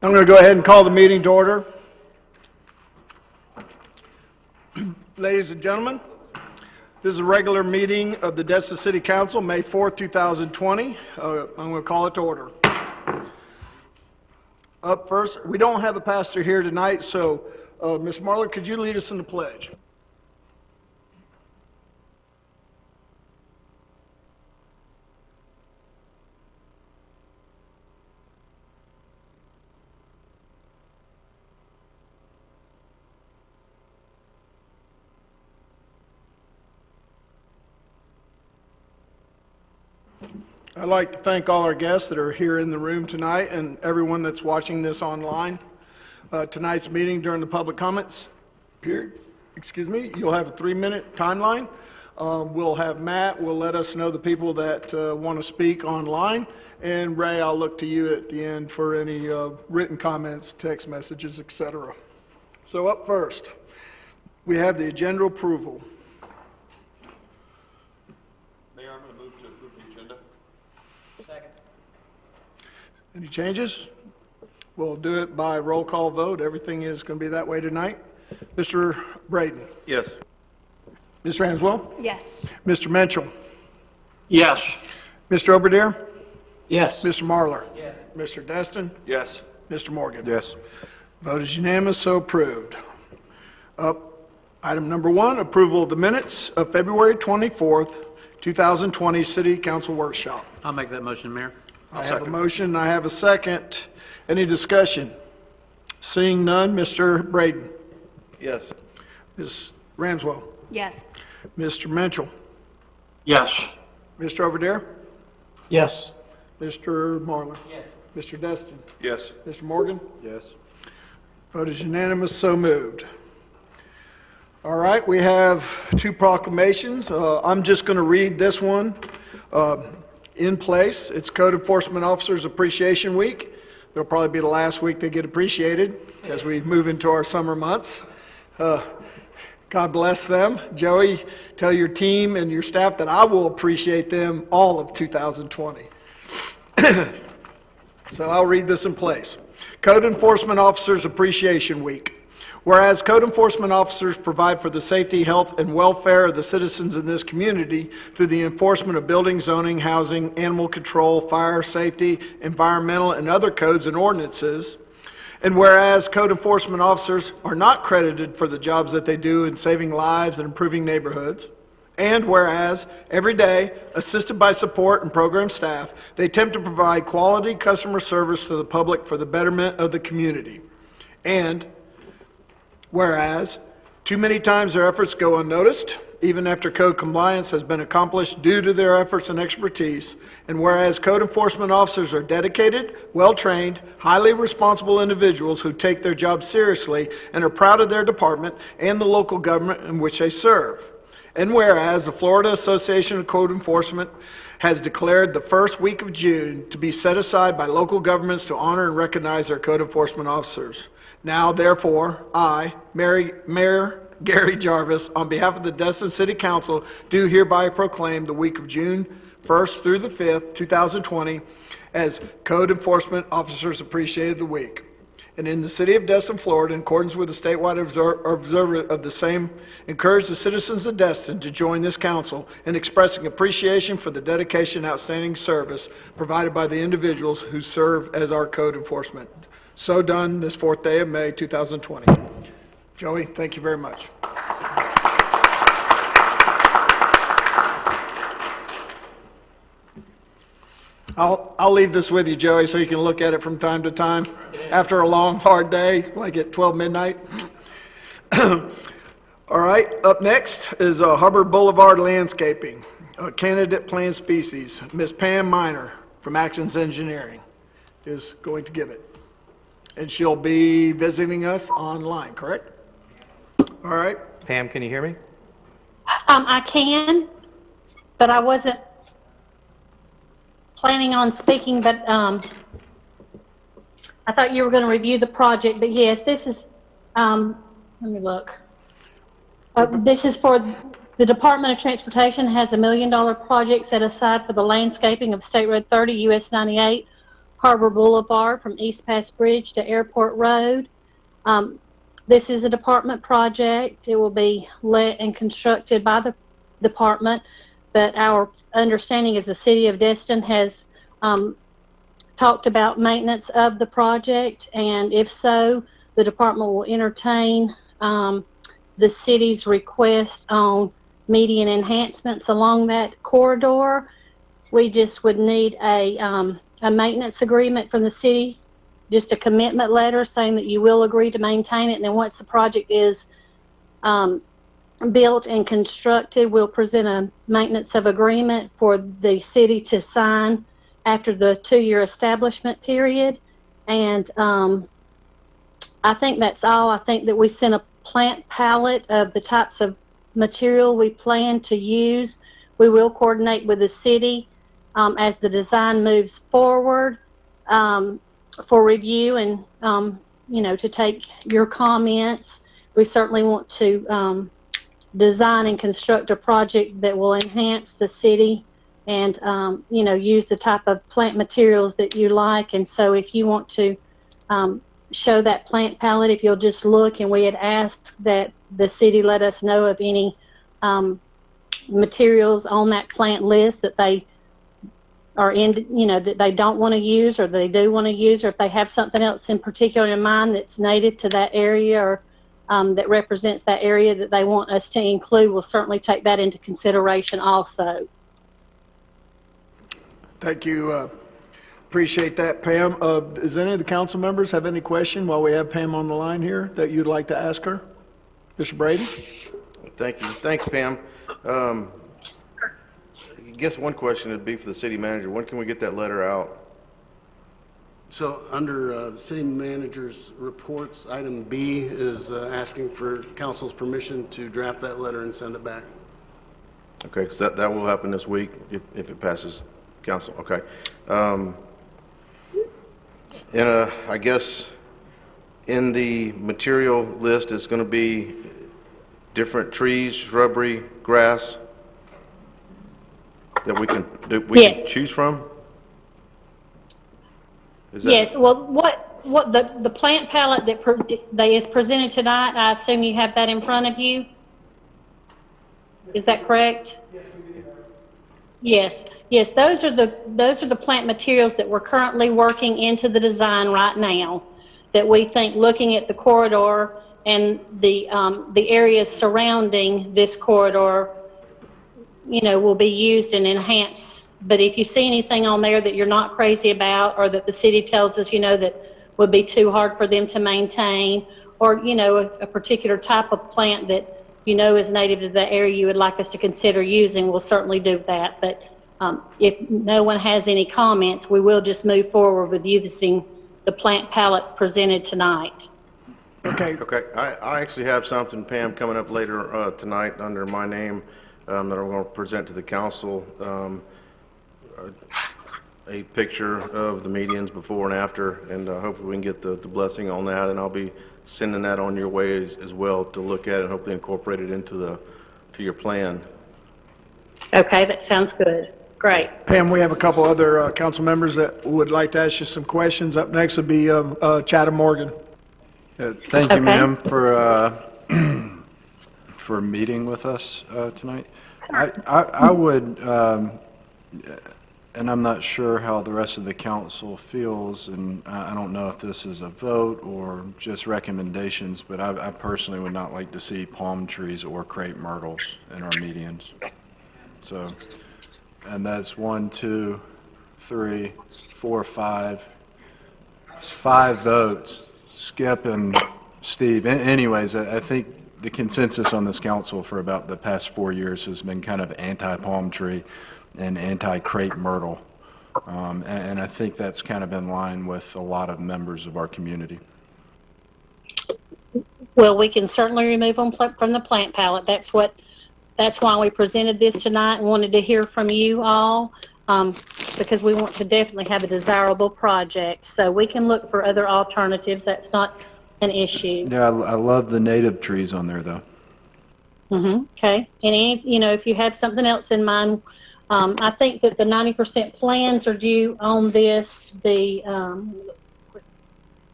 I'm going to go ahead and call the meeting to order. Ladies and gentlemen, this is a regular meeting of the Destin City Council, May 4th, 2020. I'm going to call it to order. Up first, we don't have a pastor here tonight, so Ms. Marler, could you lead us in the pledge? I'd like to thank all our guests that are here in the room tonight and everyone that's watching this online. Tonight's meeting during the public comments period, you'll have a 3-minute timeline. We'll have Matt, will let us know the people that want to speak online. And Ray, I'll look to you at the end for any written comments, text messages, etc. So up first, we have the agenda approval. Any changes? We'll do it by roll call vote. Everything is going to be that way tonight. Mr. Braden? Yes. Ms. Ranswell? Yes. Mr. Menchel? Yes. Mr. Oberdeer? Yes. Mr. Marler? Yes. Mr. Destin? Yes. Mr. Morgan? Yes. Vote is unanimous, so approved. Item number 1, approval of the minutes of February 24th, 2020 City Council Workshop. I'll make that motion, Mayor. I have a motion, I have a second. Any discussion? Seeing none, Mr. Braden. Yes. Ms. Ranswell. Yes. Mr. Menchel. Yes. Mr. Oberdeer. Yes. Mr. Marler. Yes. Mr. Destin. Yes. Mr. Morgan. Yes. Vote is unanimous, so moved. All right, we have 2 proclamations. I'm just going to read this one in place. It's Code Enforcement Officers Appreciation Week. It'll probably be the last week they get appreciated as we move into our summer months. God bless them. Joey, tell your team and your staff that I will appreciate them all of 2020. So I'll read this in place. Code Enforcement Officers Appreciation Week. Whereas code enforcement officers provide for the safety, health, and welfare of the citizens in this community through the enforcement of building, zoning, housing, animal control, fire, safety, environmental, and other codes and ordinances. And whereas code enforcement officers are not credited for the jobs that they do in saving lives and improving neighborhoods. And whereas every day, assisted by support and program staff, they attempt to provide quality customer service to the public for the betterment of the community. And whereas, too many times their efforts go unnoticed, even after code compliance has been accomplished due to their efforts and expertise. And whereas code enforcement officers are dedicated, well-trained, highly responsible individuals who take their job seriously and are proud of their department and the local government in which they serve. And whereas the Florida Association of Code Enforcement has declared the first week of June to be set aside by local governments to honor and recognize their code enforcement officers. Now, therefore, I, Mayor Gary Jarvis, on behalf of the Destin City Council, do hereby proclaim the week of June 1st through the 5th, 2020, as Code Enforcement Officers Appreciated Week. And in the city of Destin, Florida, in accordance with the statewide observer of the same, encourage the citizens of Destin to join this council in expressing appreciation for the dedication and outstanding service provided by the individuals who serve as our code enforcement. So done this 4th day of May, 2020. Joey, thank you very much. I'll leave this with you, Joey, so you can look at it from time to time after a long, hard day, like at 12 midnight. All right, up next is Hubbard Boulevard Landscaping, candidate plant species. Ms. Pam Miner from Actions Engineering is going to give it. And she'll be visiting us online, correct? All right. Pam, can you hear me? I can, but I wasn't planning on speaking, but I thought you were going to review the project. But yes, this is, let me look. This is for the Department of Transportation has $1 million project set aside for the landscaping of State Road 30, US 98, Harbor Boulevard from East Pass Bridge to Airport Road. This is a department project. It will be let and constructed by the department, but our understanding is the City of Destin has talked about maintenance of the project, and if so, the department will entertain the city's request on median enhancements along that corridor. We just would need a maintenance agreement from the city, just a commitment letter saying that you will agree to maintain it, and then once the project is built and constructed, we'll present a maintenance of agreement for the city to sign after the 2-year establishment period. And I think that's all. I think that we sent a plant palette of the types of material we plan to use. We will coordinate with the city as the design moves forward for review and, to take your comments. We certainly want to design and construct a project that will enhance the city and, use the type of plant materials that you like. And so if you want to show that plant palette, if you'll just look, and we had asked that the city let us know of any materials on that plant list that they are in, that they don't want to use or they do want to use, or if they have something else in particular in mind that's native to that area or that represents that area that they want us to include, we'll certainly take that into consideration also. Thank you. Appreciate that, Pam. Does any of the council members have any question while we have Pam on the line here that you'd like to ask her? Mr. Brady? Thank you. Thanks, Pam. I guess one question would be for the city manager. When can we get that letter out? So under the city manager's reports, item B is asking for council's permission to draft that letter and send it back. Okay, so that will happen this week if it passes council. Okay. And I guess in the material list is going to be different trees, shrubbery, grass that we can choose from? Yes. Well, what the plant palette that is presented tonight, I assume you have that in front of you. Is that correct? Yes. Yes. Those are the plant materials that we're currently working into the design right now. That we think, looking at the corridor and the areas surrounding this corridor, will be used and enhanced. But if you see anything on there that you're not crazy about, or that the city tells us, that would be too hard for them to maintain, or, a particular type of plant that, is native to the area you would like us to consider using, we'll certainly do that. But if no one has any comments, we will just move forward with using the plant palette presented tonight. Okay. Okay. I actually have something, Pam, coming up later tonight under my name that I'm going to present to the council. A picture of the medians before and after, and hopefully we can get the blessing on that, and I'll be sending that on your way as well to look at and hopefully incorporate it into your plan. Okay, that sounds good. Great. Pam, we have a couple other council members that would like to ask you some questions. Up next would be Chatham Morgan. Thank you, Okay. ma'am, for meeting with us tonight. I would, and I'm not sure how the rest of the council feels, and I don't know if this is a vote or just recommendations, but I personally would not like to see palm trees or crepe myrtles in our medians. So, and that's 1, 2, 3, 4, 5 votes. Skip and Steve. Anyways, I think the consensus on this council for about the past 4 years has been kind of anti-palm tree and anti-crepe myrtle. And I think that's kind of in line with a lot of members of our community. Well, we can certainly remove them from the plant palette. That's why we presented this tonight and wanted to hear from you all, because we want to definitely have a desirable project. So we can look for other alternatives. That's not an issue. Yeah, I love the native trees on there, though. Okay. And if you have something else in mind, I think that the 90% plans are due on this the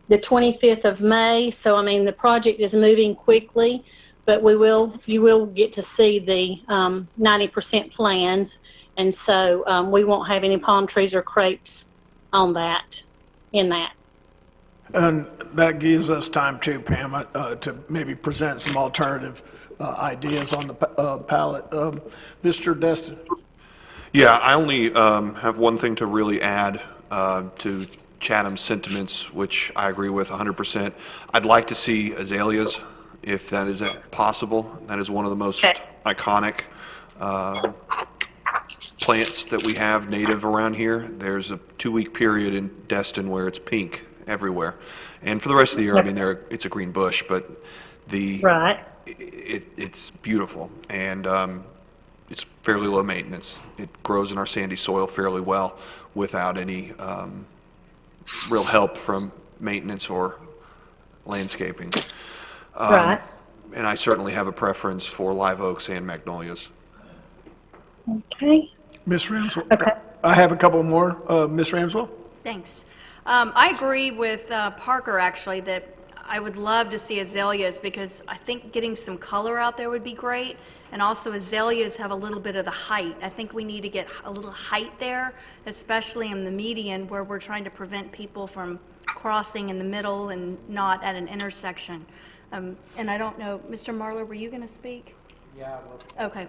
25th of May. So, I mean, the project is moving quickly, but you will get to see the 90% plans. And so we won't have any palm trees or crepes on that, in that. And that gives us time too, Pam, to maybe present some alternative ideas on the palette. Mr. Destin? Yeah, I only have one thing to really add to Chatham's sentiments, which I agree with 100%. I'd like to see azaleas, if that is possible. That is one of the most iconic plants that we have native around here. There's a 2-week period in Destin where it's pink everywhere. And for the rest of the year, I mean, it's a green bush, but Right. it's beautiful. And it's fairly low maintenance. It grows in our sandy soil fairly well without any real help from maintenance or landscaping. Right. And I certainly have a preference for live oaks and magnolias. Okay. Ms. Ramswell? Okay. I have a couple more. Ms. Ramswell? Thanks. I agree with Parker, actually, that I would love to see azaleas because I think getting some color out there would be great. And also azaleas have a little bit of the height. I think we need to get a little height there, especially in the median where we're trying to prevent people from crossing in the middle and not at an intersection. And I don't know, Mr. Marlar, were you going to speak? Yeah. Okay.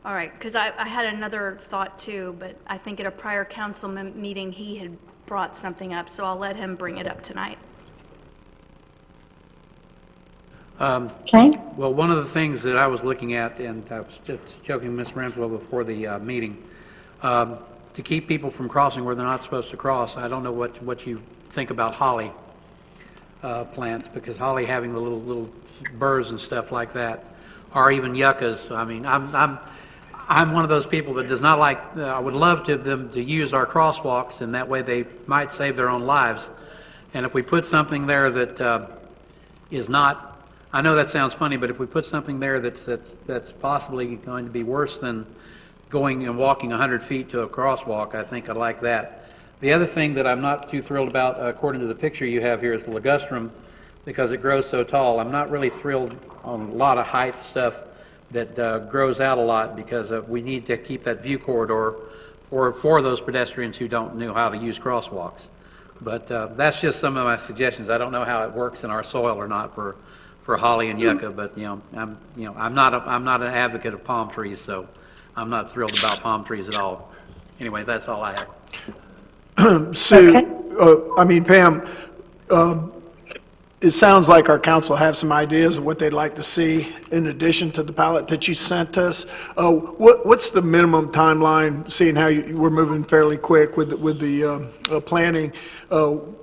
All right, because I had another thought too, but I think at a prior council meeting he had brought something up, so I'll let him bring it up tonight. Okay. Well, one of the things that I was looking at, and I was just joking with Ms. Ramswell before the meeting, to keep people from crossing where they're not supposed to cross, I don't know what you think about holly plants, because holly having the little burrs and stuff like that, or even yuccas. I mean, I'm one of those people that does not like. I would love them to use our crosswalks, and that way they might save their own lives. And if we put something there that is not, I know that sounds funny, but if we put something there that's possibly going to be worse than going and walking 100 feet to a crosswalk, I think I'd like that. The other thing that I'm not too thrilled about, according to the picture you have here, is the ligustrum, because it grows so tall. I'm not really thrilled on a lot of height stuff that grows out a lot, because we need to keep that view corridor for those pedestrians who don't know how to use crosswalks. But that's just some of my suggestions. I don't know how it works in our soil or not for holly and yucca, but I'm not an advocate of palm trees, so I'm not thrilled about palm trees at all. Anyway, that's all I have. Sue, Pam, it sounds like our council have some ideas of what they'd like to see in addition to the palette that you sent us. What's the minimum timeline, seeing how we're moving fairly quick with the planning?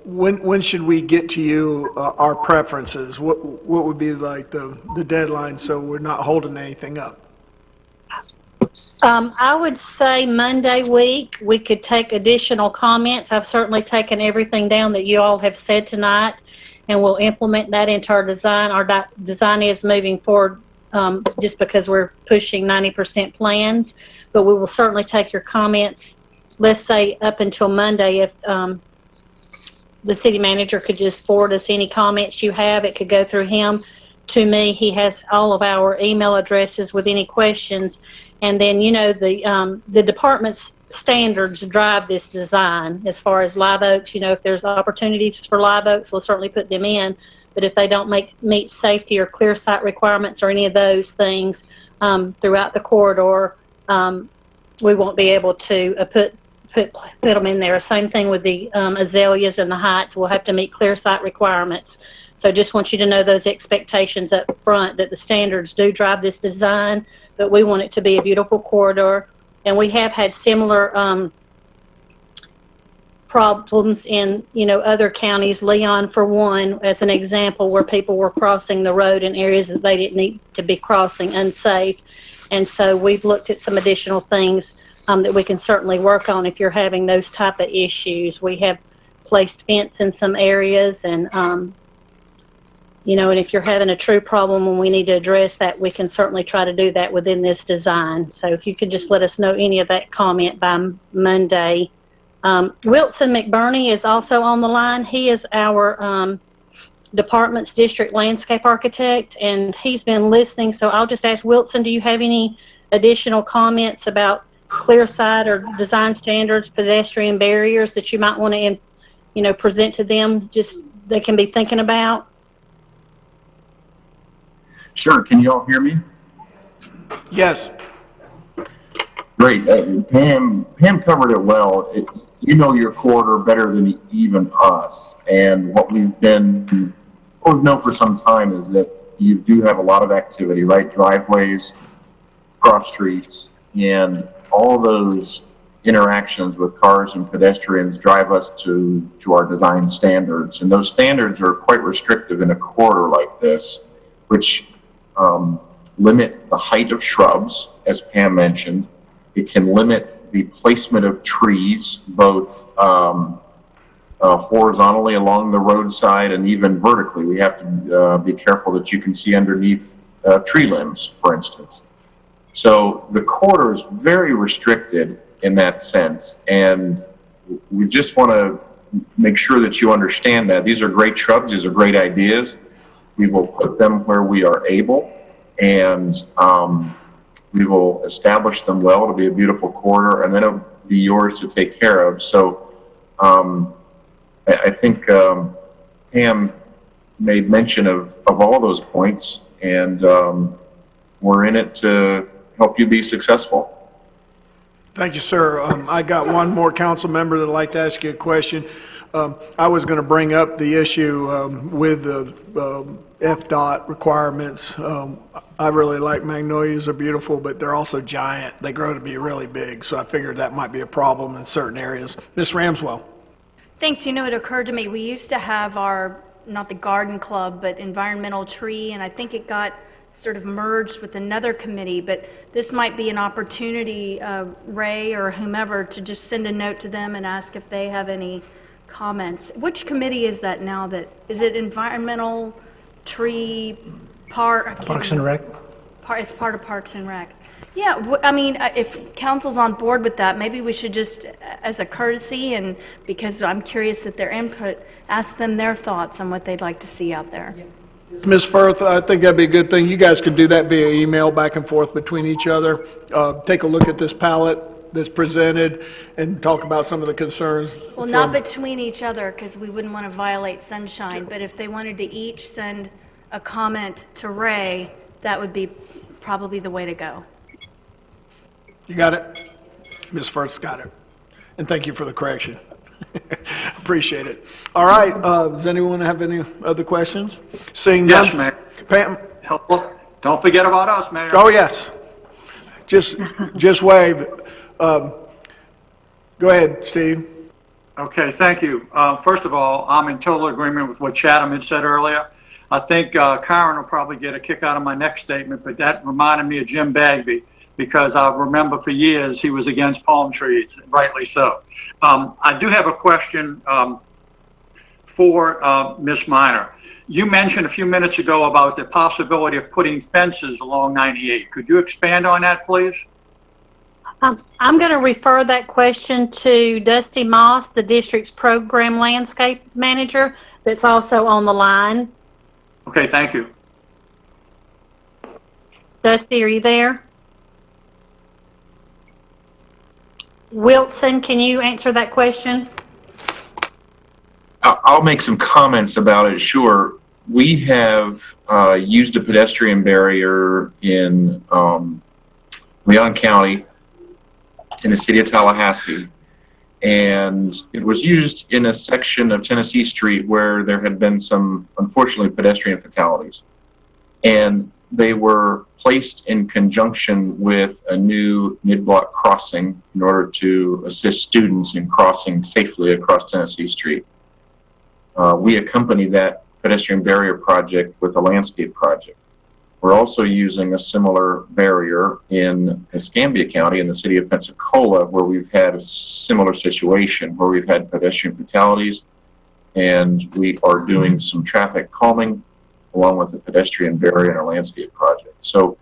When should we get to you our preferences? What would be like the deadline so we're not holding anything up? I would say Monday week, we could take additional comments. I've certainly taken everything down that you all have said tonight, and we'll implement that into our design. Our design is moving forward just because we're pushing 90% plans, but we will certainly take your comments, let's say up until Monday. If the city manager could just forward us any comments you have, it could go through him to me. He has all of our email addresses with any questions. And then, the department's standards drive this design as far as live oaks. If there's opportunities for live oaks, we'll certainly put them in. But if they don't meet safety or clear site requirements or any of those things throughout the corridor, we won't be able to put them in there. Same thing with the azaleas and the heights. We'll have to meet clear site requirements. So just want you to know those expectations up front, that the standards do drive this design, but we want it to be a beautiful corridor. And we have had similar problems in, other counties. Leon, for one, as an example, where people were crossing the road in areas that they didn't need to be crossing, unsafe. And so we've looked at some additional things that we can certainly work on if you're having those type of issues. We have placed fence in some areas, and And if you're having a true problem and we need to address that, we can certainly try to do that within this design. So if you could just let us know any of that comment by Monday. Wilson McBurney is also on the line. He is our department's district landscape architect, and he's been listening. So I'll just ask Wilson, do you have any additional comments about clear side or design standards, pedestrian barriers that you might want to, present to them, just they can be thinking about? Sure. Can you all hear me? Yes. Great. Pam covered it well. You know your corridor better than even us. And what we've known for some time is that you do have a lot of activity, right? Driveways, cross streets, and all those interactions with cars and pedestrians drive us to our design standards. And those standards are quite restrictive in a corridor like this, which limit the height of shrubs, as Pam mentioned. It can limit the placement of trees, both horizontally along the roadside and even vertically. We have to be careful that you can see underneath tree limbs, for instance. So the corridor is very restricted in that sense, and we just want to make sure that you understand that. These are great shrubs, these are great ideas. We will put them where we are able, and we will establish them well to be a beautiful corridor, and then it'll be yours to take care of. So I think Pam made mention of all those points, and we're in it to help you be successful. Thank you, sir. I got one more council member that'd like to ask you a question. I was going to bring up the issue with the FDOT requirements. I really like magnolias. They're beautiful, but they're also giant. They grow to be really big, so I figured that might be a problem in certain areas. Ms. Ramswell. Thanks. It occurred to me, we used to have our, not the garden club, but environmental tree, and I think it got sort of merged with another committee, but this might be an opportunity, Ray or whomever, to just send a note to them and ask if they have any comments. Which committee is that now? Is it environmental, tree, park? Parks and Rec? It's part of Parks and Rec. Yeah, if council's on board with that, maybe we should just, as a courtesy, and because I'm curious at their input, ask them their thoughts on what they'd like to see out there. Ms. Firth, I think that'd be a good thing. You guys could do that via email back and forth between each other. Take a look at this palette that's presented and talk about some of the concerns. Well, not between each other, because we wouldn't want to violate sunshine, but if they wanted to each send a comment to Ray, that would be probably the way to go. You got it? Ms. Firth's got it. And thank you for the correction. Appreciate it. All right. Does anyone have any other questions? Seeing none. Yes, Mayor. Pam? Don't forget about us, Mayor. Oh, yes. Just wave. Go ahead, Steve. Okay, thank you. First of all, I'm in total agreement with what Chatham had said earlier. I think Karen will probably get a kick out of my next statement, but that reminded me of Jim Bagby, because I remember for years he was against palm trees, rightly so. I do have a question for Ms. Minor. You mentioned a few minutes ago about the possibility of putting fences along 98. Could you expand on that, please? I'm going to refer that question to Dusty Moss, the district's program landscape manager, that's also on the line. Okay, thank you. Dusty, are you there? Wilson, can you answer that question? I'll make some comments about it, sure. We have used a pedestrian barrier in Leon County in the city of Tallahassee, and it was used in a section of Tennessee Street where there had been some, unfortunately, pedestrian fatalities. And they were placed in conjunction with a new mid-block crossing in order to assist students in crossing safely across Tennessee Street. We accompanied that pedestrian barrier project with a landscape project. We're also using a similar barrier in Escambia County in the city of Pensacola, where we've had a similar situation where we've had pedestrian fatalities, and we are doing some traffic calming along with a pedestrian barrier and a landscape project. So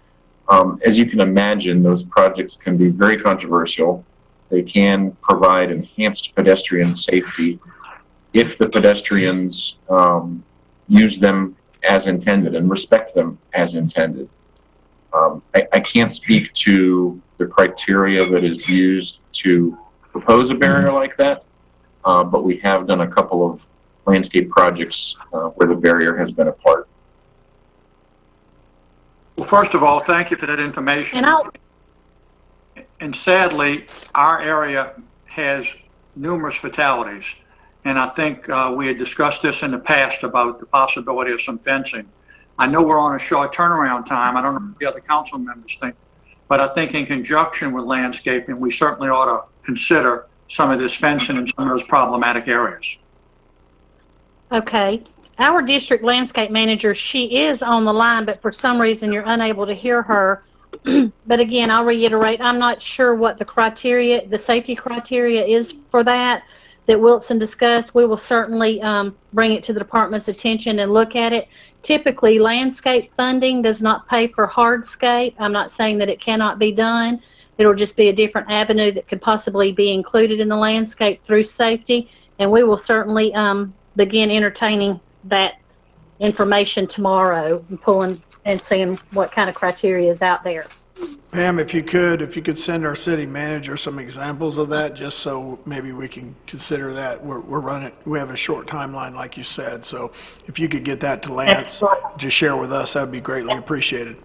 as you can imagine, those projects can be very controversial. They can provide enhanced pedestrian safety if the pedestrians use them as intended and respect them as intended. I can't speak to the criteria that is used to propose a barrier like that, but we have done a couple of landscape projects where the barrier has been a part. Well, first of all, thank you for that information. And sadly, our area has numerous fatalities. And I think we had discussed this in the past about the possibility of some fencing. I know we're on a short turnaround time. I don't know what the other council members think, but I think in conjunction with landscaping, we certainly ought to consider some of this fencing in some of those problematic areas. Okay. Our district landscape manager, she is on the line, but for some reason you're unable to hear her. But again, I'll reiterate, I'm not sure what the criteria, the safety criteria is for that Wilson discussed. We will certainly bring it to the department's attention and look at it. Typically, landscape funding does not pay for hardscape. I'm not saying that it cannot be done. It'll just be a different avenue that could possibly be included in the landscape through safety, and we will certainly begin entertaining that information tomorrow and pulling and seeing what kind of criteria is out there. Pam, if you could send our city manager some examples of that, just so maybe we can consider that. We have a short timeline, like you said, so if you could get that to Lance, just share with us, that would be greatly appreciated.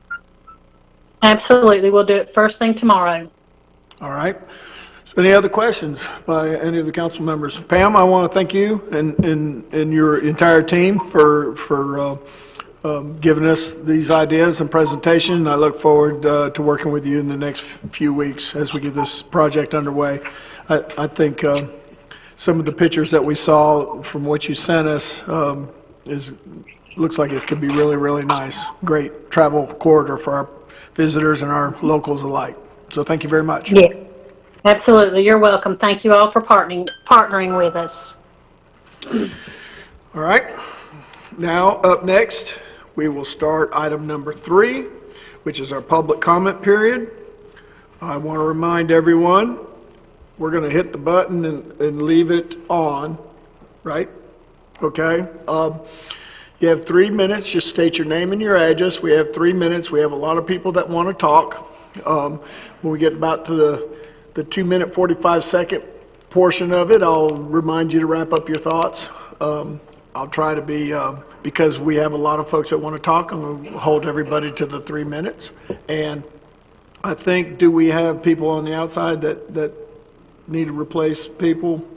Absolutely, we'll do it first thing tomorrow. All right. So any other questions by any of the council members? Pam, I want to thank you and your entire team for giving us these ideas and presentation. I look forward to working with you in the next few weeks as we get this project underway. I think some of the pictures that we saw from what you sent us looks like it could be really, really nice. Great travel corridor for our visitors and our locals alike. So thank you very much. Yeah, absolutely. You're welcome. Thank you all for partnering with us. All right. Now, up next, we will start item number 3, which is our public comment period. I want to remind everyone, we're going to hit the button and leave it on, right? Okay. You have 3 minutes. Just state your name and your address. We have 3 minutes. We have a lot of people that want to talk. When we get about to the 2-minute, 45-second portion of it, I'll remind you to wrap up your thoughts. I'll try to be, because we have a lot of folks that want to talk, I'm going to hold everybody to the 3 minutes. And I think, do we have people on the outside that need to replace people?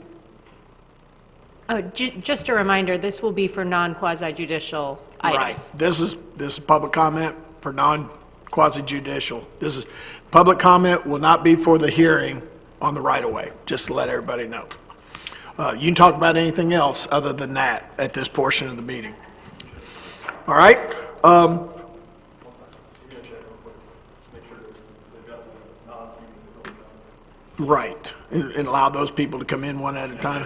Oh, just a reminder, this will be for non-quasi-judicial items. Right. This is public comment for non-quasi-judicial. This is public comment will not be for the hearing on the right-of-way, just to let everybody know. You can talk about anything else other than that at this portion of the meeting. All right? Right. And allow those people to come in one at a time.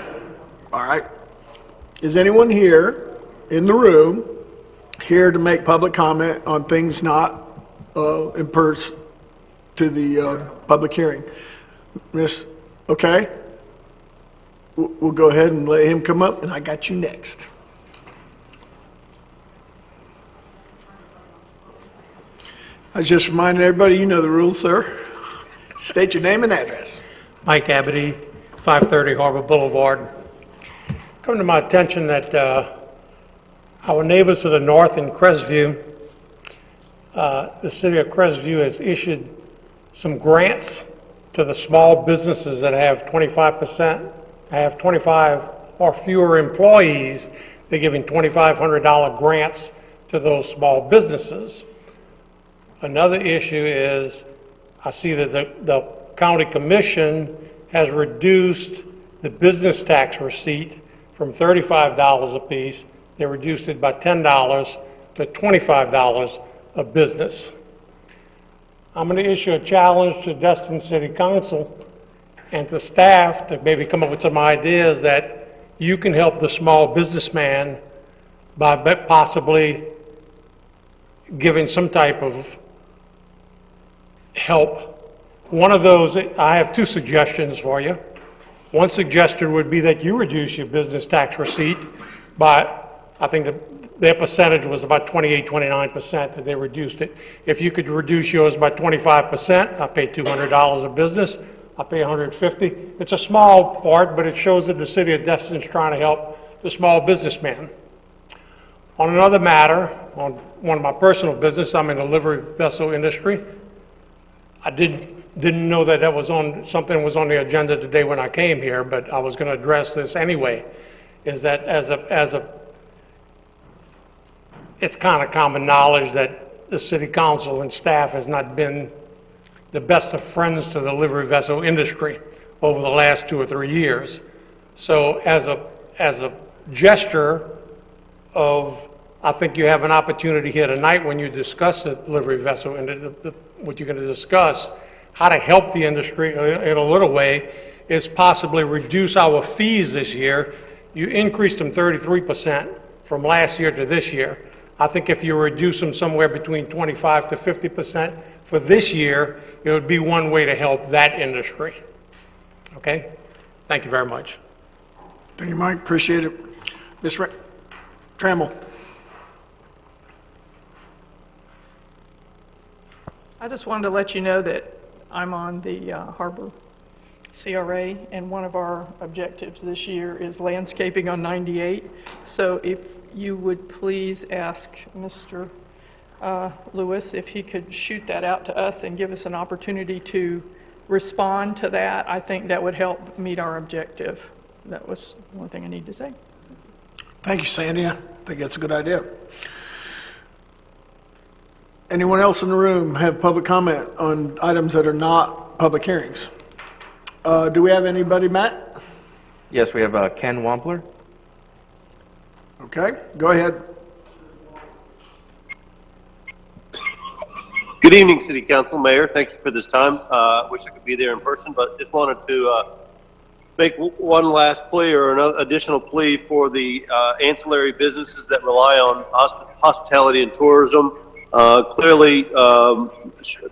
All right. Is anyone here in the room here to make public comment on things not in person to the public hearing? Miss, okay. We'll go ahead and let him come up, and I got you next. I was just reminding everybody, you know the rules, sir. State your name and address. Mike Abity, 530 Harbor Boulevard. Come to my attention that our neighbors to the north in Crestview, the city of Crestview has issued some grants to the small businesses that have 25%, have 25 or fewer employees. They're giving $2,500 grants to those small businesses. Another issue is I see that the county commission has reduced the business tax receipt from $35 a piece. They reduced it by $10 to $25 a business. I'm going to issue a challenge to Destin City Council and to staff to maybe come up with some ideas that you can help the small businessman by possibly giving some type of help. One of those, I have two suggestions for you. One suggestion would be that you reduce your business tax receipt by, I think their percentage was about 28, 29% that they reduced it. If you could reduce yours by 25%, I pay $200 a business, I pay $150. It's a small part, but it shows that the city of Destin's trying to help the small businessman. On another matter, on one of my personal business, I'm in the livery vessel industry. I didn't know that something was on the agenda today when I came here, but I was going to address this anyway. Is that it's kind of common knowledge that the city council and staff has not been the best of friends to the livery vessel industry over the last 2 or 3 years. So as a gesture of, I think you have an opportunity here tonight when you discuss the livery vessel and what you're going to discuss, how to help the industry in a little way, is possibly reduce our fees this year. You increased them 33% from last year to this year. I think if you reduce them somewhere between 25 to 50% for this year, it would be one way to help that industry. Okay? Thank you very much. Thank you, Mike. Appreciate it. Ms. Trammell. I just wanted to let you know that I'm on the Harbor CRA, and one of our objectives this year is landscaping on 98. So if you would please ask Mr. Lewis if he could shoot that out to us and give us an opportunity to respond to that, I think that would help meet our objective. That was one thing I need to say. Thank you, Sandy. I think that's a good idea. Anyone else in the room have public comment on items that are not public hearings? Do we have anybody, Matt? Yes, we have Ken Wampler. Okay, go ahead. Good evening, City Council, Mayor. Thank you for this time. Wish I could be there in person, but just wanted to make one last plea or an additional plea for the ancillary businesses that rely on hospitality and tourism. Clearly,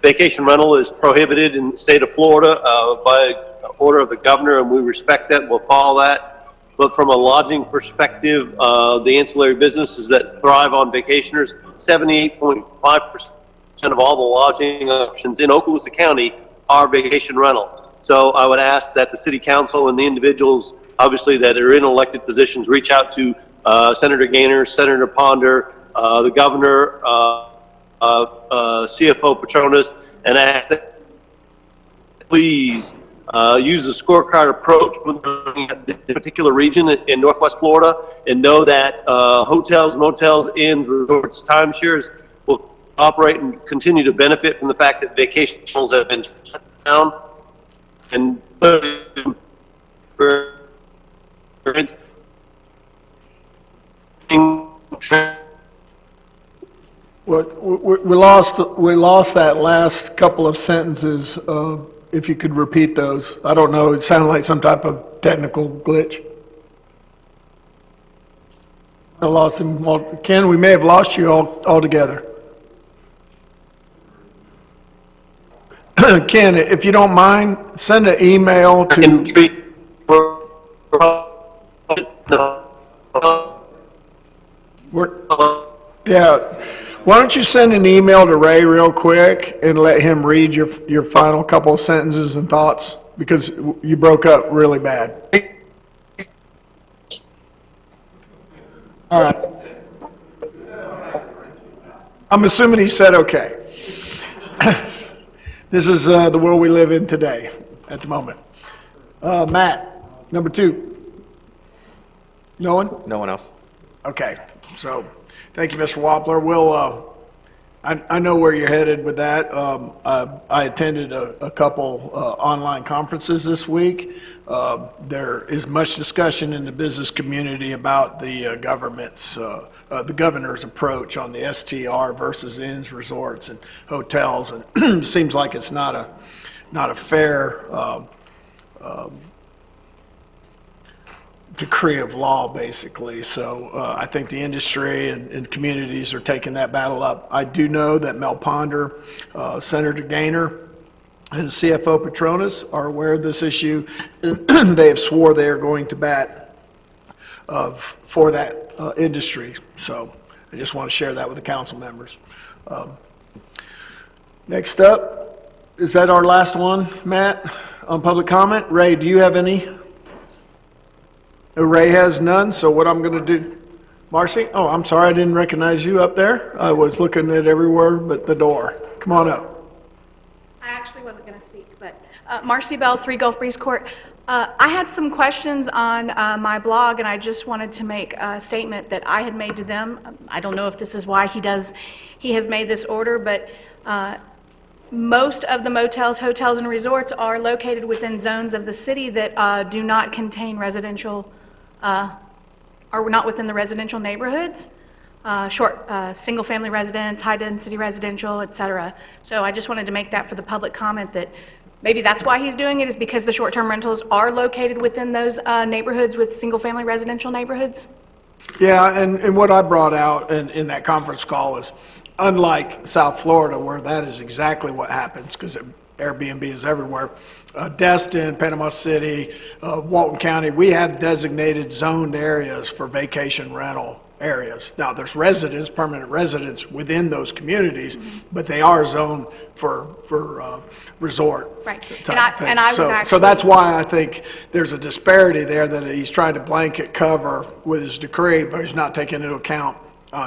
vacation rental is prohibited in the state of Florida by order of the governor, and we respect that. We'll follow that. But from a lodging perspective, the ancillary businesses that thrive on vacationers, 78.5% of all the lodging options in Okaloosa County are vacation rental. So I would ask that the city council and the individuals, obviously, that are in elected positions, reach out to Senator Gaynor, Senator Ponder, the governor, CFO Petronas, and ask that please use the scorecard approach when looking at this particular region in Northwest Florida, and know that hotels, motels, inns, resorts, timeshares will operate and continue to benefit from the fact that vacation rentals have been shut down. And we lost that last couple of sentences. If you could repeat those. I don't know, it sounded like some type of technical glitch. I lost him. Ken, we may have lost you altogether. Ken, if you don't mind, send an email to... Yeah. Why don't you send an email to Ray real quick and let him read your final couple of sentences and thoughts, because you broke up really bad. All right. I'm assuming he said okay. This is the world we live in today, at the moment. Matt, number 2. No one? No one else. Okay, so thank you, Mr. Wampler. We'll, I know where you're headed with that. I attended a couple online conferences this week. There is much discussion in the business community about the the governor's approach on the STR versus inns, resorts, and hotels, and it seems like it's not a fair decree of law, basically. So I think the industry and communities are taking that battle up. I do know that Mel Ponder, Senator Gaynor, and CFO Petronas are aware of this issue. They have swore they are going to bat for that industry. So I just want to share that with the council members. Next up, is that our last one, Matt, on public comment? Ray, do you have any? Ray has none, so what I'm going to do, Marcy? Oh, I'm sorry, I didn't recognize you up there. I was looking at everywhere but the door. Come on up. I actually wasn't going to speak, but Marcy Bell, 3 Gulf Breeze Court. I had some questions on my blog, and I just wanted to make a statement that I had made to them. I don't know if this is why he has made this order, but most of the motels, hotels, and resorts are located within zones of the city that do not contain residential, are not within the residential neighborhoods. Single-family residence, high-density residential, et cetera. So I just wanted to make that for the public comment that maybe that's why he's doing it, is because the short-term rentals are located within those neighborhoods with single-family residential neighborhoods. Yeah, and what I brought out in that conference call is, unlike South Florida, where that is exactly what happens, because Airbnb is everywhere, Destin, Panama City, Walton County, we have designated zoned areas for vacation rental areas. Now, there's residents, permanent residents within those communities, but they are zoned for resort. Right. Type And I was so, actually... so that's why I think there's a disparity there, that he's trying to blanket cover with his decree, but he's not taking into account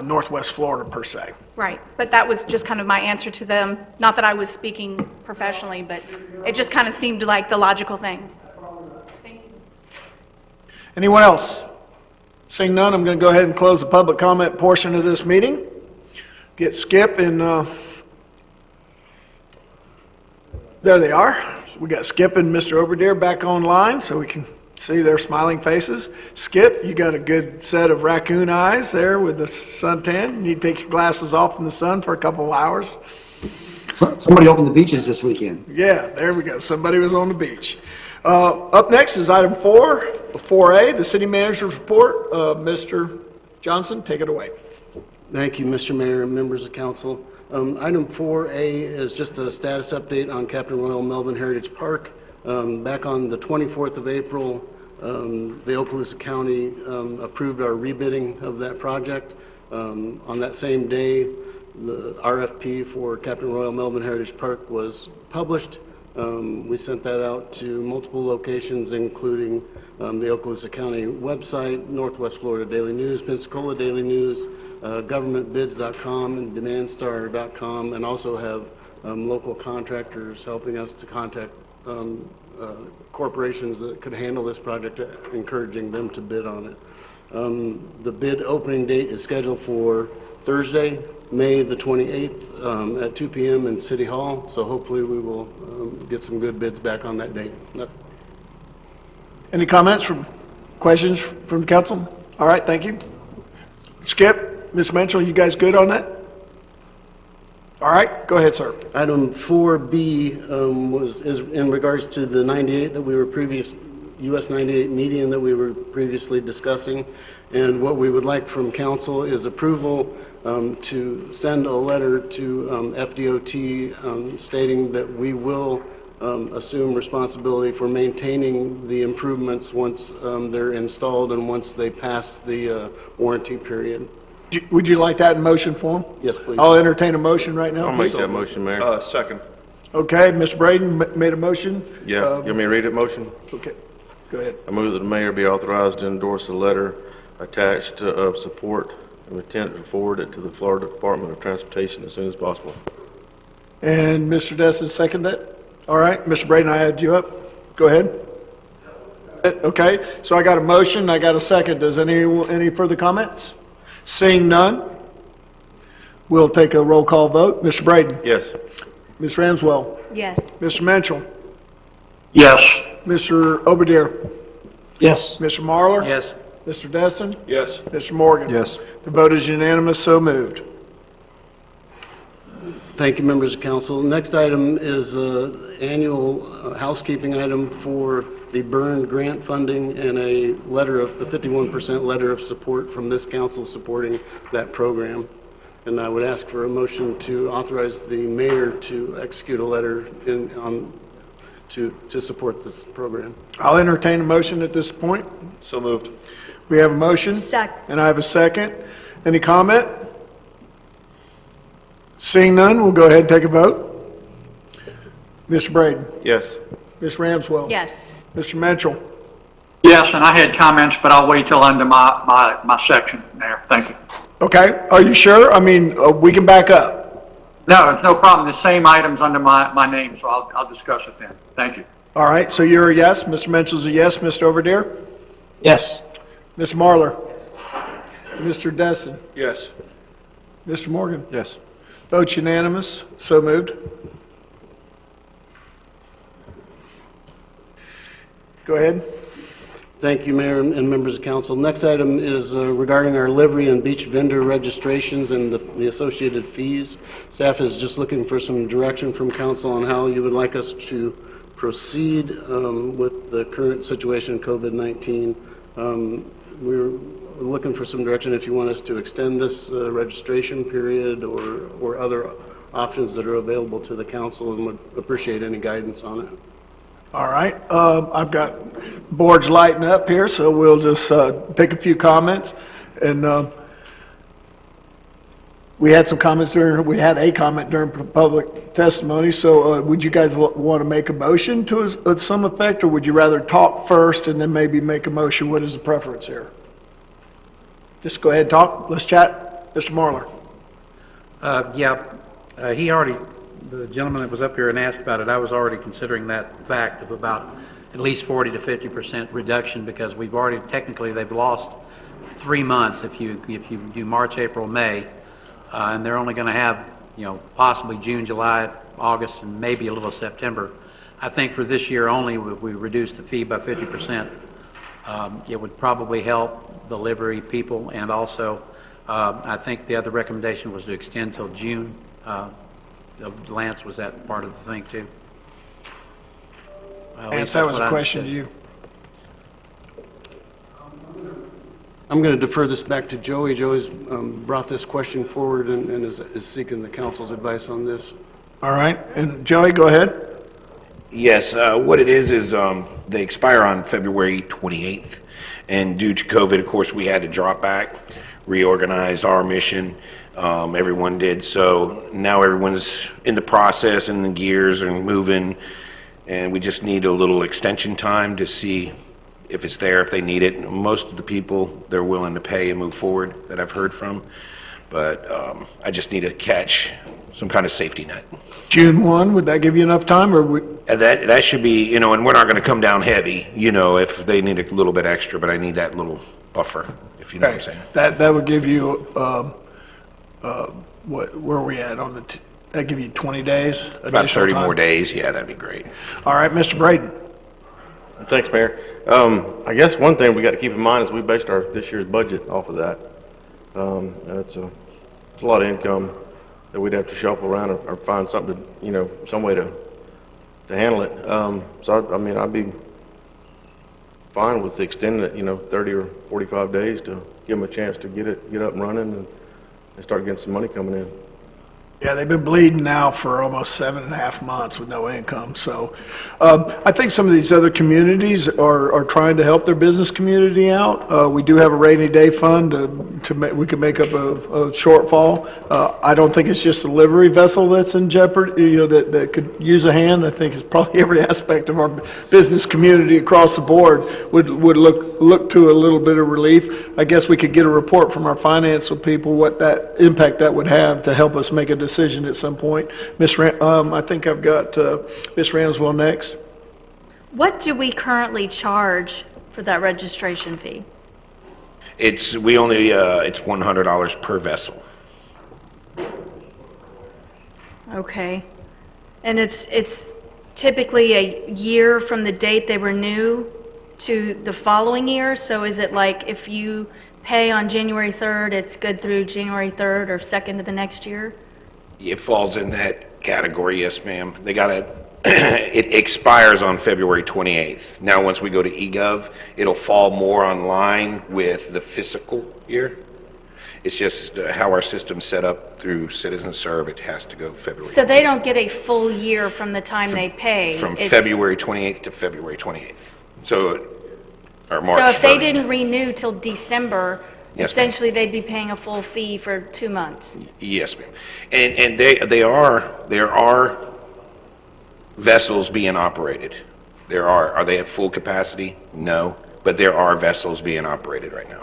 Northwest Florida per se. Right, but that was just kind of my answer to them. Not that I was speaking professionally, but it just kind of seemed like the logical thing. Thank you. Anyone else? Seeing none, I'm going to go ahead and close the public comment portion of this meeting. Get Skip and there they are. We got Skip and Mr. Oberdeer back online so we can see their smiling faces. Skip, you got a good set of raccoon eyes there with the suntan. You need to take your glasses off in the sun for a couple of hours. Somebody opened the beaches this weekend. Yeah, there we go. Somebody was on the beach. Up next is item 4A, the city manager's report. Mr. Johnson, take it away. Thank you, Mr. Mayor and members of council. Item 4A is just a status update on Captain Royal Melvin Heritage Park. Back on the 24th of April, the Okaloosa County approved our rebidding of that project. On that same day, the RFP for Captain Royal Melvin Heritage Park was published. We sent that out to multiple locations, including the Okaloosa County website, Northwest Florida Daily News, Pensacola Daily News, governmentbids.com and demandstar.com, and also have local contractors helping us to contact corporations that could handle this project, encouraging them to bid on it. The bid opening date is scheduled for Thursday, May the 28th at 2 p.m. in City Hall, so hopefully we will get some good bids back on that date. Any comments questions from the council? All right, thank you. Skip, Ms. Mitchell, you guys good on that? All right, go ahead, sir. Item 4B is in regards to the 98 that we were US 98 median that we were previously discussing, and what we would like from council is approval to send a letter to FDOT stating that we will assume responsibility for maintaining the improvements once they're installed and once they pass the warranty period. Would you like that in motion form? Yes, please. I'll entertain a motion right now. I'll make that motion, Mayor. Second. Okay, Mr. Braden made a motion. Yeah, you want me to read it, motion? Okay, go ahead. I move that the mayor be authorized to endorse a letter attached of support and intent to forward it to the Florida Department of Transportation as soon as possible. And Mr. Destin second that? All right, Mr. Braden, I added you up. Go ahead. Okay, so I got a motion, I got a second. Does any further comments? Seeing none, we'll take a roll call vote. Mr. Braden? Yes. Ms. Ramswell? Yes. Mr. Mitchell? Yes. Mr. Oberdeer? Yes. Mr. Marlar? Yes. Mr. Destin? Yes. Mr. Morgan? Yes. The vote is unanimous, so moved. Thank you, members of council. Next item is an annual housekeeping item for the burn grant funding and a letter of, the 51% letter of support from this council supporting that program. And I would ask for a motion to authorize the mayor to execute a letter to support this program. I'll entertain a motion at this point. So moved. We have a motion. Second. And I have a second. Any comment? Seeing none, we'll go ahead and take a vote. Mr. Braden. Yes. Ms. Ramswell. Yes. Mr. Mitchell. Yes, and I had comments, but I'll wait till under my section there. Thank you. Okay, are you sure? I mean, we can back up. No, it's no problem. The same items under my name, so I'll discuss it then. Thank you. All right, so you're a yes. Mr. Mitchell's a yes. Mr. Overdeer? Yes. Ms. Marlar? Mr. Destin? Yes. Mr. Morgan? Yes. Votes unanimous. So moved. Go ahead. Thank you, Mayor and members of council. Next item is regarding our livery and beach vendor registrations and the associated fees. Staff is just looking for some direction from council on how you would like us to proceed with the current situation, COVID-19. We're looking for some direction if you want us to extend this registration period or other options that are available to the council, and would appreciate any guidance on it. All right, I've got boards lighting up here, so we'll just take a few comments. And we had some comments we had a comment during public testimony, so would you guys want to make a motion to some effect, or would you rather talk first and then maybe make a motion? What is the preference here? Just go ahead and talk, let's chat. Mr. Marlar. He already, the gentleman that was up here and asked about it, I was already considering that fact of about at least 40 to 50% reduction, because we've already, technically, they've lost 3 months if you do March, April, May, and they're only going to have, possibly June, July, August, and maybe a little September. I think for this year only, if we reduce the fee by 50%, it would probably help the livery people, and also I think the other recommendation was to extend till June. Lance, was that part of the thing too? Lance, that was a question to you. I'm going to defer this back to Joey. Joey's brought this question forward and is seeking the council's advice on this. All right, and Joey, go ahead. Yes, what it is they expire on February 28th, and due to COVID, of course, we had to drop back, reorganize our mission. Everyone did, so now everyone's in the process and the gears are moving, and we just need a little extension time to see if it's there, if they need it. Most of the people, they're willing to pay and move forward that I've heard from, but I just need to catch some kind of safety net. June 1, would that give you enough time, or that should be, and we're not going to come down heavy, if they need a little bit extra, but I need that little buffer, if you know what I'm saying. That would give you, where are we at on that give you 20 days? About 30 more days, yeah, that'd be great. All right, Mr. Braden. Thanks, Mayor. I guess one thing we got to keep in mind is we based this year's budget off of that. And it's a lot of income that we'd have to shuffle around or find something to, some way to handle it. So I'd be fine with extending it, 30 or 45 days to give them a chance to get up and running and start getting some money coming in. Yeah, they've been bleeding now for almost 7.5 months with no income. So I think some of these other communities are trying to help their business community out. We do have a rainy day fund we can make up a shortfall. I don't think it's just a livery vessel that's in jeopardy, that could use a hand. I think it's probably every aspect of our business community across the board would look to a little bit of relief. I guess we could get a report from our financial people what that impact that would have to help us make a decision at some point. I think I've got Ms. Ramswell next. What do we currently charge for that registration fee? It's $100 per vessel. Okay. And it's typically a year from the date they renew to the following year? So is it like if you pay on January 3rd, it's good through January 3rd or 2nd of the next year? It falls in that category, yes, ma'am. They got it, it expires on February 28th. Now, once we go to eGov, it'll fall more on line with the fiscal year. It's just how our system's set up through Citizen Serve, it has to go February. So they don't get a full year from the time they pay? From It's- February 28th to February 28th. So, or March So if they 1st. didn't renew till December, Yes, essentially they'd be paying a full fee for 2 months? Yes, ma'am. And there are vessels being operated. Are they at full capacity? No, but there are vessels being operated right now.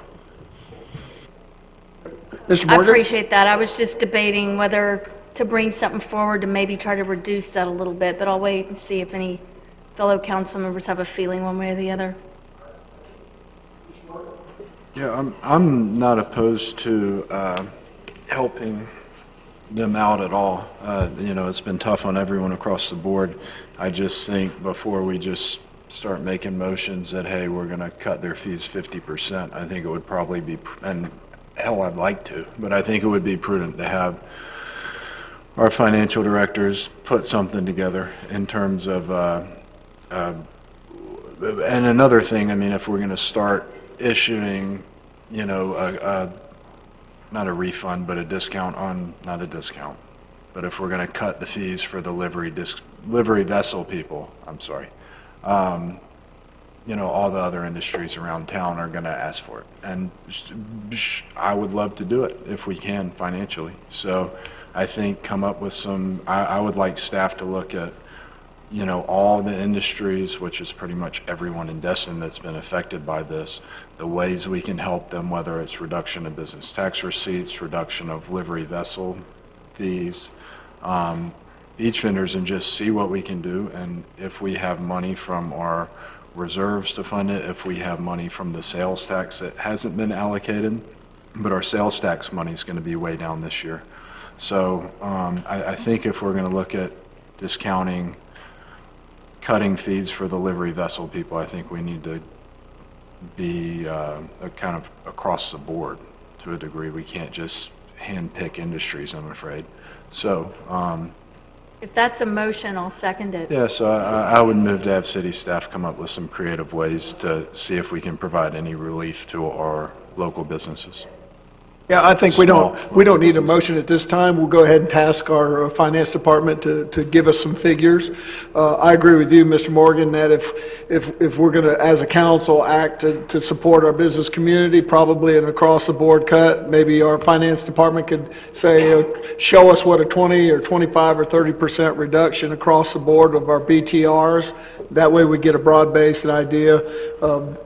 Mr. I Morgan? appreciate that. I was just debating whether to bring something forward to maybe try to reduce that a little bit, but I'll wait and see if any fellow council members have a feeling one way or the other. Yeah, I'm not opposed to helping them out at all. You know, it's been tough on everyone across the board. I just think before we just start making motions that, hey, we're going to cut their fees 50%, I think it would probably be, and hell, I'd like to, but I think it would be prudent to have our financial directors put something together in terms of, and another thing, I mean, if we're going to start issuing, you know, not a refund, but a discount on, not a discount, but if we're going to cut the fees for the livery vessel people, I'm sorry, you know, all the other industries around town are going to ask for it. And I would love to do it if we can financially. So I think come up with some, I would like staff to look at, you know, all the industries, which is pretty much everyone in Destin that's been affected by this, the ways we can help them, whether it's reduction of business tax receipts, reduction of livery vessel fees, each vendors, and just see what we can do. And if we have money from our reserves to fund it, if we have money from the sales tax that hasn't been allocated, but our sales tax money is going to be way down this year. So I think if we're going to look at discounting, cutting fees for the livery vessel people, I think we need to be kind of across the board to a degree. We can't just handpick industries, I'm afraid. So, If that's a motion, I'll second it. yeah, so I would move to have city staff come up with some creative ways to see if we can provide any relief to our local businesses. Yeah, I think we don't need a motion at this time. We'll go ahead and task our finance department to give us some figures. I agree with you, Mr. Morgan, that if we're going to, as a council, act to support our business community, probably an across-the-board cut, maybe our finance department could say, show us what a 20 or 25 or 30% reduction across the board of our BTRs. That way we get a broad-based idea.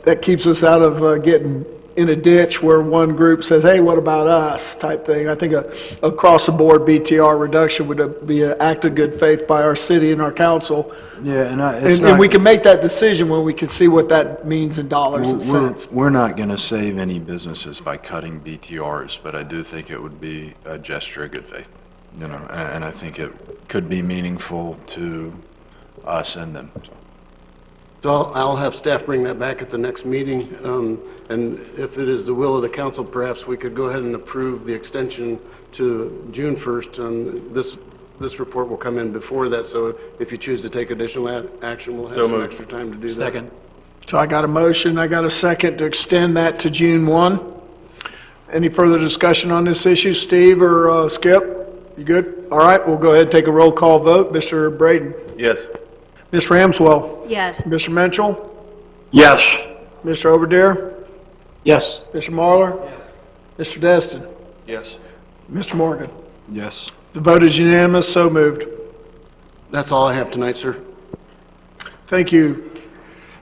That keeps us out of getting in a ditch where one group says, hey, what about us, type thing. I think a across-the-board BTR reduction would be an act of good faith by our city and our council. Yeah, And we can make that decision when we can see what that means in dollars and cents. We're not going to save any businesses by cutting BTRs, but I do think it would be a gesture of good faith, you know, and I think it could be meaningful to us and them. So I'll have staff bring that back at the next meeting, and if it is the will of the council, perhaps we could go ahead and approve the extension to June 1st. This report will come in before that, so if you choose to take additional action, we'll have some extra time to do that. Second. So I got a motion, I got a second to extend that to June 1. Any further discussion on this issue? Steve or Skip? You good? All right, we'll go ahead and take a roll call vote. Mr. Braden? Yes. Ms. Ramswell? Yes. Mr. Mitchell? Yes. Mr. Overdeer? Yes. Mr. Marlar? Yes. Mr. Destin? Yes. Mr. Morgan? Yes. The vote is unanimous, so moved. That's all I have tonight, sir. Thank you,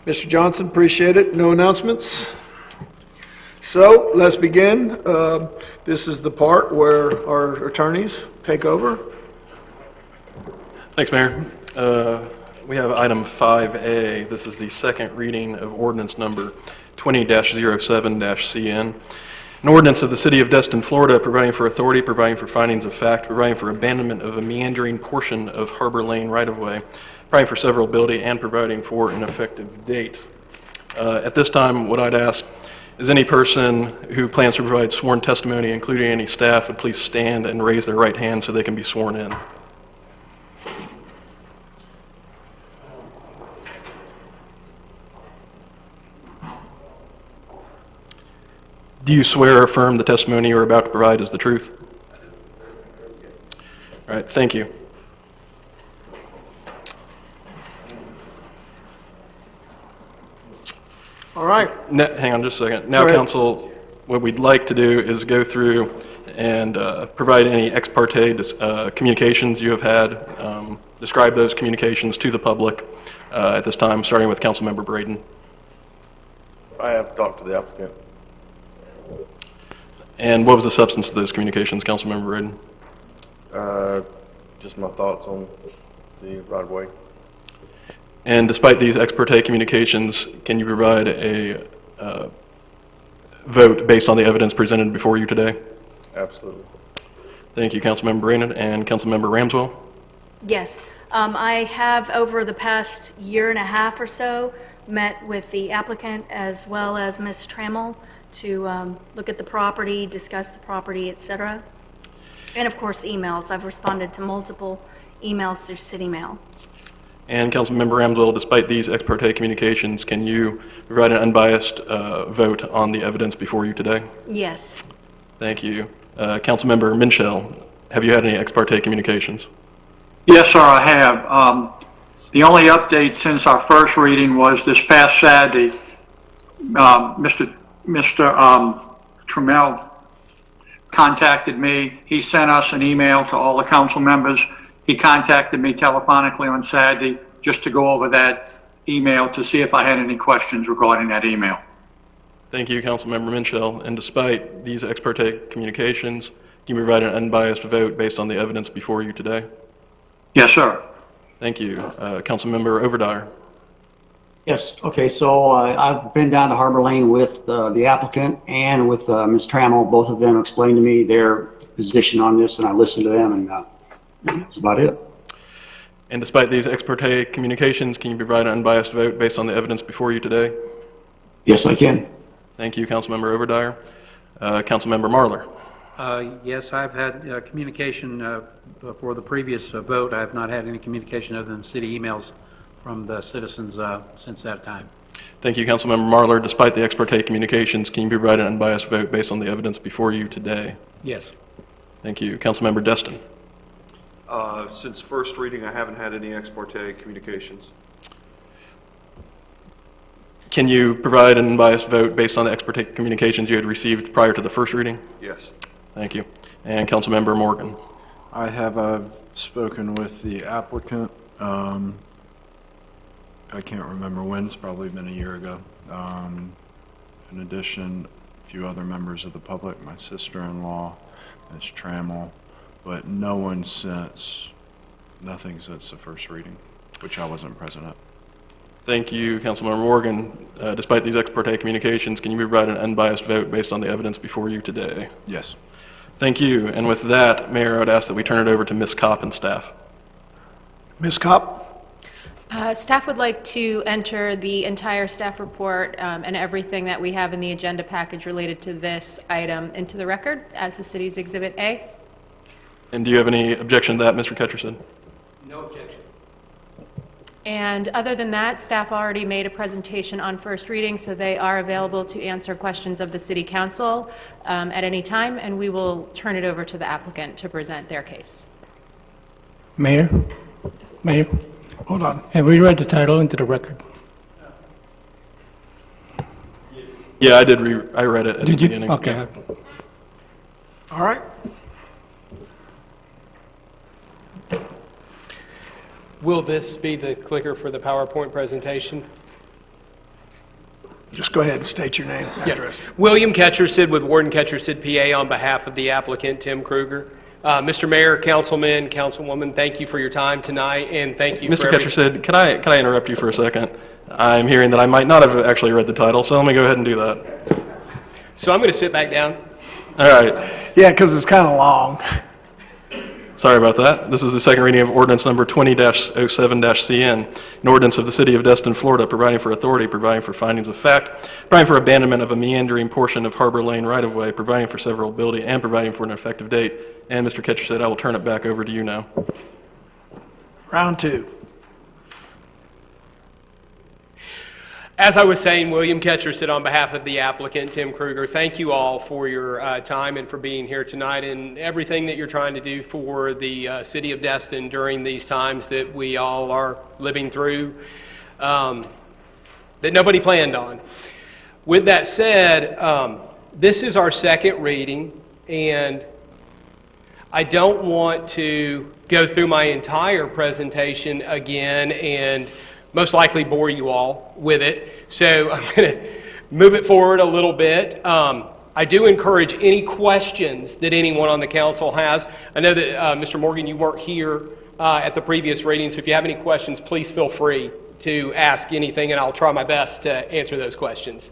Mr. Johnson, appreciate it. No announcements? So, let's begin. This is the part where our attorneys take over. Thanks, Mayor. We have item 5A. This is the second reading of ordinance number 20-07-CN. An ordinance of the City of Destin, Florida, providing for authority, providing for findings of fact, providing for abandonment of a meandering portion of Harbor Lane right-of-way, providing for severability, and providing for an effective date. At this time, what I'd ask is any person who plans to provide sworn testimony, including any staff, would please stand and raise their right hand so they can be sworn in. Do you swear or affirm the testimony you are about to provide is the truth? All right, thank you. All right. Hang on just a second. Now, Go ahead. council, what we'd like to do is go through and provide any ex parte communications you have had, describe those communications to the public at this time, starting with Councilmember Braden. I have talked to the applicant. And what was the substance of those communications, Councilmember Braden? Just my thoughts on the right-of-way. And despite these ex parte communications, can you provide a vote based on the evidence presented before you today? Absolutely. Thank you, Councilmember Braden. And Councilmember Ramswell? Yes. I have, over the past year and a half or so, met with the applicant as well as Ms. Trammell to look at the property, discuss the property, et cetera. And of course, emails. I've responded to multiple emails through City Mail. And Councilmember Ramswell, despite these ex parte communications, can you provide an unbiased vote on the evidence before you today? Yes. Thank you. Councilmember Minshall, have you had any ex parte communications? Yes, sir, I have. The only update since our first reading was this past Saturday. Mr. Trammell contacted me. He sent us an email to all the council members. He contacted me telephonically on Saturday just to go over that email to see if I had any questions regarding that email. Thank you, Councilmember Minshall. And despite these ex parte communications, can you provide an unbiased vote based on the evidence before you today? Yes, sir. Thank you. Councilmember Overdyer. Yes, okay, so I've been down to Harbor Lane with the applicant and with Ms. Trammell. Both of them explained to me their position on this, and I listened to them, and that's about it. And despite these ex parte communications, can you provide an unbiased vote based on the evidence before you today? Yes, I can. Thank you, Councilmember Overdyer. Councilmember Marler. Yes, I've had communication for the previous vote. I have not had any communication other than city emails from the citizens since that time. Thank you, Councilmember Marler. Despite the ex parte communications, can you provide an unbiased vote based on the evidence before you today? Yes. Thank you. Councilmember Destin. Since first reading, I haven't had any ex parte communications. Can you provide an unbiased vote based on the ex parte communications you had received prior to the first reading? Yes. Thank you. And Councilmember Morgan. I have spoken with the applicant. I can't remember when. It's probably been a year ago. In addition, a few other members of the public, my sister-in-law, Ms. Trammell, but no one since, nothing since the first reading, which I wasn't present at. Thank you, Councilmember Morgan. Despite these ex parte communications, can you provide an unbiased vote based on the evidence before you today? Yes. Thank you. And with that, Mayor, I would ask that we turn it over to Ms. Kopp and staff. Ms. Kopp? Staff would like to enter the entire staff report and everything that we have in the agenda package related to this item into the record as the city's Exhibit A. And do you have any objection to that, Mr. Ketcherson? No objection. And other than that, staff already made a presentation on first reading, so they are available to answer questions of the City Council at any time, and we will turn it over to the applicant to present their case. Mayor? Hold on. Have we read the title into the record? Yeah, I did. I read it at the Did you? beginning. Okay. Yeah. All right. Will this be the clicker for the PowerPoint presentation? Just go ahead and state your name, address. Yes. William Ketchersid with Warden Ketchersid, PA, on behalf of the applicant, Tim Kruger. Mr. Mayor, Councilman, Councilwoman, thank you for your time tonight, and thank you Mr. for Ketchersid, can I interrupt you for a second? I'm hearing that I might not have actually read the title, so let me go ahead and do that. So I'm going to sit back down. All right. Yeah, because it's kind of long. Sorry about that. This is the second reading of ordinance number 20-07-CN, an ordinance of the City of Destin, Florida, providing for authority, providing for findings of fact, providing for abandonment of a meandering portion of Harbor Lane right-of-way, providing for severability, and providing for an effective date. And Mr. Ketchersid, I will turn it back over to you now. Round two. As I was saying, William Ketchersit on behalf of the applicant, Tim Kruger, thank you all for your time and for being here tonight and everything that you're trying to do for the city of Destin during these times that we all are living through that nobody planned on. With that said, this is our second reading, and I don't want to go through my entire presentation again and most likely bore you all with it. So I'm going to move it forward a little bit. I do encourage any questions that anyone on the council has. I know that, Mr. Morgan, you weren't here at the previous reading, so if you have any questions, please feel free to ask anything, and I'll try my best to answer those questions.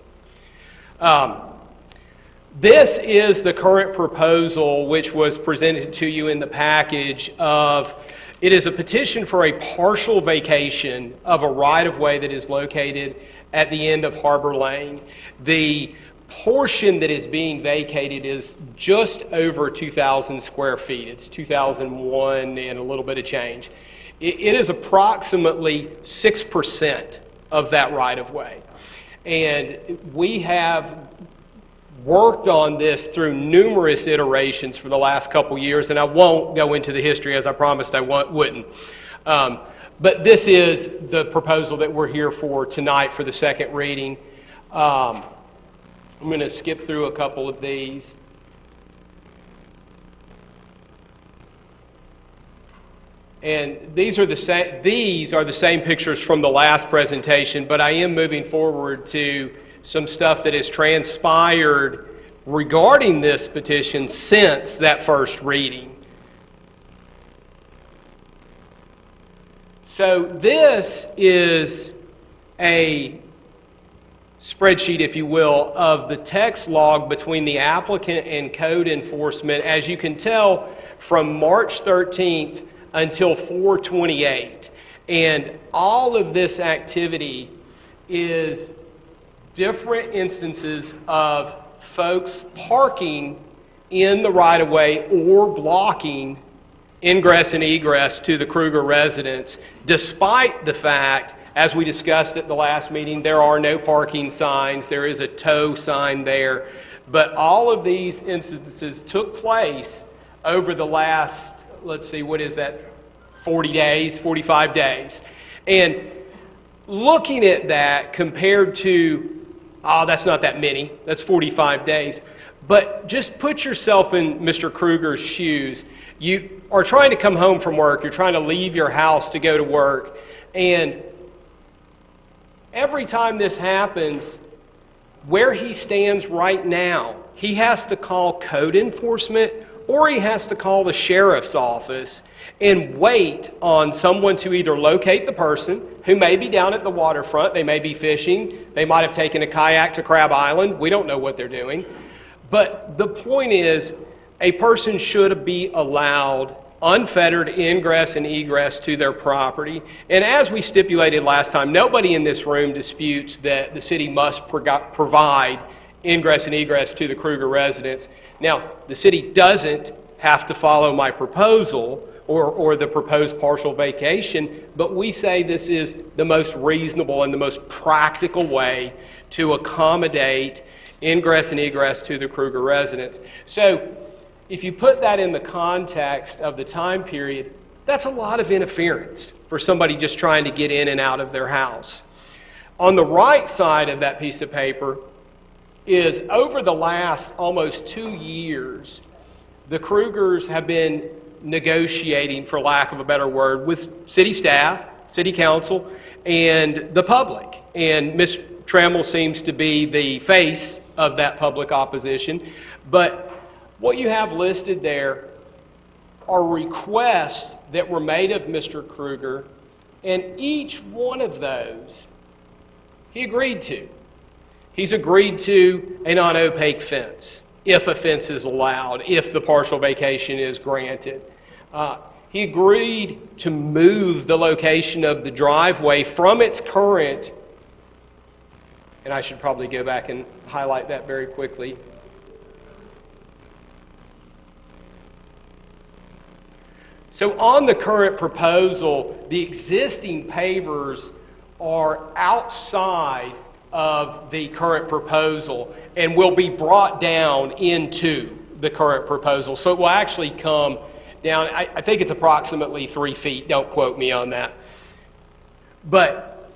This is the current proposal which was presented to you in the package of, it is a petition for a partial vacation of a right-of-way that is located at the end of Harbor Lane. The portion that is being vacated is just over 2,000 square feet. It's 2,001 and a little bit of change. It is approximately 6% of that right-of-way. And we have worked on this through numerous iterations for the last couple years, and I won't go into the history as I promised I wouldn't. But this is the proposal that we're here for tonight for the second reading. I'm going to skip through a couple of these. And these are the same pictures from the last presentation, but I am moving forward to some stuff that has transpired regarding this petition since that first reading. So this is a spreadsheet, if you will, of the text log between the applicant and code enforcement, as you can tell, from March 13th until 4/28. And all of this activity is different instances of folks parking in the right-of-way or blocking ingress and egress to the Kruger residence, despite the fact, as we discussed at the last meeting, there are no parking signs. There is a tow sign there. But all of these instances took place over the last, let's see, what is that, 40 days, 45 days. And looking at that compared to, oh, that's not that many, that's 45 days. But just put yourself in Mr. Kruger's shoes. You are trying to come home from work, you're trying to leave your house to go to work, and every time this happens, where he stands right now, he has to call code enforcement or he has to call the sheriff's office and wait on someone to either locate the person who may be down at the waterfront, they may be fishing, they might have taken a kayak to Crab Island, we don't know what they're doing. But the point is, a person should be allowed unfettered ingress and egress to their property. And as we stipulated last time, nobody in this room disputes that the city must provide ingress and egress to the Kruger residents. Now, the city doesn't have to follow my proposal or the proposed partial vacation, but we say this is the most reasonable and the most practical way to accommodate ingress and egress to the Kruger residents. So if you put that in the context of the time period, that's a lot of interference for somebody just trying to get in and out of their house. On the right side of that piece of paper is over the last almost 2 years, the Krugers have been negotiating, for lack of a better word, with city staff, city council, and the public. And Ms. Trammell seems to be the face of that public opposition. But what you have listed there are requests that were made of Mr. Kruger, and each one of those he agreed to. He's agreed to a non-opaque fence, if a fence is allowed, if the partial vacation is granted. He agreed to move the location of the driveway from its current, and I should probably go back and highlight that very quickly. So on the current proposal, the existing pavers are outside of the current proposal and will be brought down into the current proposal. So it will actually come down, I think it's approximately 3 feet, don't quote me on that. But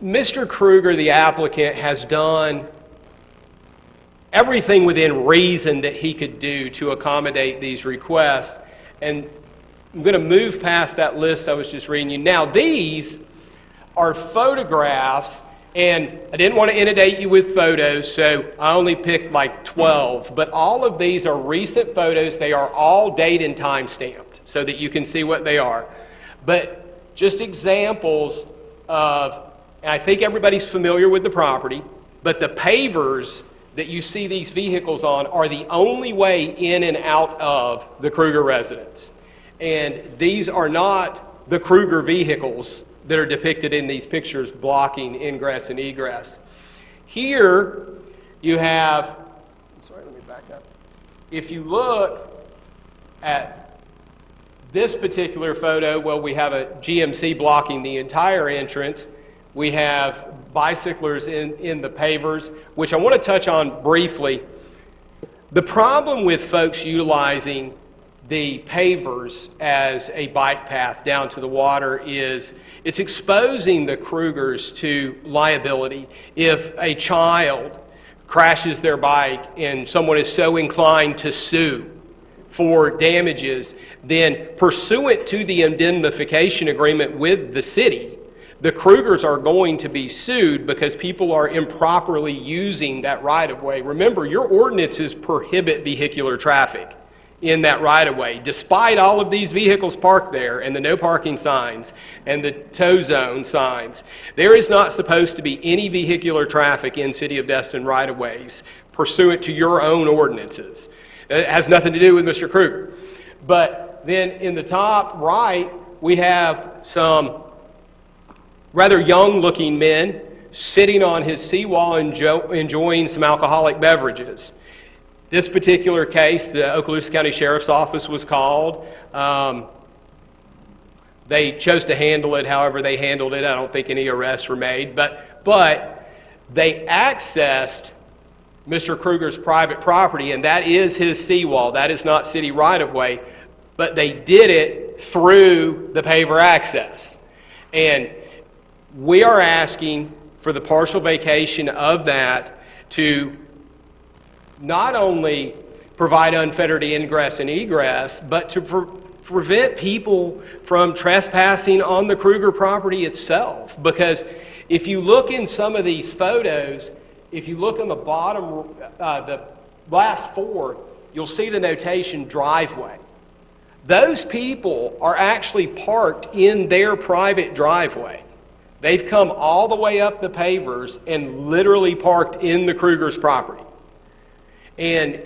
Mr. Kruger, the applicant, has done everything within reason that he could do to accommodate these requests. And I'm going to move past that list I was just reading you. Now, these are photographs, and I didn't want to inundate you with photos, so I only picked like 12. But all of these are recent photos. They are all date and time stamped so that you can see what they are. But just examples of, and I think everybody's familiar with the property, but the pavers that you see these vehicles on are the only way in and out of the Kruger residence. And these are not the Kruger vehicles that are depicted in these pictures blocking ingress and egress. Here you have, sorry, let me back up. If you look at this particular photo, well, we have a GMC blocking the entire entrance. We have bicyclers in the pavers, which I want to touch on briefly. The problem with folks utilizing the pavers as a bike path down to the water is it's exposing the Krugers to liability. If a child crashes their bike and someone is so inclined to sue for damages, then pursuant to the indemnification agreement with the city, the Krugers are going to be sued because people are improperly using that right-of-way. Remember, your ordinances prohibit vehicular traffic in that right-of-way. Despite all of these vehicles parked there and the no parking signs and the tow zone signs, there is not supposed to be any vehicular traffic in City of Destin right-of-ways pursuant to your own ordinances. It has nothing to do with Mr. Kruger. But then in the top right, we have some rather young-looking men sitting on his seawall enjoying some alcoholic beverages. This particular case, the Okaloosa County Sheriff's Office was called. They chose to handle it however they handled it. I don't think any arrests were made. But they accessed Mr. Kruger's private property, and that is his seawall. That is not city right-of-way. But they did it through the paver access. And we are asking for the partial vacation of that to not only provide unfettered ingress and egress, but to prevent people from trespassing on the Kruger property itself. Because if you look in some of these photos, if you look on the bottom, the last 4, you'll see the notation driveway. Those people are actually parked in their private driveway. They've come all the way up the pavers and literally parked in the Kruger's property. And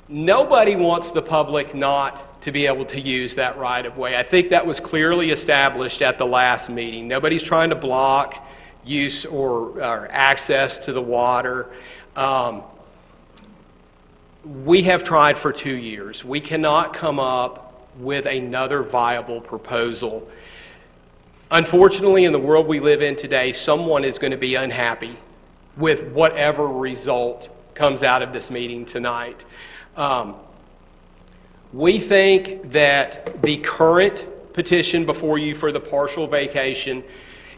nobody wants the public not to be able to use that right-of-way. I think that was clearly established at the last meeting. Nobody's trying to block use or access to the water. We have tried for 2 years. We cannot come up with another viable proposal. Unfortunately, in the world we live in today, someone is going to be unhappy with whatever result comes out of this meeting tonight. We think that the current petition before you for the partial vacation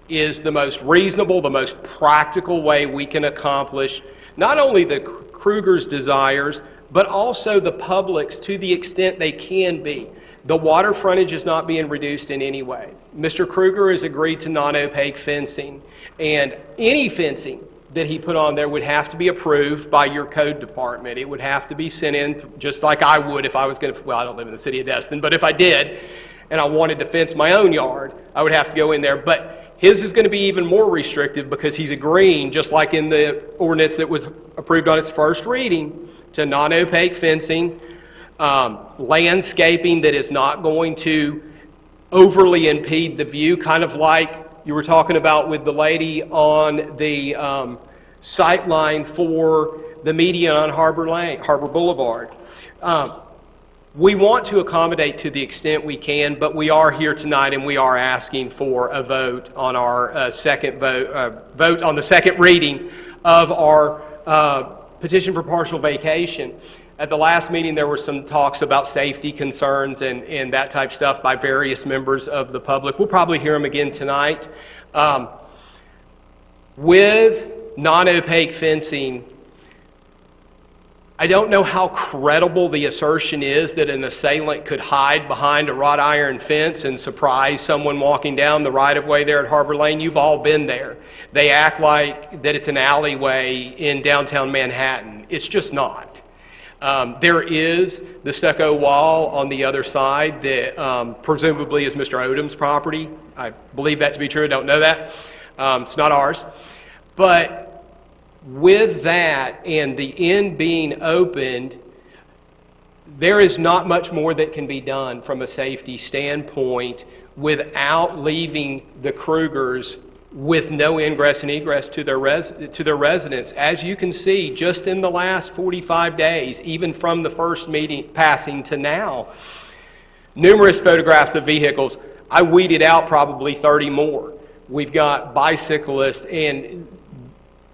is the most reasonable, the most practical way we can accomplish not only the Kruger's desires, but also the public's to the extent they can be. The water frontage is not being reduced in any way. Mr. Kruger has agreed to non-opaque fencing, and any fencing that he put on there would have to be approved by your code department. It would have to be sent in just like I would if I was going to, well, I don't live in the city of Destin, but if I did and I wanted to fence my own yard, I would have to go in there. But his is going to be even more restrictive because he's agreeing, just like in the ordinance that was approved on its first reading, to non-opaque fencing, landscaping that is not going to overly impede the view, kind of like you were talking about with the lady on the sight line for the median on Harbor Boulevard. We want to accommodate to the extent we can, but we are here tonight and we are asking for a vote on our vote on the second reading of our petition for partial vacation. At the last meeting, there were some talks about safety concerns and that type stuff by various members of the public. We'll probably hear them again tonight. With non-opaque fencing, I don't know how credible the assertion is that an assailant could hide behind a wrought iron fence and surprise someone walking down the right-of-way there at Harbor Lane. You've all been there. They act like that it's an alleyway in downtown Manhattan. It's just not. There is the stucco wall on the other side that presumably is Mr. Odom's property. I believe that to be true. I don't know that. It's not ours. But with that and the inn being opened, there is not much more that can be done from a safety standpoint without leaving the Krugers with no ingress and egress to their residence. As you can see, just in the last 45 days, even from the first meeting passing to now, numerous photographs of vehicles. I weeded out probably 30 more. We've got bicyclists, and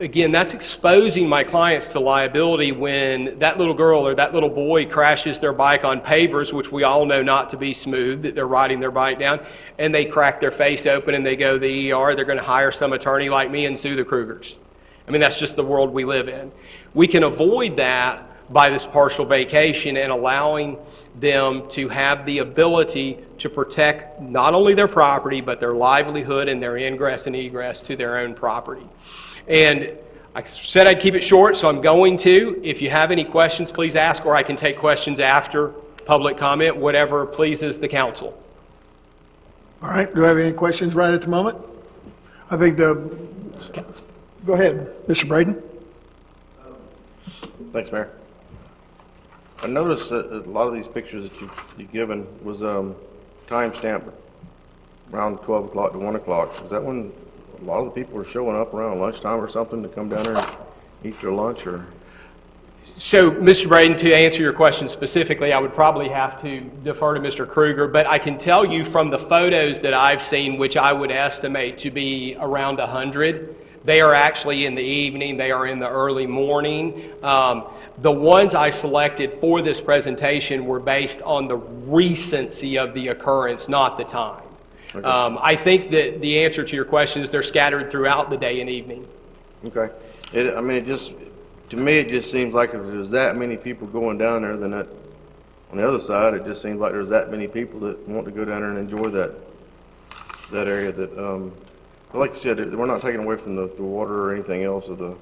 again, that's exposing my clients to liability when that little girl or that little boy crashes their bike on pavers, which we all know not to be smooth, that they're riding their bike down, and they crack their face open and they go to the ER. They're going to hire some attorney like me and sue the Krugers. I mean, that's just the world we live in. We can avoid that by this partial vacation and allowing them to have the ability to protect not only their property, but their livelihood and their ingress and egress to their own property. And I said I'd keep it short, so I'm going to. If you have any questions, please ask, or I can take questions after public comment, whatever pleases the council. All right, do I have any questions right at the moment? I think go ahead, Mr. Braden. Thanks, Mayor. I noticed that a lot of these pictures that you've given was time stamped around 12 o'clock to 1 o'clock. Is that when a lot of the people are showing up around lunchtime or something to come down there and eat their lunch? Or? So, Mr. Braden, to answer your question specifically, I would probably have to defer to Mr. Kruger, but I can tell you from the photos that I've seen, which I would estimate to be around 100, they are actually in the evening, they are in the early morning. The ones I selected for this presentation were based on the recency of the occurrence, not the time. Okay. I think that the answer to your question is they're scattered throughout the day and evening. Okay. To me, it just seems like if there's that many people going down there, then on the other side, it just seems like there's that many people that want to go down there and enjoy that area. That, like I said, we're not taking away from the water or anything else of the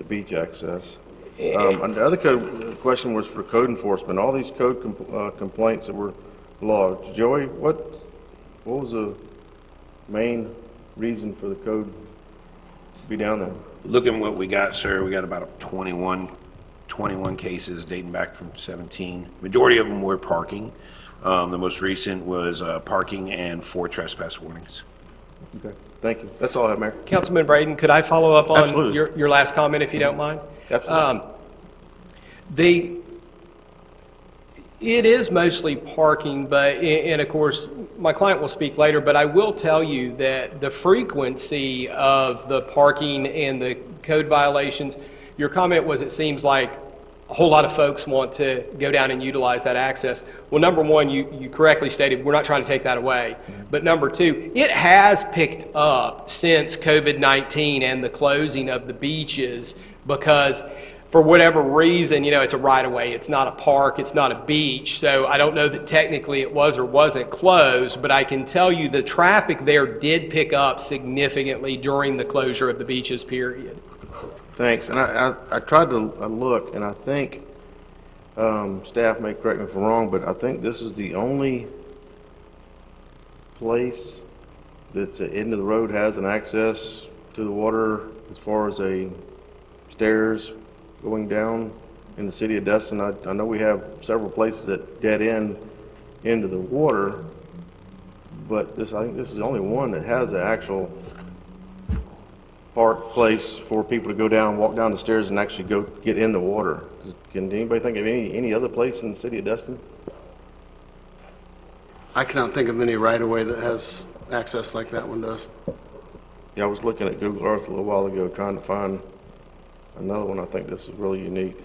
beach access. And the other question was for code enforcement. All these code complaints that were logged. Joey, what was the main reason for the code to be down there? Looking what we got, sir, we got about 21 cases dating back from 17. Majority of them were parking. The most recent was parking and 4 trespass warnings. Okay, thank you. That's all I have, Mayor. Councilman Braden, could I follow up on Absolutely. your last comment, if you don't mind? Absolutely. It is mostly parking, but, and of course, my client will speak later, but I will tell you that the frequency of the parking and the code violations, your comment was it seems like a whole lot of folks want to go down and utilize that access. Well, number one, you correctly stated we're not trying to take that away. But number two, it has picked up since COVID-19 and the closing of the beaches because for whatever reason, it's a right-of-way. It's not a park. It's not a beach. So I don't know that technically it was or wasn't closed, but I can tell you the traffic there did pick up significantly during the closure of the beaches period. Thanks. And I tried to look, and I think staff may correct me if I'm wrong, but I think this is the only place that's at the end of the road has an access to the water as far as a stairs going down in the city of Destin. I know we have several places that dead end into the water, but I think this is the only one that has the actual park place for people to go down, walk down the stairs, and actually go get in the water. Can anybody think of any other place in the city of Destin? I cannot think of any right-of-way that has access like that one does. Yeah, I was looking at Google Earth a little while ago trying to find another one. I think this is really unique.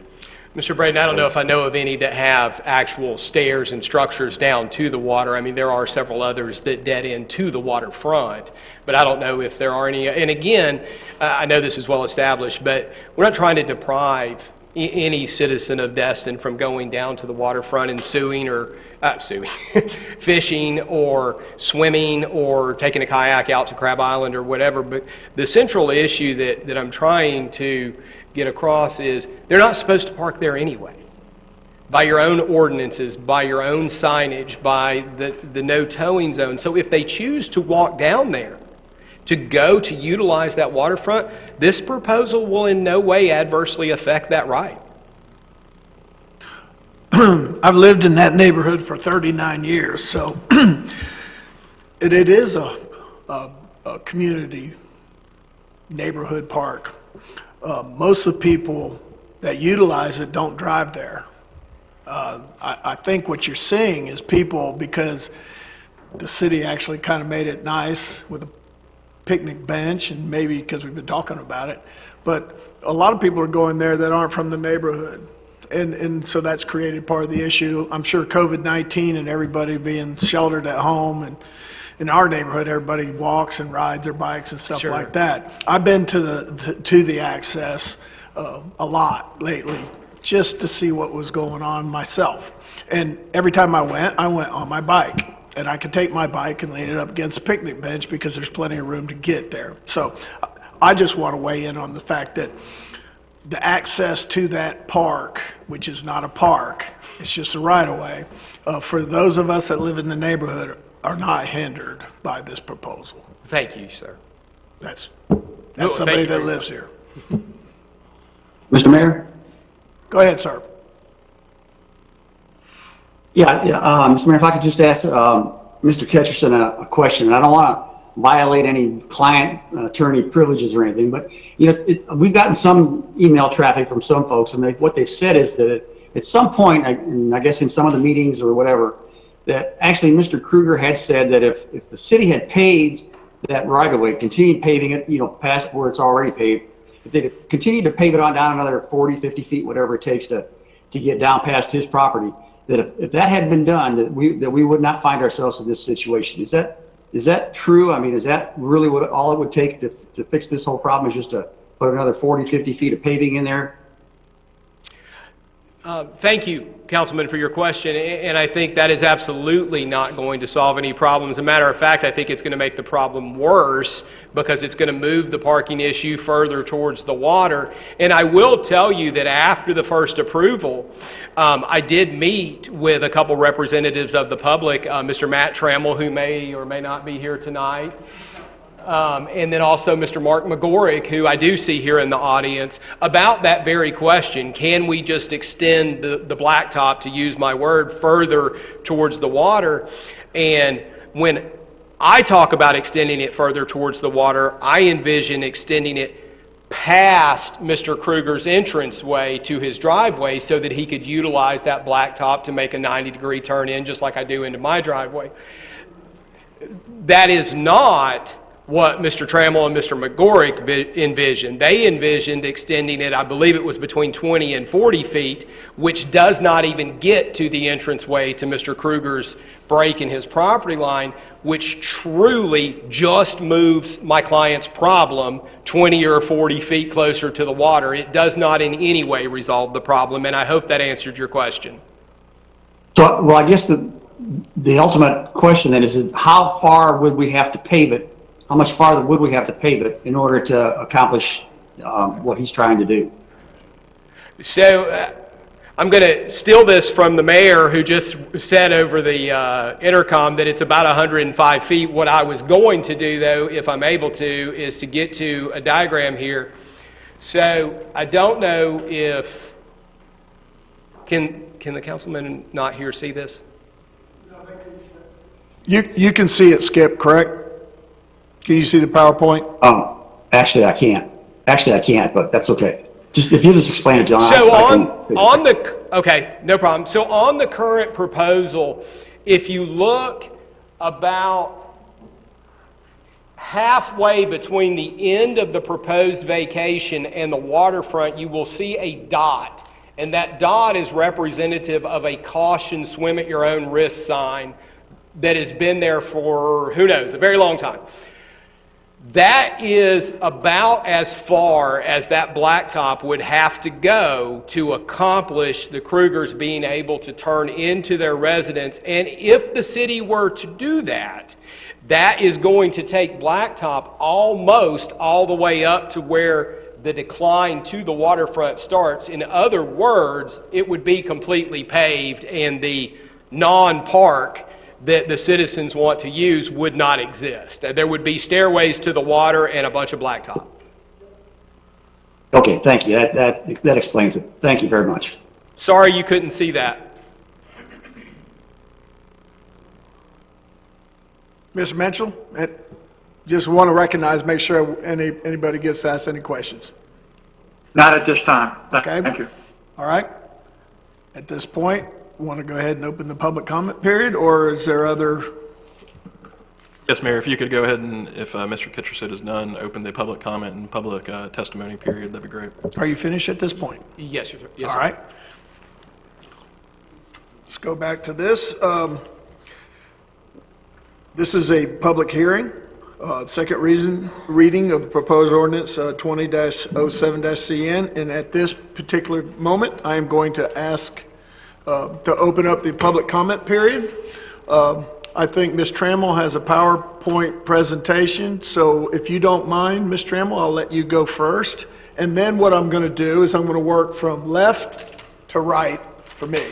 Mr. Braden, I don't know if I know of any that have actual stairs and structures down to the water. I mean, there are several others that dead end to the waterfront, but I don't know if there are any. And again, I know this is well established, but we're not trying to deprive any citizen of Destin from going down to the waterfront and fishing or swimming or taking a kayak out to Crab Island or whatever. But the central issue that I'm trying to get across is they're not supposed to park there anyway. By your own ordinances, by your own signage, by the no towing zone. So if they choose to walk down there, to go to utilize that waterfront, this proposal will in no way adversely affect that right. I've lived in that neighborhood for 39 years, so it is a community neighborhood park. Most of the people that utilize it don't drive there. I think what you're seeing is people, because the city actually kind of made it nice with a picnic bench, and maybe because we've been talking about it, but a lot of people are going there that aren't from the neighborhood. And so that's created part of the issue. I'm sure COVID-19 and everybody being sheltered at home, and in our neighborhood, everybody walks and rides their bikes and stuff like that. I've been to the access a lot lately just to see what was going on myself. And every time I went on my bike. And I could take my bike and lean it up against a picnic bench because there's plenty of room to get there. So I just want to weigh in on the fact that the access to that park, which is not a park, it's just a right-of-way, for those of us that live in the neighborhood are not hindered by this proposal. Thank you, sir. That's somebody that lives here. Mr. Mayor? Go ahead, sir. Yeah, Mr. Mayor, if I could just ask Mr. Ketcherson a question, and I don't want to violate any client attorney privileges or anything, but we've gotten some email traffic from some folks, and what they've said is that at some point, and I guess in some of the meetings or whatever, that actually Mr. Kruger had said that if the city had paved that right-of-way, continued paving it, past where it's already paved, if they continued to pave it on down another 40, 50 feet, whatever it takes to get down past his property, that if that had been done, that we would not find ourselves in this situation. Is that true? I mean, is that really what all it would take to fix this whole problem, is just to put another 40, 50 feet of paving in there? Thank you, Councilman, for your question, and I think that is absolutely not going to solve any problems. As a matter of fact, I think it's going to make the problem worse because it's going to move the parking issue further towards the water. And I will tell you that after the first approval, I did meet with a couple representatives of the public, Mr. Matt Trammell, who may or may not be here tonight, and then also Mr. Mark McGorrick, who I do see here in the audience, about that very question. Can we just extend the blacktop, to use my word, further towards the water? And when I talk about extending it further towards the water, I envision extending it past Mr. Kruger's entranceway to his driveway so that he could utilize that blacktop to make a 90-degree turn in, just like I do into my driveway. That is not what Mr. Trammell and Mr. McGorrick envisioned. They envisioned extending it, I believe it was between 20 and 40 feet, which does not even get to the entranceway to Mr. Kruger's break in his property line, which truly just moves my client's problem 20 or 40 feet closer to the water. It does not in any way resolve the problem, and I hope that answered your question. So, well, I guess the ultimate question then is, how far would we have to pave it? How much farther would we have to pave it in order to accomplish what he's trying to do? So I'm going to steal this from the mayor, who just said over the intercom that it's about 105 feet. What I was going to do, though, if I'm able to, is to get to a diagram here. So I don't know if, can the councilman not here see this? You can see it, Skip, correct? Can you see the PowerPoint? Actually, I can't. But that's okay. Just if you just explain it, John. Okay, no problem. So on the current proposal, if you look about halfway between the end of the proposed vacation and the waterfront, you will see a dot. And that dot is representative of a caution, swim at your own risk sign that has been there for, who knows, a very long time. That is about as far as that blacktop would have to go to accomplish the Krugers being able to turn into their residence. And if the city were to do that, that is going to take blacktop almost all the way up to where the decline to the waterfront starts. In other words, it would be completely paved, and the non-park that the citizens want to use would not exist. There would be stairways to the water and a bunch of blacktop. Okay, thank you. That explains it. Thank you very much. Sorry you couldn't see that. Mr. Mitchell, just want to recognize, make sure anybody gets to ask any questions. Not at this time. Okay. Thank you. All right. At this point, want to go ahead and open the public comment period, or is there other? Yes, Mayor, if you could go ahead and, if Mr. Kitchersit is done, open the public comment and public testimony period, that'd be great. Are you finished at this point? Yes, sir. Yes, All sir. right. Let's go back to this. This is a public hearing, second reading of proposed ordinance 20-07-CN, and at this particular moment, I am going to ask to open up the public comment period. I think Ms. Trammell has a PowerPoint presentation, so if you don't mind, Ms. Trammell, I'll let you go first. And then what I'm going to do is I'm going to work from left to right for me.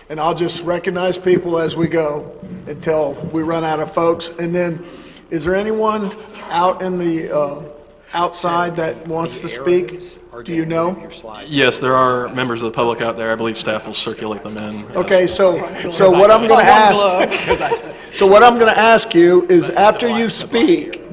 And I'll just recognize people as we go until we run out of folks. And then, is there anyone out in the outside that wants to speak? Do you know? Yes, there are members of the public out there. I believe staff will circulate them in. Okay, so what I'm going to ask, so what I'm going to ask you is after you speak,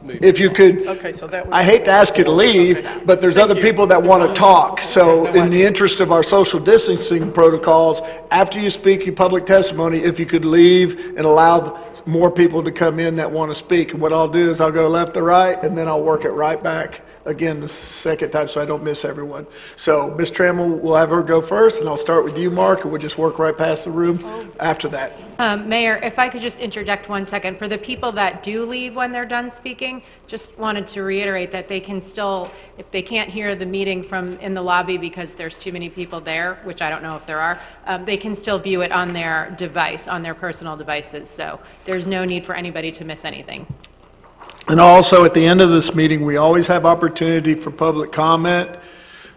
if you could, Okay, so that would. I hate to ask you to leave, but there's other people that want to talk. So in the interest of our social distancing protocols, after you speak your public testimony, if you could leave and allow more people to come in that want to speak. And what I'll do is I'll go left to right, and then I'll work it right back again the second time so I don't miss everyone. So Ms. Trammell, we'll have her go first, and I'll start with you, Mark, and we'll just work right past the room after that. Mayor, if I could just interject 1 second. For the people that do leave when they're done speaking, just wanted to reiterate that they can still, if they can't hear the meeting from in the lobby because there's too many people there, which I don't know if there are, they can still view it on their device, on their personal devices. So there's no need for anybody to miss anything. And also, at the end of this meeting, we always have opportunity for public comment,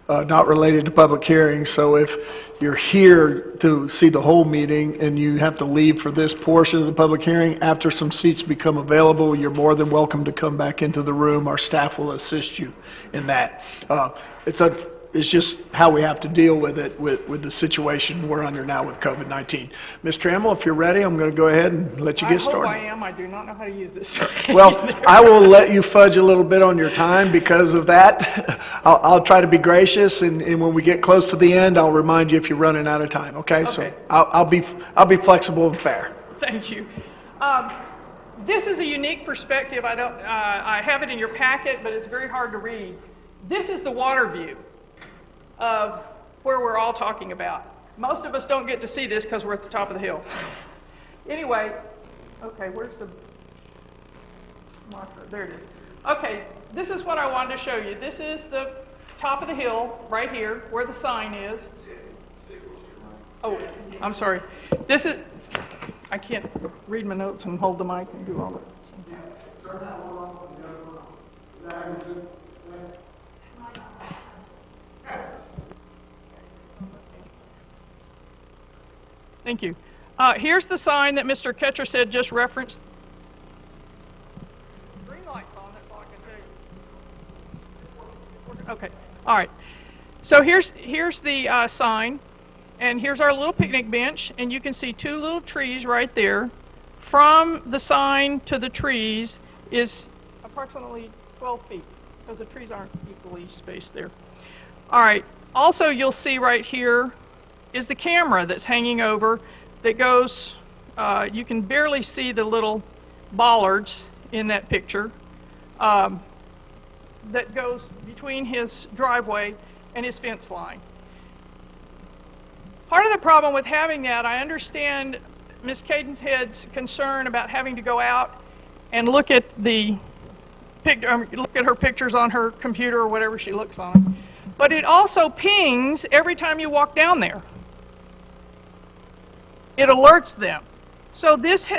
not related to public hearings. So if you're here to see the whole meeting and you have to leave for this portion of the public hearing, after some seats become available, you're more than welcome to come back into the room. Our staff will assist you in that. It's just how we have to deal with it, with the situation we're under now with COVID-19. Ms. Trammell, if you're ready, I'm going to go ahead and let you get started. I hope I am. I do not know how to use this. Well, I will let you fudge a little bit on your time because of that. I'll try to be gracious, and when we get close to the end, I'll remind you if you're running out of time, okay? So I'll be flexible and fair. Thank you. This is a unique perspective. I have it in your packet, but it's very hard to read. This is the water view of where we're all talking about. Most of us don't get to see this because we're at the top of the hill. Anyway, okay, where's the marker? There it is. Okay, this is what I wanted to show you. This is the top of the hill right here where the sign is. Oh, I'm sorry. This is, I can't read my notes and hold the mic and do all that. Thank you. Here's the sign that Mr. Kitchersit just referenced. Green light's on, that's all I can tell you. Okay, all right. So here's the sign, and here's our little picnic bench, and you can see two little trees right there. From the sign to the trees is approximately 12 feet, because the trees aren't equally spaced there. All right, also you'll see right here is the camera that's hanging over that goes You can barely see the little bollards in that picture that goes between his driveway and his fence line. Part of the problem with having that, I understand Ms. Cadenhead's concern about having to go out and look at her pictures on her computer or whatever she looks on. But it also pings every time you walk down there. It alerts them. So this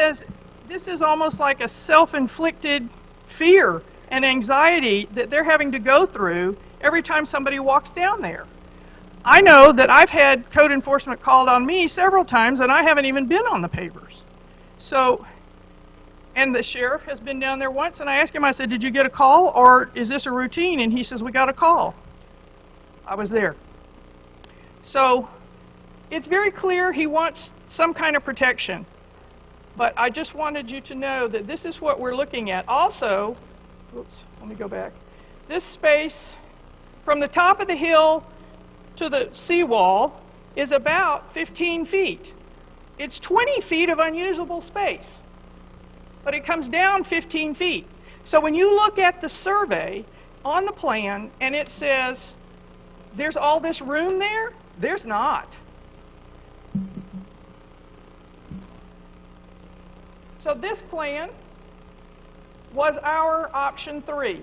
is almost like a self-inflicted fear and anxiety that they're having to go through every time somebody walks down there. I know that I've had code enforcement called on me several times and I haven't even been on the pavers. So, and the sheriff has been down there once and I asked him, I said, did you get a call or is this a routine? And he says, we got a call. I was there. So, it's very clear he wants some kind of protection. But I just wanted you to know that this is what we're looking at. Also, oops, let me go back. This space from the top of the hill to the seawall is about 15 feet. It's 20 feet of unusable space, but it comes down 15 feet. So when you look at the survey on the plan and it says there's all this room there, there's not. So this plan was our option 3,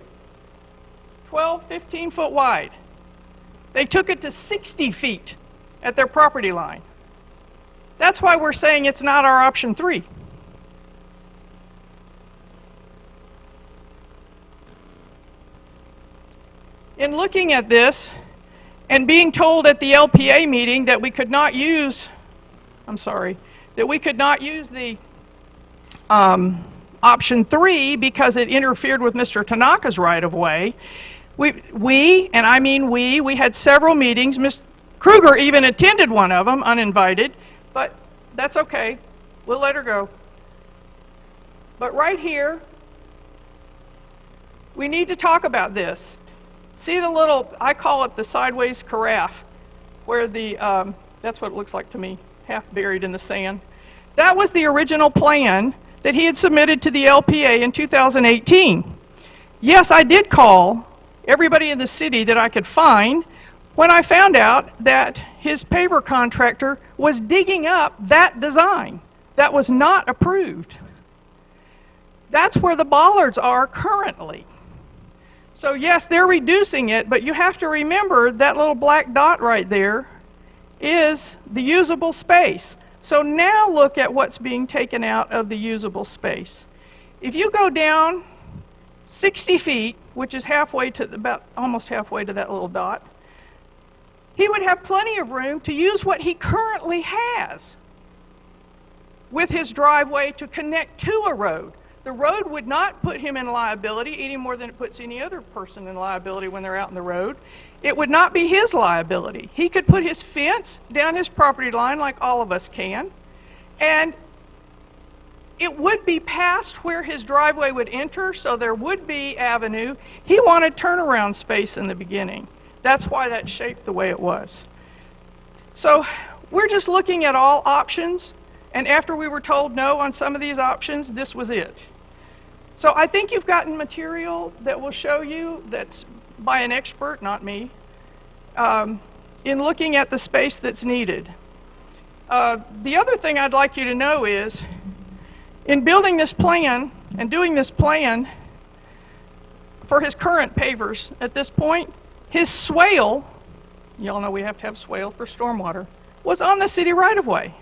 12, 15-foot wide. They took it to 60 feet at their property line. That's why we're saying it's not our option 3. In looking at this and being told at the LPA meeting that we could not use, that we could not use the option 3 because it interfered with Mr. Tanaka's right-of-way. We had several meetings. Ms. Kruger even attended one of them, uninvited, but that's okay. We'll let her go. But right here, we need to talk about this. See the little, I call it the sideways carafe, where that's what it looks like to me, half buried in the sand. That was the original plan that he had submitted to the LPA in 2018. Yes, I did call everybody in the city that I could find when I found out that his paver contractor was digging up that design that was not approved. That's where the bollards are currently. So yes, they're reducing it, but you have to remember that little black dot right there is the usable space. So now look at what's being taken out of the usable space. If you go down 60 feet, which is halfway to almost halfway to that little dot, he would have plenty of room to use what he currently has with his driveway to connect to a road. The road would not put him in liability any more than it puts any other person in liability when they're out in the road. It would not be his liability. He could put his fence down his property line like all of us can, and it would be past where his driveway would enter, so there would be avenue. He wanted turnaround space in the beginning. That's why that's shaped the way it was. So we're just looking at all options, and after we were told no on some of these options, this was it. So I think you've gotten material that will show you that's by an expert, not me, in looking at the space that's needed. The other thing I'd like you to know is, in building this plan and doing this plan for his current pavers at this point, his swale, y'all know we have to have swale for stormwater, was on the city right-of-way.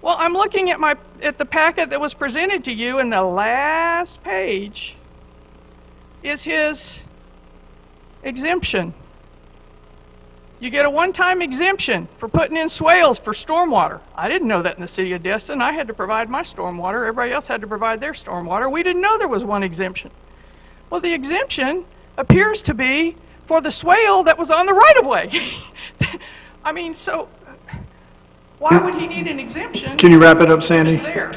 Well, I'm looking at the packet that was presented to you, and the last page is his exemption. You get a one-time exemption for putting in swales for stormwater. I didn't know that in the city of Destin. I had to provide my stormwater. Everybody else had to provide their stormwater. We didn't know there was one exemption. Well, the exemption appears to be for the swale that was on the right-of-way. I mean, so why would he need an exemption? Can you wrap it up, Sandy? There.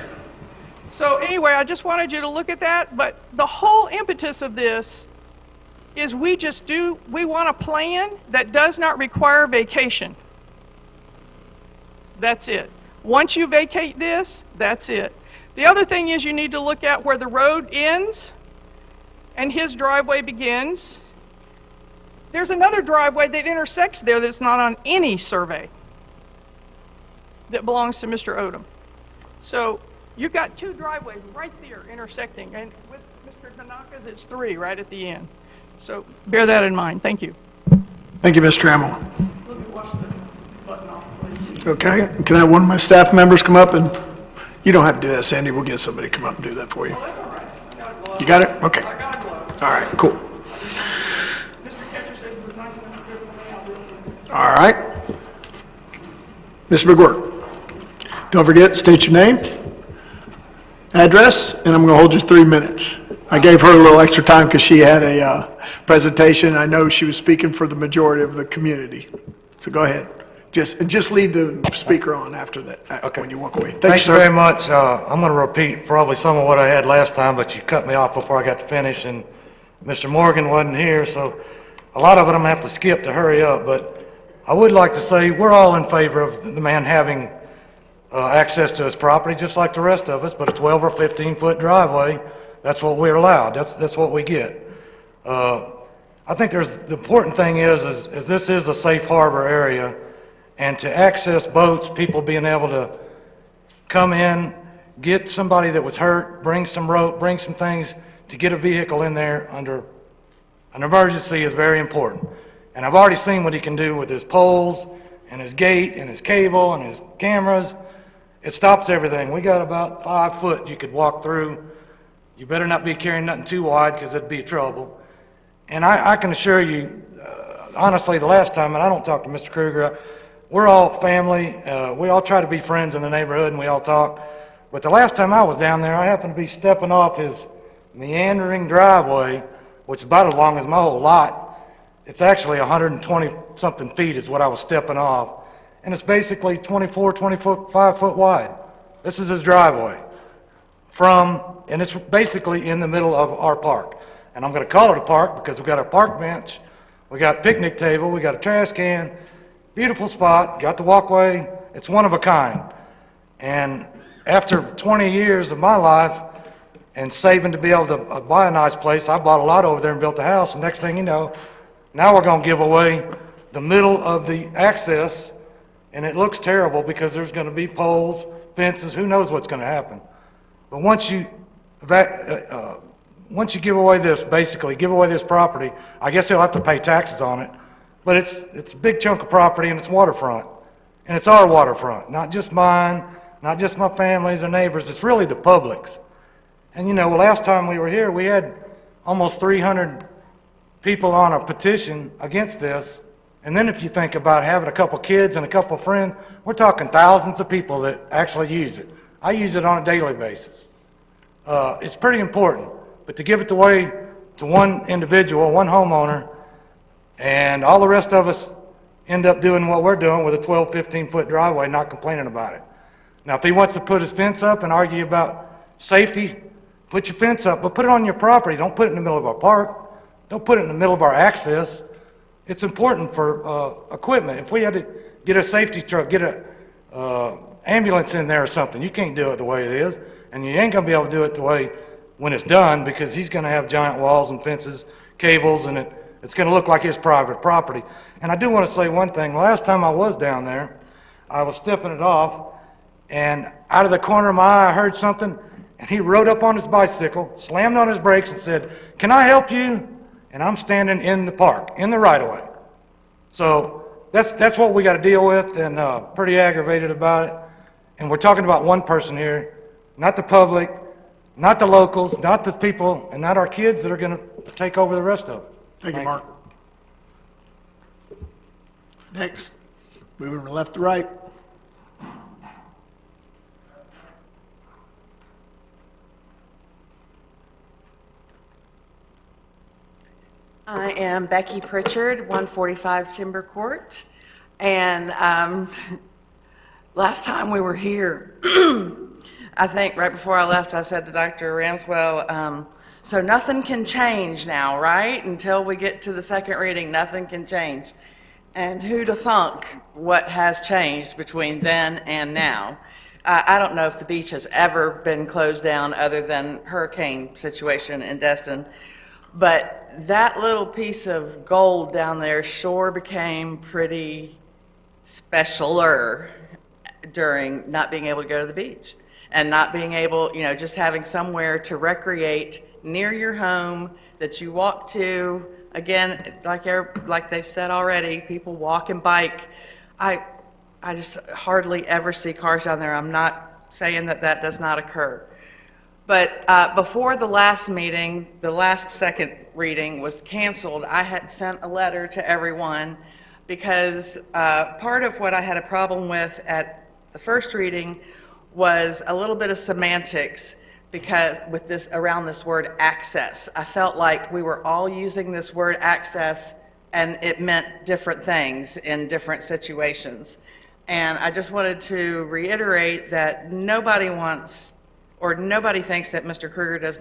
So anyway, I just wanted you to look at that, but the whole impetus of this is we want a plan that does not require vacation. That's it. Once you vacate this, that's it. The other thing is you need to look at where the road ends and his driveway begins. There's another driveway that intersects there that's not on any survey that belongs to Mr. Odom. So you've got two driveways right there intersecting, and with Mr. Tanaka's, it's 3 right at the end. So bear that in mind. Thank you. Thank you, Ms. Trammell. Let me wash the button off, please. Okay, can I have one of my staff members come up and, you don't have to do that, Sandy, we'll get somebody to come up and do that for you. Oh, that's all right. I got a glove. You got it? Okay. I got a glove. All right, cool. Mr. Catcher said he was nice enough to do it for me. I'll do it for you. All right. Mr. McGuirk, don't forget, state your name, address, and I'm going to hold you 3 minutes. I gave her a little extra time because she had a presentation. I know she was speaking for the majority of the community. So go ahead. Just leave the speaker on after that, when you walk away. Thanks sir. very much. I'm going to repeat probably some of what I had last time, but you cut me off before I got to finish, and Mr. Morgan wasn't here, so a lot of it I'm going to have to skip to hurry up. But I would like to say we're all in favor of the man having access to his property, just like the rest of us, but a 12 or 15-foot driveway, that's what we're allowed. That's what we get. I think the important thing is this is a safe harbor area, and to access boats, people being able to come in, get somebody that was hurt, bring some rope, bring some things to get a vehicle in there under an emergency is very important. And I've already seen what he can do with his poles and his gate and his cable and his cameras. It stops everything. We got about 5 foot you could walk through. You better not be carrying nothing too wide because it'd be trouble. And I can assure you, honestly, the last time, and I don't talk to Mr. Kruger, we're all family. We all try to be friends in the neighborhood, and we all talk. But the last time I was down there, I happened to be stepping off his meandering driveway, which is about as long as my whole lot. It's actually 120-something feet is what I was stepping off. And it's basically 25 foot wide. This is his driveway. And it's basically in the middle of our park. And I'm going to call it a park because we've got a park bench, we got a picnic table, we got a trash can, beautiful spot, got the walkway. It's one of a kind. And after 20 years of my life and saving to be able to buy a nice place, I bought a lot over there and built a house. And next thing you know, now we're going to give away the middle of the access, and it looks terrible because there's going to be poles, fences, who knows what's going to happen. But once you give away this, basically give away this property, I guess he'll have to pay taxes on it. But it's a big chunk of property, and it's waterfront. And it's our waterfront, not just mine, not just my family's or neighbors. It's really the public's. And you know, last time we were here, we had almost 300 people on a petition against this. And then if you think about having a couple kids and a couple friends, we're talking thousands of people that actually use it. I use it on a daily basis. It's pretty important. But to give it away to one individual, one homeowner, and all the rest of us end up doing what we're doing with a 12, 15-foot driveway, not complaining about it. Now, if he wants to put his fence up and argue about safety, put your fence up, but put it on your property. Don't put it in the middle of our park. Don't put it in the middle of our access. It's important for equipment. If we had to get a safety truck, get a ambulance in there or something, you can't do it the way it is, and you ain't going to be able to do it the way when it's done, because he's going to have giant walls and fences, cables, and it's going to look like his private property. And I do want to say one thing. Last time I was down there, I was stepping it off, and out of the corner of my eye, I heard something, and he rode up on his bicycle, slammed on his brakes, and said, "Can I help you?" And I'm standing in the park, in the right-of-way. So that's what we got to deal with, and pretty aggravated about it. And we're talking about one person here, not the public, not the locals, not the people, and not our kids that are going to take over the rest of it. Thank you, Mark. Next, moving from left to right. I am Becky Pritchard, 145 Timber Court, and last time we were here, I think right before I left, I said to Dr. Ramswell, so nothing can change now, right? Until we get to the second reading, nothing can change. And who'd have thunk what has changed between then and now? I don't know if the beach has ever been closed down other than hurricane situation in Destin, but that little piece of gold down there sure became pretty specialer during not being able to go to the beach and not being able, you know, just having somewhere to recreate near your home that you walk to. Again, like they've said already, people walk and bike. I just hardly ever see cars down there. I'm not saying that that does not occur. But before the last meeting, the last second reading was canceled, I had sent a letter to everyone because part of what I had a problem with at the first reading was a little bit of semantics because with this around this word access. I felt like we were all using this word access and it meant different things in different situations. And I just wanted to reiterate that nobody wants or nobody thinks that Mr. Kruger is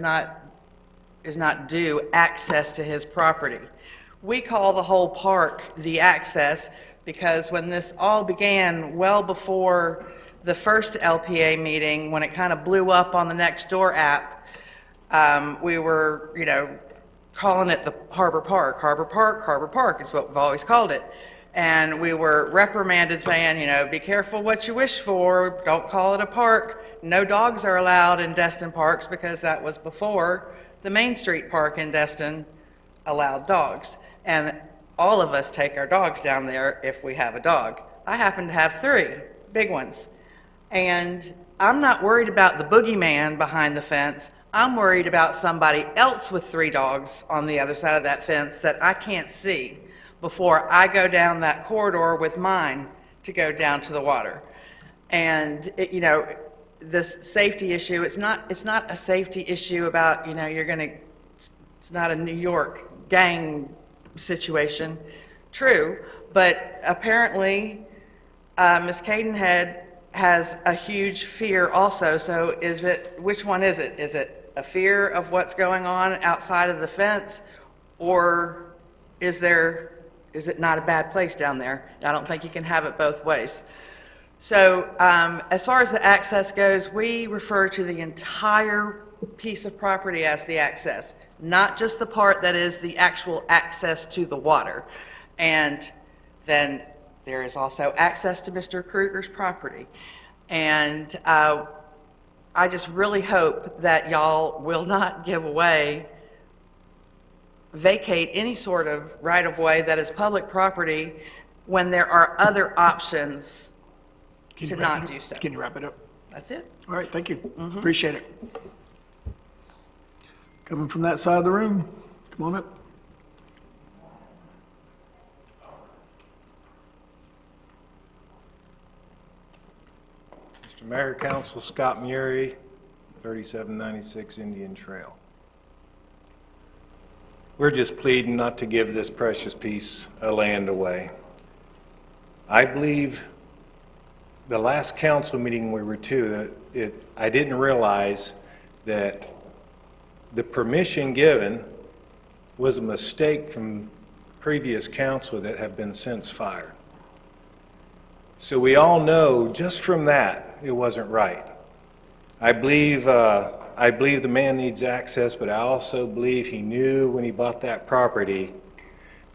not due access to his property. We call the whole park the access because when this all began well before the first LPA meeting, when it kind of blew up on the Nextdoor app, we were, you know, calling it the Harbor Park. Harbor Park, Harbor Park is what we've always called it. And we were reprimanded saying, you know, be careful what you wish for, don't call it a park. No dogs are allowed in Destin parks because that was before the Main Street Park in Destin allowed dogs. And all of us take our dogs down there if we have a dog. I happen to have 3 big ones. And I'm not worried about the boogeyman behind the fence. I'm worried about somebody else with 3 dogs on the other side of that fence that I can't see before I go down that corridor with mine to go down to the water. And it, you know, this safety issue, it's not a safety issue about, you know, it's not a New York gang situation. True, but apparently Ms. Cadenhead has a huge fear also. So which one is it? Is it a fear of what's going on outside of the fence, or is it not a bad place down there? I don't think you can have it both ways. So as far as the access goes, we refer to the entire piece of property as the access, not just the part that is the actual access to the water. And then there is also access to Mr. Kruger's property. And I just really hope that y'all will not vacate any sort of right-of-way that is public property when there are other options to not do so. Can you wrap it up? That's it. All right, thank you. Appreciate it. Coming from that side of the room, come on up. Mr. Mayor, Council, Scott Murray, 3796 Indian Trail. We're just pleading not to give this precious piece of land away. I believe the last council meeting we were to, I didn't realize that the permission given was a mistake from previous council that have been since fired. So we all know just from that it wasn't right. I believe the man needs access, but I also believe he knew when he bought that property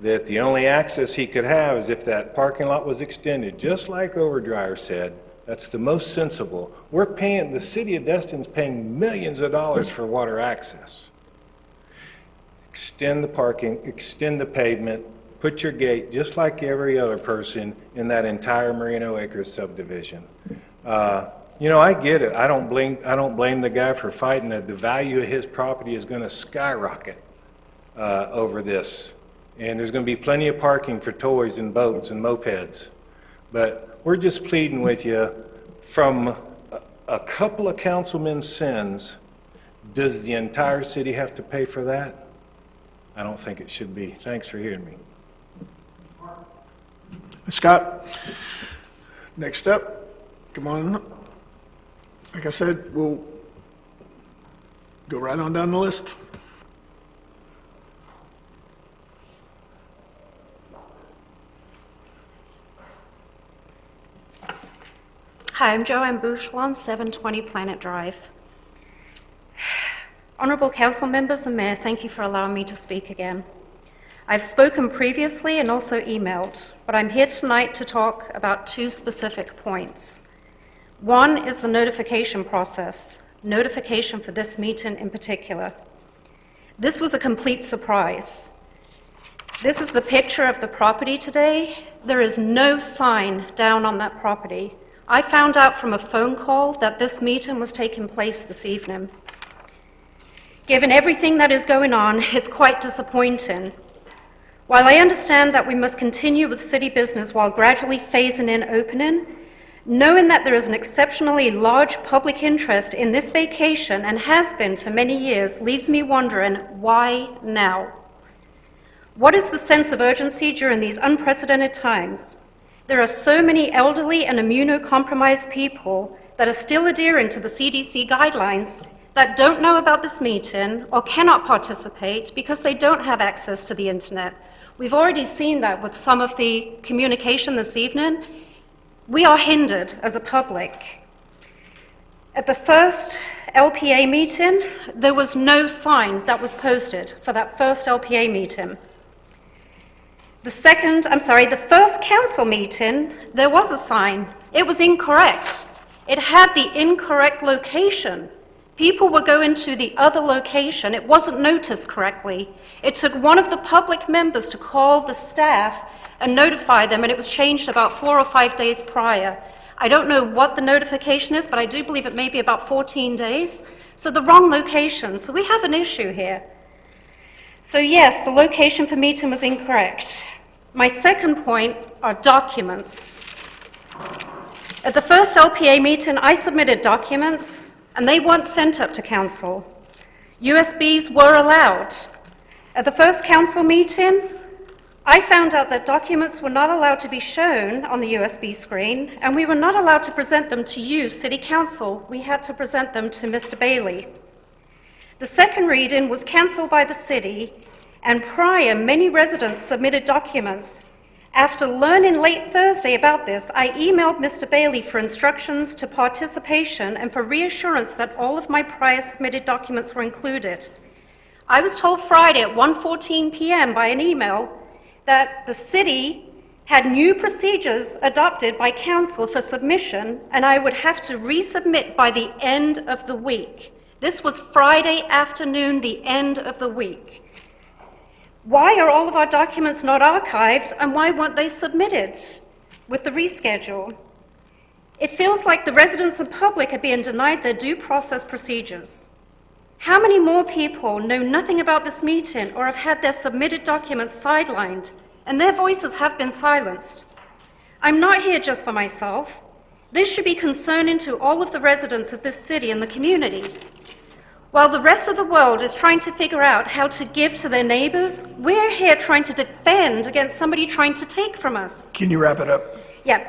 that the only access he could have is if that parking lot was extended, just like Overdryer said. That's the most sensible. The city of Destin's paying millions of dollars for water access. Extend the parking, extend the pavement, put your gate, just like every other person in that entire Merino Acres subdivision. You know, I get it. I don't blame the guy for fighting that. The value of his property is going to skyrocket over this. And there's going to be plenty of parking for toys and boats and mopeds. But we're just pleading with you, from a couple of councilmen's sins, does the entire city have to pay for that? I don't think it should be. Thanks for hearing me. Scott, next up, come on. Like I said, we'll go right on down the list. Hi, I'm Joanne Bouchelon, 720 Planet Drive. Honorable council members and mayor, thank you for allowing me to speak again. I've spoken previously and also emailed, but I'm here tonight to talk about two specific points. One is the notification process, notification for this meeting in particular. This was a complete surprise. This is the picture of the property today. There is no sign down on that property. I found out from a phone call that this meeting was taking place this evening. Given everything that is going on, it's quite disappointing. While I understand that we must continue with city business while gradually phasing in opening, knowing that there is an exceptionally large public interest in this vacation and has been for many years leaves me wondering, why now? What is the sense of urgency during these unprecedented times? There are so many elderly and immunocompromised people that are still adhering to the CDC guidelines that don't know about this meeting or cannot participate because they don't have access to the internet. We've already seen that with some of the communication this evening. We are hindered as a public. At the first LPA meeting, there was no sign that was posted for that first LPA meeting. The first council meeting, there was a sign. It was incorrect. It had the incorrect location. People were going to the other location. It wasn't noticed correctly. It took one of the public members to call the staff and notify them, and it was changed about 4 or 5 days prior. I don't know what the notification is, but I do believe it may be about 14 days. So the wrong location. So we have an issue here. So yes, the location for meeting was incorrect. My second point are documents. At the first LPA meeting, I submitted documents, and they weren't sent up to council. USBs were allowed. At the first council meeting, I found out that documents were not allowed to be shown on the USB screen, and we were not allowed to present them to you, City Council. We had to present them to Mr. Bailey. The second reading was cancelled by the city, and prior, many residents submitted documents. After learning late Thursday about this, I emailed Mr. Bailey for instructions to participation and for reassurance that all of my prior submitted documents were included. I was told Friday at 1:14 p.m. by an email that the city had new procedures adopted by council for submission, and I would have to resubmit by the end of the week. This was Friday afternoon, the end of the week. Why are all of our documents not archived, and why weren't they submitted with the reschedule? It feels like the residents and public are being denied their due process procedures. How many more people know nothing about this meeting or have had their submitted documents sidelined, and their voices have been silenced? I'm not here just for myself. This should be concerning to all of the residents of this city and the community. While the rest of the world is trying to figure out how to give to their neighbors, we're here trying to defend against somebody trying to take from us. Can you wrap it up? Yeah.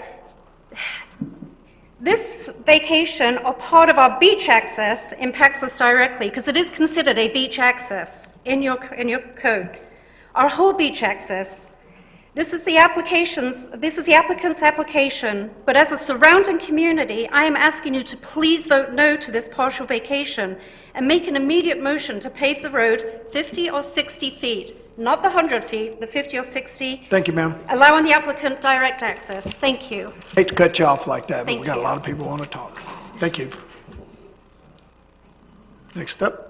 This vacation, or part of our beach access, impacts us directly because it is considered a beach access in your code. Our whole beach access. This is the applicant's application, but as a surrounding community, I am asking you to please vote no to this partial vacation and make an immediate motion to pave the road 50 or 60 feet, not the 100 feet, the 50 or 60. Thank you, ma'am. Allowing the applicant direct access. Thank you. Hate to cut you off like that, but Thank we got a you. lot of people want to talk. Thank you. Next up.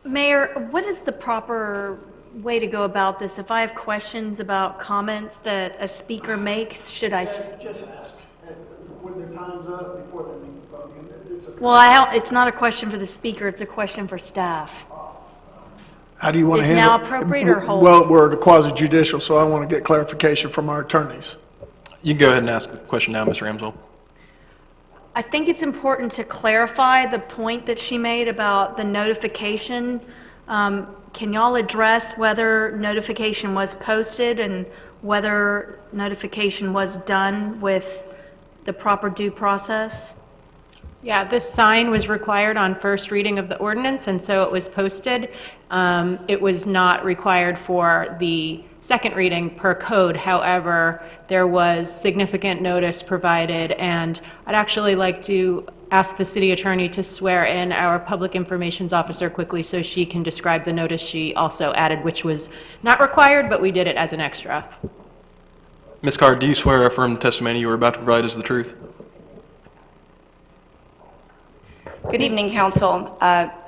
Mayor, what is the proper way to go about this? If I have questions about comments that a speaker makes, should I? Just ask. When their time's up, before they leave the podium, it's okay. Well, it's not a question for the speaker, it's a question for staff. How do you want to Is handle it? now appropriate or hold? Well, we're quasi judicial, so I want to get clarification from our attorneys. You can go ahead and ask the question now, Ms. Ramswell. I think it's important to clarify the point that she made about the notification. Can y'all address whether notification was posted and whether notification was done with the proper due process? Yeah, this sign was required on first reading of the ordinance, and so it was posted. It was not required for the second reading per code. However, there was significant notice provided, and I'd actually like to ask the city attorney to swear in our public information officer quickly so she can describe the notice she also added, which was not required, but we did it as an extra. Ms. Carr, do you swear or affirm the testimony you are about to provide is the truth? Good evening, Council.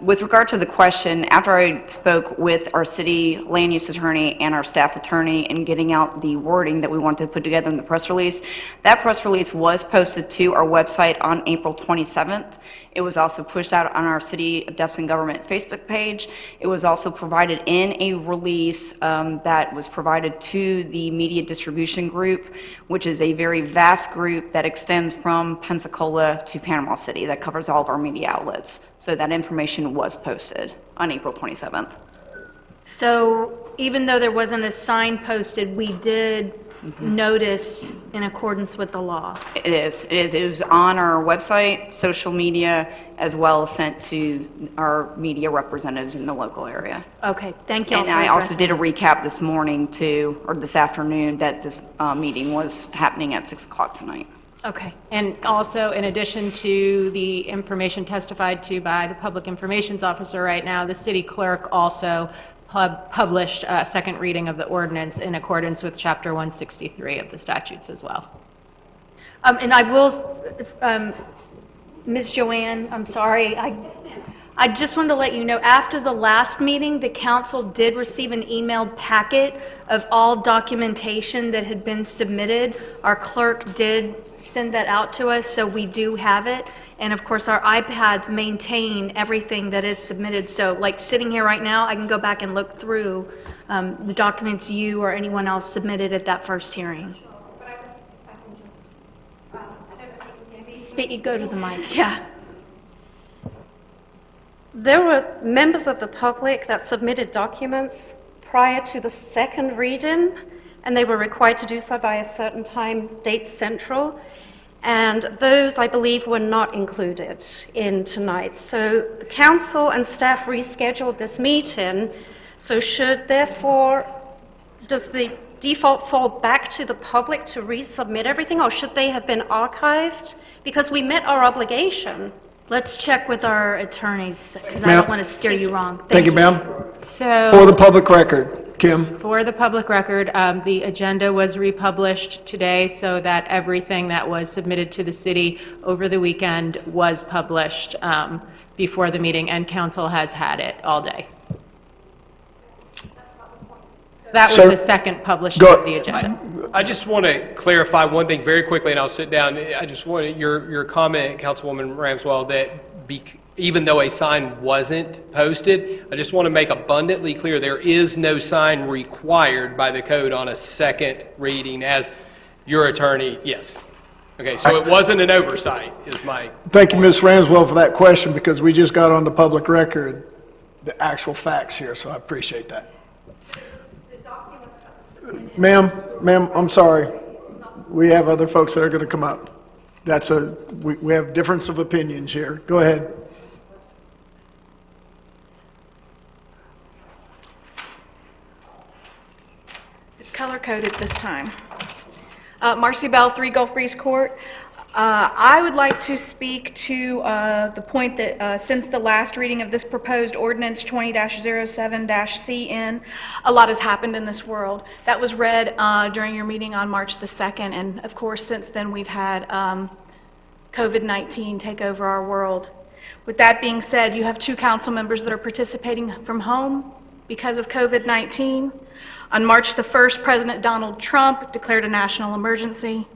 With regard to the question, after I spoke with our city land use attorney and our staff attorney in getting out the wording that we wanted to put together in the press release, that press release was posted to our website on April 27th. It was also pushed out on our City of Destin Government Facebook page. It was also provided in a release that was provided to the media distribution group, which is a very vast group that extends from Pensacola to Panama City that covers all of our media outlets. So that information was posted on April 27th. So even though there wasn't a sign posted, we did notice in accordance with the law? It is. It was on our website, social media, as well as sent to our media representatives in the local area. Okay, thank you. And I also did a recap this morning too, or this afternoon, that this meeting was happening at 6 o'clock tonight. Okay. And also, in addition to the information testified to by the public information officer right now, the city clerk also published a second reading of the ordinance in accordance with Chapter 163 of the statutes as well. And I will, Ms. Joanne, I'm sorry, I just wanted to let you know, after the last meeting, the council did receive an emailed packet of all documentation that had been submitted. Our clerk did send that out to us, so we do have it. And of course, our iPads maintain everything that is submitted. So like sitting here right now, I can go back and look through the documents you or anyone else submitted at that first hearing. Go to the mic. Yeah. There were members of the public that submitted documents prior to the second reading, and they were required to do so by a certain time, date central, and those, I believe, were not included in tonight. So the council and staff rescheduled this meeting, so does the default fall back to the public to resubmit everything, or should they have been archived? Because we met our obligation. Let's check with our attorneys, because I Ma'am. don't want to steer you wrong. Thank you, ma'am. So, For the public record, Kim. for the public record, the agenda was republished today so that everything that was submitted to the city over the weekend was published before the meeting, and council has had it all day. That was Sir, the second publishing go- of the agenda. I just want to clarify one thing very quickly, and I'll sit down. I just wanted your comment, Councilwoman Ramswell, that even though a sign wasn't posted, I just want to make abundantly clear there is no sign required by the code on a second reading. As your attorney, yes. Okay, so it wasn't an oversight, is my... Thank you, Ms. Ramswell, for that question, because we just got on the public record the actual facts here, so I appreciate that. Ma'am, I'm sorry. We have other folks that are going to come up. We have difference of opinions here. Go ahead. It's color-coded this time. Marcy Bell, 3 Gulf Breeze Court. I would like to speak to the point that since the last reading of this proposed ordinance 20-07-CN, a lot has happened in this world. That was read during your meeting on March the 2nd, and of course since then we've had COVID-19 take over our world. With that being said, you have 2 council members that are participating from home because of COVID-19. On March the 1st, President Donald Trump declared a national emergency.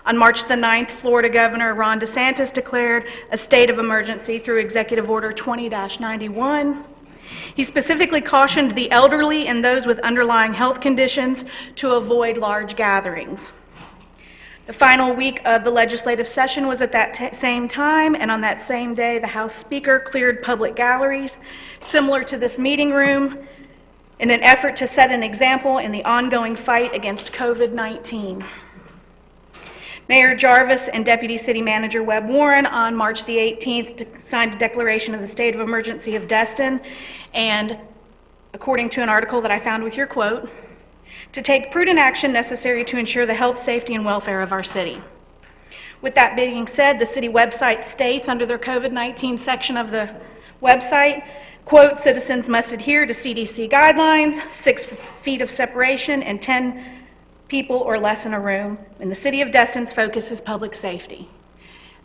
On March the 9th, Florida Governor Ron DeSantis declared a state of emergency through Executive Order 20-91. He specifically cautioned the elderly and those with underlying health conditions to avoid large gatherings. The final week of the legislative session was at that same time, and on that same day, the House Speaker cleared public galleries similar to this meeting room in an effort to set an example in the ongoing fight against COVID-19. Mayor Jarvis and Deputy City Manager Webb Warren on March the 18th signed a declaration of the state of emergency of Destin, and according to an article that I found with your quote, to take prudent action necessary to ensure the health, safety, and welfare of our city. With that being said, the city website states under their COVID-19 section of the website, quote, citizens must adhere to CDC guidelines, 6 feet of separation, and 10 people or less in a room. And the city of Destin's focus is public safety.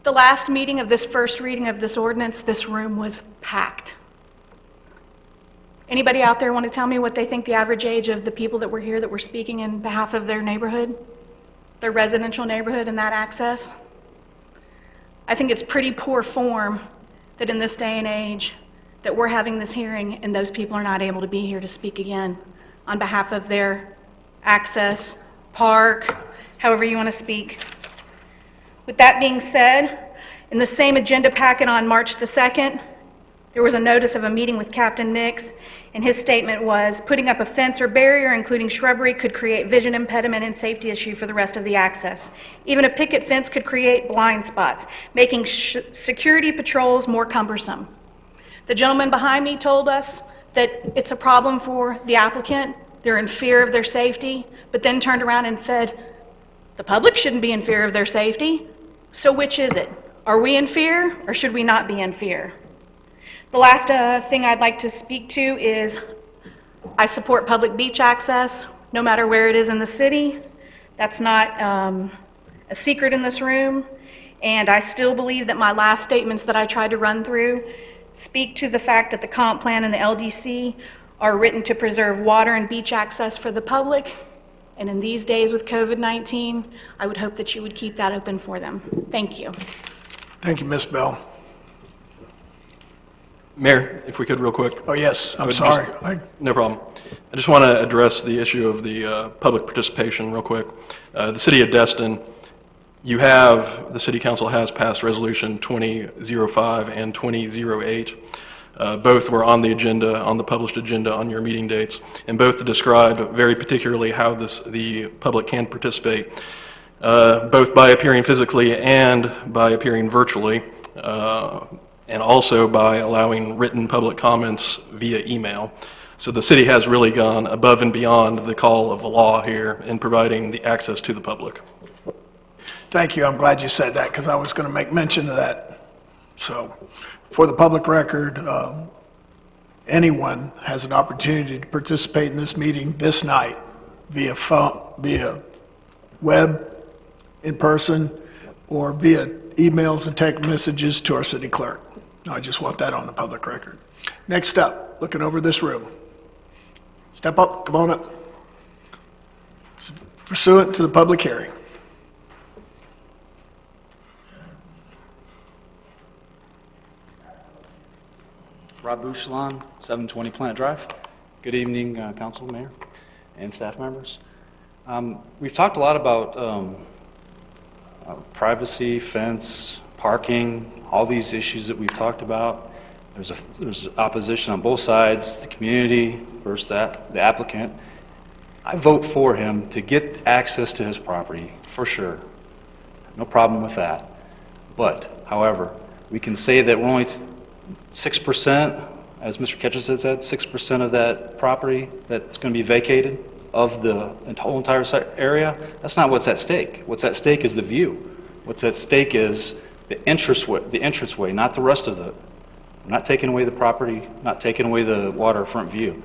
The last meeting of this first reading of this ordinance, this room was packed. Anybody out there want to tell me what they think the average age of the people that were here that were speaking in behalf of their neighborhood, their residential neighborhood, and that access? I think it's pretty poor form that in this day and age that we're having this hearing and those people are not able to be here to speak again on behalf of their access, park, however you want to speak. With that being said, in the same agenda packet on March the 2nd, there was a notice of a meeting with Captain Nix, and his statement was, putting up a fence or barrier, including shrubbery, could create vision impediment and safety issue for the rest of the access. Even a picket fence could create blind spots, making security patrols more cumbersome. The gentleman behind me told us that it's a problem for the applicant. They're in fear of their safety, but then turned around and said, the public shouldn't be in fear of their safety. So which is it? Are we in fear, or should we not be in fear? The last thing I'd like to speak to is I support public beach access, no matter where it is in the city. That's not a secret in this room. And I still believe that my last statements that I tried to run through speak to the fact that the comp plan and the LDC are written to preserve water and beach access for the public. And in these days with COVID-19, I would hope that you would keep that open for them. Thank you. Thank you, Ms. Bell. Mayor, if we could real quick. Oh, yes, I'm sorry. No problem. I just want to address the issue of the public participation real quick. The city of Destin, the city council has passed resolution 2005 and 2008. Both were on the agenda, on the published agenda on your meeting dates, and both describe very particularly how the public can participate, both by appearing physically and by appearing virtually. And also by allowing written public comments via email. So the city has really gone above and beyond the call of the law here in providing the access to the public. Thank you. I'm glad you said that because I was going to make mention of that. So for the public record, anyone has an opportunity to participate in this meeting this night via phone, via web, in person, or via emails and text messages to our city clerk. I just want that on the public record. Next up, looking over this room. Step up, come on up. Pursuant to the public hearing. Rob Bouchelon, 720 Planet Drive. Good evening, Council, Mayor, and staff members. We've talked a lot about privacy, fence, parking, all these issues that we've talked about. There's opposition on both sides, the community versus the applicant. I vote for him to get access to his property, for sure. No problem with that. But, however, we can say that we're only 6%, as Mr. Ketchers had said, 6% of that property that's going to be vacated of the whole entire area. That's not what's at stake. What's at stake is the view. What's at stake is the entranceway, not the rest of it. I'm not taking away the property, not taking away the waterfront view.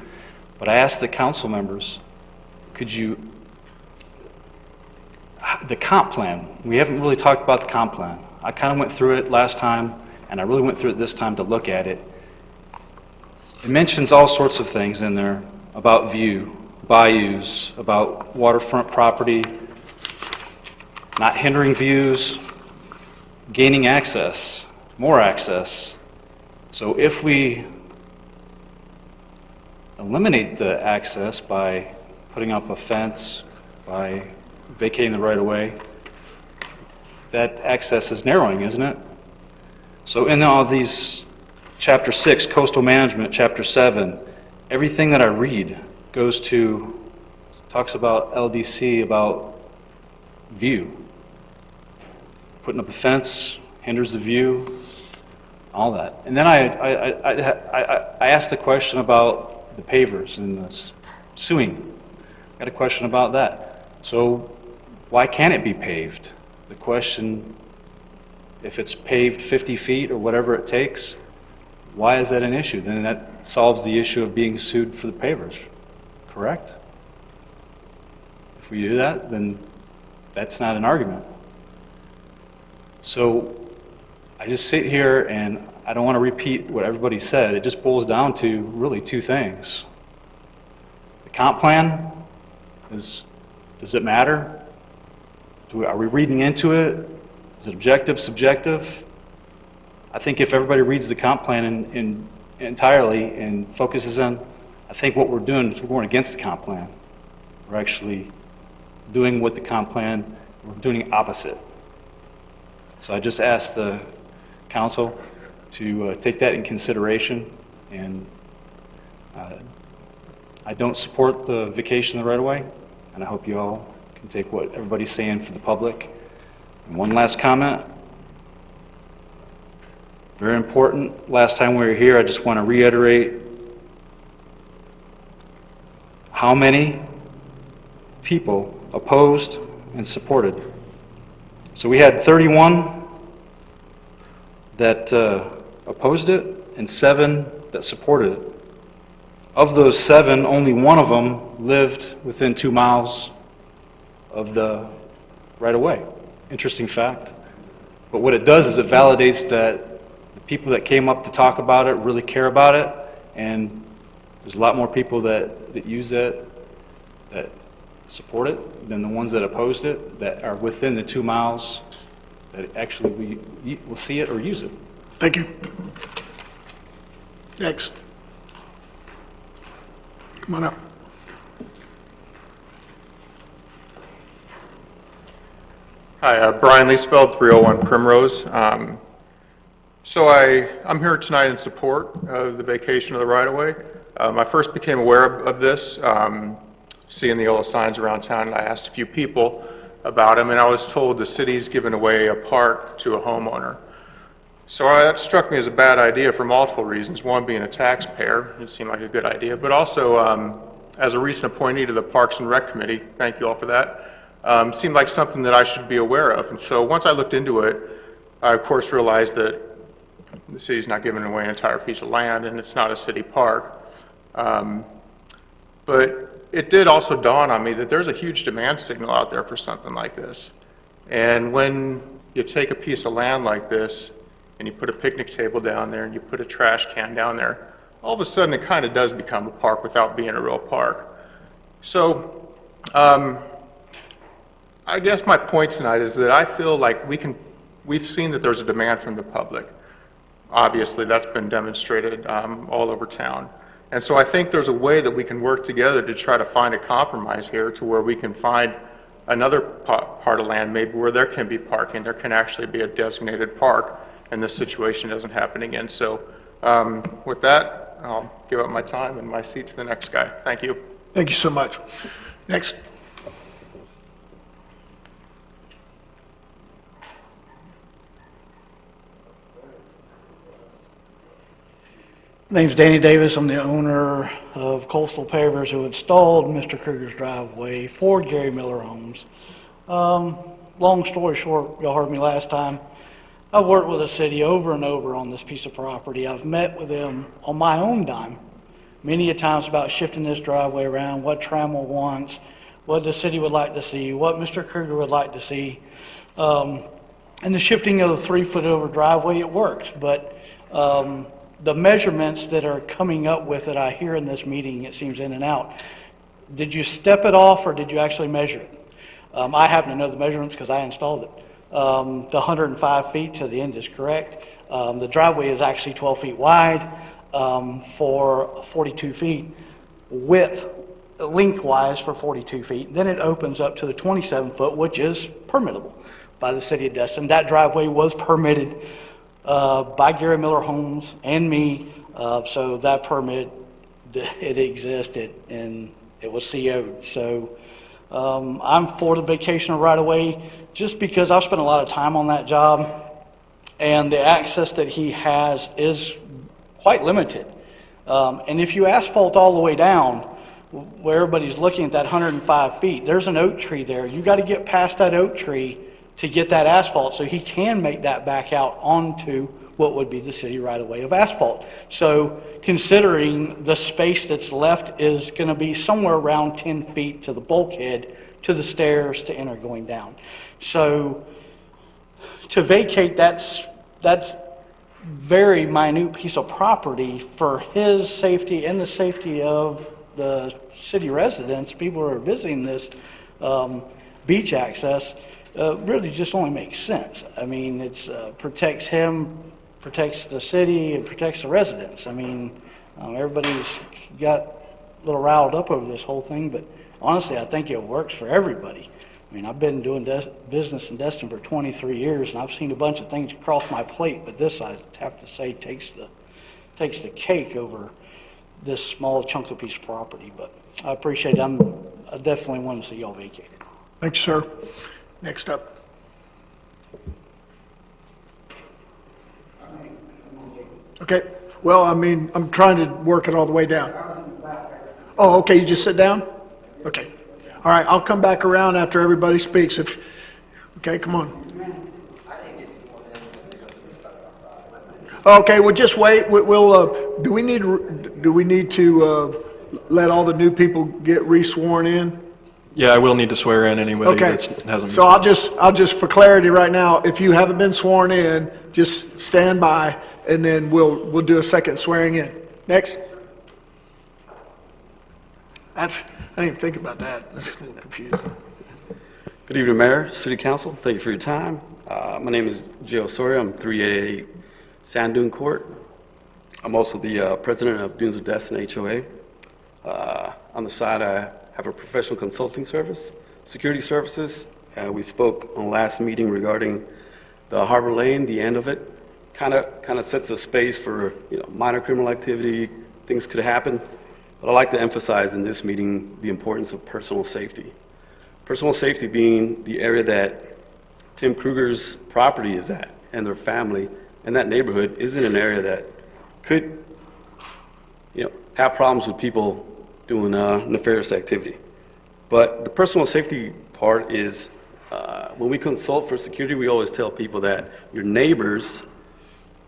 But I asked the council members, the comp plan, we haven't really talked about the comp plan. I kind of went through it last time, and I really went through it this time to look at it. It mentions all sorts of things in there about view, bayous, about waterfront property, not hindering views, gaining access, more access. So if we eliminate the access by putting up a fence, by vacating the right-of-way, that access is narrowing, isn't it? So in all these, Chapter 6, Coastal Management, Chapter 7, everything that I read talks about LDC, about view. putting up a fence hinders the view, all that. And then I asked the question about the pavers and the suing. Got a question about that. So why can't it be paved? The question, if it's paved 50 feet or whatever it takes, why is that an issue? Then that solves the issue of being sued for the pavers, correct? If we do that, then that's not an argument. So I just sit here and I don't want to repeat what everybody said. It just boils down to really two things. The comp plan does it matter? Are we reading into it? Is it objective, subjective? I think if everybody reads the comp plan entirely and focuses on, I think what we're doing is we're going against the comp plan. We're actually doing what the comp plan, we're doing the opposite. So I just asked the council to take that in consideration, and I don't support the vacation of the right-of-way, and I hope you all can take what everybody's saying for the public. And one last comment, very important. Last time we were here, I just want to reiterate how many people opposed and supported. So we had 31 that opposed it and 7 that supported it. Of those 7, only one of them lived within 2 miles of the right-of-way. Interesting fact. But what it does is it validates that the people that came up to talk about it really care about it, and there's a lot more people that use it, that support it, than the ones that opposed it, that are within the 2 miles, that actually will see it or use it. Thank you. Next. Come on up. Hi, Brian Liesfeld, 301 Primrose. So I'm here tonight in support of the vacation of the right-of-way. I first became aware of this, seeing the yellow signs around town, and I asked a few people about them, and I was told the city's given away a park to a homeowner. So that struck me as a bad idea for multiple reasons. One, being a taxpayer, it seemed like a good idea, but also as a recent appointee to the Parks and Rec Committee, thank you all for that, seemed like something that I should be aware of. And so once I looked into it, I of course realized that the city's not giving away an entire piece of land and it's not a city park. But it did also dawn on me that there's a huge demand signal out there for something like this. And when you take a piece of land like this and you put a picnic table down there and you put a trash can down there, all of a sudden it kind of does become a park without being a real park. So I guess my point tonight is that I feel like we've seen that there's a demand from the public. Obviously, that's been demonstrated all over town. And so I think there's a way that we can work together to try to find a compromise here to where we can find another part of land maybe where there can be parking, there can actually be a designated park, and this situation doesn't happen again. So with that, I'll give up my time and my seat to the next guy. Thank you. Thank you so much. Next. Name's Danny Davis. I'm the owner of Coastal Pavers, who installed Mr. Kruger's driveway for Gary Miller Homes. Long story short, y'all heard me last time. I've worked with the city over and over on this piece of property. I've met with them on my own dime many a times about shifting this driveway around, what Trammell wants, what the city would like to see, what Mr. Kruger would like to see. And the shifting of the 3-foot over driveway, it works, but the measurements that are coming up with it, I hear in this meeting, it seems in and out. Did you step it off or did you actually measure it? I happen to know the measurements because I installed it. The 105 feet to the end is correct. The driveway is actually 12 feet wide for 42 feet width, lengthwise for 42 feet. Then it opens up to the 27 foot, which is permittable by the city of Destin. That driveway was permitted by Gary Miller Homes and me, so that permit, it existed and it was CO'd. So I'm for the vacation right away just because I've spent a lot of time on that job, and the access that he has is quite limited. And if you asphalt all the way down, where everybody's looking at that 105 feet, there's an oak tree there. You got to get past that oak tree to get that asphalt so he can make that back out onto what would be the city right-of-way of asphalt. So considering the space that's left is going to be somewhere around 10 feet to the bulkhead, to the stairs, to enter going down. So to vacate, that's very minute piece of property for his safety and the safety of the city residents, people who are visiting this beach access, really just only makes sense. I mean, it's protects him, protects the city, and protects the residents. I mean, everybody's got a little riled up over this whole thing, but honestly, I think it works for everybody. I mean, I've been doing business in Destin for 23 years, and I've seen a bunch of things across my plate, but this, I have to say, takes the cake over this small chunk of piece of property. But I appreciate it. I definitely want to see y'all vacated. Thank you, sir. Next up. Okay. Well, I mean, I'm trying to work it all the way down. Oh, okay. You just sit down? Okay. All right. I'll come back around after everybody speaks. Okay, come on. Okay. Well, just wait. We'll. Do we need to let all the new people get re-sworn in? Yeah, I will need to swear in anybody Okay. that hasn't been. So I'll just for clarity right now, if you haven't been sworn in, just stand by, and then we'll do a second swearing in. Next. I didn't even think about that. That's a little confusing. Good evening, Mayor, City Council. Thank you for your time. My name is Joe Sawyer. I'm 3888 Sand Dune Court. I'm also the president of Dunes of Destin HOA. On the side, I have a professional consulting service, security services. We spoke on last meeting regarding the Harbor Lane, the end of it. Kind of sets a space for minor criminal activity. Things could happen. But I'd like to emphasize in this meeting the importance of personal safety. Personal safety being the area that Tim Kruger's property is at, and their family, and that neighborhood isn't an area that could have problems with people doing nefarious activity. But the personal safety part is, when we consult for security, we always tell people that your neighbors,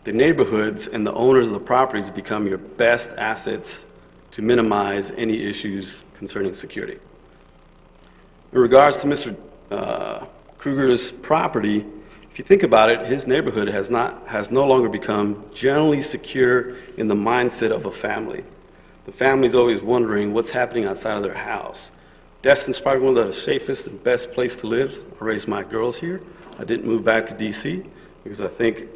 the neighborhoods, and the owners of the properties become your best assets to minimize any issues concerning security. In regards to Mr. Kruger's property, if you think about it, his neighborhood has no longer become generally secure in the mindset of a family. The family's always wondering what's happening outside of their house. Destin's probably one of the safest and best place to live. I raised my girls here. I didn't move back to DC because I think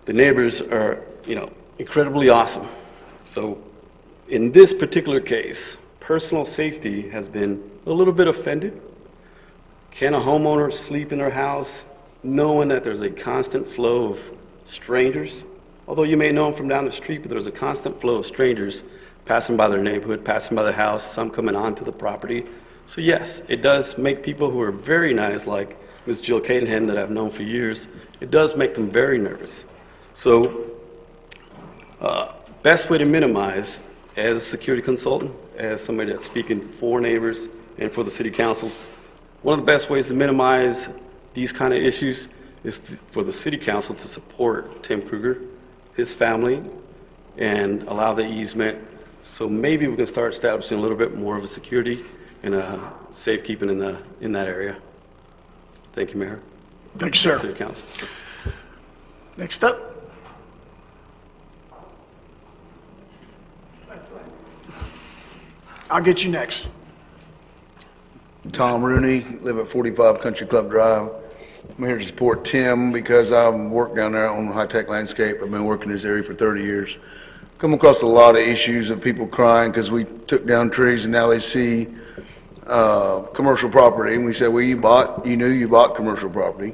the neighbors are, incredibly awesome. So in this particular case, personal safety has been a little bit offended. Can a homeowner sleep in their house knowing that there's a constant flow of strangers? Although you may know them from down the street, but there's a constant flow of strangers passing by their neighborhood, passing by the house, some coming onto the property. So yes, it does make people who are very nice, like Ms. Jill Cadenhead that I've known for years, it does make them very nervous. So best way to minimize, as a security consultant, as somebody that's speaking for neighbors and for the city council, one of the best ways to minimize these kind of issues is for the city council to support Tim Kruger, his family, and allow the easement. So maybe we can start establishing a little bit more of a security and a safekeeping in that area. Thank you, Mayor. Thank you, sir. City Council. Next up. I'll get you next. Tom Rooney, live at 45 Country Club Drive. I'm here to support Tim because I work down there on High Tech Landscape. I've been working in this area for 30 years. Come across a lot of issues of people crying because we took down trees and now they see commercial property. And we said, well, you knew you bought commercial property.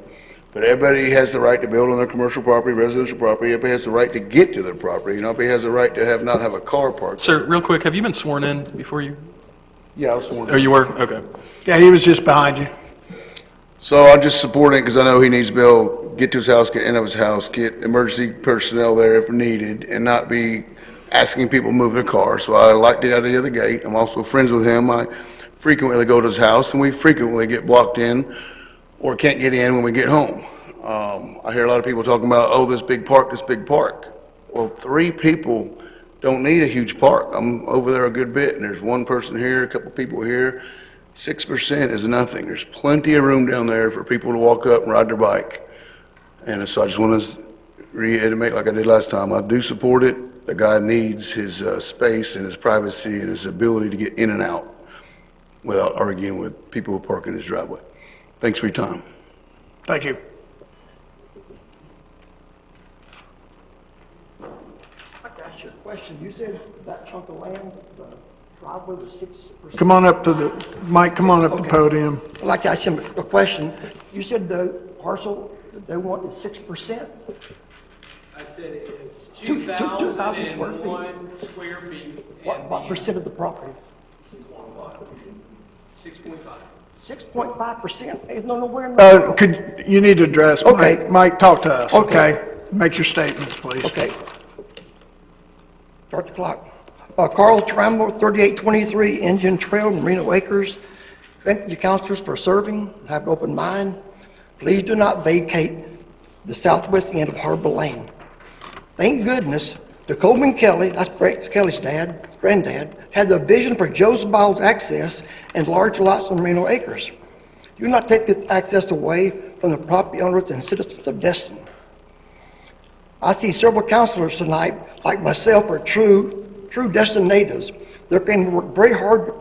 But everybody has the right to build on their commercial property, residential property. Everybody has the right to get to their property. Everybody has the right to not have a car parked. Sir, real quick, have you been sworn in before you Yeah, I was sworn. Oh, you were? Okay. Yeah, he was just behind you. So I'm just supporting it because I know he needs to be able to get to his house, get into his house, get emergency personnel there if needed, and not be asking people to move their cars. So I like the idea of the gate. I'm also friends with him. I frequently go to his house, and we frequently get blocked in or can't get in when we get home. I hear a lot of people talking about, oh, this big park, this big park. Well, 3 people don't need a huge park. I'm over there a good bit, and there's 1 person here, a couple people here. 6% is nothing. There's plenty of room down there for people to walk up and ride their bike. And so I just want to reiterate, like I did last time, I do support it. The guy needs his space and his privacy and his ability to get in and out without arguing with people who park in his driveway. Thanks for your time. Thank you. I got your question. You said that chunk of land, the driveway was 6%. Come on up to the, Mike, come on up to the podium. I'd like to ask him a question. You said the parcel that they want is 6%? I said it is 2,001 square feet. What percent of the property? 6.5. 6.5%? There's nowhere in the... You need to address, Okay. Mike, talk to us, Okay. okay? Make your statements, please. Okay. Start the clock. Carl Trammell, 3823 Indian Trail, Merino Acres. Thank you, councilors, for serving. Have an open mind. Please do not vacate the southwest end of Harbor Lane. Thank goodness the Coleman Kelly, that's Brett Kelly's granddad, had the vision for Joseph Biles access and large lots on Merino Acres. Do not take this access away from the property owners and citizens of Destin. I see several councilors tonight, like myself, are true Destin natives. They're going to work very hard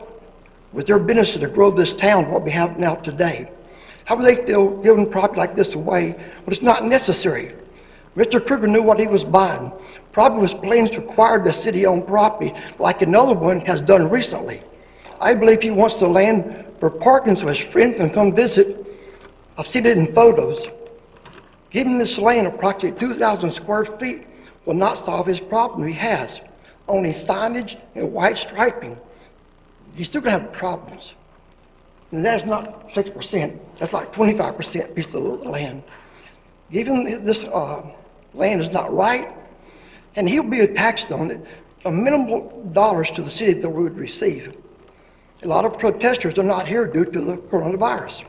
with their businesses to grow this town, what we have now today. How would they feel giving property like this away when it's not necessary? Mr. Kruger knew what he was buying. Probably was plans to acquire the city-owned property like another one has done recently. I believe he wants the land for parking so his friends can come visit. I've seen it in photos. Giving this land approximately 2,000 square feet will not solve his problem he has. Only signage and white striping. He's still going to have problems. And that's not 6%. That's like 25% piece of land. Giving this land is not right, and he'll be taxed on it, a minimal dollars to the city that we would receive. A lot of protesters are not here due to the coronavirus.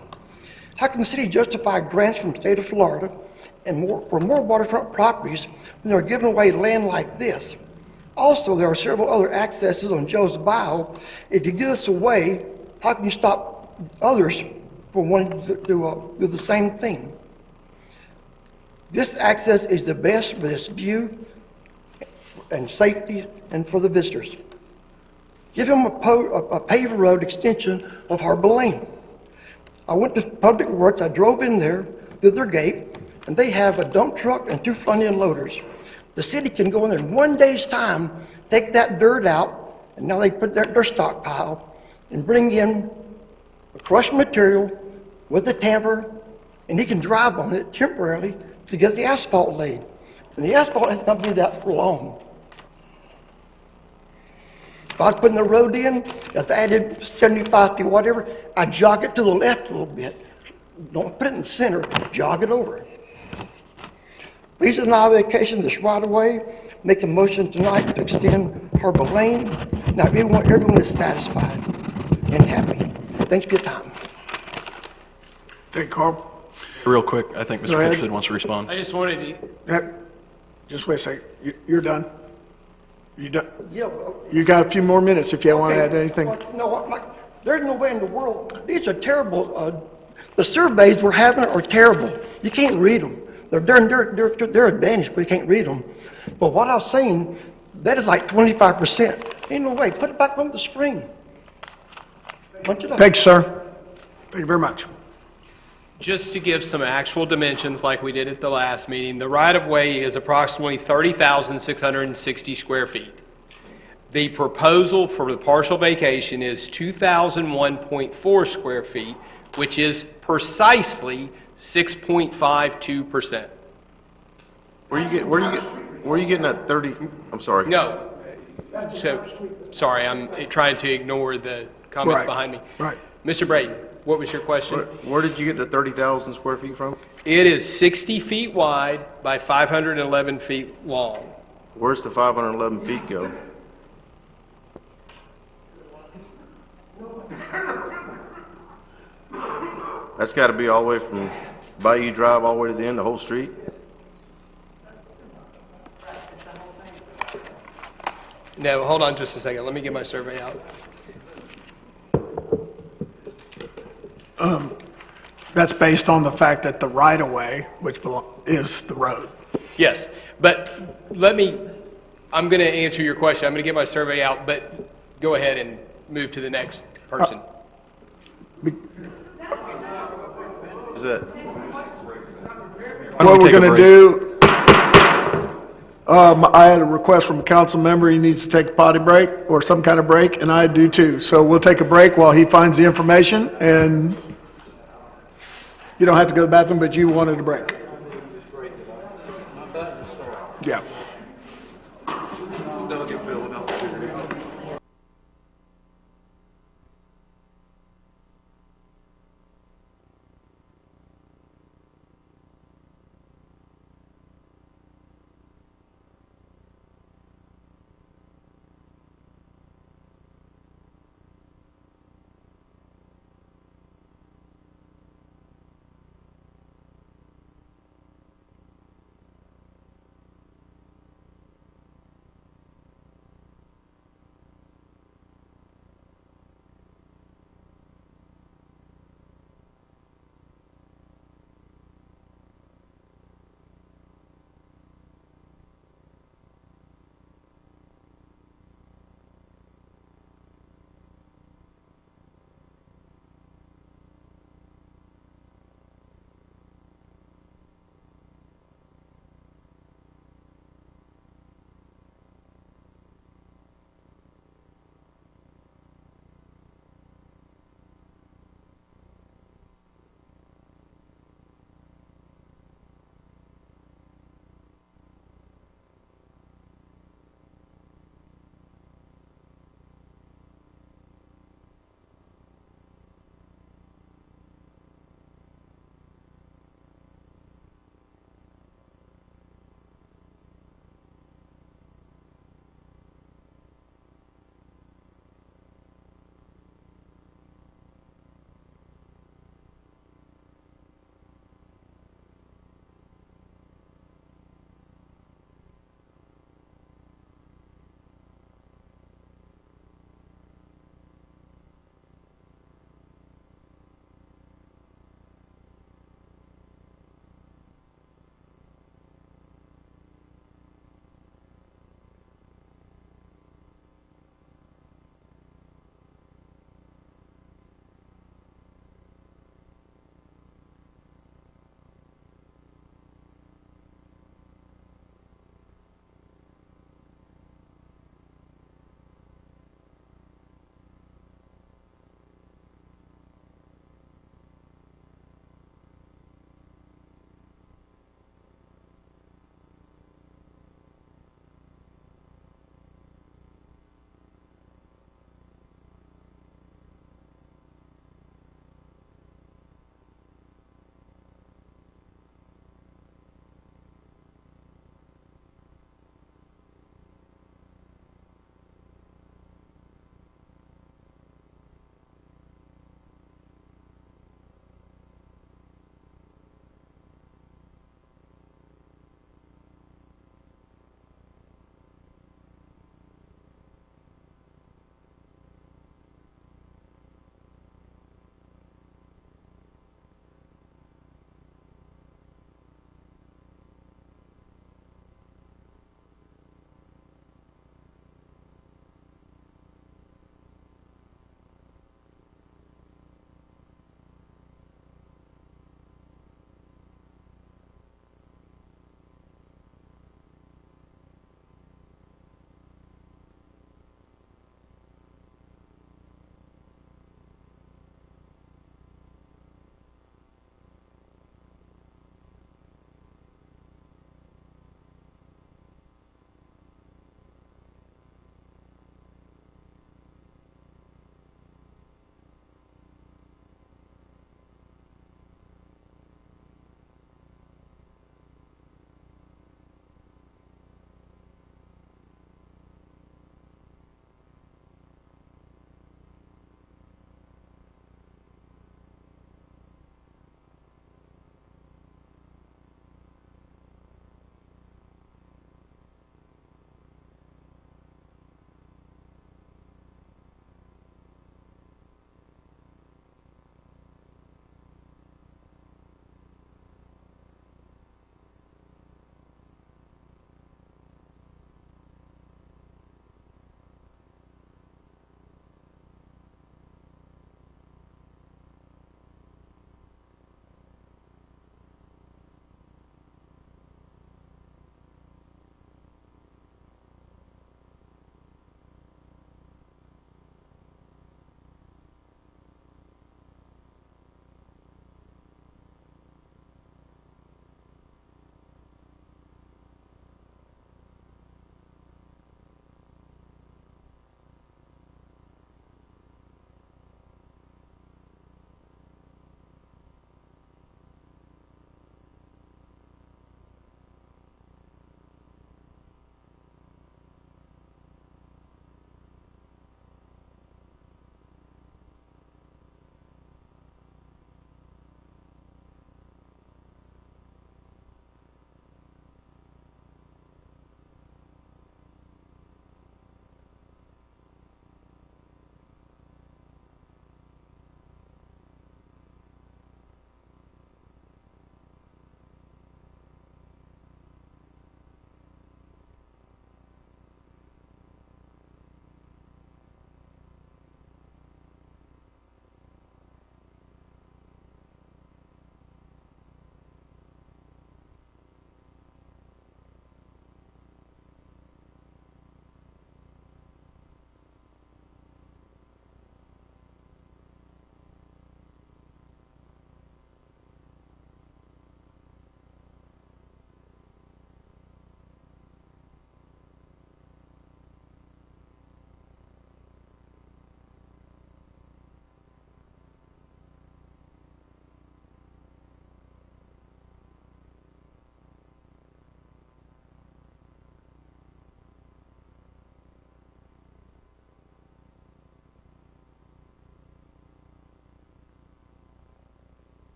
How can the city justify grants from the state of Florida and for more waterfront properties when they're giving away land like this? Also, there are several other accesses on Joe's Bio. If you give this away, how can you stop others from wanting to do the same thing? This access is the best for this view and safety and for the visitors. Give him a paved road extension of Harbor Lane. I went to Public Works, I drove in there through their gate, and they have a dump truck and 2 front-end loaders. The city can go in there in 1 day's time, take that dirt out, and now they put their stockpile and bring in a crushed material with a tamper, and he can drive on it temporarily to get the asphalt laid. And the asphalt isn't going to be that for long. If I was putting the road in, if I added 75 feet, whatever, I'd jog it to the left a little bit. Don't put it in the center, jog it over. Please deny vacation this right away. Make a motion tonight to extend Harbor Lane. Now, everyone is satisfied and happy. Thanks for your time. Hey, Carl. Real quick, I think Go Mr. ahead. Pitchford wants to respond. I just wanted to, Just wait a second. You're done? You done? Yeah. You got a few more minutes if you want to add anything. There's no way in the world. These are terrible. The surveys we're having are terrible. You can't read them. They're advantage, but you can't read them. But what I was saying, that is like 25%. Ain't no way. Put it back on the screen. Punch it up. Thanks, sir. Thank you very much. just to give some actual dimensions like we did at the last meeting, the right-of-way is approximately 30,660 square feet. The proposal for the partial vacation is 2,001.4 square feet, which is precisely 6.52%. Where are you getting that 30? I'm sorry. No. So, sorry, I'm trying to ignore the comments Right, behind me. right. Mr. Braden, what was your question? Where did you get the 30,000 square feet from? It is 60 feet wide by 511 feet long. Where's the 511 feet go? That's got to be all the way from Bayou Drive all the way to the end, the whole street? No, hold on just a second. Let me get my survey out. That's based on the fact that the right-of-way, which is the road. Yes, but I'm going to answer your question. I'm going to get my survey out, but go ahead and move to the next person. Is that? What we're going to do, I had a request from a council member, he needs to take a potty break or some kind of break, and I do too. So we'll take a break while he finds the information, and you don't have to go to the bathroom, but you wanted a break. Yeah.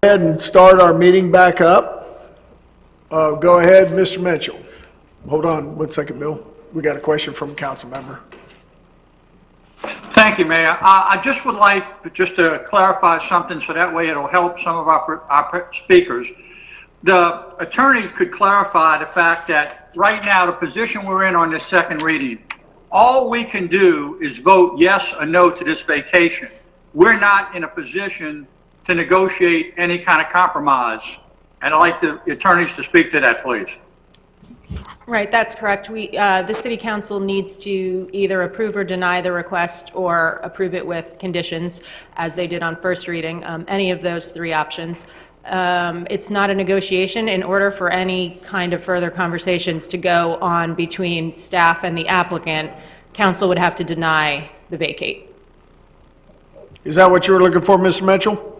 Go ahead and start our meeting back up. Go ahead, Mr. Mitchell. Hold on one second, Bill. We got a question from a council member. Thank you, Mayor. I just would like just to clarify something so that way it'll help some of our speakers. The attorney could clarify the fact that right now, the position we're in on this second reading, all we can do is vote yes or no to this vacation. We're not in a position to negotiate any kind of compromise. And I'd like the attorneys to speak to that, please. Right, that's correct. The city council needs to either approve or deny the request or approve it with conditions, as they did on first reading, any of those three options. It's not a negotiation. In order for any kind of further conversations to go on between staff and the applicant, council would have to deny the vacate. Is that what you were looking for, Mr. Mitchell?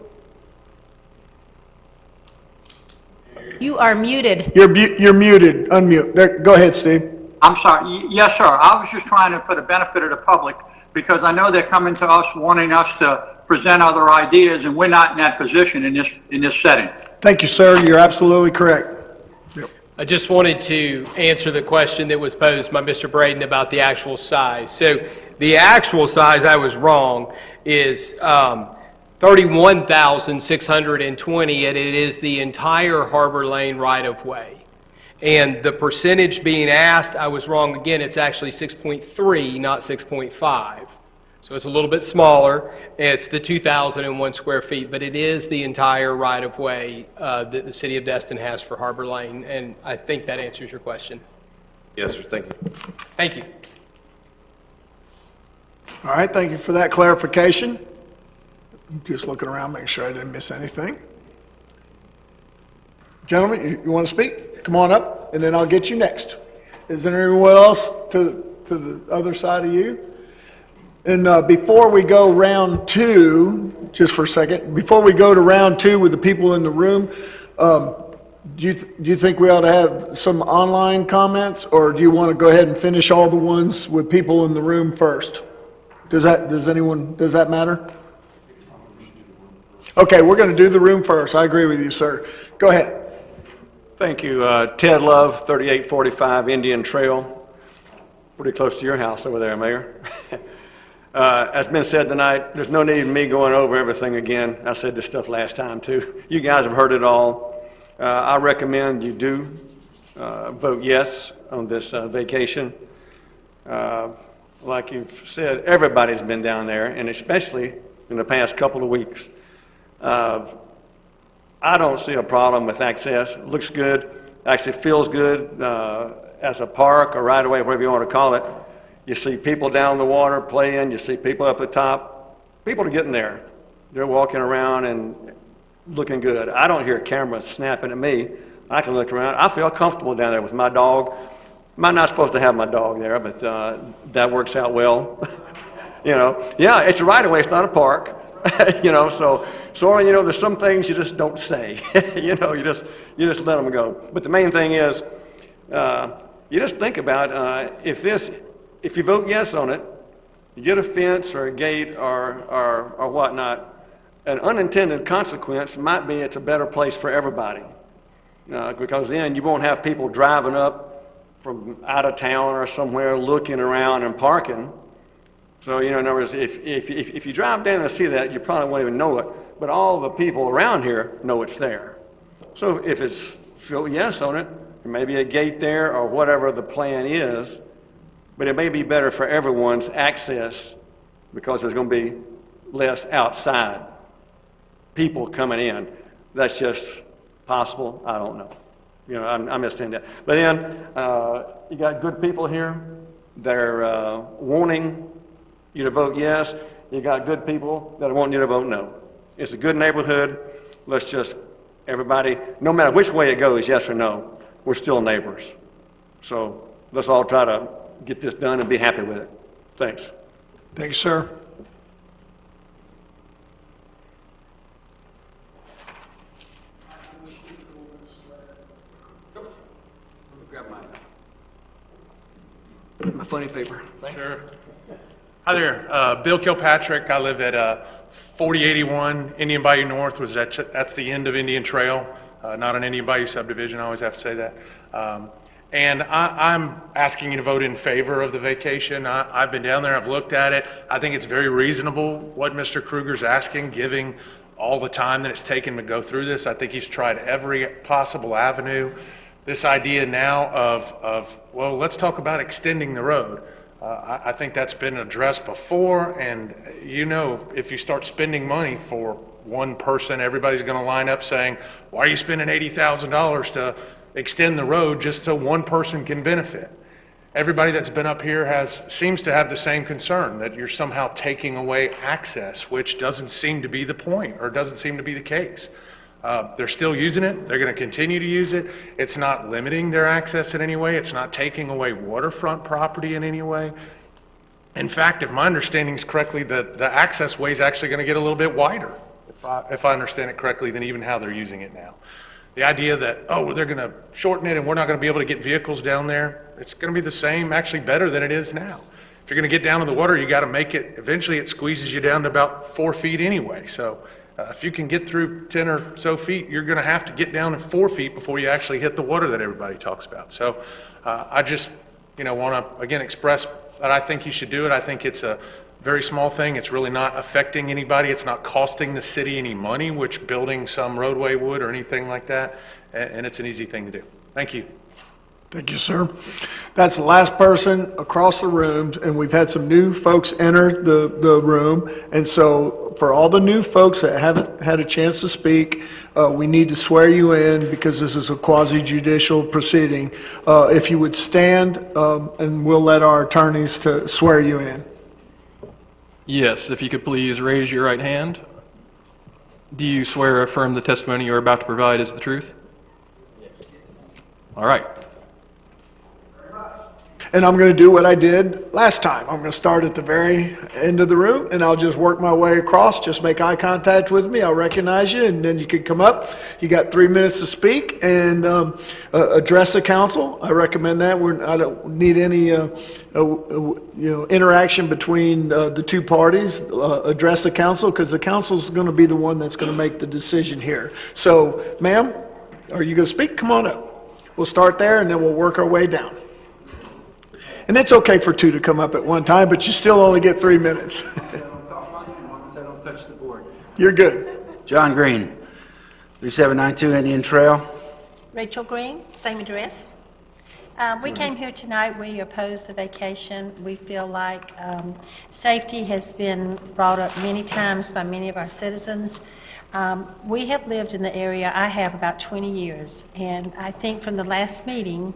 You are muted. You're muted. Unmute. There, go ahead, Steve. I'm sorry. Yes, sir. I was just trying to, for the benefit of the public, because I know they're coming to us wanting us to present other ideas, and we're not in that position in this setting. Thank you, sir. You're absolutely correct. I just wanted to answer the question that was posed by Mr. Braden about the actual size. So the actual size, I was wrong, is 31,620, and it is the entire Harbor Lane right-of-way. And the percentage being asked, I was wrong again. It's actually 6.3, not 6.5. So it's a little bit smaller. It's the 2,001 square feet, but it is the entire right-of-way that the city of Destin has for Harbor Lane, and I think that answers your question. Yes, sir. Thank you. Thank you. All right, thank you for that clarification. Just looking around, making sure I didn't miss anything. Gentlemen, you want to speak? Come on up, and then I'll get you next. Is there anyone else to the other side of you? And before we go round two, just for a second, before we go to round two with the people in the room, do you think we ought to have some online comments, or do you want to go ahead and finish all the ones with people in the room first? Does that matter? Okay, we're going to do the room first. I agree with you, sir. Go ahead. Thank you. Ted Love, 3845 Indian Trail. Pretty close to your house over there, Mayor. As been said tonight, there's no need in me going over everything again. I said this stuff last time, too. You guys have heard it all. I recommend you do vote yes on this vacation. Like you've said, everybody's been down there, and especially in the past couple of weeks. I don't see a problem with access. It looks good, actually feels good as a park or right-of-way, whatever you want to call it. You see people down the water playing, you see people up the top. People are getting there. They're walking around and looking good. I don't hear cameras snapping at me. I can look around. I feel comfortable down there with my dog. I'm not supposed to have my dog there, but that works out well. You know, yeah, it's a right-of-way, it's not a park. You know, so you know, there's some things you just don't say. You know, you just let them go. But the main thing is, you just think about if you vote yes on it, you get a fence or a gate or whatnot. An unintended consequence might be it's a better place for everybody, because then you won't have people driving up from out of town or somewhere looking around and parking. So, you know, in other words, if you drive down and see that, you probably won't even know it, but all the people around here know it's there. So if it's vote yes on it, there may be a gate there or whatever the plan is, but it may be better for everyone's access because there's going to be less outside people coming in. That's just possible. I don't know. You know, I'm just saying that. But then you got good people here. They're wanting you to vote yes. You got good people that want you to vote no. It's a good neighborhood. Let's just, everybody, no matter which way it goes, yes or no, we're still neighbors. So let's all try to get this done and be happy with it. Thanks. Thank you, sir. My funny paper. Sure. Hi there, Bill Kilpatrick. I live at 4081 Indian Bayou North that's the end of Indian Trail, not an Indian Bayou subdivision, I always have to say that. And I'm asking you to vote in favor of the vacation. I've been down there, I've looked at it. I think it's very reasonable what Mr. Kruger's asking, giving all the time that it's taken to go through this. I think he's tried every possible avenue. This idea now of well, let's talk about extending the road. I think that's been addressed before, and you know, if you start spending money for one person, everybody's going to line up saying, why are you spending $80,000 to extend the road just so one person can benefit? Everybody that's been up here seems to have the same concern, that you're somehow taking away access, which doesn't seem to be the point, or doesn't seem to be the case. They're still using it. They're going to continue to use it. It's not limiting their access in any way. It's not taking away waterfront property in any way. In fact, if my understanding is correctly, the access way is actually going to get a little bit wider, if I understand it correctly, than even how they're using it now. The idea that, oh, they're going to shorten it and we're not going to be able to get vehicles down there, it's going to be the same, actually better than it is now. If you're going to get down to the water, you got to make it, eventually it squeezes you down to about 4 feet anyway. So if you can get through 10 or so feet, you're going to have to get down to 4 feet before you actually hit the water that everybody talks about. So I just, want to, again, express that I think you should do it. I think it's a very small thing. It's really not affecting anybody. It's not costing the city any money, which building some roadway would or anything like that. And it's an easy thing to do. Thank you. Thank you, sir. That's the last person across the room, and we've had some new folks enter the room. And so for all the new folks that haven't had a chance to speak, we need to swear you in because this is a quasi-judicial proceeding. If you would stand, and we'll let our attorneys to swear you in. Yes, if you could please raise your right hand. Do you swear or affirm the testimony you are about to provide is the truth? Yes. All right. And I'm going to do what I did last time. I'm going to start at the very end of the room, and I'll just work my way across. Just make eye contact with me. I'll recognize you, and then you can come up. You got 3 minutes to speak and address the council. I recommend that. I don't need any interaction between the two parties. Address the council because the council's going to be the one that's going to make the decision here. So, ma'am, are you going to speak? Come on up. We'll start there, and then we'll work our way down. And it's okay for two to come up at one time, but you still only get 3 minutes. Don't touch the board. You're good. John Green, 3792 Indian Trail. Rachel Green, same address. We came here tonight, we oppose the vacation. We feel like safety has been brought up many times by many of our citizens. We have lived in the area, I have about 20 years, and I think from the last meeting,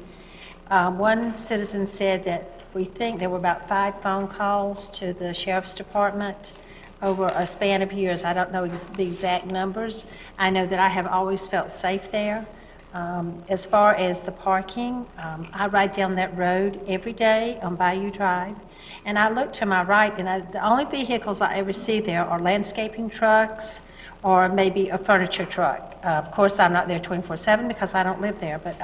one citizen said that we think there were about 5 phone calls to the Sheriff's Department over a span of years. I don't know the exact numbers. I know that I have always felt safe there. As far as the parking, I ride down that road every day on Bayou Drive, and I look to my right, and the only vehicles I ever see there are landscaping trucks or maybe a furniture truck. Of course, I'm not there 24/7 because I don't live there, but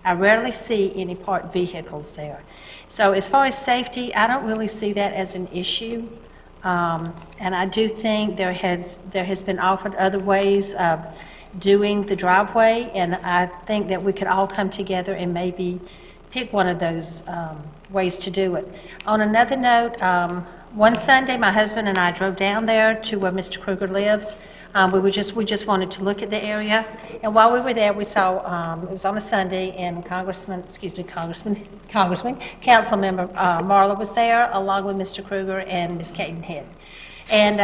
I rarely see any parked vehicles there. So as far as safety, I don't really see that as an issue. And I do think there has been offered other ways of doing the driveway, and I think that we could all come together and maybe pick one of those ways to do it. On another note, one Sunday, my husband and I drove down there to where Mr. Kruger lives. We just wanted to look at the area, and while we were there, we saw it was on a Sunday, and Councilmember Marla was there, along with Mr. Kruger and Ms. Cadenhead. And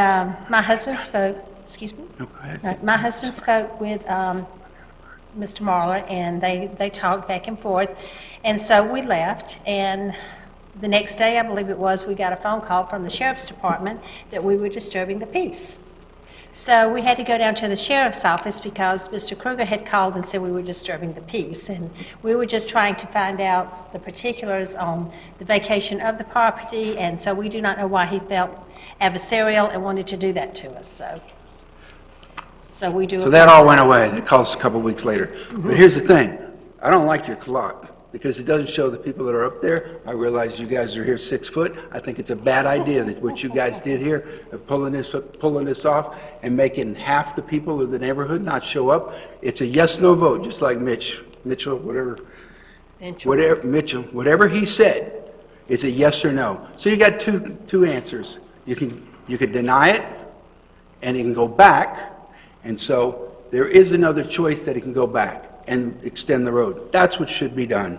my husband spoke. Excuse me. No, go ahead. My husband spoke with Mr. Marla, and they talked back and forth, and so we left. And the next day, I believe it was, we got a phone call from the Sheriff's Department that we were disturbing the peace. So we had to go down to the sheriff's office because Mr. Kruger had called and said we were disturbing the peace. And we were just trying to find out the particulars on the vacation of the property, and so we do not know why he felt adversarial and wanted to do that to us. So we do. So that all went away. That caused a couple weeks later. But here's the thing. I don't like your clock. because it doesn't show the people that are up there. I realize you guys are here 6 foot. I think it's a bad idea that what you guys did here, of pulling this off and making half the people of the neighborhood not show up. It's a yes/no vote, just like Mitchell, whatever he said. It's a yes or no. So you got two answers. You can deny it, and it can go back, and so there is another choice that it can go back and extend the road. That's what should be done.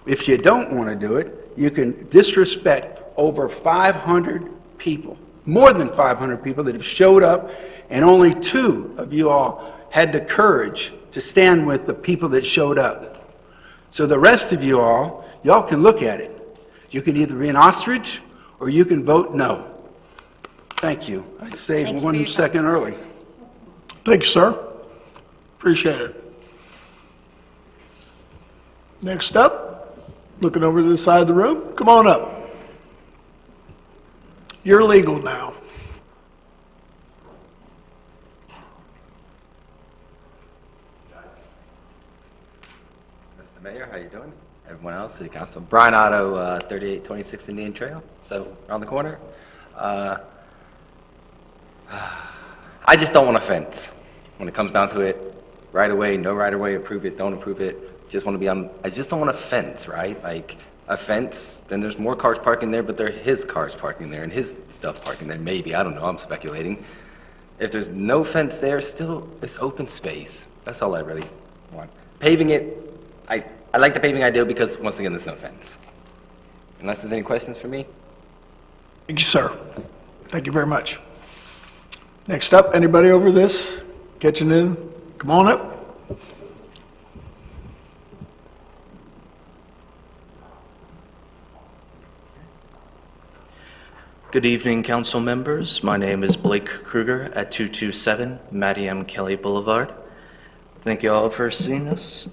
If you don't want to do it, you can disrespect over 500 people, more than 500 people that have showed up, and only 2 of you all had the courage to stand with the people that showed up. So the rest of y'all can look at it. You can either be an ostrich or you can vote no. Thank you. I'd say 1 second early. Thank you, sir. Appreciate it. Next up, looking over to the side of the room, come on up. You're legal now. Mr. Mayor, how you doing? Everyone else, City Council. Brian Otto, 3826 Indian Trail, so around the corner. I just don't want a fence. When it comes down to it, right away, no right away, approve it, don't approve it. Just want to be on, I just don't want a fence, right? Like a fence, then there's more cars parking there, but they're his cars parking there and his stuff parking there. Maybe, I don't know, I'm speculating. If there's no fence there, still it's open space. That's all I really want. Paving it, I like the paving idea because once again, there's no fence. Unless there's any questions for me? Thank you, sir. Thank you very much. Next up, anybody over this kitchen in? Come on up. Good evening, council members. My name is Blake Kruger at 227 Mattie M. Kelly Boulevard. Thank you all for seeing us.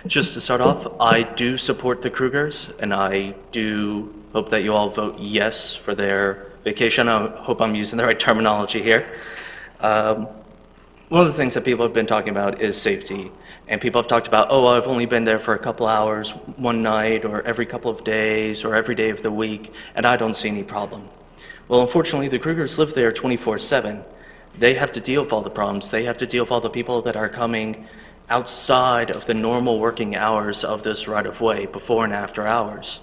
Just to start off, I do support the Krugers, and I do hope that you all vote yes for their vacation. I hope I'm using the right terminology here. One of the things that people have been talking about is safety. And people have talked about, oh, I've only been there for a couple hours one night, or every couple of days, or every day of the week, and I don't see any problem. Well, unfortunately, the Krugers live there 24/7. They have to deal with all the problems. They have to deal with all the people that are coming outside of the normal working hours of this right-of-way, before and after hours.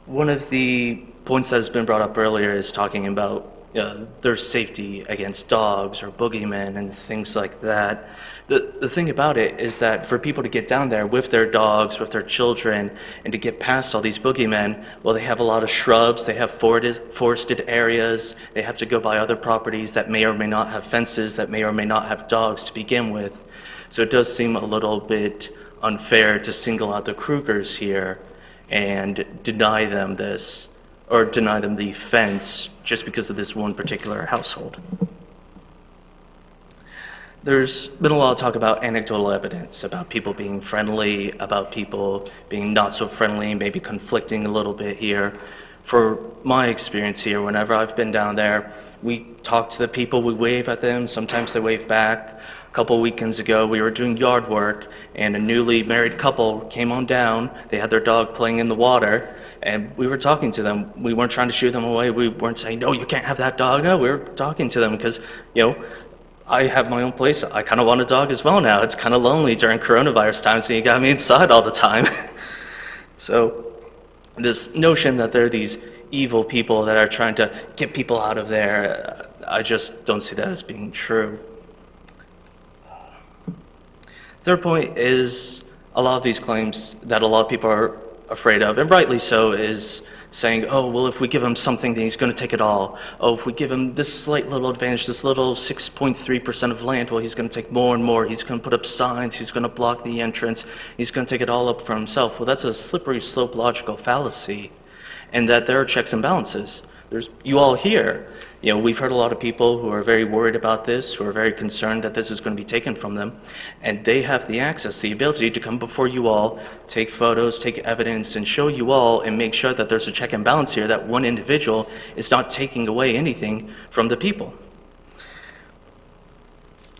One of the points that has been brought up earlier is talking about their safety against dogs or boogeymen and things like that. The thing about it is that for people to get down there with their dogs, with their children, and to get past all these boogeymen, well, they have a lot of shrubs, they have forested areas, they have to go by other properties that may or may not have fences, that may or may not have dogs to begin with. So it does seem a little bit unfair to single out the Krugers here and deny them this, or deny them the fence just because of this one particular household. There's been a lot of talk about anecdotal evidence, about people being friendly, about people being not so friendly, maybe conflicting a little bit here. For my experience here, whenever I've been down there, we talk to the people, we wave at them, sometimes they wave back. A couple weekends ago, we were doing yard work, and a newly married couple came on down. They had their dog playing in the water, and we were talking to them. We weren't trying to shoo them away. We weren't saying, no, you can't have that dog. No, we were talking to them because, you know, I have my own place. I kind of want a dog as well now. It's kind of lonely during coronavirus times, and you got me inside all the time. So this notion that there are these evil people that are trying to get people out of there, I just don't see that as being true. Third point is a lot of these claims that a lot of people are afraid of, and rightly so, is saying, oh, well, if we give him something, then he's going to take it all. Oh, if we give him this slight little advantage, this little 6.3% of land, well, he's going to take more and more. He's going to put up signs. He's going to block the entrance. He's going to take it all up for himself. Well, that's a slippery slope logical fallacy, and that there are checks and balances. There's you all here. You know, we've heard a lot of people who are very worried about this, who are very concerned that this is going to be taken from them, and they have the access, the ability to come before you all, take photos, take evidence, and show you all and make sure that there's a check and balance here, that one individual is not taking away anything from the people.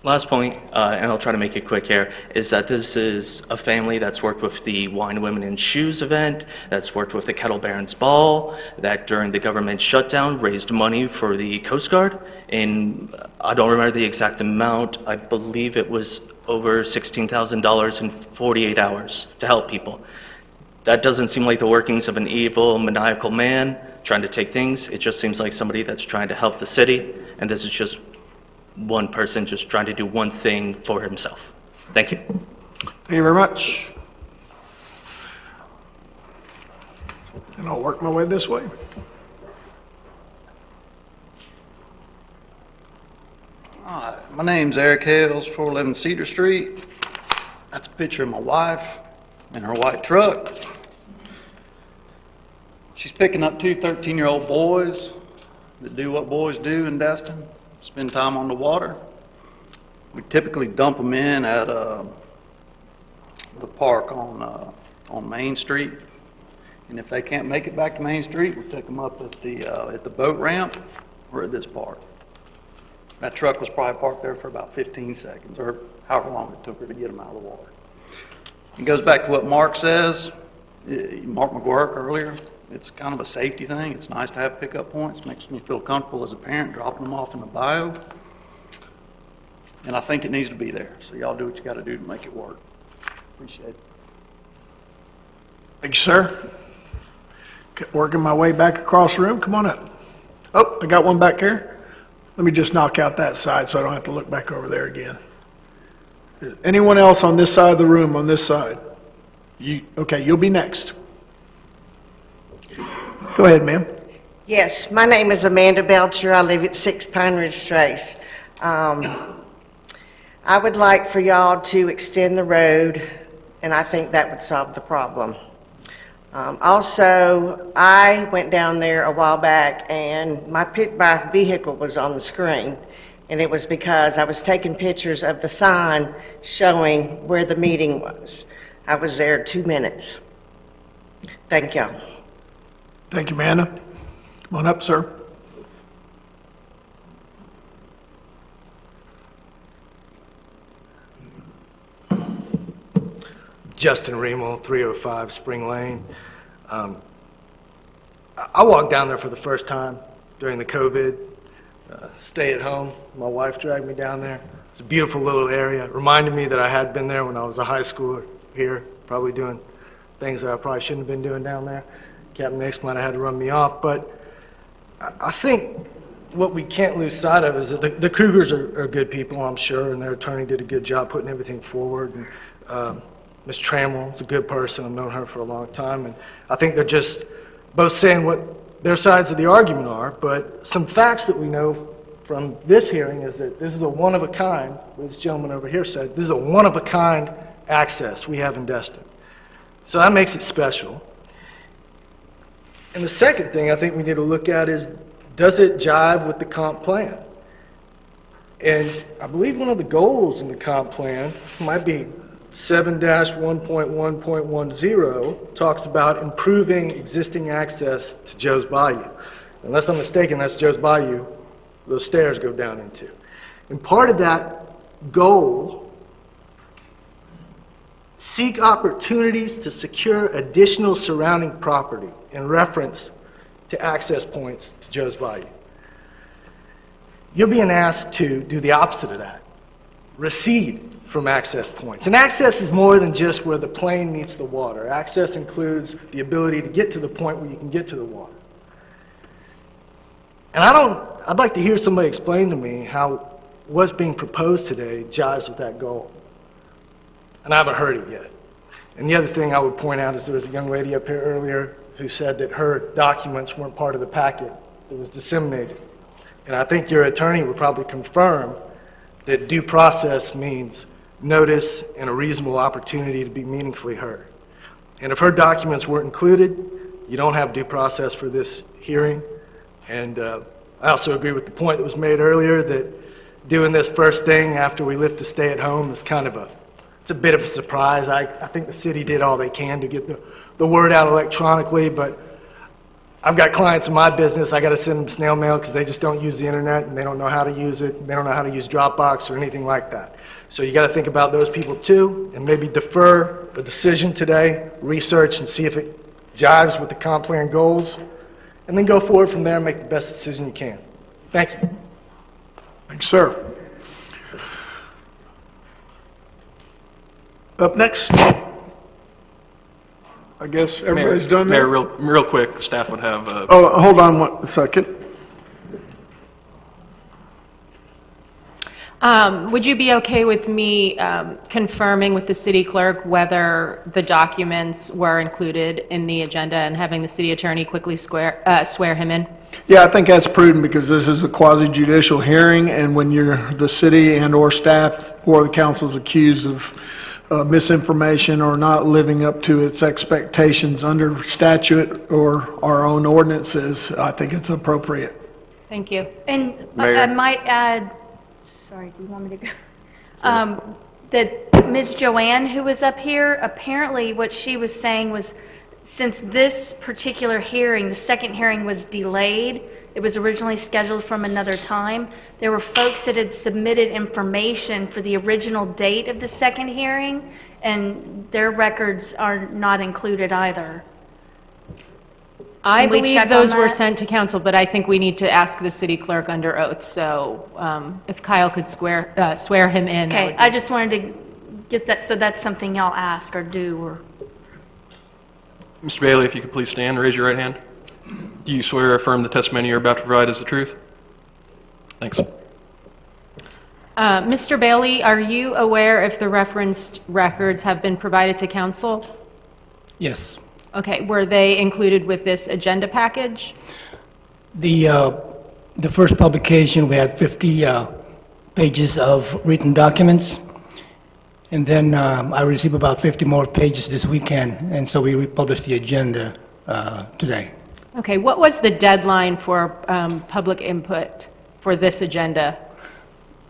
Last point, and I'll try to make it quick here, is that this is a family that's worked with the Wine, Women, and Shoes event, that's worked with the Kettle Barons Ball, that during the government shutdown raised money for the Coast Guard, and I don't remember the exact amount. I believe it was over $16,000 in 48 hours to help people. That doesn't seem like the workings of an evil, maniacal man trying to take things. It just seems like somebody that's trying to help the city, and this is just one person just trying to do one thing for himself. Thank you. Thank you very much. And I'll work my way this way. Hi, my name's Eric Hales, 411 Cedar Street. That's a picture of my wife in her white truck. She's picking up two 13-year-old boys that do what boys do in Destin, spend time on the water. We typically dump them in at the park on Main Street. And if they can't make it back to Main Street, we pick them up at the boat ramp or at this park. That truck was probably parked there for about 15 seconds, or however long it took her to get them out of the water. It goes back to what Mark says, Mark McGuirk earlier. It's kind of a safety thing. It's nice to have pickup points. Makes me feel comfortable as a parent dropping them off in the bayou. And I think it needs to be there. So y'all do what you got to do to make it work. Appreciate it. Thank you, sir. Working my way back across the room. Come on up. Oh, I got one back here. Let me just knock out that side so I don't have to look back over there again. Anyone else on this side of the room, on this side? Okay, you'll be next. Go ahead, ma'am. Yes, my name is Amanda Belcher. I live at 6 Pine Ridge Trace. I would like for y'all to extend the road, and I think that would solve the problem. Also, I went down there a while back, and my vehicle was on the screen, and it was because I was taking pictures of the sign showing where the meeting was. I was there 2 minutes. Thank y'all. Thank you, Amanda. Come on up, sir. Justin Riemel, 305 Spring Lane. I walked down there for the first time during the COVID stay at home. My wife dragged me down there. It's a beautiful little area. It reminded me that I had been there when I was a high schooler here, probably doing things that I probably shouldn't have been doing down there. Captain Nix might have had to run me off, but I think what we can't lose sight of is that the Krugers are good people, I'm sure, and their attorney did a good job putting everything forward. And Ms. Trammell is a good person. I've known her for a long time, and I think they're just both saying what their sides of the argument are, but some facts that we know from this hearing is that this is a one-of-a-kind, what this gentleman over here said, this is a one-of-a-kind access we have in Destin. So that makes it special. And the second thing I think we need to look at is, does it jive with the comp plan? And I believe one of the goals in the comp plan might be 7-1.1.10, talks about improving existing access to Joe's Bayou. Unless I'm mistaken, that's Joe's Bayou those stairs go down into. And part of that goal, seek opportunities to secure additional surrounding property in reference to access points to Joe's Bayou. You're being asked to do the opposite of that, recede from access points. And access is more than just where the plane meets the water. Access includes the ability to get to the point where you can get to the water. And I'd like to hear somebody explain to me how what's being proposed today jives with that goal. And I haven't heard it yet. And the other thing I would point out is there was a young lady up here earlier who said that her documents weren't part of the packet that was disseminated. And I think your attorney would probably confirm that due process means notice and a reasonable opportunity to be meaningfully heard. And if her documents weren't included, you don't have due process for this hearing. And I also agree with the point that was made earlier that doing this first thing after we lift the stay at home is kind of it's a bit of a surprise. I think the city did all they can to get the word out electronically, but I've got clients in my business, I got to send them snail mail because they just don't use the internet and they don't know how to use it. They don't know how to use Dropbox or anything like that. So you got to think about those people too, and maybe defer the decision today, research and see if it jives with the comp plan goals, and then go forward from there and make the best decision you can. Thank you. Thanks, sir. Up next, I guess everybody's done there? Mayor, real quick, staff would have... Oh, hold on 1 second. Would you be okay with me confirming with the city clerk whether the documents were included in the agenda and having the city attorney quickly swear him in? Yeah, I think that's prudent because this is a quasi-judicial hearing, and when the city and/or staff or the council is accused of misinformation or not living up to its expectations under statute or our own ordinances, I think it's appropriate. Thank you. And Mayor. I might add, sorry, do you want me to go? That Ms. Joanne, who was up here, apparently what she was saying was, since this particular hearing, the second hearing was delayed, it was originally scheduled from another time, there were folks that had submitted information for the original date of the second hearing, and their records are not included either. I Can we believe check on those were that? sent to council, but I think we need to ask the city clerk under oath, so if Kyle could swear him in. that Okay, would be- I just wanted to get that, so that's something y'all ask or do, or... Mr. Bailey, if you could please stand and raise your right hand. Do you swear or affirm the testimony you're about to provide is the truth? Thanks. Mr. Bailey, are you aware if the referenced records have been provided to council? Yes. Okay, were they included with this agenda package? The first publication, we had 50 pages of written documents, and then I received about 50 more pages this weekend, and so we republished the agenda today. Okay, what was the deadline for public input for this agenda?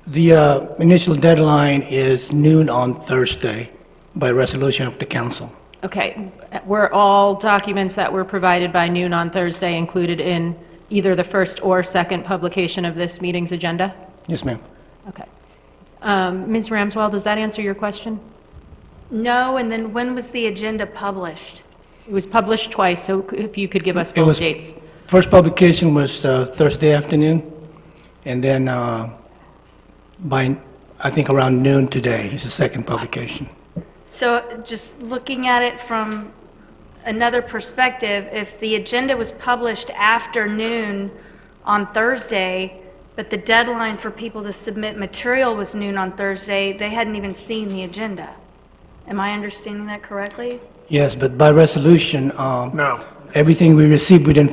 The initial deadline is noon on Thursday by resolution of the council. Okay, were all documents that were provided by noon on Thursday included in either the first or second publication of this meeting's agenda? Yes, ma'am. Okay. Ms. Ramswell, does that answer your question? No, and then when was the agenda published? It was published twice, so if you could give us It both was- dates. First publication was Thursday afternoon, and then by, I think, around noon today is the second publication. So just looking at it from another perspective, if the agenda was published after noon on Thursday, but the deadline for people to submit material was noon on Thursday, they hadn't even seen the agenda. Am I understanding that correctly? Yes, but by resolution, No. everything we receive within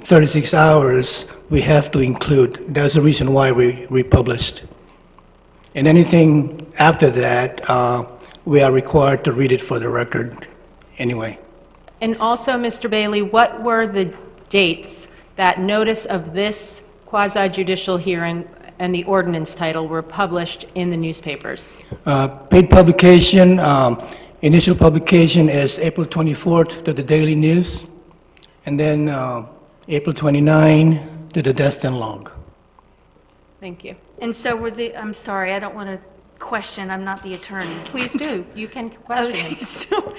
36 hours, we have to include. That's the reason why we republished. And anything after that, we are required to read it for the record anyway. And also, Mr. Bailey, what were the dates that notice of this quasi-judicial hearing and the ordinance title were published in the newspapers? Paid publication, initial publication is April 24th to the Daily News, and then April 29 to the Destin Log. Thank you. And so I'm sorry, I don't want to question, I'm not the attorney. Please do, you can question Okay, me. so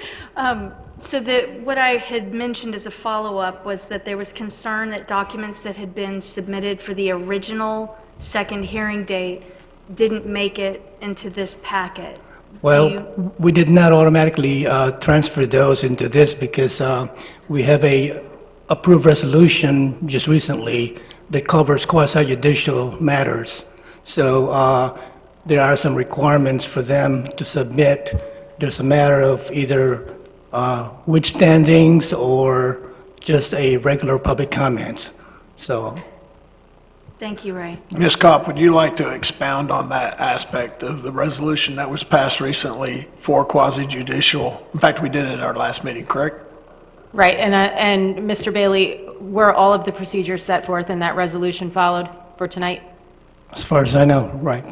what I had mentioned as a follow-up was that there was concern that documents that had been submitted for the original second hearing date didn't make it into this packet. Well, we did not automatically transfer those into this because we have a approved resolution just recently that covers quasi-judicial matters. So there are some requirements for them to submit. There's a matter of either withstandings or just a regular public comments. So Thank you, Ray. Ms. Kopp, would you like to expound on that aspect of the resolution that was passed recently for quasi-judicial? In fact, we did it at our last meeting, correct? Right, and Mr. Bailey, were all of the procedures set forth in that resolution followed for tonight? as far as I know, right.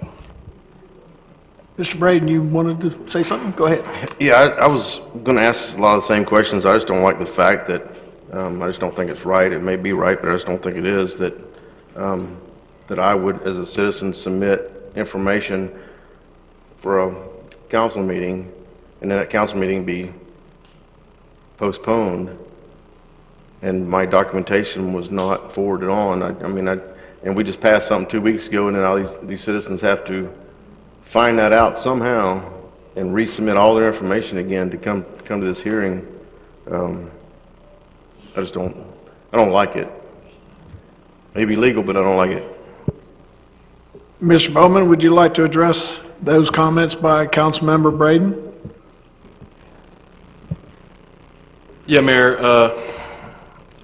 Mr. Braden, you wanted to say something? Go ahead. Yeah, I was going to ask a lot of the same questions. I just don't like the fact that I just don't think it's right. It may be right, but I just don't think it is, that I would, as a citizen, submit information for a council meeting, and then that council meeting be postponed, and my documentation was not forwarded on. And we just passed something 2 weeks ago, and then all these citizens have to find that out somehow and resubmit all their information again to come to this hearing. I don't like it. Maybe legal, but I don't like it. Mr. Bowman, would you like to address those comments by Councilmember Braden? Yeah, Mayor,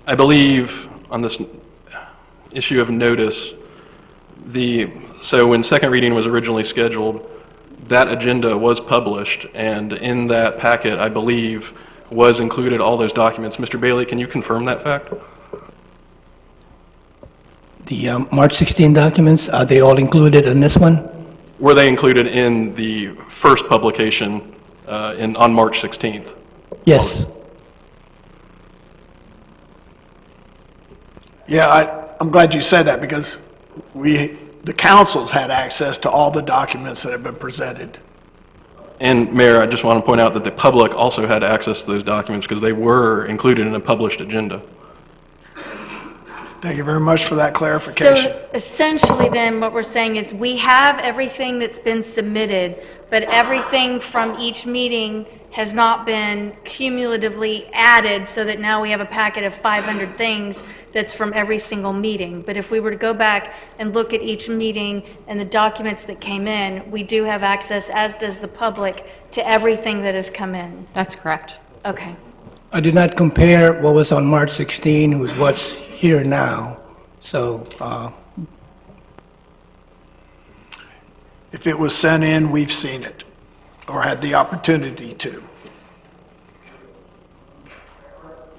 I believe on this issue of notice, so when second reading was originally scheduled, that agenda was published, and in that packet, I believe, was included all those documents. Mr. Bailey, can you confirm that fact? The March 16 documents, are they all included in this one? Were they included in the first publication on March 16th? Yes. Yeah, I'm glad you said that, because the council's had access to all the documents that have been presented. And Mayor, I just want to point out that the public also had access to those documents because they were included in a published agenda. Thank you very much for that clarification. So essentially then, what we're saying is we have everything that's been submitted, but everything from each meeting has not been cumulatively added so that now we have a packet of 500 things that's from every single meeting. But if we were to go back and look at each meeting and the documents that came in, we do have access, as does the public, to everything that has come in. That's correct. Okay. I did not compare what was on March 16 with what's here now. So If it was sent in, we've seen it, or had the opportunity to. Is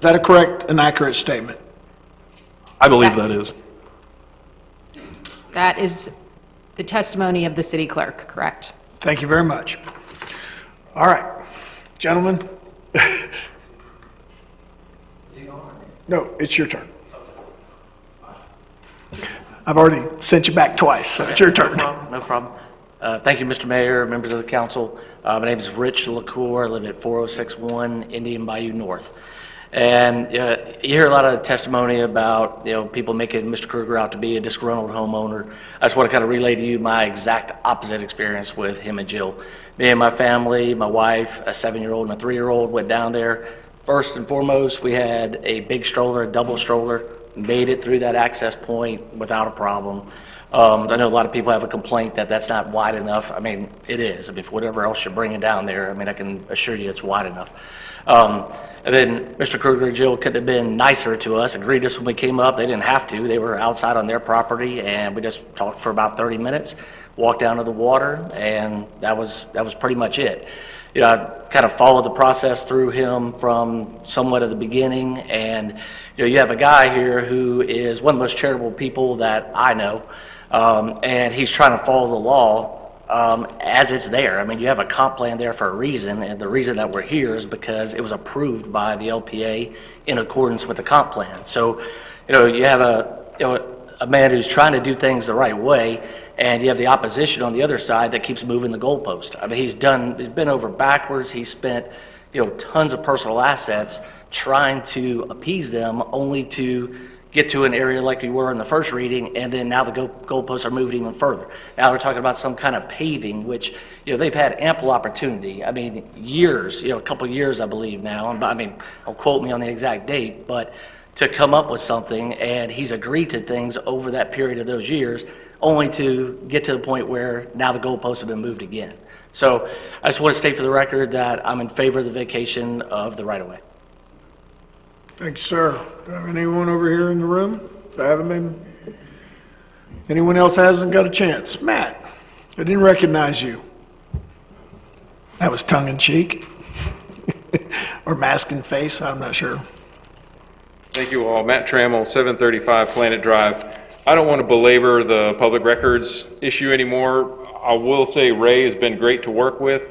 that a correct and accurate statement? I believe that is. That is the testimony of the city clerk, correct? Thank you very much. All right, gentlemen. No, it's your turn. I've already sent you back twice, so it's your turn. No problem. Thank you, Mr. Mayor, members of the council. My name is Rich LaCour. I live at 4061 Indian Bayou North. And you hear a lot of testimony about, people making Mr. Kruger out to be a disgruntled homeowner. I just want to kind of relay to you my exact opposite experience with him and Jill. Me and my family, my wife, a 7-year-old and a 3-year-old went down there. First and foremost, we had a big stroller, a double stroller, made it through that access point without a problem. I know a lot of people have a complaint that that's not wide enough. I mean, it is. I mean, for whatever else you're bringing down there, I mean, I can assure you it's wide enough. And then Mr. Kruger and Jill could have been nicer to us, agreed us when we came up. They didn't have to. They were outside on their property, and we just talked for about 30 minutes, walked down to the water, and that was pretty much it. I kind of followed the process through him from somewhat of the beginning, and you have a guy here who is one of the most charitable people that I know, and he's trying to follow the law as it's there. I mean, you have a comp plan there for a reason, and the reason that we're here is because it was approved by the LPA in accordance with the comp plan. So, you have a man who's trying to do things the right way, and you have the opposition on the other side that keeps moving the goalpost. I mean, he's been over backwards. He's spent, tons of personal assets trying to appease them, only to get to an area like we were in the first reading, and then now the goalposts are moved even further. Now we're talking about some kind of paving, which, they've had ample opportunity. I mean, years, a couple of years, I believe now. I mean, don't quote me on the exact date, but to come up with something, and he's agreed to things over that period of those years, only to get to the point where now the goalposts have been moved again. So I just want to state for the record that I'm in favor of the vacation of the right-of-way. Thank you, sir. Do I have anyone over here in the room? Do I have them? Anyone else hasn't got a chance? Matt, I didn't recognize you. That was tongue-in-cheek. Or mask-in-face, I'm not sure. Thank you all. Matt Trammell, 735 Planet Drive. I don't want to belabor the public records issue anymore. I will say Ray has been great to work with.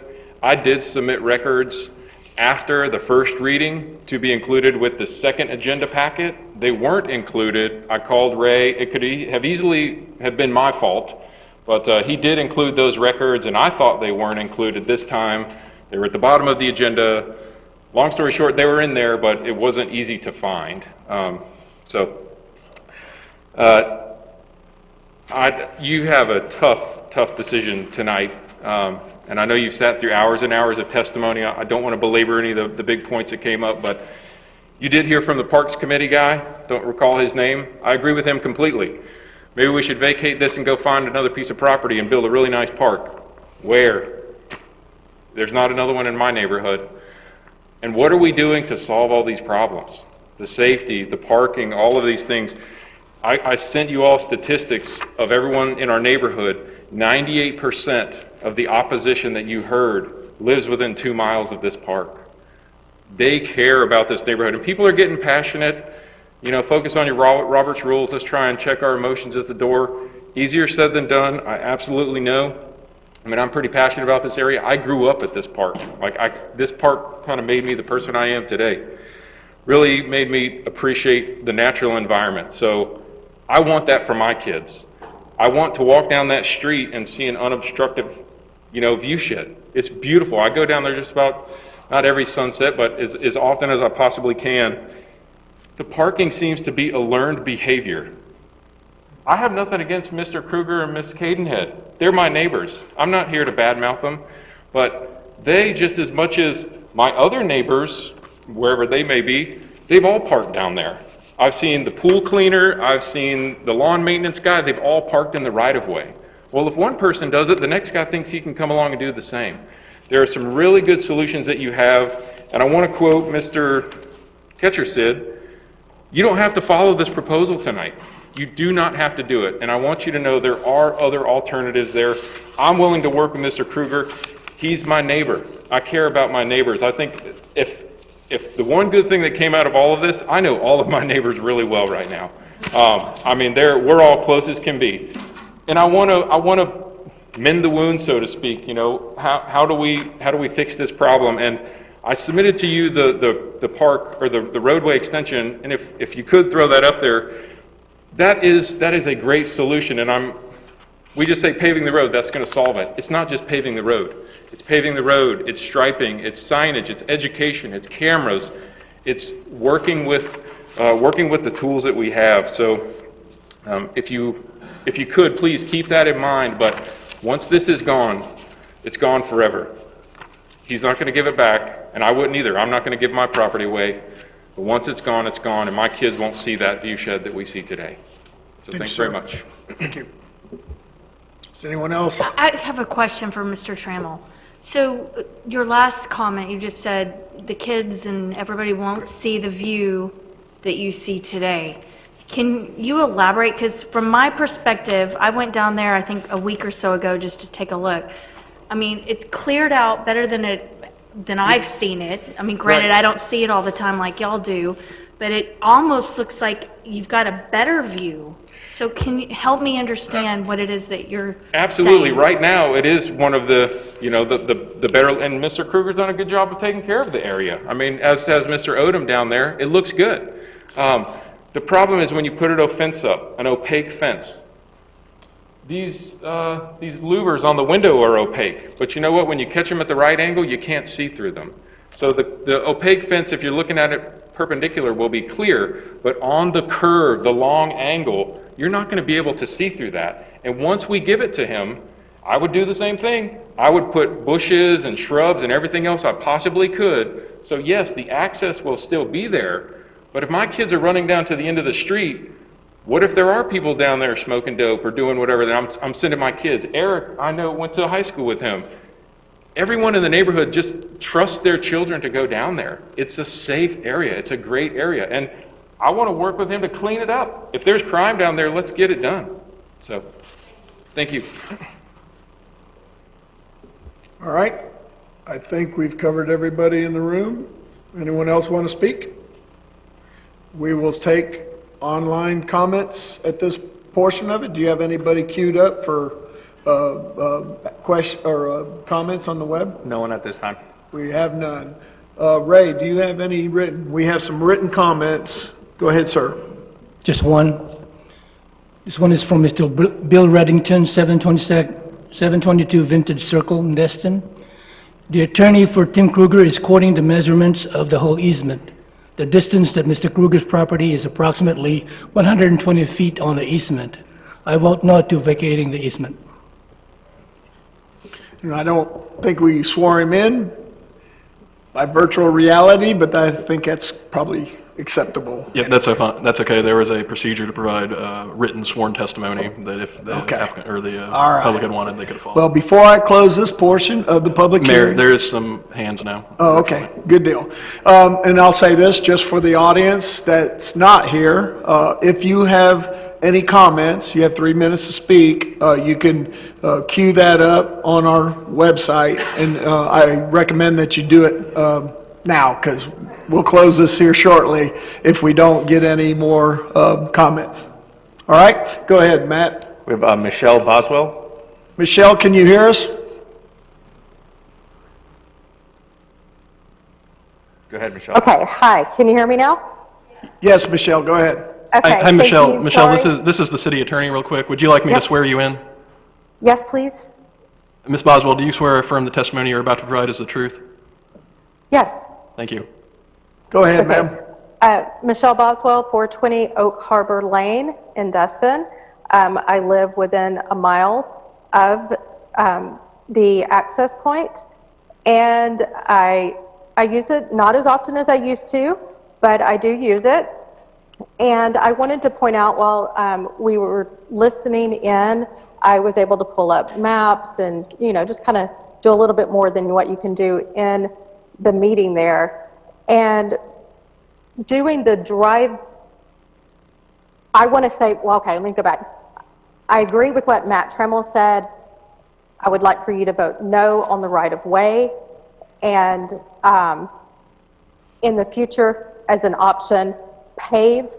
I did submit records after the first reading to be included with the second agenda packet. They weren't included. I called Ray. It could have easily have been my fault, but he did include those records, and I thought they weren't included this time. They were at the bottom of the agenda. Long story short, they were in there, but it wasn't easy to find. You have a tough decision tonight, and I know you've sat through hours and hours of testimony. I don't want to belabor any of the big points that came up, but you did hear from the Parks Committee guy. Don't recall his name. I agree with him completely. Maybe we should vacate this and go find another piece of property and build a really nice park. Where? There's not another one in my neighborhood. And what are we doing to solve all these problems? The safety, the parking, all of these things. I sent you all statistics of everyone in our neighborhood. 98% of the opposition that you heard lives within 2 miles of this park. They care about this neighborhood, and people are getting passionate. You know, focus on your Robert's rules. Let's try and check our emotions at the door. Easier said than done, I absolutely know. I mean, I'm pretty passionate about this area. I grew up at this park. This park kind of made me the person I am today. Really made me appreciate the natural environment. So I want that for my kids. I want to walk down that street and see an unobstructed, view shed. It's beautiful. I go down there just about, not every sunset, but as often as I possibly can. The parking seems to be a learned behavior. I have nothing against Mr. Kruger and Ms. Cadenhead. They're my neighbors. I'm not here to badmouth them, but they, just as much as my other neighbors, wherever they may be, they've all parked down there. I've seen the pool cleaner, I've seen the lawn maintenance guy, they've all parked in the right-of-way. Well, if one person does it, the next guy thinks he can come along and do the same. There are some really good solutions that you have, and I want to quote Mr. Ketchersid, you don't have to follow this proposal tonight. You do not have to do it, and I want you to know there are other alternatives there. I'm willing to work with Mr. Kruger. He's my neighbor. I care about my neighbors. I think if the one good thing that came out of all of this, I know all of my neighbors really well right now. We're all close as can be, and I want to mend the wound, so to speak. How do we fix this problem? And I submitted to you the park or the roadway extension, and if you could throw that up there, that is a great solution. And we just say paving the road, that's going to solve it. It's not just paving the road. It's paving the road, it's striping, it's signage, it's education, it's cameras, it's working with the tools that we have. So if you could, please keep that in mind. But once this is gone, it's gone forever. He's not going to give it back, and I wouldn't either. I'm not going to give my property away. But once it's gone, and my kids won't see that view shed that we see today. So thanks very much. Thank you. Is anyone else? I have a question for Mr. Trammell. So your last comment, you just said the kids and everybody won't see the view that you see today. Can you elaborate? Because from my perspective, I went down there, I think, a week or so ago just to take a look. I mean, it's cleared out better than I've seen it. I mean, granted, I don't see it all the time like y'all do, but it almost looks like you've got a better view. So can you help me understand what it is that you're Absolutely. saying? Right now, it is one of the better, and Mr. Kruger's done a good job of taking care of the area. I mean, as has Mr. Odom down there, it looks good. The problem is when you put a fence up, an opaque fence. These louvers on the window are opaque, but you know what? When you catch them at the right angle, you can't see through them. So the opaque fence, if you're looking at it perpendicular, will be clear, but on the curve, the long angle, you're not going to be able to see through that. And once we give it to him, I would do the same thing. I would put bushes and shrubs and everything else I possibly could. So yes, the access will still be there, but if my kids are running down to the end of the street, what if there are people down there smoking dope or doing whatever that I'm sending my kids? Eric, I know, went to high school with him. Everyone in the neighborhood just trusts their children to go down there. It's a safe area. It's a great area. And I want to work with him to clean it up. If there's crime down there, let's get it done. So, thank you. All right. I think we've covered everybody in the room. Anyone else want to speak? We will take online comments at this portion of it. Do you have anybody queued up for question or comments on the web? No one at this time. We have none. Ray, do you have any written? We have some written comments. Go ahead, sir. Just one. This one is from Mr. Bill Reddington, 722 Vintage Circle in Destin. The attorney for Tim Kruger is quoting the measurements of the whole easement. The distance that Mr. Kruger's property is approximately 120 feet on the easement. I vote no to vacating the easement. And I don't think we swore him in by virtual reality, but I think that's probably acceptable. Yeah, that's okay. There was a procedure to provide written sworn testimony that if the applicant or the All right. public had wanted, they could have followed. Well, before I close this portion of the public Mayor, hearing. there is some hands now. Oh, okay, good deal. And I'll say this, just for the audience that's not here, if you have any comments, you have 3 minutes to speak, you can queue that up on our website, and I recommend that you do it now, because we'll close this here shortly if we don't get any more comments. All right, go ahead, Matt. We have Michelle Boswell. Michelle, can you hear us? Go ahead, Michelle. Okay, hi, can you hear me now? Yes, Michelle, go ahead. Okay, Hi, thank Michelle. you. Michelle, Sorry. this is the city attorney real quick. Would you like me Yes. to swear you in? Yes, please? Ms. Boswell, do you swear or affirm the testimony you're about to provide is the truth? Yes. Thank you. Go ahead, Okay. ma'am. Michelle Boswell, 420 Oak Harbor Lane in Destin. I live within a mile of the access point, and I use it not as often as I used to, but I do use it. And I wanted to point out while we were listening in, I was able to pull up maps and, just kind of do a little bit more than what you can do in the meeting there. And doing the drive, I want to say, well, okay, let me go back. I agree with what Matt Tremmel said. I would like for you to vote no on the right of way. And in the future, as an option, pave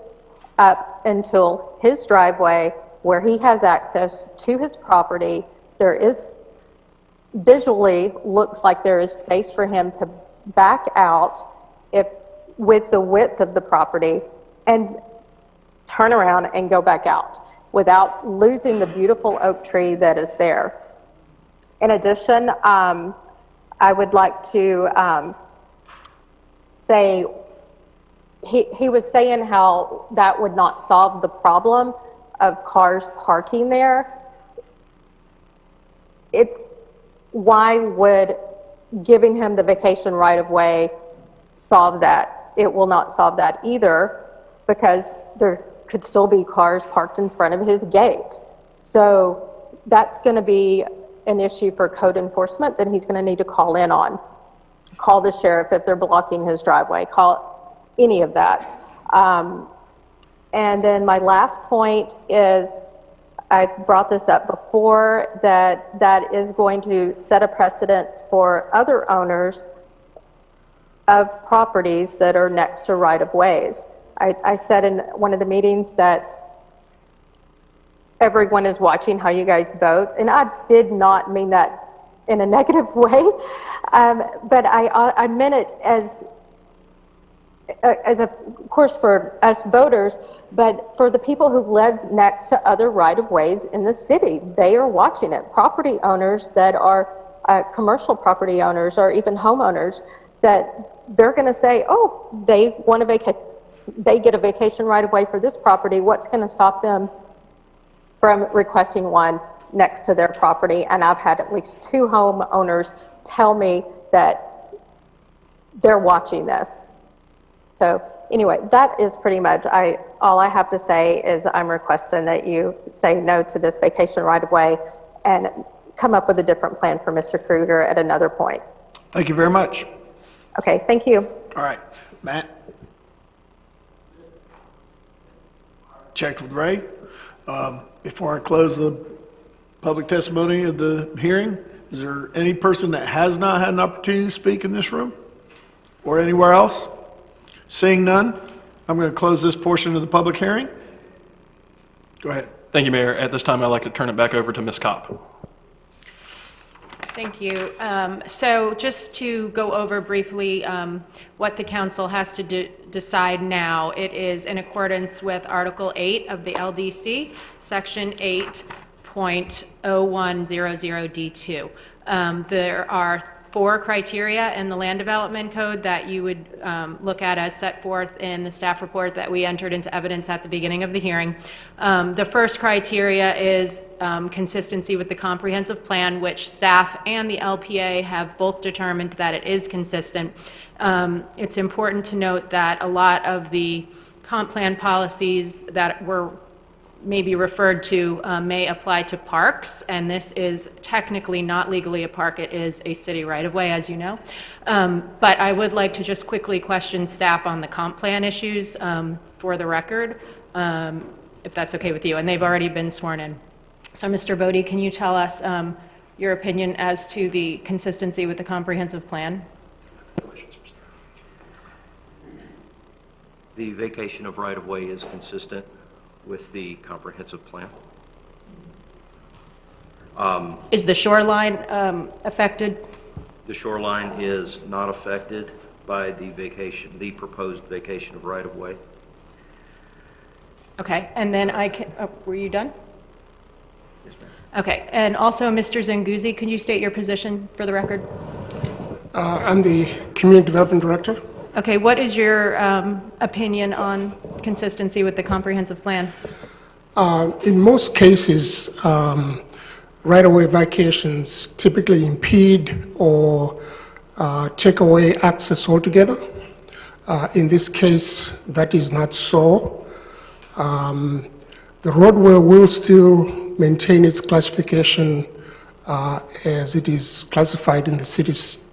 up until his driveway where he has access to his property. There is, visually, looks like there is space for him to back out with the width of the property and turn around and go back out without losing the beautiful oak tree that is there. In addition, I would like to say, he was saying how that would not solve the problem of cars parking there. Why would giving him the vacation right of way solve that? It will not solve that either, because there could still be cars parked in front of his gate. So that's going to be an issue for code enforcement that he's going to need to call in on. Call the sheriff if they're blocking his driveway, call any of that. And then my last point is, I brought this up before, that is going to set a precedence for other owners of properties that are next to right-of-ways. I said in one of the meetings that everyone is watching how you guys vote, and I did not mean that in a negative way, but I meant it as of course for us voters, but for the people who live next to other right-of-ways in the city. They are watching it. Property owners that are commercial property owners or even homeowners, that they're going to say, oh, they want they get a vacation right-of-way for this property. What's going to stop them from requesting one next to their property? And I've had at least 2 homeowners tell me that they're watching this. So anyway, that is pretty much, all I have to say is I'm requesting that you say no to this vacation right-of-way and come up with a different plan for Mr. Kruger at another point. Thank you very much. Okay, thank you. All right, Matt? Checked with Ray. Before I close the public testimony of the hearing, is there any person that has not had an opportunity to speak in this room or anywhere else? Seeing none, I'm going to close this portion of the public hearing. Go ahead. Thank you, Mayor. At this time, I'd like to turn it back over to Ms. Kopp. Thank you. So just to go over briefly what the council has to decide now, it is in accordance with Article 8 of the LDC, Section 8.0100D2. There are 4 criteria in the Land Development Code that you would look at as set forth in the staff report that we entered into evidence at the beginning of the hearing. The first criteria is consistency with the comprehensive plan, which staff and the LPA have both determined that it is consistent. It's important to note that a lot of the comp plan policies that were maybe referred to may apply to parks, and this is technically not legally a park. It is a city right-of-way, as you know. But I would like to just quickly question staff on the comp plan issues for the record, if that's okay with you, and they've already been sworn in. So, Mr. Bodie, can you tell us your opinion as to the consistency with the comprehensive plan? The vacation of right-of-way is consistent with the comprehensive plan. Is the shoreline affected? The shoreline is not affected by the proposed vacation of right-of-way. Okay, and then were you done? Yes, ma'am. Okay, and also, Mr. Zanguzzi, can you state your position for the record? I'm the Community Development Director. Okay, what is your opinion on consistency with the comprehensive plan? In most cases, right-of-way vacations typically impede or take away access altogether. In this case, that is not so. The roadway will still maintain its classification as it is classified in the city's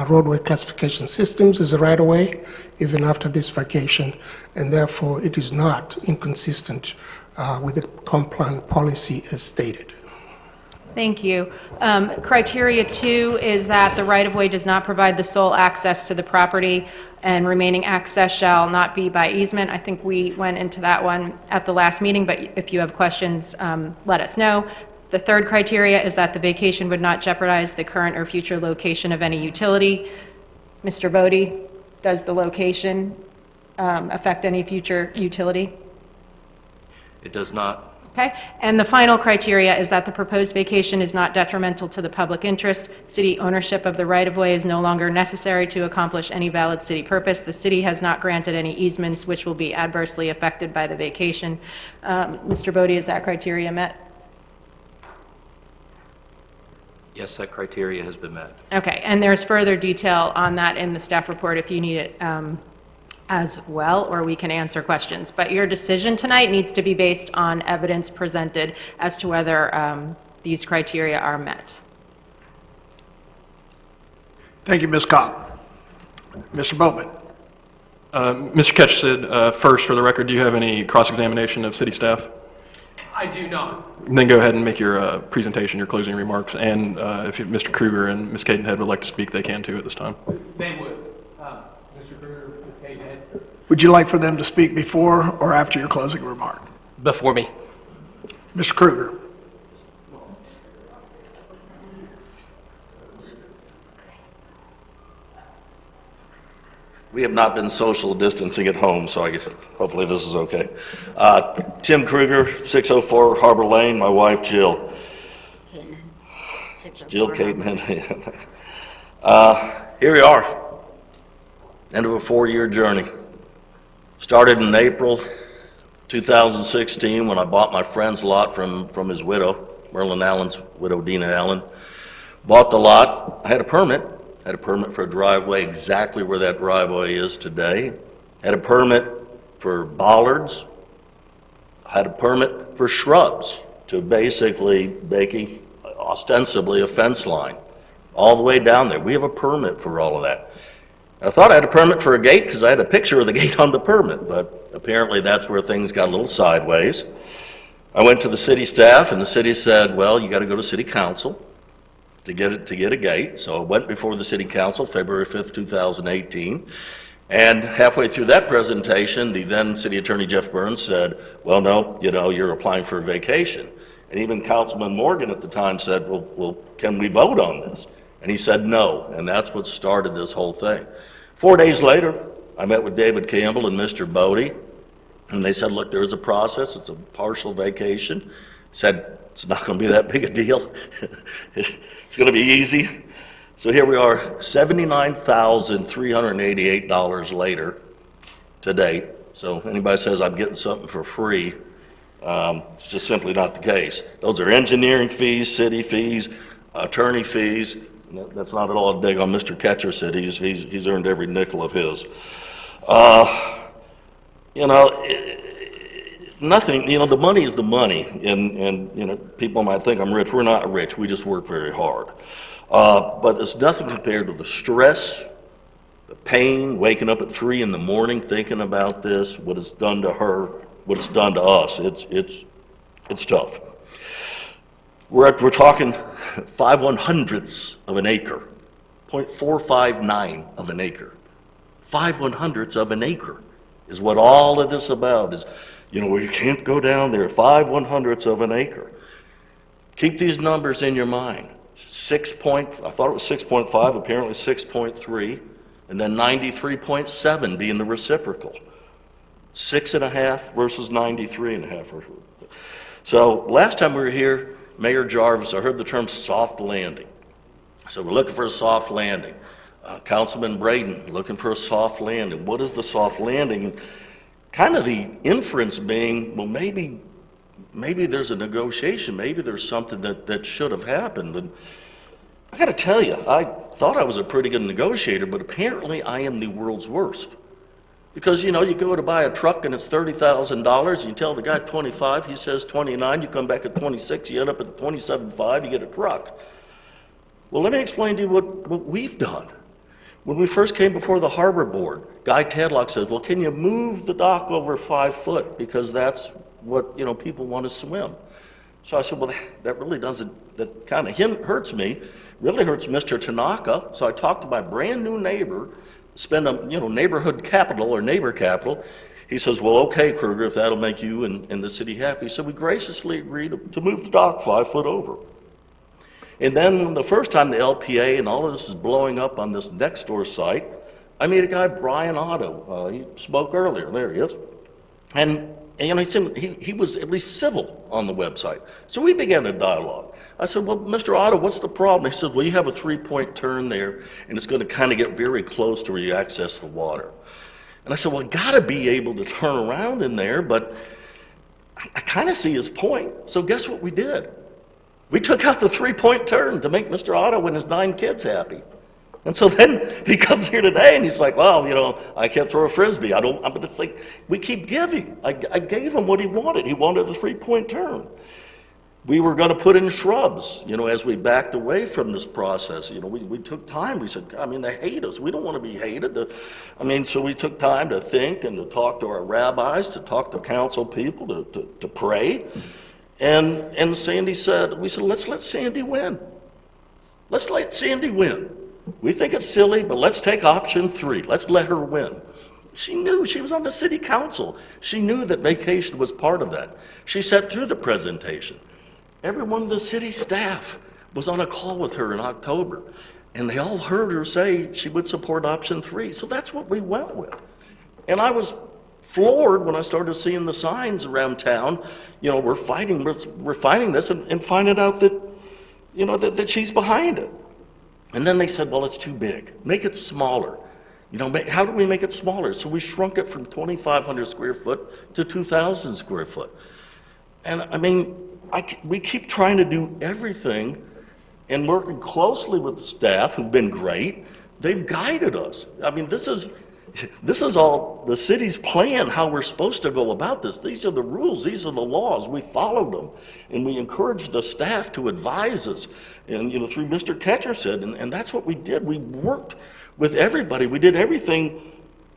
roadway classification systems as a right-of-way, even after this vacation, and therefore it is not inconsistent with the comp plan policy as stated. Thank you. Criteria 2 is that the right-of-way does not provide the sole access to the property, and remaining access shall not be by easement. I think we went into that one at the last meeting, but if you have questions, let us know. The third criteria is that the vacation would not jeopardize the current or future location of any utility. Mr. Bodie, does the location affect any future utility? It does not. Okay, and the final criteria is that the proposed vacation is not detrimental to the public interest. City ownership of the right-of-way is no longer necessary to accomplish any valid city purpose. The city has not granted any easements which will be adversely affected by the vacation. Mr. Bodie, is that criteria met? Yes, that criteria has been met. Okay, and there's further detail on that in the staff report if you need it as well, or we can answer questions. But your decision tonight needs to be based on evidence presented as to whether these criteria are met. Thank you, Ms. Cobb. Mr. Boatman. Mr. Ketch said, first, for the record, do you have any cross-examination of city staff? I do not. And then go ahead and make your presentation, your closing remarks. And if Mr. Kruger and Ms. Cadenhead would like to speak, they can too at this time. They would. Mr. Kruger, Ms. Cadenhead. Would you like for them to speak before or after your closing remark? Before me. Mr. Kruger. We have not been social distancing at home, so I guess hopefully this is okay. Tim Kruger, 604 Harbor Lane, my wife Jill. Jill Cadenhead. Here we are, end of a 4-year journey. Started in April 2016 when I bought my friend's lot from his widow, Merlin Allen's widow, Dina Allen. Bought the lot, I had a permit for a driveway exactly where that driveway is today. Had a permit for bollards. Had a permit for shrubs to basically make ostensibly a fence line all the way down there. We have a permit for all of that. I thought I had a permit for a gate because I had a picture of the gate on the permit, but apparently that's where things got a little sideways. I went to the city staff and the city said, well, you got to go to city council to get a gate. So I went before the city council February 5th, 2018. And halfway through that presentation, the then city attorney Jeff Burns said, well, no, you're applying for a vacation. And even Councilman Morgan at the time said, well, can we vote on this? And he said no, and that's what started this whole thing. 4 days later, I met with David Campbell and Mr. Bodie, and they said, look, there is a process. It's a partial vacation. Said, it's not going to be that big a deal. It's going to be easy. So here we are, $79,388 later to date. So anybody says I'm getting something for free, it's just simply not the case. Those are engineering fees, city fees, attorney fees. That's not at all a dig on Mr. Ketcherson. He's earned every nickel of his. You know, nothing, you know, the money is the money. And you know, people might think I'm rich. We're not rich. We just work very hard. But it's nothing compared to the stress, the pain, waking up at 3 in the morning thinking about this, what it's done to her, what it's done to us. It's tough. We're talking 5/100ths of an acre, 0.459 of an acre. 5/100ths of an acre is what all of this about is. You know, you can't go down there. 5/100ths of an acre. Keep these numbers in your mind. I thought it was 6.5, apparently 6.3, and then 93.7 being the reciprocal. 6.5 versus 93.5. So last time we were here, Mayor Jarvis, I heard the term soft landing. So we're looking for a soft landing. Councilman Braden looking for a soft landing. What is the soft landing? Kind of the inference being, well, maybe there's a negotiation. Maybe there's something that should have happened. And I got to tell you, I thought I was a pretty good negotiator, but apparently I am the world's worst. Because, you know, you go to buy a truck and it's $30,000, you tell the guy 25, he says 29, you come back at 26, you end up at 27.5, you get a truck. Well, let me explain to you what we've done. When we first came before the Harbor Board, Guy Tadlock said, well, can you move the dock over 5 foot? Because that's what, you know, people want to swim. So I said, well, that really doesn't, that kind of hurts me, really hurts Mr. Tanaka. So I talked to my brand new neighbor, spend a, you know, neighborhood capital or neighbor capital. He says, well, okay, Kruger, if that'll make you and the city happy. So we graciously agreed to move the dock 5 foot over. And then the first time the LPA and all of this is blowing up on this next door site, I meet a guy, Brian Otto. He spoke earlier. There he is. And you know, he was at least civil on the website. So we began a dialogue. I said, well, Mr. Otto, what's the problem? He said, well, you have a 3-point turn there, and it's going to kind of get very close to where you access the water. And I said, well, I got to be able to turn around in there, but I kind of see his point. So guess what we did? We took out the 3-point turn to make Mr. Otto and his 9 kids happy. And so then he comes here today and he's like, well, you know, I can't throw a Frisbee. But it's like, we keep giving. I gave him what he wanted. He wanted a 3-point turn. We were going to put in shrubs, you know, as we backed away from this process. You know, we took time. We said, I mean, they hate us. We don't want to be hated. So we took time to think and to talk to our rabbis, to talk to council people, to pray. And Sandy said, we said, let's let Sandy win. Let's let Sandy win. We think it's silly, but let's take option 3. Let's let her win. She knew. She was on the city council. She knew that vacation was part of that. She sat through the presentation. Everyone in the city staff was on a call with her in October, and they all heard her say she would support option 3. So that's what we went with. And I was floored when I started seeing the signs around town. You know, we're fighting this, and finding out that, you know, that she's behind it. And then they said, well, it's too big. Make it smaller. You know, how do we make it smaller? So we shrunk it from 2,500 square foot to 2,000 square foot. And I mean, we keep trying to do everything and working closely with the staff who've been great. They've guided us. I mean, this is all the city's plan, how we're supposed to go about this. These are the rules. These are the laws. We followed them. And we encouraged the staff to advise us. And, you know, through Mr. Ketcherson, and that's what we did. We worked with everybody. We did everything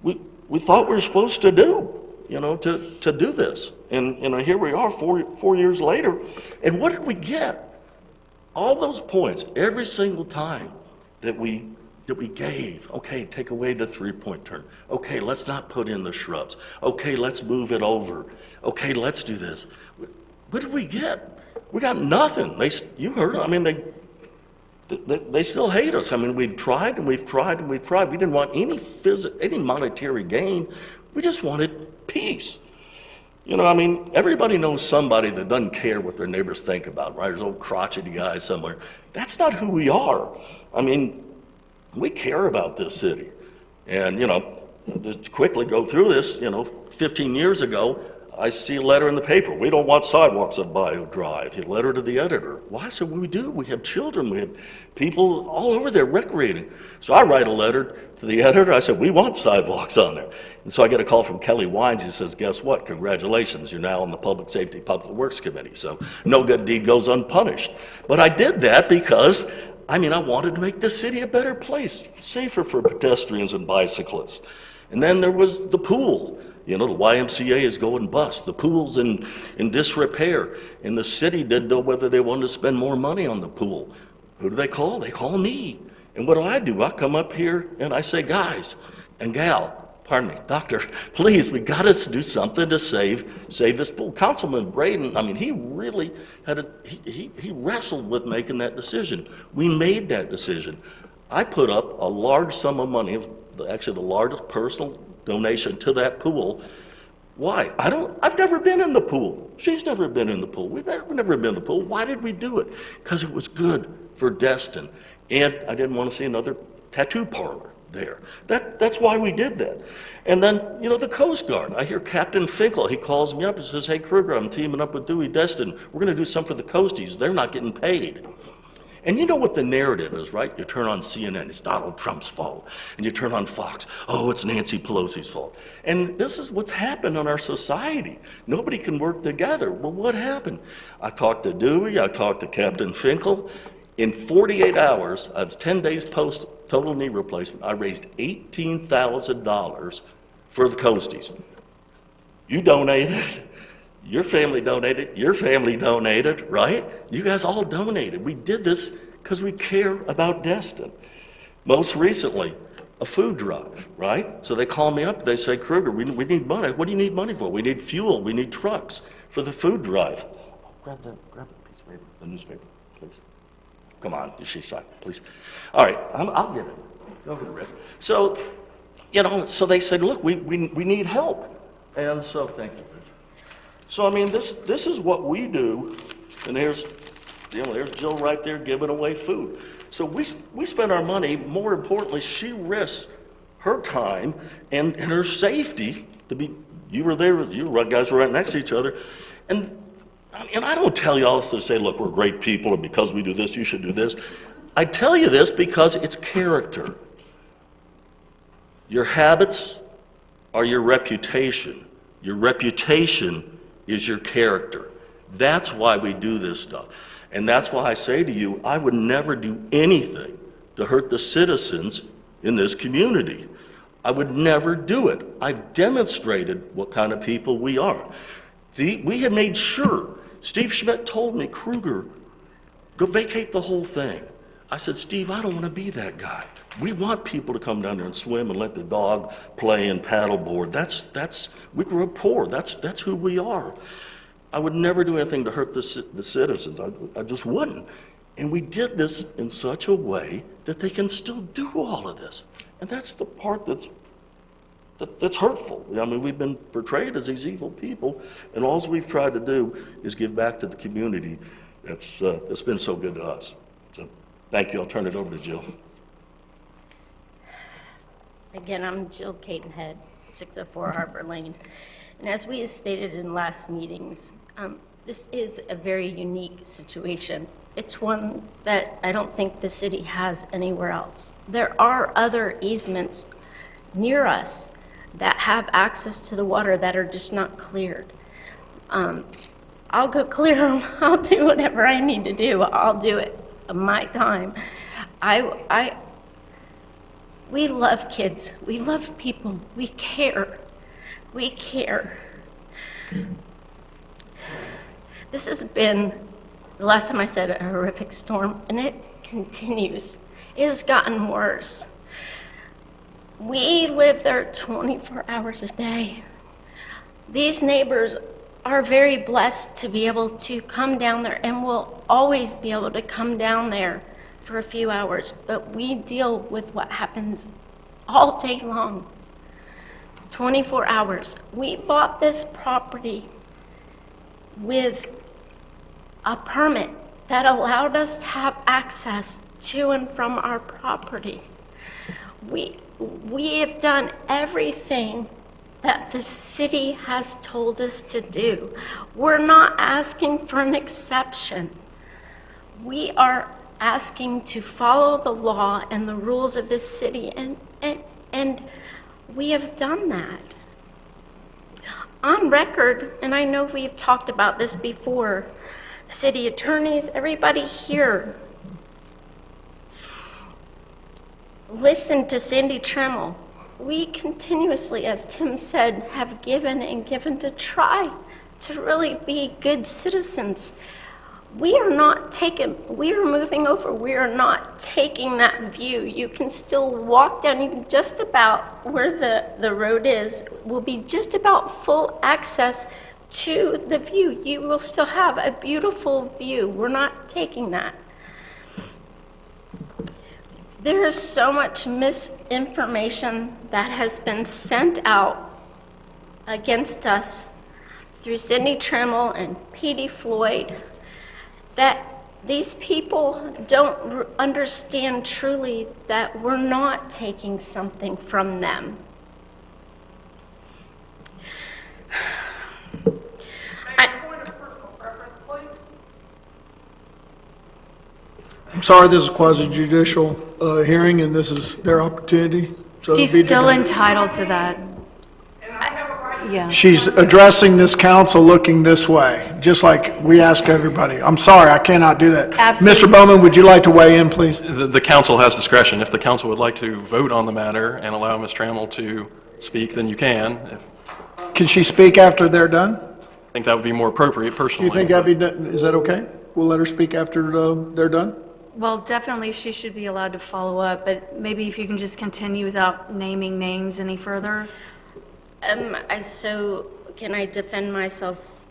we thought we were supposed to do, you know, to do this. And, you know, here we are 4 years later. And what did we get? All those points, every single time that we gave. Okay, take away the 3-point turn. Okay, let's not put in the shrubs. Okay, let's move it over. Okay, let's do this. What did we get? We got nothing. You heard, I mean, they still hate us. I mean, we've tried and we've tried and we've tried. We didn't want any monetary gain. We just wanted peace. You know, I mean, everybody knows somebody that doesn't care what their neighbors think about, right? There's old crotchety guy somewhere. That's not who we are. I mean, we care about this city. And, you know, just quickly go through this, 15 years ago, I see a letter in the paper. We don't want sidewalks at Bayou Drive. A letter to the editor. Why? So we do. We have children. We have people all over there recreating. So I write a letter to the editor. I said, we want sidewalks on there. And so I get a call from Kelly Wines. He says, guess what? Congratulations. You're now on the Public Safety Public Works Committee. So no good deed goes unpunished. But I did that because, I wanted to make this city a better place, safer for pedestrians and bicyclists. And then there was the pool. The YMCA is going bust. The pool's in disrepair. And the city didn't know whether they wanted to spend more money on the pool. Who do they call? They call me. And what do? I come up here and I say, guys and doctor, please, we got to do something to save this pool. Councilman Braden, he really he wrestled with making that decision. We made that decision. I put up a large sum of money, actually the largest personal donation to that pool. Why? I've never been in the pool. She's never been in the pool. We've never been in the pool. Why did we do it? Because it was good for Destin. And I didn't want to see another tattoo parlor there. That's why we did that. And then, the Coast Guard. I hear Captain Finkel, he calls me up and says, hey, Kruger, I'm teaming up with Dewey Destin. We're going to do something for the Coasties. They're not getting paid. And you know what the narrative is, right? You turn on CNN, it's Donald Trump's fault. And you turn on Fox, oh, it's Nancy Pelosi's fault. And this is what's happened in our society. Nobody can work together. Well, what happened? I talked to Dewey, I talked to Captain Finkel. In 48 hours, I was 10 days post total knee replacement, I raised $18,000 for the Coasties. You donated. Your family donated, your family donated, right? You guys all donated. We did this because we care about Destin. Most recently, a food drive, right? So they call me up, they say, Kruger, we need money. What do you need money for? We need fuel, we need trucks for the food drive. Grab the piece of paper, the newspaper, please. Come on, she's shy, please. All right, I'll get it. Go ahead, Rick. So, so they said, look, we need help. And so, thank you. So, this is what we do, and there's Jill right there giving away food. So we spend our money, more importantly, she risks her time and her safety to be, you were there, you guys were right next to each other, and I don't tell y'all this to say, look, we're great people, and because we do this, you should do this. I tell you this because it's character. Your habits are your reputation. Your reputation is your character. That's why we do this stuff. And that's why I say to you, I would never do anything to hurt the citizens in this community. I would never do it. I've demonstrated what kind of people we are. We have made sure, Steve Schmidt told me, Kruger, go vacate the whole thing. I said, Steve, I don't want to be that guy. We want people to come down there and swim and let their dog play and paddleboard. We grew up poor. That's who we are. I would never do anything to hurt the citizens. I just wouldn't. And we did this in such a way that they can still do all of this. And that's the part that's hurtful. We've been portrayed as these evil people, and all we've tried to do is give back to the community that's been so good to us. So thank you. I'll turn it over to Jill. Again, I'm Jill Cadenhead, 604 Harbor Lane. And as we have stated in last meetings, this is a very unique situation. It's one that I don't think the city has anywhere else. There are other easements near us that have access to the water that are just not cleared. I'll go clear them. I'll do whatever I need to do. I'll do it on my time. We love kids. We love people. We care. We care. This has been, the last time I said, a horrific storm, and it continues. It has gotten worse. We live there 24 hours a day. These neighbors are very blessed to be able to come down there and will always be able to come down there for a few hours, but we deal with what happens all day long, 24 hours. We bought this property with a permit that allowed us to have access to and from our property. We have done everything that the city has told us to do. We're not asking for an exception. We are asking to follow the law and the rules of this city, and we have done that. On record, and I know we've talked about this before, city attorneys, everybody here, listen to Cindy Trammell. We continuously, as Tim said, have given and given to try to really be good citizens. We are moving over, we are not taking that view. You can still walk down, you can just about where the road is, will be just about full access to the view. You will still have a beautiful view. We're not taking that. There is so much misinformation that has been sent out against us through Cindy Trammell and P.D. Floyd that these people don't understand truly that we're not taking something from them. I'm sorry, this is quasi-judicial hearing, and this is their opportunity. So She's be still denied. entitled to that. Yeah. She's addressing this council looking this way, just like we ask everybody. I'm sorry, I cannot do that. Absolutely. Mr. Bowman, would you like to weigh in, please? The council has discretion. If the council would like to vote on the matter and allow Ms. Trammell to speak, then you can. Can she speak after they're done? I think that would be more appropriate personally. You think that'd be, is that okay? We'll let her speak after they're done? Well, definitely she should be allowed to follow up, but maybe if you can just continue without naming names any further. So can I defend myself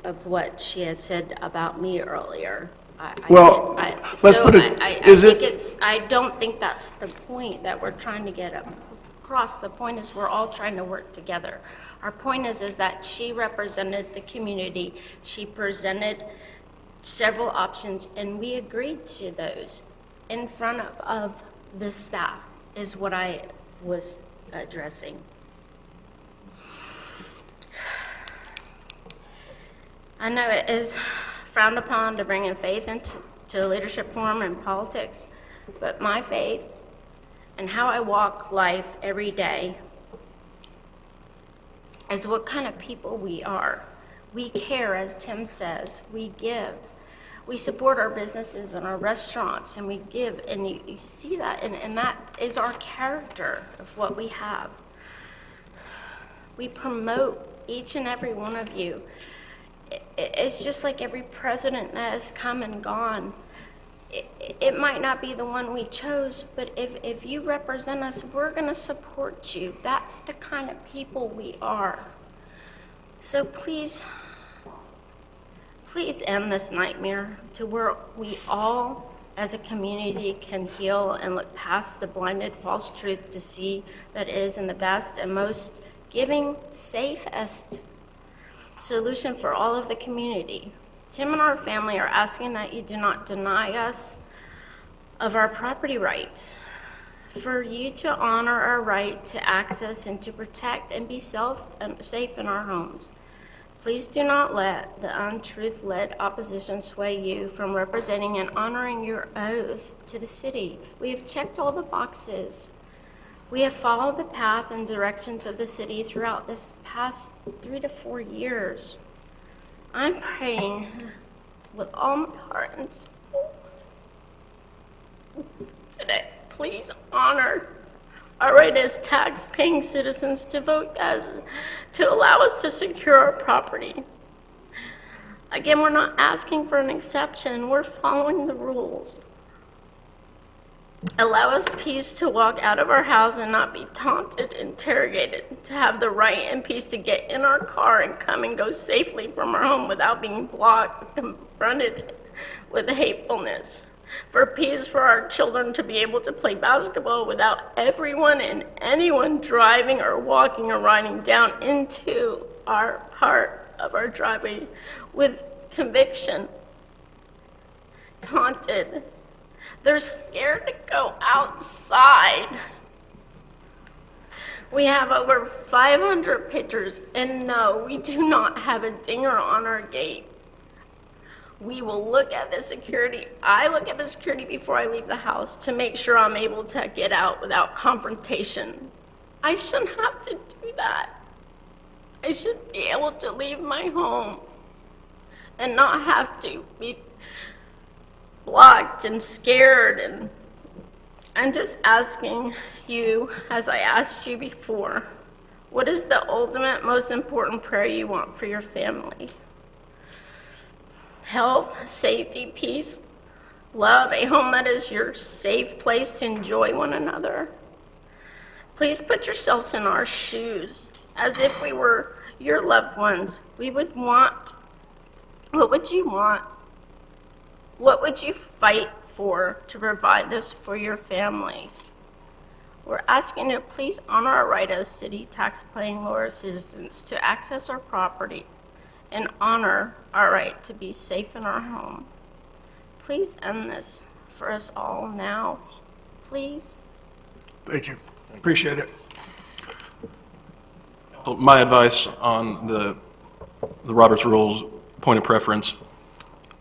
of what she had said about me earlier? Let's put it, I don't think that's the point that we're trying to get across. The point is we're all trying to work together. Our point is that she represented the community. She presented several options, and we agreed to those in front of the staff, is what I was addressing. I know it is frowned upon to bring in faith into leadership forum and politics, but my faith and how I walk life every day is what kind of people we are. We care, as Tim says, we give. We support our businesses and our restaurants, and we give, and you see that, and that is our character of what we have. We promote each and every one of you. It's just like every president that has come and gone. It might not be the one we chose, but if you represent us, we're going to support you. That's the kind of people we are. So please end this nightmare to where we all, as a community, can heal and look past the blinded false truth to see that is in the best and most giving, safest solution for all of the community. Tim and our family are asking that you do not deny us of our property rights, for you to honor our right to access and to protect and be safe in our homes. Please do not let the untruth-led opposition sway you from representing and honoring your oath to the city. We have checked all the boxes. We have followed the path and directions of the city throughout this past 3 to 4 years. I'm praying with all my heart and soul today. Please honor our right as tax-paying citizens to vote yes, to allow us to secure our property. Again, we're not asking for an exception. We're following the rules. Allow us peace to walk out of our house and not be taunted, interrogated, to have the right and peace to get in our car and come and go safely from our home without being blocked, confronted with hatefulness. For peace for our children to be able to play basketball without everyone and anyone driving or walking or riding down into our part of our driveway with conviction, taunted. They're scared to go outside. We have over 500 pictures, and no, we do not have a dinger on our gate. We will look at the security. I look at the security before I leave the house to make sure I'm able to get out without confrontation. I shouldn't have to do that. I should be able to leave my home and not have to be blocked and scared. And I'm just asking you, as I asked you before, what is the ultimate, most important prayer you want for your family? Health, safety, peace, love, a home that is your safe place to enjoy one another. Please put yourselves in our shoes, as if we were your loved ones. We would want, what would you want? What would you fight for to provide this for your family? We're asking you to please honor our right as city tax-paying Laura citizens to access our property and honor our right to be safe in our home. Please end this for us all now, please. Thank you. Appreciate it. So my advice on the Robert's Rules point of preference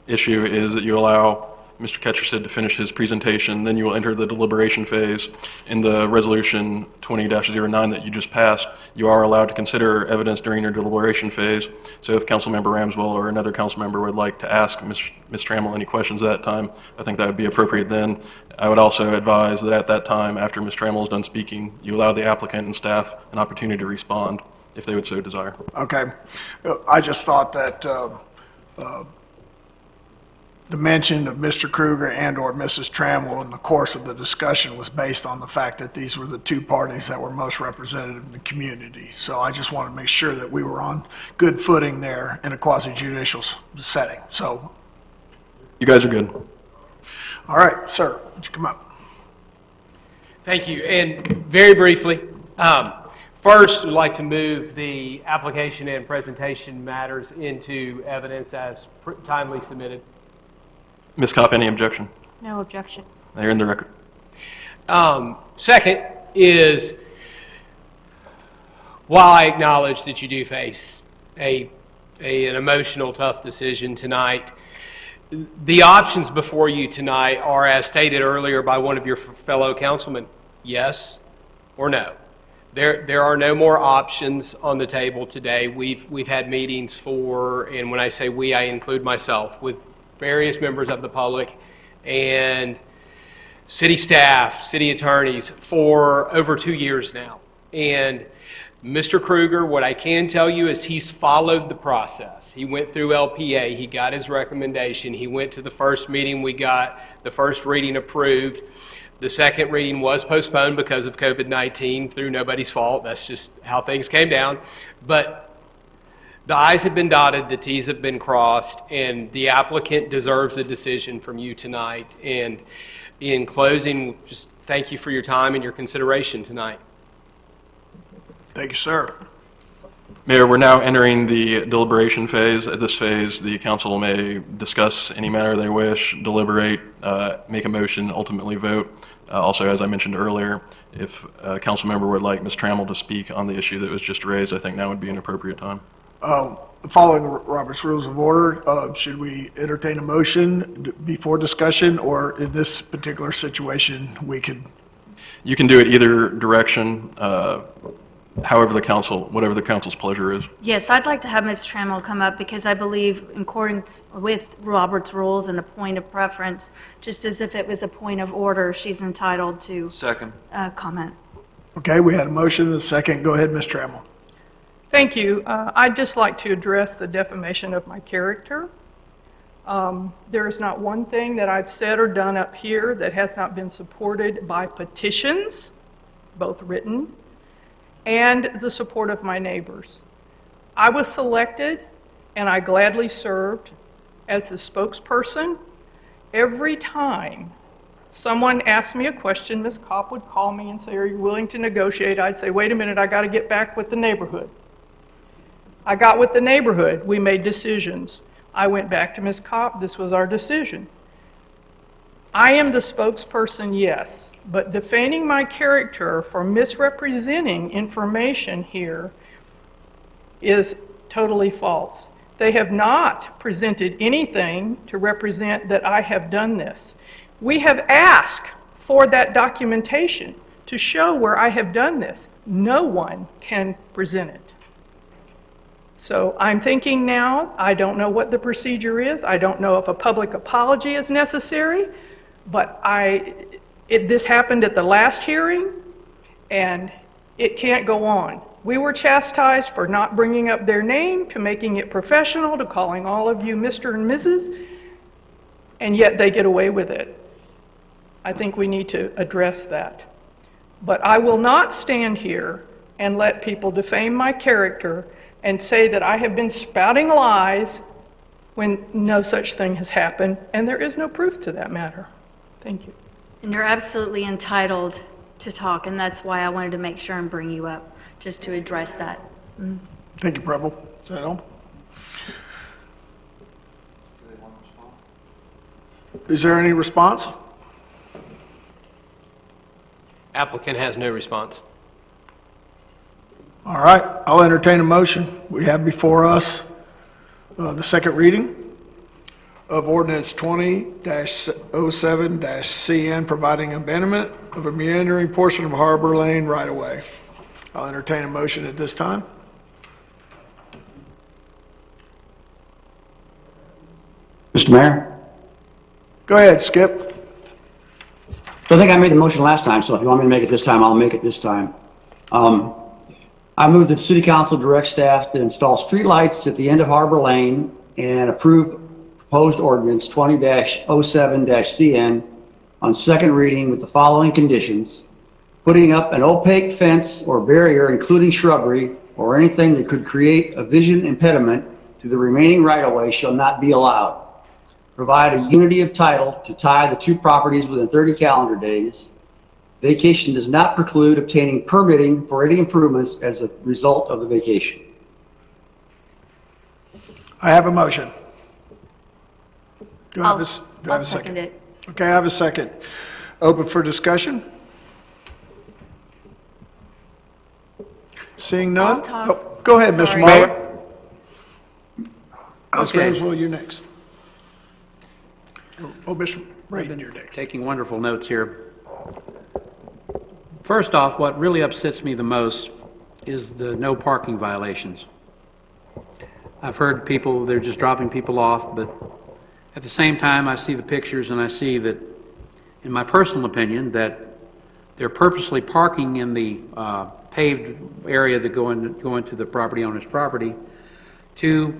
issue is that you allow Mr. Ketchersid to finish his presentation, then you will enter the deliberation phase. In the resolution 20-09 that you just passed, you are allowed to consider evidence during your deliberation phase. So if Councilmember Ramswell or another council member would like to ask Ms. Trammell any questions at that time, I think that would be appropriate then. I would also advise that at that time, after Ms. Trammell is done speaking, you allow the applicant and staff an opportunity to respond if they would so desire. Okay. I just thought that the mention of Mr. Kruger and/or Mrs. Trammell in the course of the discussion was based on the fact that these were the two parties that were most representative in the community. So I just wanted to make sure that we were on good footing there in a quasi-judicial setting. So, you guys are good. All right, sir, why don't you come up? Thank you. And very briefly, first, we'd like to move the application and presentation matters into evidence as timely submitted. Ms. Kopp, any objection? No objection. They're in the record. Second is, while I acknowledge that you do face an emotional, tough decision tonight, the options before you tonight are, as stated earlier by one of your fellow councilmen, yes or no. There are no more options on the table today. We've had meetings for, and when I say we, I include myself, with various members of the public and city staff, city attorneys for over 2 years now. And Mr. Kruger, what I can tell you is he's followed the process. He went through LPA, he got his recommendation, he went to the first meeting, we got the first reading approved. The second reading was postponed because of COVID-19 through nobody's fault. That's just how things came down. But the I's have been dotted, the T's have been crossed, and the applicant deserves a decision from you tonight. And in closing, just thank you for your time and your consideration tonight. Thank you, sir. Mayor, we're now entering the deliberation phase. At this phase, the council may discuss any matter they wish, deliberate, make a motion, ultimately vote. Also, as I mentioned earlier, if a council member would like Ms. Trammell to speak on the issue that was just raised, I think now would be an appropriate time. Following Robert's Rules of Order, should we entertain a motion before discussion, or in this particular situation, we could? You can do it either direction, however the council, whatever the council's pleasure is. Yes, I'd like to have Ms. Trammell come up because I believe in accordance with Robert's Rules and a point of preference, just as if it was a point of order, she's entitled to comment. Okay, we had a motion and a second. Go ahead, Ms. Trammell. Thank you. I'd just like to address the defamation of my character. There is not one thing that I've said or done up here that has not been supported by petitions, both written, and the support of my neighbors. I was selected, and I gladly served as the spokesperson. Every time someone asked me a question, Ms. Kopp would call me and say, "Are you willing to negotiate?" I'd say, "Wait a minute, I got to get back with the neighborhood." I got with the neighborhood. We made decisions. I went back to Ms. Kopp. This was our decision. I am the spokesperson, yes, but defaming my character for misrepresenting information here is totally false. They have not presented anything to represent that I have done this. We have asked for that documentation to show where I have done this. No one can present it. So I'm thinking now, I don't know what the procedure is. I don't know if a public apology is necessary, but this happened at the last hearing, and it can't go on. We were chastised for not bringing up their name, to making it professional, to calling all of you Mr. and Mrs., and yet they get away with it. I think we need to address that. But I will not stand here and let people defame my character and say that I have been spouting lies when no such thing has happened, and there is no proof to that matter. Thank you. And you're absolutely entitled to talk, and that's why I wanted to make sure and bring you up, just to address that. Thank you, Preble. Is that all? Is there any response? Applicant has no response. All right, I'll entertain a motion. We have before us the second reading of ordinance 20-07-CN, providing abandonment of a meandering portion of Harbor Lane right-of-way. I'll entertain a motion at this time. Mr. Mayor? Go ahead, Skip. So I think I made the motion last time, so if you want me to make it this time, I'll make it this time. I move that the City Council direct staff to install streetlights at the end of Harbor Lane and approve proposed ordinance 20-07-CN on second reading with the following conditions: putting up an opaque fence or barrier, including shrubbery or anything that could create a vision impediment to the remaining right-of-way, shall not be allowed. Provide a unity of title to tie the two properties within 30 calendar days. Vacation does not preclude obtaining permitting for any improvements as a result of the vacation. I have a motion. Do I have a I'll second? second it. Okay, I have a second. Open for discussion? Seeing none? I'll talk. Oh, go ahead, Mr. Sorry. Muller. Ms. Okay. Ramswell, you're next. Oh, Mr. Braden, you're next. Taking wonderful notes here. First off, what really upsets me the most is the no parking violations. I've heard people, they're just dropping people off, but at the same time, I see the pictures and I see that, in my personal opinion, that they're purposely parking in the paved area that go into the property owner's property to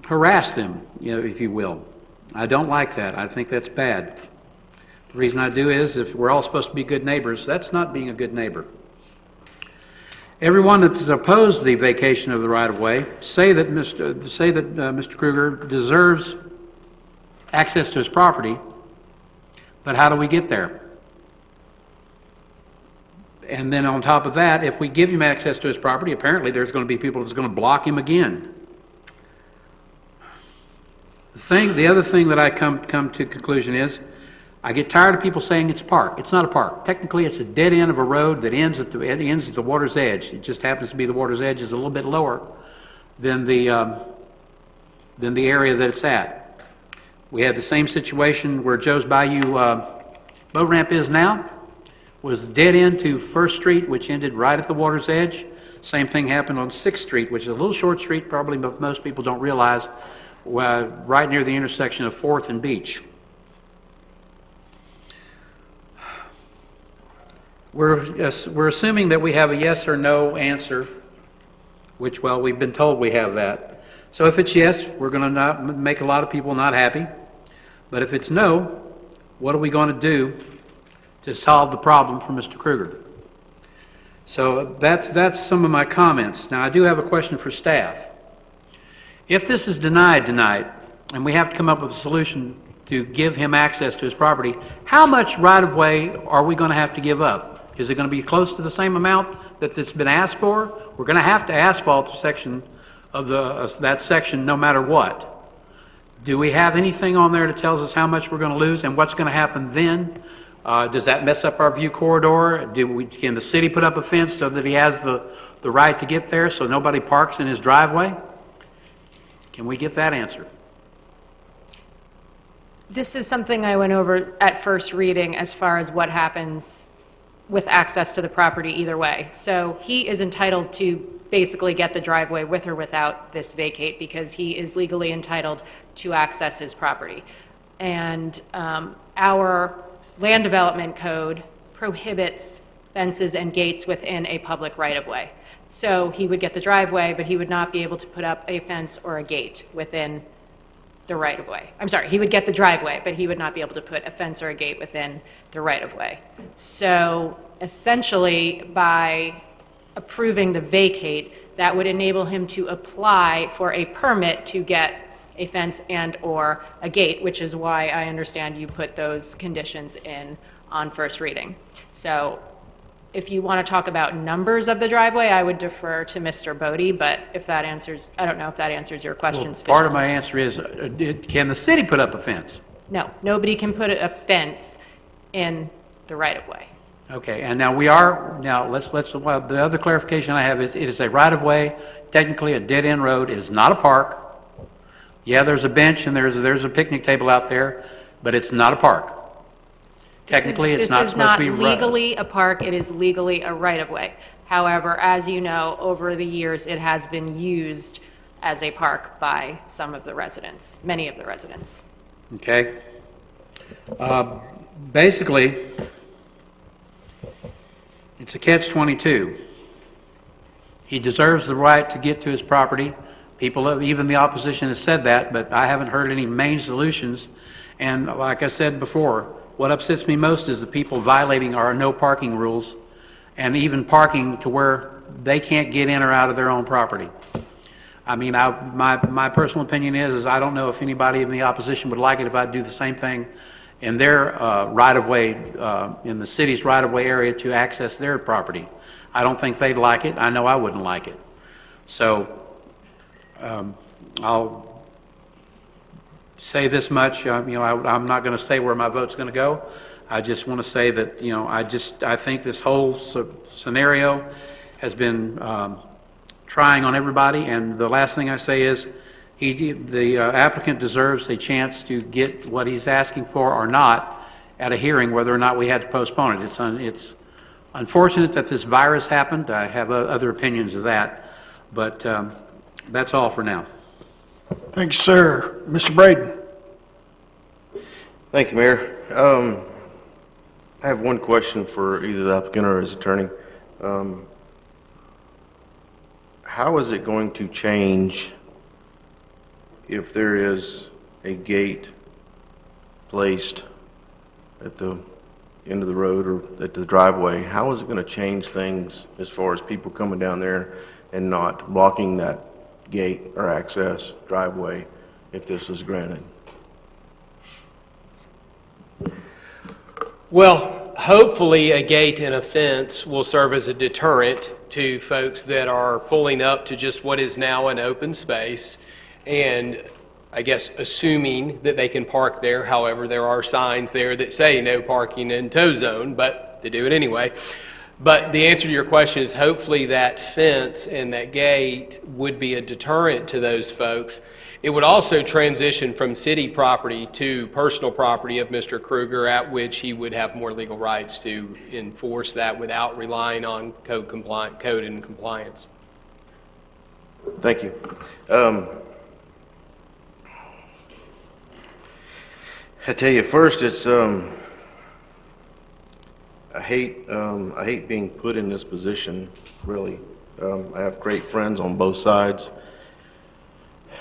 harass them, if you will. I don't like that. I think that's bad. The reason I do is, if we're all supposed to be good neighbors, that's not being a good neighbor. Everyone that has opposed the vacation of the right-of-way say that Mr. Kruger deserves access to his property, but how do we get there? And then on top of that, if we give him access to his property, apparently there's going to be people that's going to block him again. The other thing that I come to conclusion is, I get tired of people saying it's a park. It's not a park. Technically, it's a dead end of a road that ends at the water's edge. It just happens to be the water's edge is a little bit lower than the area that it's at. We had the same situation where Joe's Bayou boat ramp is now. Was dead end to First Street, which ended right at the water's edge. Same thing happened on 6th Street, which is a little short street, probably most people don't realize, right near the intersection of 4th and Beach. We're assuming that we have a yes or no answer, which, well, we've been told we have that. So if it's yes, we're going to not make a lot of people not happy. But if it's no, what are we going to do to solve the problem for Mr. Kruger? So that's some of my comments. Now, I do have a question for staff. If this is denied tonight, and we have to come up with a solution to give him access to his property, how much right-of-way are we going to have to give up? Is it going to be close to the same amount that it's been asked for? We're going to have to asphalt a section of that section no matter what. Do we have anything on there that tells us how much we're going to lose and what's going to happen then? Does that mess up our view corridor? Can the city put up a fence so that he has the right to get there so nobody parks in his driveway? Can we get that answer? This is something I went over at first reading as far as what happens with access to the property either way. So he is entitled to basically get the driveway with or without this vacate because he is legally entitled to access his property. And our land development code prohibits fences and gates within a public right-of-way. So he would get the driveway, but he would not be able to put up a fence or a gate within the right-of-way. I'm sorry, he would get the driveway, but he would not be able to put a fence or a gate within the right-of-way. So essentially, by approving the vacate, that would enable him to apply for a permit to get a fence and or a gate, which is why I understand you put those conditions in on first reading. So if you want to talk about numbers of the driveway, I would defer to Mr. Bodie, but if that answers, I don't know if that answers your question sufficiently. Part of my answer is, can the city put up a fence? No, nobody can put a fence in the right-of-way. Okay, and now the other clarification I have is, it is a right-of-way. Technically, a dead-end road is not a park. Yeah, there's a bench and there's a picnic table out there, but it's not a park. Technically, it's not supposed to be This is not legally a park, it is legally a right-of-way. However, as you know, over the years, it has been used as a park by some of the residents, many of the residents. Okay. Basically, it's a catch-22. He deserves the right to get to his property. People, even the opposition has said that, but I haven't heard any main solutions. And like I said before, what upsets me most is the people violating our no parking rules and even parking to where they can't get in or out of their own property. I mean, my personal opinion is I don't know if anybody in the opposition would like it if I'd do the same thing in their right-of-way, in the city's right-of-way area to access their property. I don't think they'd like it. I know I wouldn't like it. So I'll say this much. I'm not going to say where my vote's going to go. I just want to say that I think this whole scenario has been trying on everybody. And the last thing I say is, the applicant deserves a chance to get what he's asking for or not at a hearing, whether or not we had to postpone it. It's unfortunate that this virus happened. I have other opinions of that, but that's all for now. Thank you, sir. Mr. Braden. Thank you, Mayor. I have one question for either the applicant or his attorney. How is it going to change if there is a gate placed at the end of the road or at the driveway? How is it going to change things as far as people coming down there and not blocking that gate or access driveway if this is granted? Well, hopefully a gate and a fence will serve as a deterrent to folks that are pulling up to just what is now an open space, and I guess assuming that they can park there. However, there are signs there that say no parking in tow zone, but they do it anyway. But the answer to your question is hopefully that fence and that gate would be a deterrent to those folks. It would also transition from city property to personal property of Mr. Kruger, at which he would have more legal rights to enforce that without relying on code and compliance. Thank you. I tell you, first, it's I hate being put in this position. Really, I have great friends on both sides.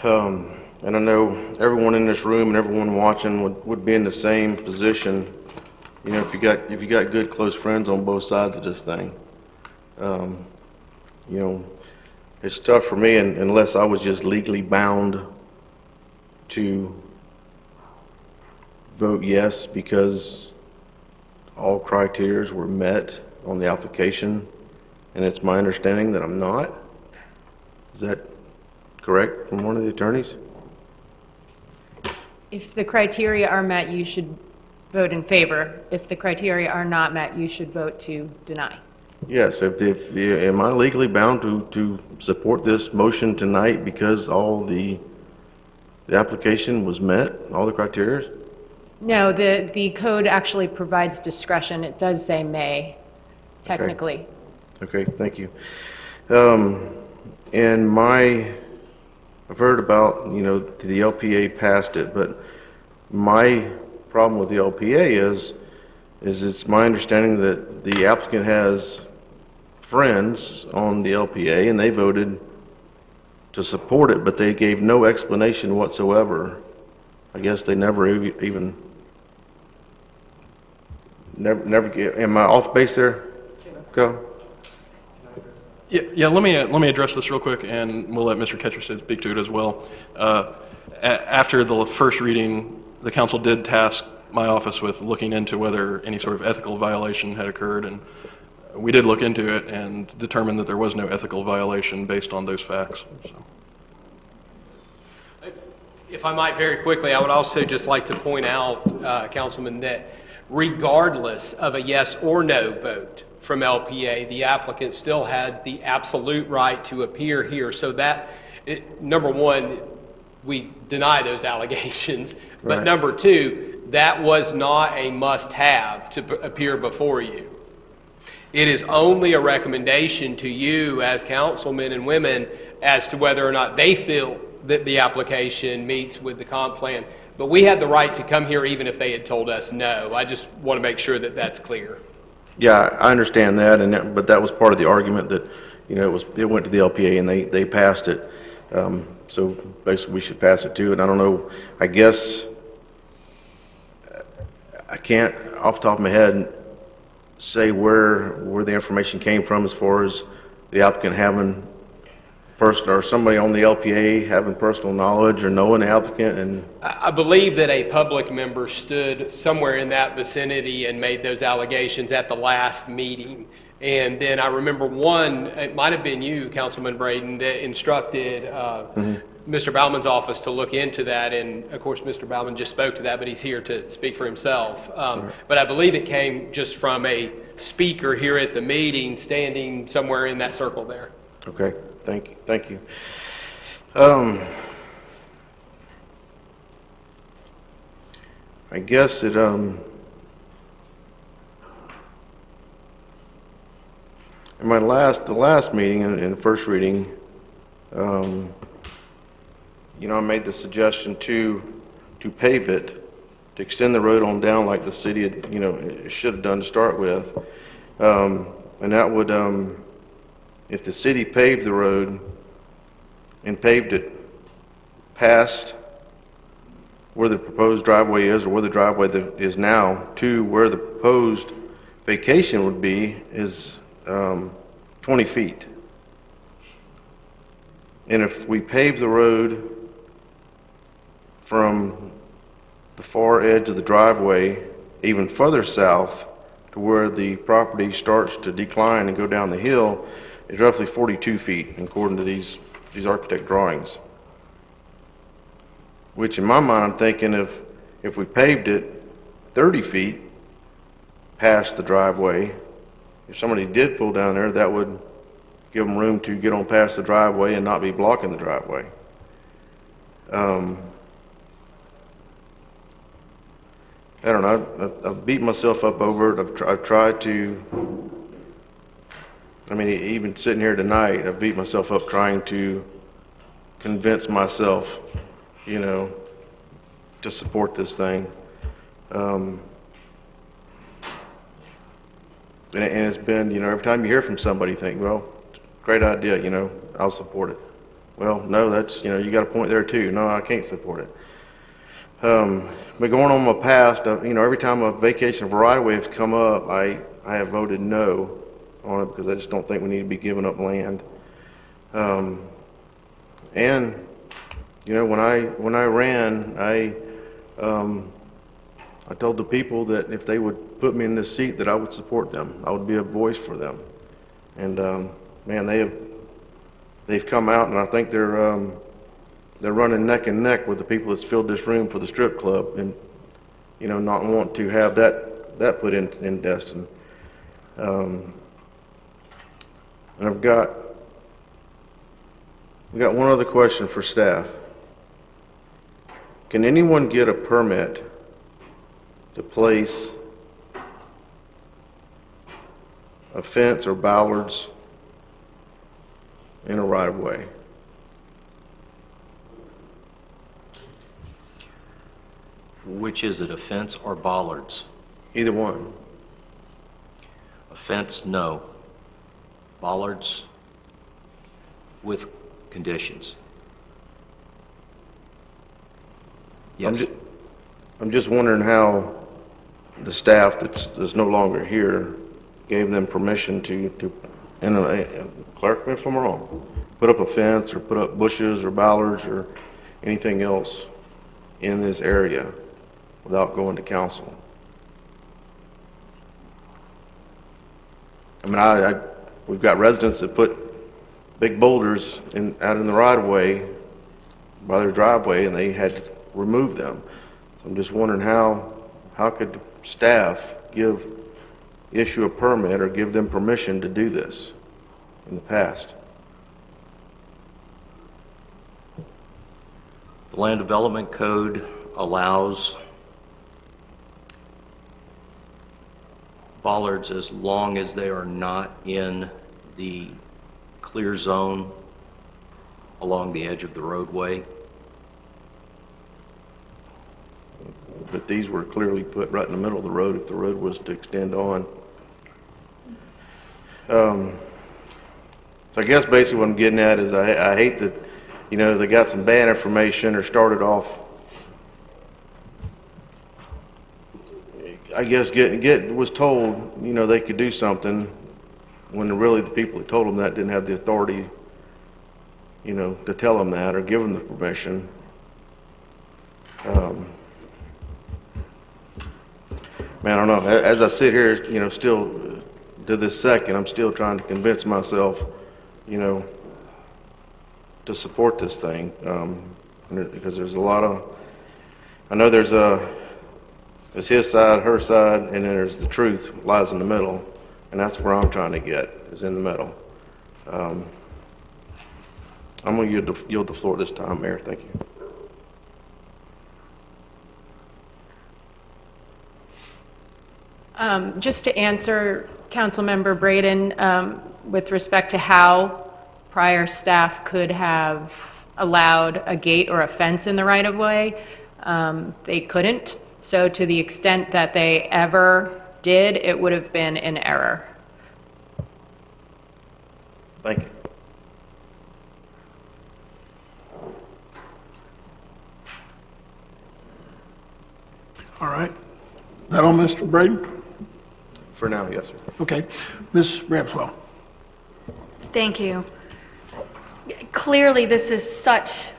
And I know everyone in this room and everyone watching would be in the same position, you know, if you got good close friends on both sides of this thing. You know, it's tough for me unless I was just legally bound to vote yes because all criteria were met on the application, and it's my understanding that I'm not. Is that correct from one of the attorneys? If the criteria are met, you should vote in favor. If the criteria are not met, you should vote to deny. Yes, am I legally bound to support this motion tonight because all the application was met, all the criteria? No, the code actually provides discretion. It does say may, technically. Okay, thank you. And I've heard about, you know, the LPA passed it, but my problem with the LPA is it's my understanding that the applicant has friends on the LPA and they voted to support it, but they gave no explanation whatsoever. I guess they never am I off base there? Go. Yeah, let me address this real quick, and we'll let Mr. Ketcherson speak to it as well. After the first reading, the council did task my office with looking into whether any sort of ethical violation had occurred, and we did look into it and determined that there was no ethical violation based on those facts. So. If I might very quickly, I would also just like to point out, Councilman, that regardless of a yes or no vote from LPA, the applicant still had the absolute right to appear here. So that, number one, we deny those allegations. But Right. number two, that was not a must-have to appear before you. It is only a recommendation to you as councilmen and women as to whether or not they feel that the application meets with the comp plan. But we had the right to come here even if they had told us no. I just want to make sure that that's clear. Yeah, I understand that, but that was part of the argument that, you know, it went to the LPA and they passed it. So basically we should pass it too. And I don't know, I guess I can't off the top of my head say where the information came from as far as the applicant having or somebody on the LPA having personal knowledge or knowing the applicant. And I believe that a public member stood somewhere in that vicinity and made those allegations at the last meeting. And then I remember one, it might have been you, Councilman Braden, that instructed Mr. Bauman's office to look into that. And of course, Mr. Bauman just spoke to that, but he's here to speak for himself. But I believe it came just from a speaker here at the meeting standing somewhere in that circle there. Okay, thank you. I guess it, in the last meeting, in the first reading, you know, I made the suggestion to pave it, to extend the road on down like the city had, you know, it should have done to start with. And that would, if the city paved the road and paved it past where the proposed driveway is or where the driveway that is now to where the proposed vacation would be is 20 feet. And if we pave the road from the far edge of the driveway even further south to where the property starts to decline and go down the hill, it's roughly 42 feet according to these architect drawings. Which in my mind, I'm thinking if we paved it 30 feet past the driveway, if somebody did pull down there, that would give them room to get on past the driveway and not be blocking the driveway. I don't know, I've beat myself up over it. I've tried to, I mean, even sitting here tonight, I've beat myself up trying to convince myself, you know, to support this thing. And it's been, you know, every time you hear from somebody, you think, well, great idea, you know, I'll support it. Well, no, that's, you got a point there too. No, I can't support it. But going on my past, every time a vacation of right-of-way has come up, I have voted no on it because I just don't think we need to be giving up land. And, when I ran, I told the people that if they would put me in this seat, that I would support them. I would be a voice for them. And, man, they've come out, and I think they're running neck and neck with the people that's filled this room for the strip club, and not want to have that put in Destin. And I've got one other question for staff. Can anyone get a permit to place a fence or bollards in a right-of-way? Which is it, a fence or bollards? Either one. A fence, no. Bollards, with conditions. Yes. I'm just wondering how the staff that's no longer here gave them permission to correct me if I'm wrong, put up a fence or put up bushes or bollards or anything else in this area without going to council. I mean, we've got residents that put big boulders out in the right-of-way by their driveway, and they had to remove them. So I'm just wondering how could staff issue a permit or give them permission to do this in the past? The Land Development Code allows bollards as long as they are not in the clear zone along the edge of the roadway. But these were clearly put right in the middle of the road if the road was to extend on. So I guess basically what I'm getting at is I hate that, they got some bad information or started off, I guess, was told, they could do something when really the people that told them that didn't have the authority, to tell them that or give them the permission. Man, I don't know. As I sit here, still to this second, I'm still trying to convince myself, to support this thing. Because there's a lot of, I know there's his side, her side, and then there's the truth lies in the middle. And that's where I'm trying to get, is in the middle. I'm going to yield the floor this time, Mayor. Thank you. Just to answer Councilmember Braden, with respect to how prior staff could have allowed a gate or a fence in the right-of-way, they couldn't. So to the extent that they ever did, it would have been an error. Thank you. All right. That all, Mr. Braden? For now, yes, sir. Okay. Ms. Ramswell. Thank you. Clearly, this is such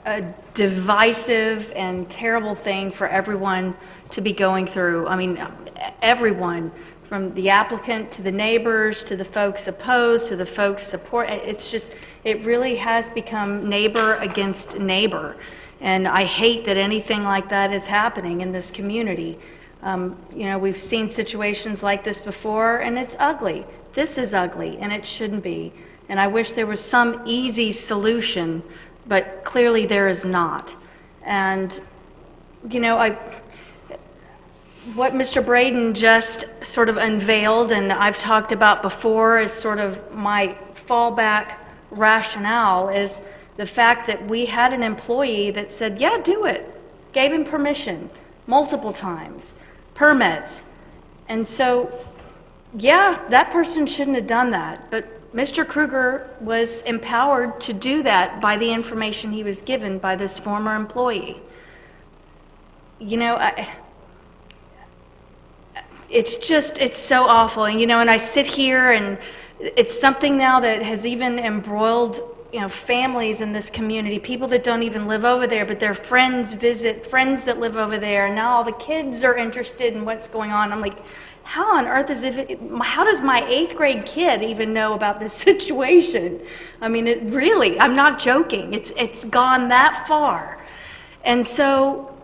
a divisive and terrible thing for everyone to be going through. I mean, everyone, from the applicant to the neighbors to the folks opposed to the folks support. It really has become neighbor against neighbor. And I hate that anything like that is happening in this community. We've seen situations like this before, and it's ugly. This is ugly, and it shouldn't be. And I wish there was some easy solution, but clearly there is not. And, what Mr. Braden just sort of unveiled, and I've talked about before as sort of my fallback rationale, is the fact that we had an employee that said, yeah, do it. Gave him permission multiple times, permits. And so, yeah, that person shouldn't have done that, but Mr. Kruger was empowered to do that by the information he was given by this former employee. You know, it's so awful. And, you know, and I sit here and it's something now that has even embroiled, you know, families in this community, people that don't even live over there, but their friends visit friends that live over there. And now all the kids are interested in what's going on. I'm like, how on earth how does my 8th grade kid even know about this situation? I mean, it really, I'm not joking. It's gone that far. And so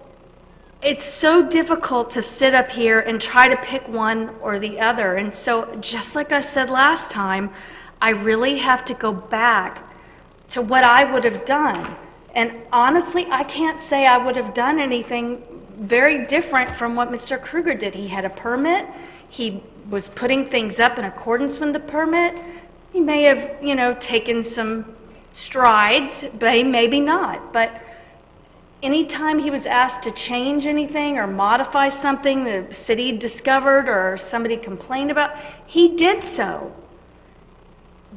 it's so difficult to sit up here and try to pick one or the other. And so just like I said last time, I really have to go back to what I would have done. And honestly, I can't say I would have done anything very different from what Mr. Kruger did. He had a permit. He was putting things up in accordance with the permit. He may have, you know, taken some strides, but maybe not. But anytime he was asked to change anything or modify something the city discovered or somebody complained about, he did so.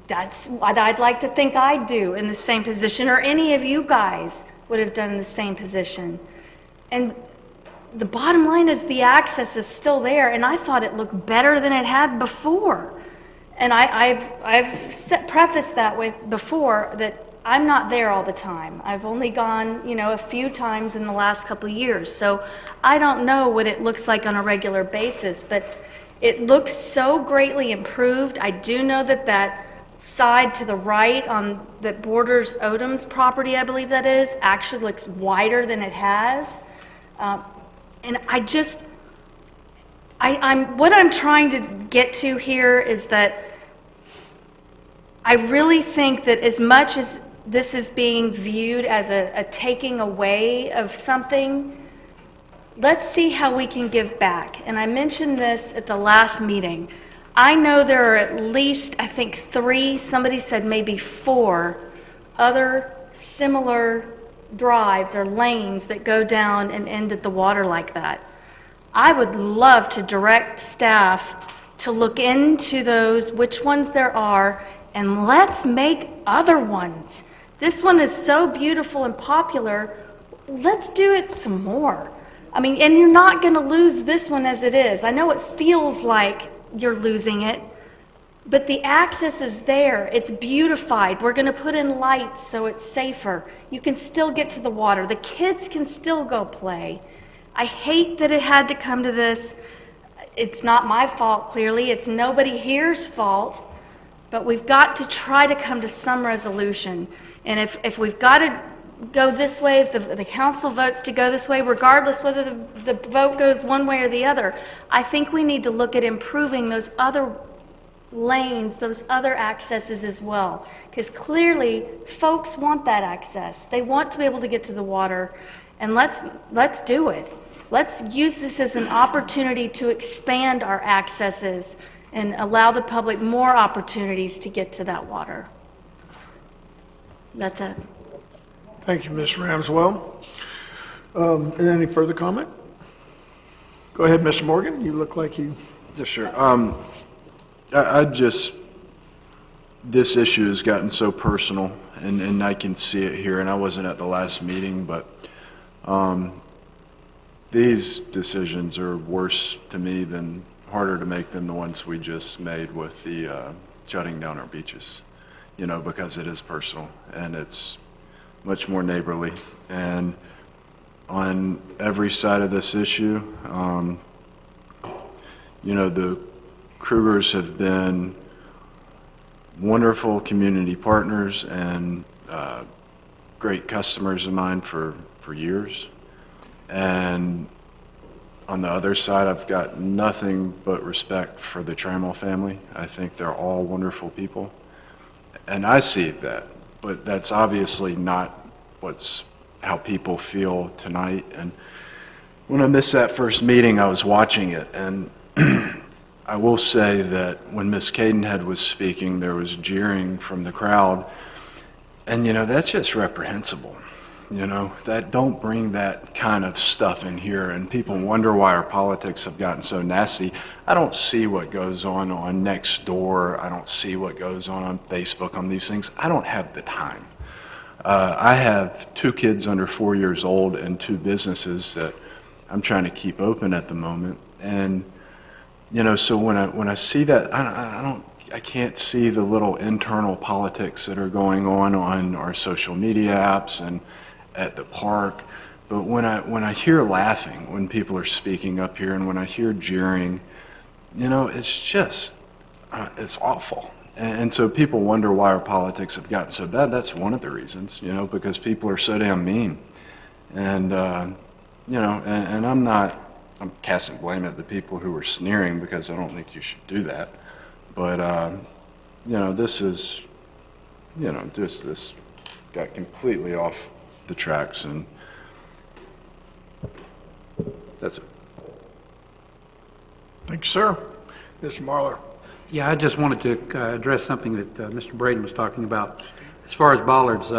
That's what I'd like to think I'd do in the same position, or any of you guys would have done in the same position. And the bottom line is the access is still there, and I thought it looked better than it had before. And I've prefaced that with before that I'm not there all the time. I've only gone, you know, a few times in the last couple of years, so I don't know what it looks like on a regular basis, but it looks so greatly improved. I do know that that side to the right on that borders Odom's property, I believe that is, actually looks wider than it has. And what I'm trying to get to here is that I really think that as much as this is being viewed as a taking away of something, let's see how we can give back. And I mentioned this at the last meeting. I know there are at least, I think, 3, somebody said maybe 4 other similar drives or lanes that go down and end at the water like that. I would love to direct staff to look into those, which ones there are, and let's make other ones. This one is so beautiful and popular. Let's do it some more. I mean, and you're not going to lose this one as it is. I know it feels like you're losing it, but the access is there. It's beautified. We're going to put in lights so it's safer. You can still get to the water. The kids can still go play. I hate that it had to come to this. It's not my fault, clearly. It's nobody here's fault. But we've got to try to come to some resolution. And if we've got to go this way, if the council votes to go this way, regardless whether the vote goes one way or the other, I think we need to look at improving those other lanes, those other accesses as well. Because clearly, folks want that access. They want to be able to get to the water. And let's do it. Let's use this as an opportunity to expand our accesses and allow the public more opportunities to get to that water. That's it. Thank you, Ms. Ramswell. And any further comment? Go ahead, Mr. Morgan. You look like you... Yes, sure. This issue has gotten so personal, and I can see it here, and I wasn't at the last meeting, but these decisions are worse to me than, harder to make than the ones we just made with the shutting down our beaches, you know, because it is personal, and it's much more neighborly. And on every side of this issue, you know, the Krugers have been wonderful community partners and great customers of mine for years. And on the other side, I've got nothing but respect for the Trammell family. I think they're all wonderful people. And I see that, but that's obviously not how people feel tonight. And when I missed that first meeting, I was watching it, and I will say that when Ms. Cadenhead was speaking, there was jeering from the crowd, and you know, that's just reprehensible. You know, that don't bring that kind of stuff in here, and people wonder why our politics have gotten so nasty. I don't see what goes on Nextdoor. I don't see what goes on Facebook on these things. I don't have the time. I have 2 kids under 4 years old and 2 businesses that I'm trying to keep open at the moment. And, you know, so when I see that, I can't see the little internal politics that are going on our social media apps and at the park. But when I hear laughing when people are speaking up here, and when I hear jeering, you know, it's just, it's awful. And so people wonder why our politics have gotten so bad. That's one of the reasons, you know, because people are so damn mean. And, you know, and I'm casting blame at the people who are sneering, because I don't think you should do that. But, you know, this is, you know, just this got completely off the tracks, and that's it. Thank you, sir. Mr. Marler. Yeah, I just wanted to address something that Mr. Braden was talking about. As far as bollards,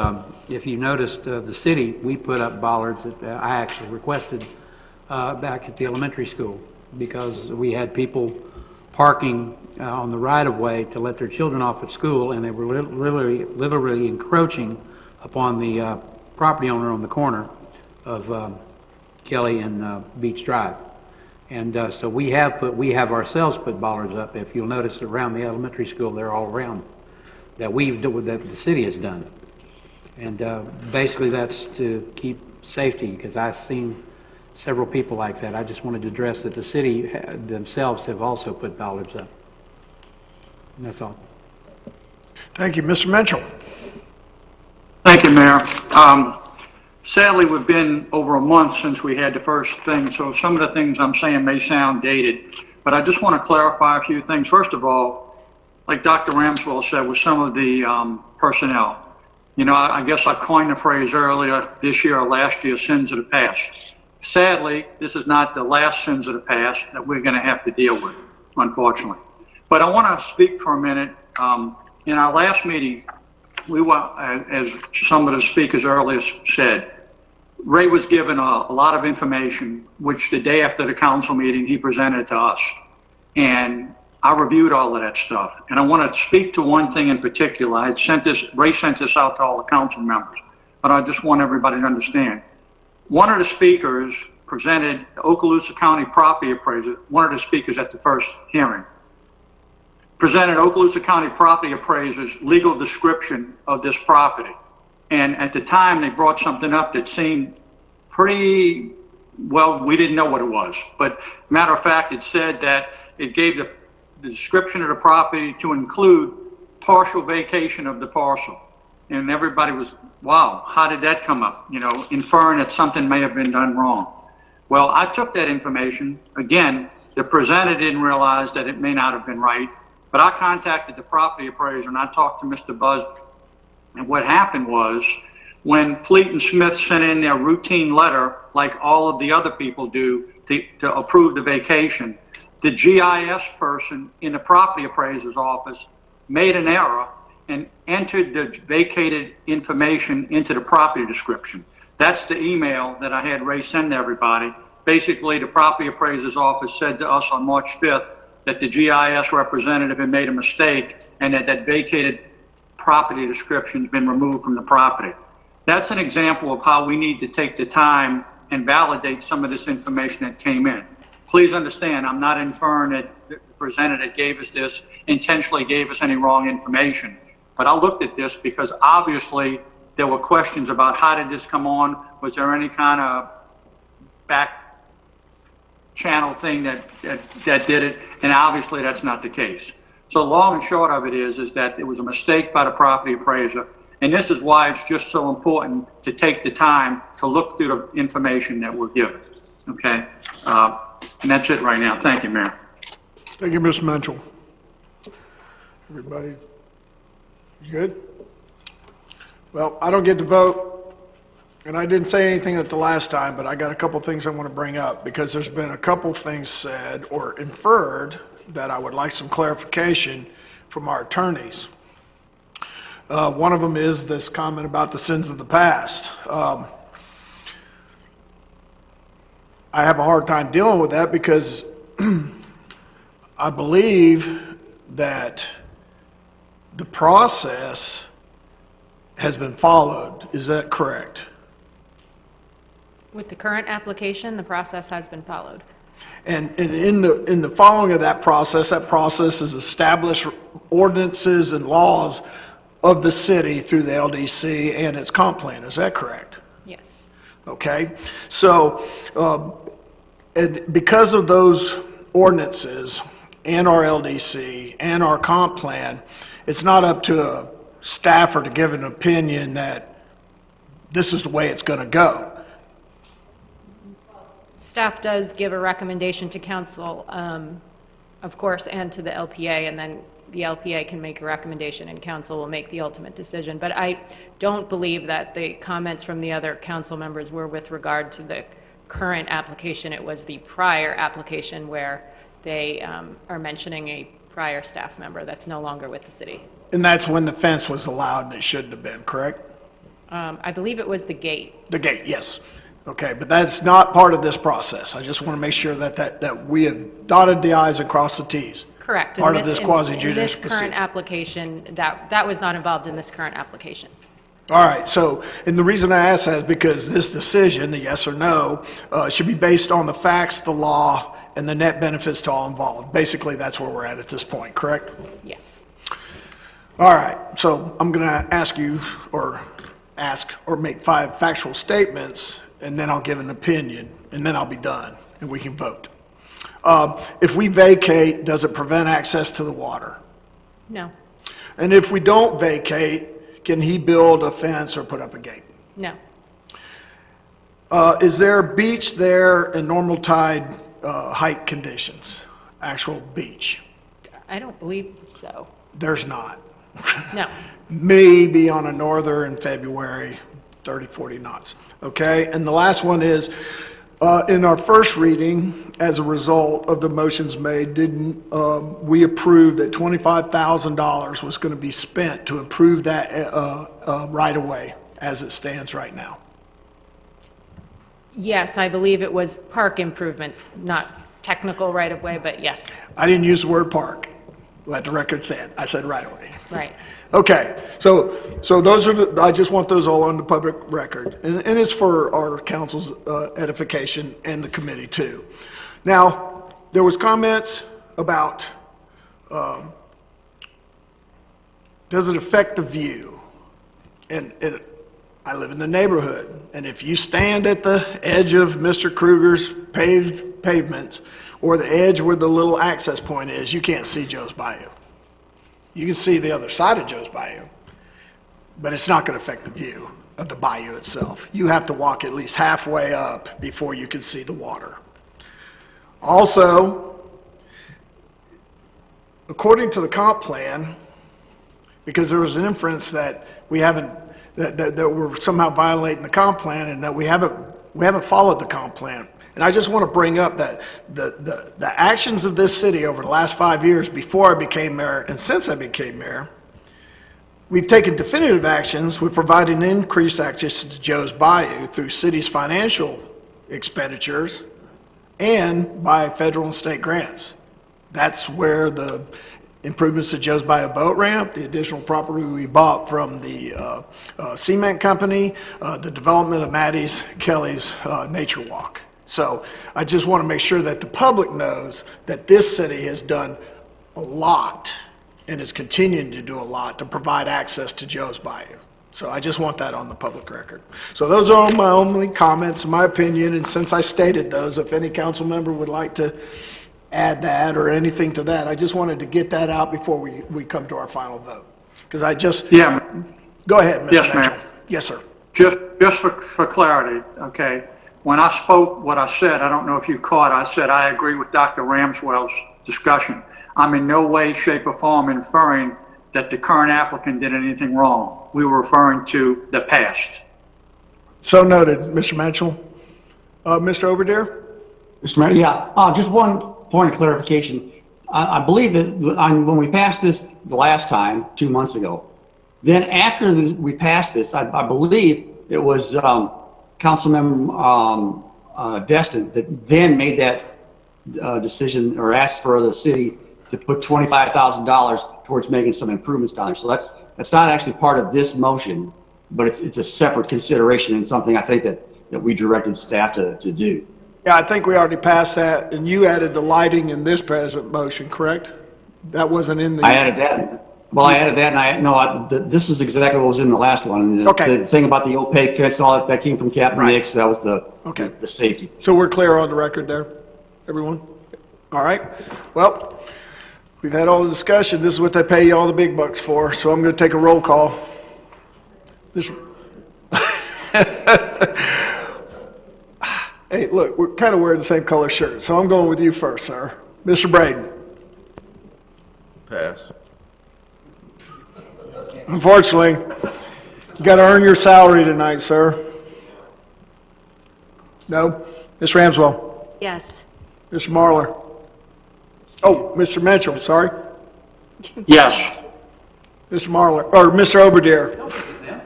if you noticed, the city, we put up bollards that I actually requested back at the elementary school, because we had people parking on the right-of-way to let their children off at school, and they were literally encroaching upon the property owner on the corner of Kelly and Beach Drive. And so we have ourselves put bollards up. If you'll notice around the elementary school, they're all around, that the city has done. And basically that's to keep safety, because I've seen several people like that. I just wanted to address that the city themselves have also put bollards up. And that's all. Thank you. Mr. Mitchell. Thank you, Mayor. Sadly, we've been over a month since we had the first thing, so some of the things I'm saying may sound dated, but I just want to clarify a few things. First of all, like Dr. Ramswell said, with some of the personnel, you know, I guess I coined the phrase earlier this year or last year, sins of the past. Sadly, this is not the last sins of the past that we're going to have to deal with, unfortunately. But I want to speak for a minute. In our last meeting, we were, as some of the speakers earlier said, Ray was given a lot of information, which the day after the council meeting, he presented to us. And I reviewed all of that stuff. And I want to speak to one thing in particular. Ray sent this out to all the council members, but I just want everybody to understand. One of the speakers presented the Okaloosa County property appraiser, one of the speakers at the first hearing, presented Okaloosa County property appraiser's legal description of this property. And at the time, they brought something up that seemed pretty, well, we didn't know what it was. But matter of fact, it said that it gave the description of the property to include partial vacation of the parcel. And everybody was, wow, how did that come up? You know, inferring that something may have been done wrong. Well, I took that information. Again, the presenter didn't realize that it may not have been right. But I contacted the property appraiser and I talked to Mr. Busby. And what happened was, when Fleet and Smith sent in their routine letter, like all of the other people do, to approve the vacation, the GIS person in the property appraiser's office made an error and entered the vacated information into the property description. That's the email that I had Ray send to everybody. Basically, the property appraiser's office said to us on March 5th that the GIS representative had made a mistake and that vacated property description has been removed from the property. That's an example of how we need to take the time and validate some of this information that came in. Please understand, I'm not inferring that the presenter that gave us this intentionally gave us any wrong information. But I looked at this because obviously there were questions about how did this come on? Was there any kind of back channel thing that did it? And obviously that's not the case. So long and short of it is that it was a mistake by the property appraiser. And this is why it's just so important to take the time to look through the information that we're given. Okay? And that's it right now. Thank you, Mayor. Thank you, Mr. Mitchell. Everybody, you good? Well, I don't get to vote, and I didn't say anything at the last time, but I got a couple things I want to bring up because there's been a couple things said or inferred that I would like some clarification from our attorneys. One of them is this comment about the sins of the past. I have a hard time dealing with that because I believe that the process has been followed. Is that correct? With the current application, the process has been followed. And in the following of that process is established ordinances and laws of the city through the LDC and its comp plan. Is that correct? Yes. Okay. So, and because of those ordinances and our LDC and our comp plan, it's not up to a staffer to give an opinion that this is the way it's going to go. Staff does give a recommendation to council, of course, and to the LPA, and then the LPA can make a recommendation and council will make the ultimate decision. But I don't believe that the comments from the other council members were with regard to the current application. It was the prior application where they are mentioning a prior staff member that's no longer with the city. And that's when the fence was allowed and it shouldn't have been, correct? I believe it was the gate. The gate, yes. Okay, but that's not part of this process. I just want to make sure that we have dotted the i's and crossed the t's. Correct. Part of this quasi-judicial In this proceeding. current application, that was not involved in this current application. All right, so, and the reason I ask that is because this decision, the yes or no, should be based on the facts, the law, and the net benefits to all involved. Basically, that's where we're at this point, correct? Yes. All right, so I'm going to ask or make 5 factual statements, and then I'll give an opinion, and then I'll be done, and we can vote. If we vacate, does it prevent access to the water? No. And if we don't vacate, can he build a fence or put up a gate? No. Is there a beach there in normal tide height conditions? Actual beach? I don't believe so. There's not. No. Maybe on a norther in February, 30, 40 knots. Okay, and the last one is, in our first reading, as a result of the motions made, didn't we approve that $25,000 was going to be spent to improve that right-of-way as it stands right now? Yes, I believe it was park improvements, not technical right-of-way, but yes. I didn't use the word park. Let the record stand. I said right-of-way. Right. Okay, so those are I just want those all on the public record, and it's for our council's edification and the committee too. Now, there was comments about does it affect the view? And I live in the neighborhood, and if you stand at the edge of Mr. Kruger's pavement or the edge where the little access point is, you can't see Joe's Bayou. You can see the other side of Joe's Bayou, but it's not going to affect the view of the bayou itself. You have to walk at least halfway up before you can see the water. Also, according to the comp plan, because there was an inference that we haven't, that we're somehow violating the comp plan and that we haven't followed the comp plan. And I just want to bring up that the actions of this city over the last 5 years before I became mayor and since I became mayor, we've taken definitive actions. We're providing increased access to Joe's Bayou through city's financial expenditures and by federal and state grants. That's where the improvements to Joe's Bayou boat ramp, the additional property we bought from the cement company, the development of Maddie's Kelly's Nature Walk. So I just want to make sure that the public knows that this city has done a lot and is continuing to do a lot to provide access to Joe's Bayou. So I just want that on the public record. So those are my only comments, my opinion, and since I stated those, if any council member would like to add that or anything to that, I just wanted to get that out before we come to our final vote. Because I just... Yeah. Go ahead, Mr. Yes, Mitchell. ma'am. Yes, sir. Just for clarity, okay, when I spoke what I said, I don't know if you caught, I said I agree with Dr. Ramswell's discussion. I'm in no way, shape, or form inferring that the current applicant did anything wrong. We were referring to the past. So noted, Mr. Mitchell. Mr. Overdeer? Mr. Mayor, yeah, just one point of clarification. I believe that when we passed this the last time, 2 months ago, then after we passed this, I believe it was Councilmember Destin that then made that decision or asked for the city to put $25,000 towards making some improvements down there. So that's not actually part of this motion, but it's a separate consideration and something I think that we directed staff to do. Yeah, I think we already passed that, and you added the lighting in this present motion, correct? That wasn't in the... I added that. Well, I added that, and this is exactly what was in the last one. Okay. The thing about the opaque fence and all that came from Captain Nix. That was the safety. So we're clear on the record there, everyone? All right. Well, we've had all the discussion. This is what they pay you all the big bucks for, so I'm going to take a roll call. Hey, look, we're kind of wearing the same color shirt, so I'm going with you first, sir. Mr. Braden. Pass. Unfortunately, you got to earn your salary tonight, sir. No? Ms. Ramswell? Yes. Mr. Marlar? Oh, Mr. Mitchell, sorry. Yes. Mr. Marlar, or Mr. Oberdeer?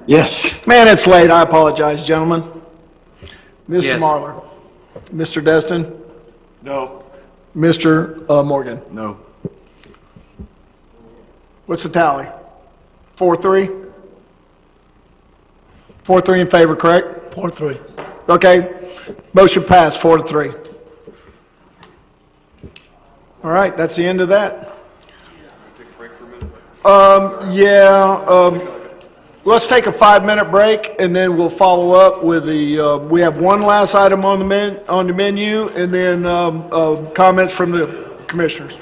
Yes. Man, it's late. I apologize, gentlemen. Mr. Yes. Marlar? Mr. Destin? No. Mr. Morgan? No. What's the tally? 4-3? 4-3 in favor, correct? 4-3. Okay. Motion passed, 4-3. All right, that's the end of that. Let's take a 5-minute break, and then we'll follow up with the, we have one last item on the menu, and then comments from the commissioners.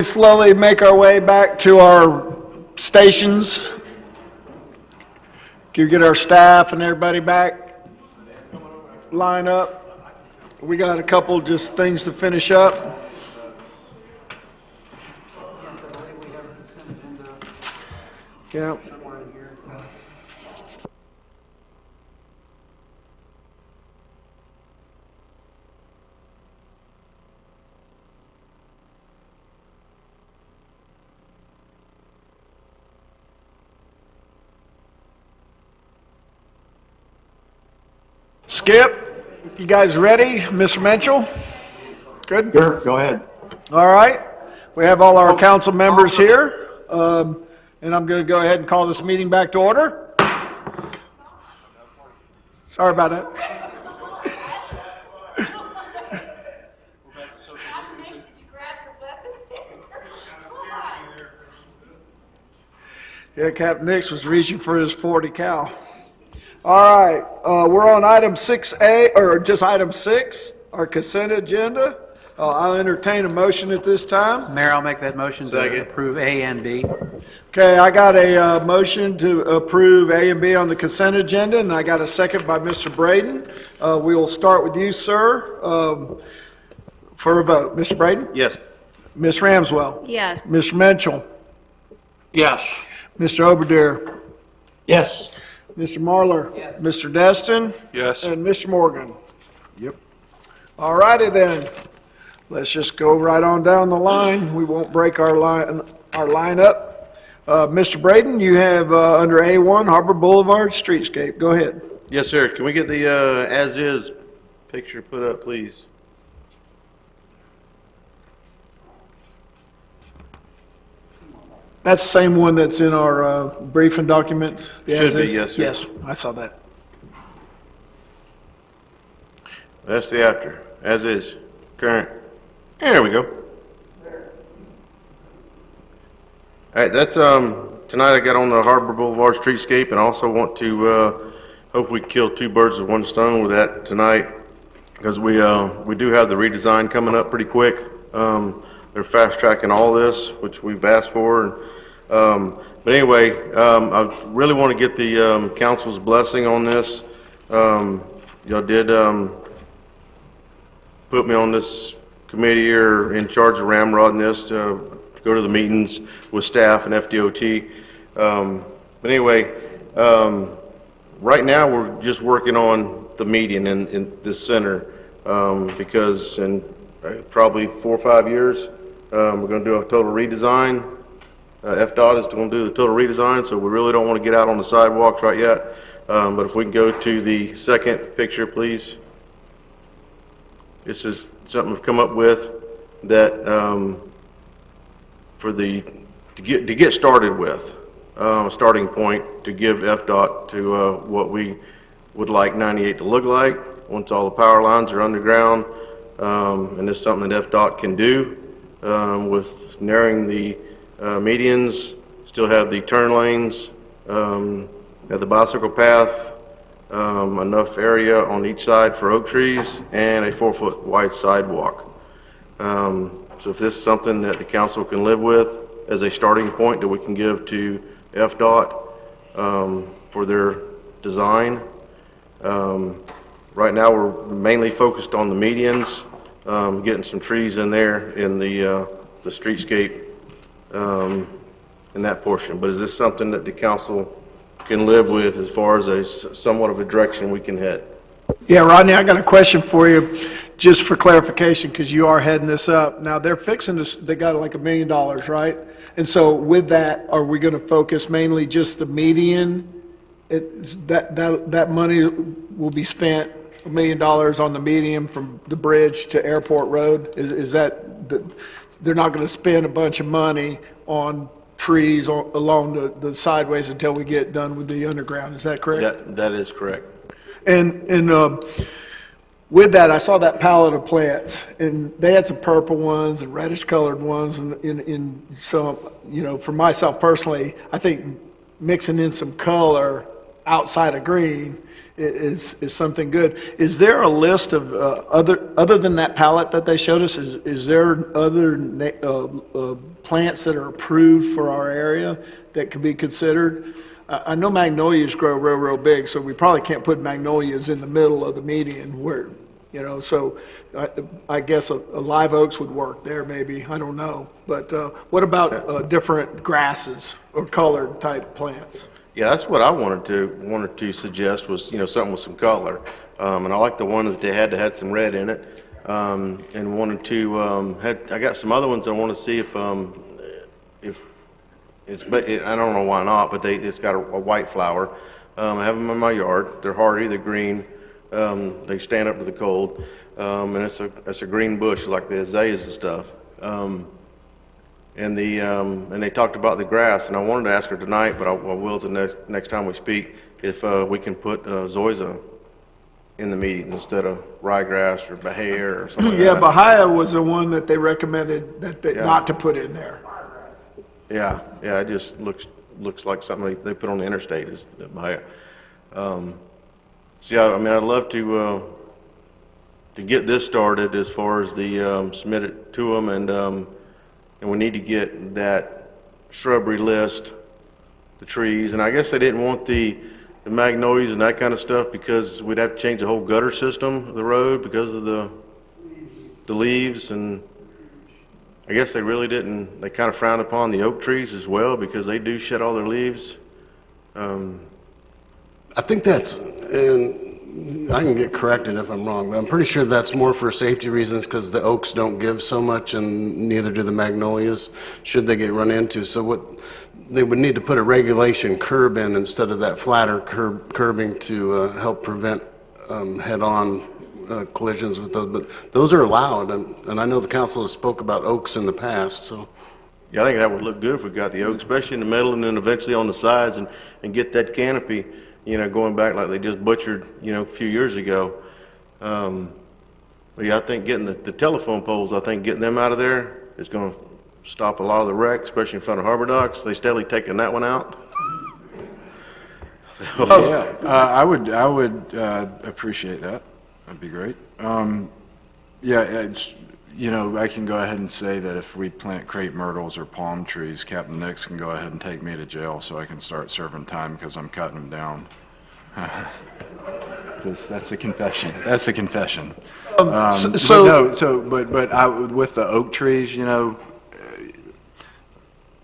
slowly make our way back to our stations. Can you get our staff and everybody back? Line up. We got a couple just things to finish up. Yeah. Skip, you guys ready? Mr. Mitchell? Good? Sure, go ahead. All right. We have all our council members here, and I'm going to go ahead and call this meeting back to order. Sorry about that. Yeah, Captain Nix was reaching for his 40 cal. All right, we're on item 6A, or just item 6, our consent agenda. I'll entertain a motion at this time. Mayor, I'll make that motion to approve A and B. Okay, I got a motion to approve A and B on the consent agenda, and I got a second by Mr. Braden. We will start with you, sir, for a vote. Mr. Braden? Yes. Ms. Ramswell? Yes. Mr. Mitchell? Yes. Mr. Oberdehr? Yes. Mr. Marlar? Yes. Mr. Destin? Yes. And Mr. Morgan? Yep. All righty then. Let's just go right on down the line. We won't break our line up. Mr. Braden, you have under A1 Harbor Boulevard Streetscape. Go ahead. Yes, sir. Can we get the as-is picture put up, please? That's the same one that's in our briefing documents? the Should be, as-is? yes, sir. Yes, I saw that. That's the after, as is, current. There we go. All right, that's, tonight I got on the Harbor Boulevard Streetscape, and I also want to, hope we can kill two birds with one stone with that tonight, because we do have the redesign coming up pretty quick. They're fast tracking all this, which we've asked for. But anyway, I really want to get the council's blessing on this. Y'all did put me on this committee or in charge of ramrodding this to go to the meetings with staff and FDOT. But anyway, right now we're just working on the median in this center because in probably 4 or 5 years, we're going to do a total redesign. FDOT is going to do the total redesign, so we really don't want to get out on the sidewalks right yet. But if we can go to the second picture, please. This is something we've come up with that to get started with, a starting point to give FDOT to what we would like 98 to look like once all the power lines are underground. And this is something that FDOT can do with narrowing the medians, still have the turn lanes, have the bicycle path, enough area on each side for oak trees, and a 4-foot wide sidewalk. So if this is something that the council can live with as a starting point that we can give to FDOT for their design. Right now we're mainly focused on the medians, getting some trees in there in the streetscape in that portion. But is this something that the council can live with as far as somewhat of a direction we can head? Yeah, Rodney, I got a question for you, just for clarification, because you are heading this up. Now, they're fixing this, they got like $1 million, right? And so with that, are we going to focus mainly just the median? That money will be spent, $1 million on the median from the bridge to Airport Road? Is that, they're not going to spend a bunch of money on trees along the sideways until we get done with the underground, is that correct? That is correct. And with that, I saw that palette of plants, and they had some purple ones and reddish colored ones. And so, you know, for myself personally, I think mixing in some color, outside of green is something good. Is there a list of other than that palette that they showed us? Is there other plants that are approved for our area that could be considered? I know magnolias grow real big, so we probably can't put magnolias in the middle of the median where, you know, so I guess a live oaks would work there maybe, I don't know. But what about different grasses or colored type plants? Yeah, that's what I wanted to suggest was, you know, something with some color. And I like the one that they had some red in it. And wanted to, I got some other ones I want to see if it's, but I don't know why not, but it's got a white flower. I have them in my yard. They're hardy, they're green. They stand up to the cold. And it's a green bush like the azaleas and stuff. And they talked about the grass, and I wanted to ask her tonight, but I will the next time we speak, if we can put zoysia in the meeting instead of ryegrass or bahia or something like Yeah, that. bahia was the one that they recommended not to put in there. Yeah, it just looks like something they put on the interstate is the bahia. So yeah, I mean, I'd love to get this started as far as the submit it to them, and we need to get that shrubbery list, the trees, and I guess they didn't want the magnolias and that kind of stuff because we'd have to change the whole gutter system of the road because of the leaves, and I guess they really didn't, they kind of frowned upon the oak trees as well because they do shed all their leaves. I think that's, and I can get corrected if I'm wrong, but I'm pretty sure that's more for safety reasons because the oaks don't give so much and neither do the magnolias should they get run into. So what they would need to put a regulation curb in instead of that flatter curbing to help prevent head-on collisions with those. But those are allowed, and I know the council has spoke about oaks in the past. So yeah, I think that would look good if we got the oak, especially in the middle and then eventually on the sides and get that canopy, you know, going back like they just butchered, you know, a few years ago. But yeah, I think getting the telephone poles, I think getting them out of there is going to stop a lot of the wreck, especially in front of Harbor Docks. They steadily taking that one out. I would appreciate that. That'd be great. Yeah, it's, you know, I can go ahead and say that if we plant crepe myrtles or palm trees, Captain Nix can go ahead and take me to jail so I can start serving time because I'm cutting them down. That's a confession. That's a confession. But with the oak trees, you know,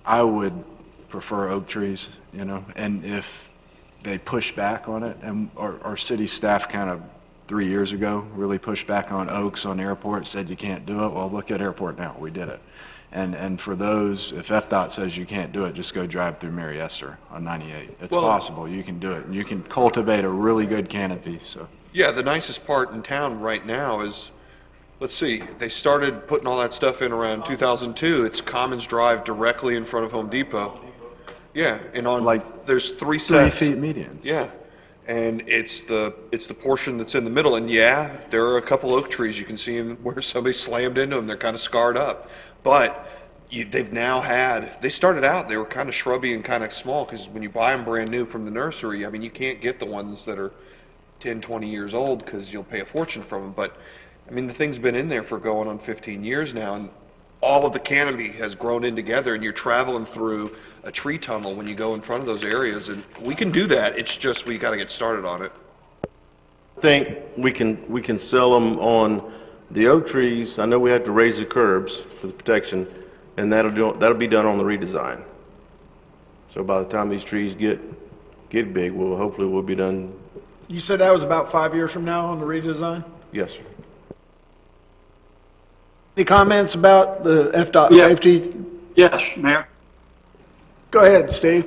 I would prefer oak trees, you know, and if they push back on it, and our city staff kind of 3 years ago really pushed back on oaks on airport, said you can't do it. Well, look at airport now, we did it. And for those, if FDOT says you can't do it, just go drive through Mary Esther on 98. It's possible, you can do it. And you can cultivate a really good canopy, so. Yeah, the nicest part in town right now is, let's see, they started putting all that stuff in around 2002. It's Commons Drive directly in front of Home Depot. Yeah, and on, like, there's 3 sets. 3 feet medians. Yeah. And it's the portion that's in the middle, and yeah, there are a couple oak trees you can see where somebody slammed into them. They're kind of scarred up, but they've now had. They started out, they were kind of shrubby and kind of small because when you buy them brand new from the nursery, I mean, you can't get the ones that are 10, 20 years old because you'll pay a fortune from them. But I mean, the thing's been in there for going on 15 years now, and all of the canopy has grown in together, and you're traveling through a tree tunnel when you go in front of those areas, and we can do that. It's just we got to get started on it. I think we can sell them on the oak trees. I know we have to raise the curbs for the protection, and that'll be done on the redesign. So by the time these trees get big, hopefully we'll be done. You said that was about 5 years from now on the redesign? Yes, sir. Any comments about the FDOT safety? Yes, Mayor. Go ahead, Steve.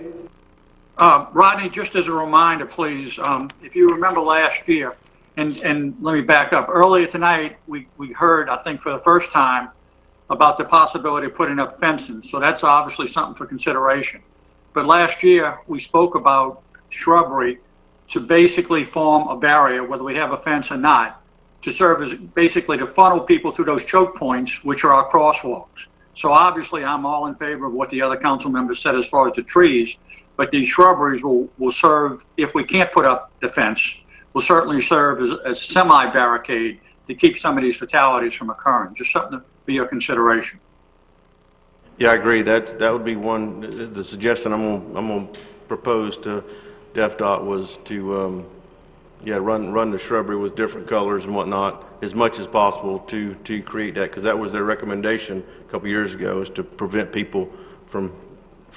Rodney, just as a reminder, please, if you remember last year, and let me back up. Earlier tonight, we heard, I think for the first time, about the possibility of putting up fences. So that's obviously something for consideration. But last year, we spoke about shrubbery to basically form a barrier, whether we have a fence or not, to serve as basically to funnel people through those choke points, which are our crosswalks. So obviously, I'm all in favor of what the other council members said as far as the trees. but these shrubberies will serve, if we can't put up the fence, will certainly serve as semi-barricade to keep some of these fatalities from occurring. Just something for your consideration. Yeah, I agree. That would be one, the suggestion I'm gonna propose to DEFDOT was to, run the shrubbery with different colors and whatnot as much as possible to create that, because that was their recommendation a couple years ago, is to prevent people from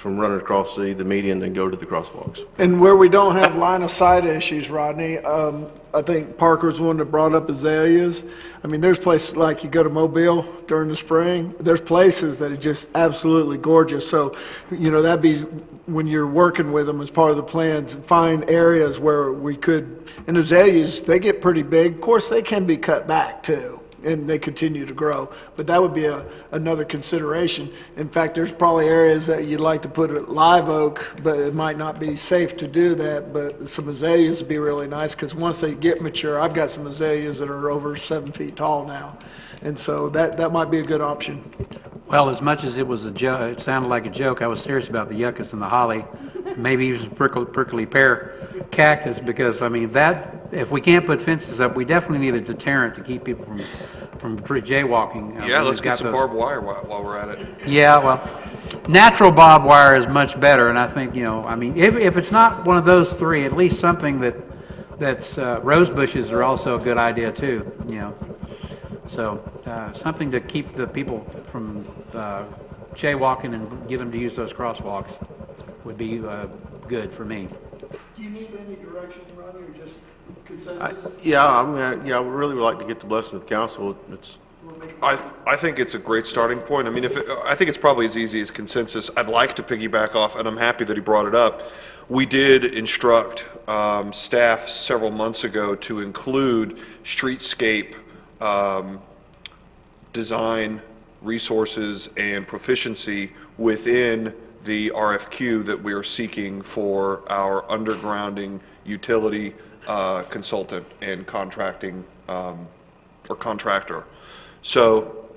running across the median and go to the crosswalks. And where we don't have line of sight issues, Rodney, I think Parker's one that brought up azaleas. I mean, there's places like you go to Mobile during the spring, there's places that are just absolutely gorgeous. So, that'd be, when you're working with them as part of the plan, to find areas where we could, and azaleas, they get pretty big. Of course, they can be cut back too, and they continue to grow. But that would be another consideration. In fact, there's probably areas that you'd like to put a live oak, but it might not be safe to do that. But some azaleas would be really nice, because once they get mature, I've got some azaleas that are over 7 feet tall now. And so that might be a good option. Well, as much as it was a joke, it sounded like a joke, I was serious about the yuccas and the holly, maybe even prickly pear cactus, because, I mean, if we can't put fences up, we definitely need a deterrent to keep people from jaywalking. Yeah, let's get some barbed wire while we're at it. Yeah, well, natural barbed wire is much better, and I think, if it's not one of those three, at least something that's rose bushes are also a good idea too, So something to keep the people from jaywalking and get them to use those crosswalks would be good for me. Do you need any direction, Rodney, or just consensus? I would really like to get the blessing of the council. I think it's a great starting point. I mean, I think it's probably as easy as consensus. I'd like to piggyback off, and I'm happy that he brought it up. We did instruct staff several months ago to include streetscape design resources and proficiency within the RFQ that we are seeking for our undergrounding utility consultant and contracting or contractor. So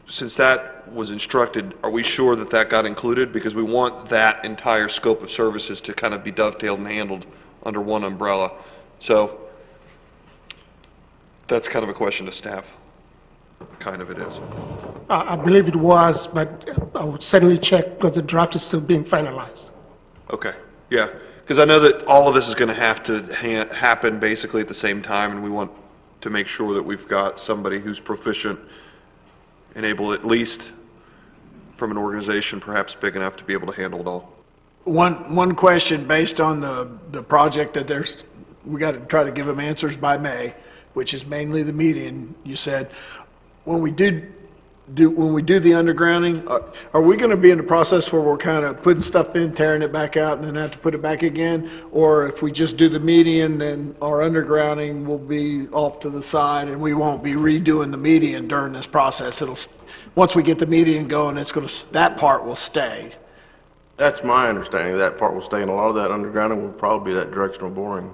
since that was instructed, are we sure that that got included? Because we want that entire scope of services to kind of be dovetailed and handled under one umbrella. So that's kind of a question to staff. Kind of it is. I believe it was, but I would certainly check because the draft is still being finalized. Okay, yeah, because I know that all of this is going to have to happen basically at the same time, and we want to make sure that we've got somebody who's proficient and able, at least from an organization perhaps big enough to be able to handle it all. One question based on the project that we got to try to give them answers by May, which is mainly the median. You said when we do the undergrounding, are we going to be in the process where we're kind of putting stuff in, tearing it back out, and then have to put it back again? Or if we just do the median, then our undergrounding will be off to the side, and we won't be redoing the median during this process. Once we get the median going, that part will stay. That's my understanding. That part will stay, and a lot of that undergrounding will probably be that directional boring.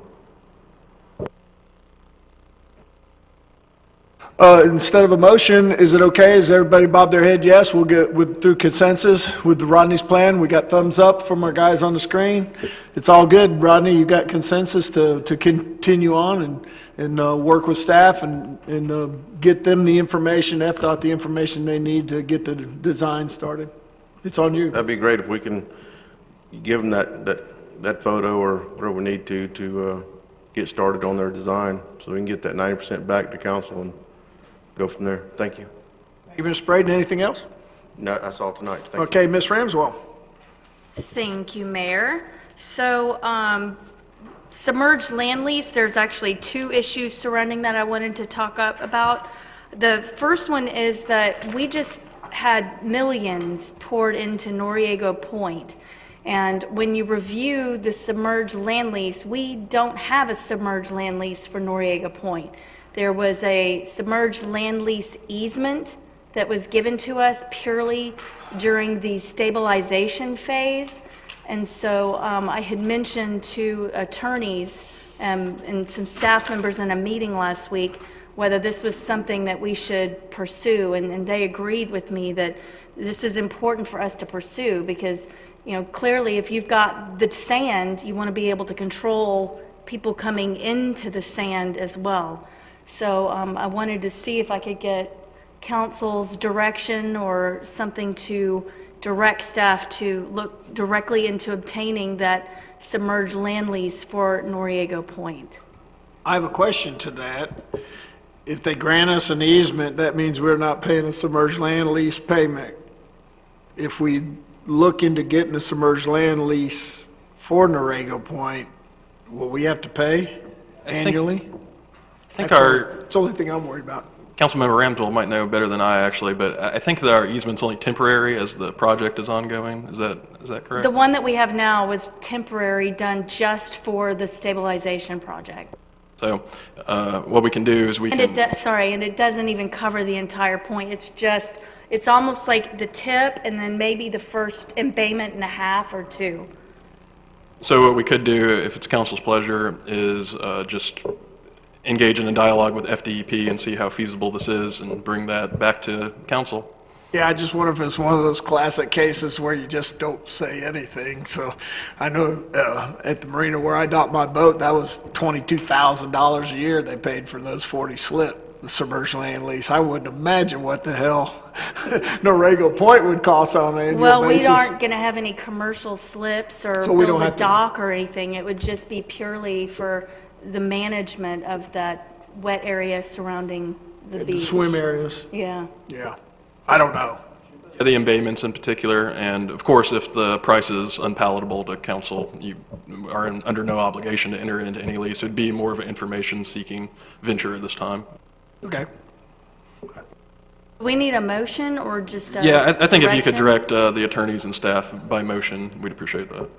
Instead of a motion, is it okay? Is everybody bob their head yes? We'll get through consensus with the Rodney's plan. We got thumbs up from our guys on the screen. It's all good. Rodney, you got consensus to continue on and work with staff and get them the information, FDOT the information they need to get the design started. It's on you. That'd be great if we can give them that photo or whatever we need to get started on their design so we can get that 90% back to council and go from there. Thank you. Thank you, Mr. Braden. Anything else? No, that's all tonight. Thank you. Okay, Ms. Ramswell. Thank you, Mayor. So, submerged land lease, there's actually two issues surrounding that I wanted to talk about. The first one is that we just had millions poured into Noriega Point. And when you review the submerged land lease, we don't have a submerged land lease for Noriega Point. There was a submerged land lease easement that was given to us purely during the stabilization phase. And so I had mentioned to attorneys and some staff members in a meeting last week whether this was something that we should pursue. And they agreed with me that this is important for us to pursue because clearly, if you've got the sand, you want to be able to control people coming into the sand as well. So I wanted to see if I could get council's direction or something to direct staff to look directly into obtaining that submerged land lease for Noriego Point. I have a question to that. If they grant us an easement, that means we're not paying a submerged land lease payment. If we look into getting a submerged land lease for Noriego Point, will we have to pay annually? I think It's the only thing I'm worried about. Councilmember Ramsdell might know better than I actually, but I think that our easement's only temporary as the project is ongoing. Is that correct? The one that we have now was temporary, done just for the stabilization project. So what we can do is And it doesn't even cover the entire point. It's almost like the tip and then maybe the first embayment and a half or two. So what we could do, if it's council's pleasure, is just engage in a dialogue with FDEP and see how feasible this is and bring that back to council. Yeah, I just wonder if it's one of those classic cases where you just don't say anything. So I know at the marina where I docked my boat, that was $22,000 a year they paid for those 40 slip, the submerged land lease. I wouldn't imagine what the hell Noriego Point would cost on an annual basis. We aren't going to have any commercial slips or So we don't build a have to- dock or anything. It would just be purely for the management of that wet area surrounding the The beach. swim areas. Yeah. Yeah. I don't know. The embayments in particular, and of course, if the price is unpalatable to council, you are under no obligation to enter into any lease. It would be more of an information-seeking venture at this time. Okay. We need a motion or just a Yeah, I think if you could direction? direct the attorneys and staff by motion, we'd appreciate that.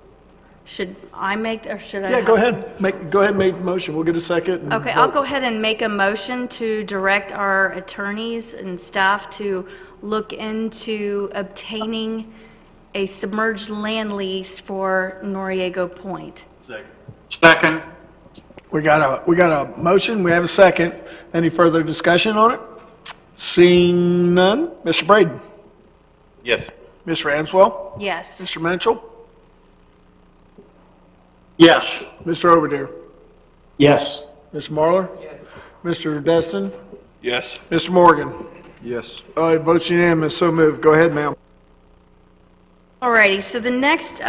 Should I make, or should I? Yeah, have- go ahead. Go ahead and make the motion. We'll get a second. and Okay, I'll vote. go ahead and make a motion to direct our attorneys and staff to look into obtaining a submerged land lease for Noriego Point. Second. We got a motion. We have a second. Any further discussion on it? Seeing none. Mr. Braden? Yes. Ms. Ramswell? Yes. Mr. Mitchell? Yes. Mr. Overdeer? Yes. Mr. Marlar? Yes. Mr. Destin? Yes. Mr. Morgan? Yes. Votes unanimous, so moved. Go ahead, ma'am. Alrighty, so the next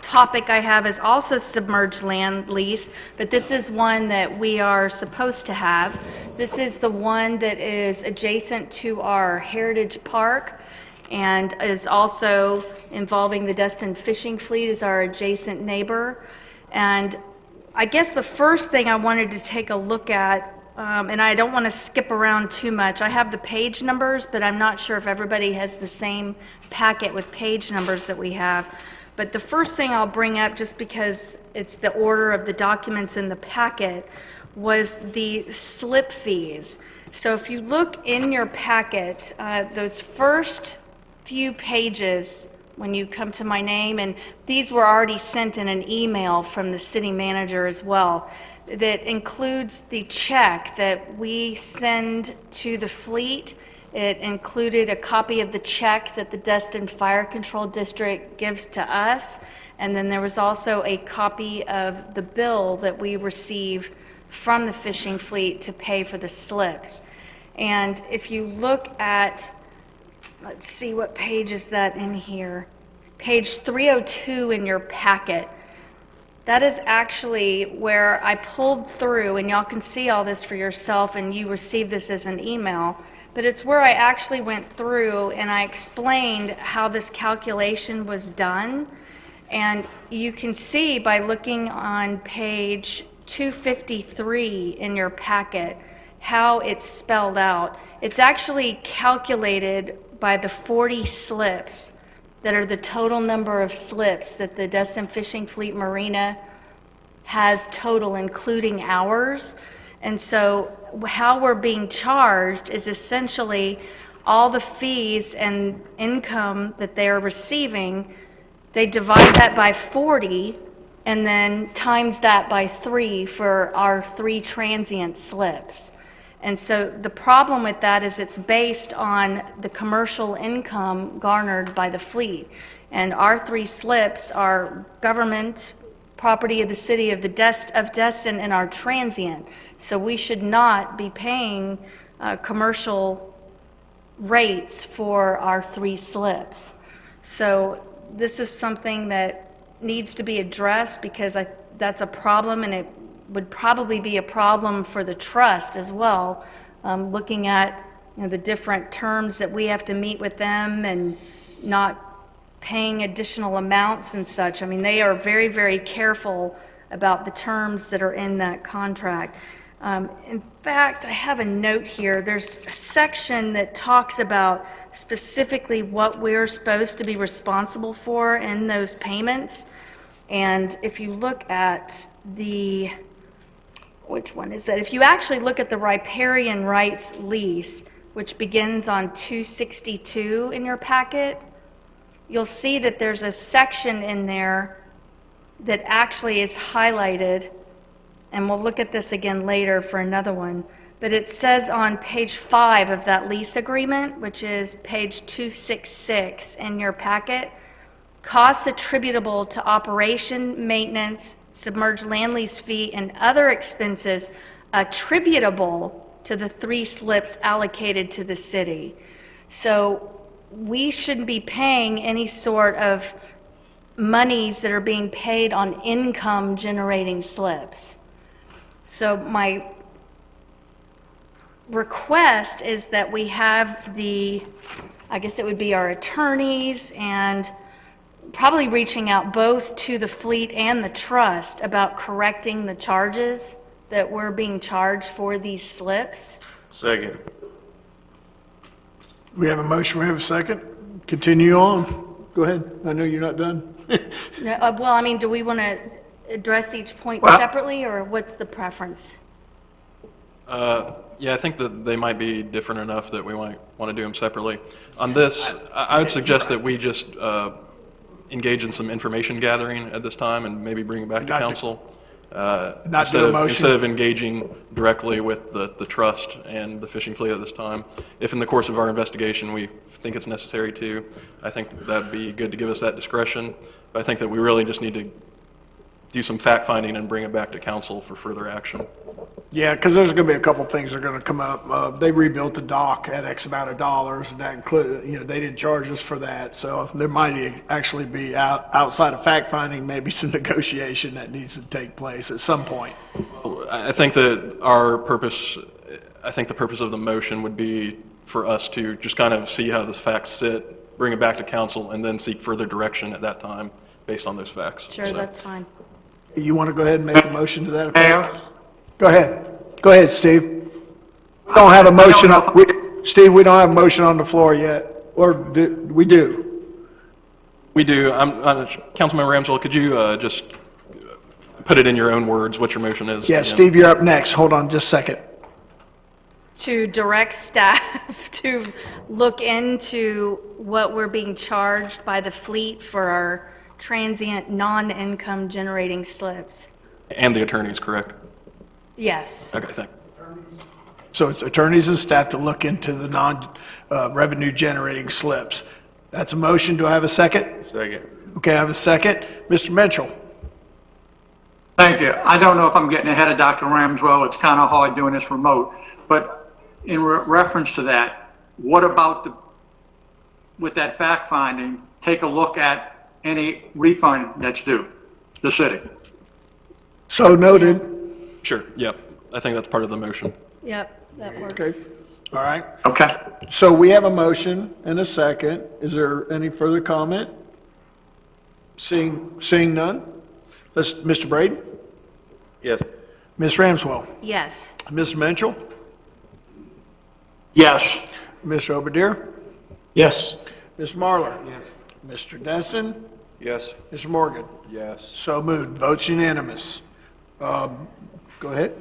topic I have is also submerged land lease, but this is one that we are supposed to have. This is the one that is adjacent to our Heritage Park and is also involving the Destin Fishing Fleet as our adjacent neighbor. And I guess the first thing I wanted to take a look at, and I don't want to skip around too much. I have the page numbers, but I'm not sure if everybody has the same packet with page numbers that we have. But the first thing I'll bring up, just because it's the order of the documents in the packet, was the slip fees. So if you look in your packet, those first few pages when you come to my name, and these were already sent in an email from the city manager as well, that includes the check that we send to the fleet. It included a copy of the check that the Destin Fire Control District gives to us, and then there was also a copy of the bill that we receive from the fishing fleet to pay for the slips. And if you look at, let's see, what page is that in here? Page 302 in your packet. That is actually where I pulled through, and y'all can see all this for yourself, and you received this as an email, but it's where I actually went through and I explained how this calculation was done. And you can see by looking on page 253 in your packet how it's spelled out. It's actually calculated by the 40 slips that are the total number of slips that the Destin Fishing Fleet Marina has total, including ours. And so how we're being charged is essentially all the fees and income that they're receiving. They divide that by 40 and then times that by 3 for our 3 transient slips. And so the problem with that is it's based on the commercial income garnered by the fleet. And our 3 slips are government property of the city of Destin and our transient. So we should not be paying commercial rates for our 3 slips. So this is something that needs to be addressed because that's a problem, and it would probably be a problem for the trust as well, looking at the different terms that we have to meet with them and not paying additional amounts and such. I mean, they are very, very careful about the terms that are in that contract. In fact, I have a note here. There's a section that talks about specifically what we're supposed to be responsible for in those payments. And if you look at which one is that? If you actually look at the riparian rights lease, which begins on 262 in your packet, you'll see that there's a section in there that actually is highlighted, and we'll look at this again later for another one, but it says on page 5 of that lease agreement, which is page 266 in your packet, costs attributable to operation, maintenance, submerged land lease fee, and other expenses attributable to the 3 slips allocated to the city. So we shouldn't be paying any sort of monies that are being paid on income generating slips. So my request is that we have I guess it would be our attorneys and probably reaching out both to the fleet and the trust about correcting the charges that we're being charged for these slips. Second. We have a motion, we have a second. Continue on. Go ahead. I know you're not done. No, well, I mean, do we want to address each point separately, or what's the preference? Yeah, I think that they might be different enough that we might want to do them separately. On this, I would suggest that we just engage in some information gathering at this time and maybe bring it back to council. Instead of engaging directly with the trust and the fishing fleet at this time. If in the course of our investigation we think it's necessary to, I think that'd be good to give us that discretion. But I think that we really just need to do some fact-finding and bring it back to council for further action. Yeah, because there's going to be a couple things that are going to come up. They rebuilt the dock at X amount of dollars, and that included, they didn't charge us for that. So there might actually be outside of fact-finding, maybe some negotiation that needs to take place at some point. I think that the purpose of the motion would be for us to just kind of see how the facts sit, bring it back to council, and then seek further direction at that time based on those facts. Sure, that's fine. You want to go ahead and make a motion to that effect? Go ahead. Go ahead, Steve. We don't have a motion. Steve, we don't have a motion on the floor yet. Or we do? We do. Councilmember Ramswell, could you just put it in your own words what your motion is? Yeah, Steve, you're up next. Hold on just a second. To direct staff to look into what we're being charged by the fleet for our transient non-income generating slips. And the attorneys, correct? Yes. Okay, thank you. So it's attorneys and staff to look into the non-revenue generating slips. That's a motion. Do I have a second? Second. Okay, I have a second. Mr. Mitchell. Thank you. I don't know if I'm getting ahead of Dr. Ramswell. It's kind of hard doing this remote. But in reference to that, what about with that fact finding, take a look at any refund that's due the city? So noted. Sure, yep. I think that's part of the motion. Yep, that works. Okay. All right. Okay. So we have a motion and a second. Is there any further comment? Seeing none? Mr. Braden? Yes. Ms. Ramswell? Yes. Mr. Mitchell? Yes. Mr. Obadier? Yes. Ms. Marlar? Yes. Mr. Destin? Yes. Mr. Morgan? Yes. So moved. Votes unanimous. Go ahead.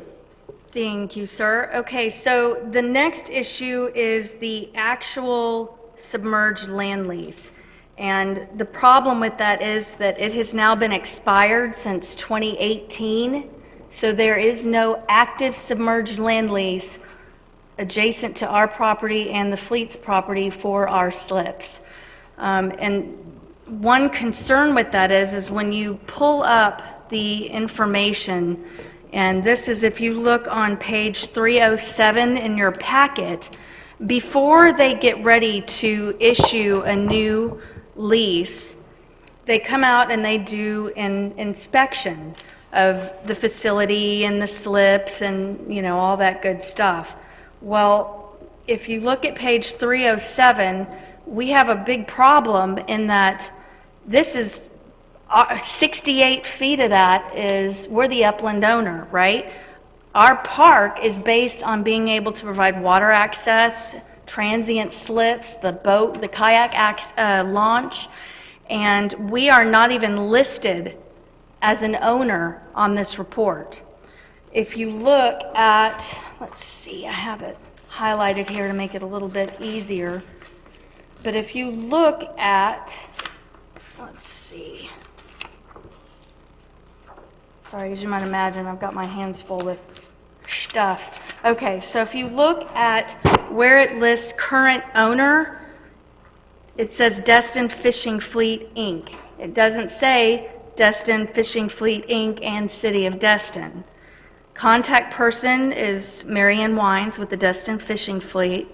Thank you, sir. Okay, so the next issue is the actual submerged land lease. And the problem with that is that it has now been expired since 2018. So there is no active submerged land lease adjacent to our property and the fleet's property for our slips. And one concern with that is when you pull up the information, and this is if you look on page 307 in your packet, before they get ready to issue a new lease, they come out and they do an inspection of the facility and the slips and, you know, all that good stuff. Well, if you look at page 307, we have a big problem in that this is 68 feet of that is, we're the upland owner, right? Our park is based on being able to provide water access, transient slips, the boat, the kayak launch, and we are not even listed as an owner on this report. If you look at, let's see, I have it highlighted here to make it a little bit easier, but if you look at, let's see, sorry, as you might imagine, I've got my hands full with stuff. Okay, so if you look at where it lists current owner, it says Destin Fishing Fleet, Inc. It doesn't say Destin Fishing Fleet, Inc. and City of Destin. Contact person is Marianne Wines with the Destin Fishing Fleet.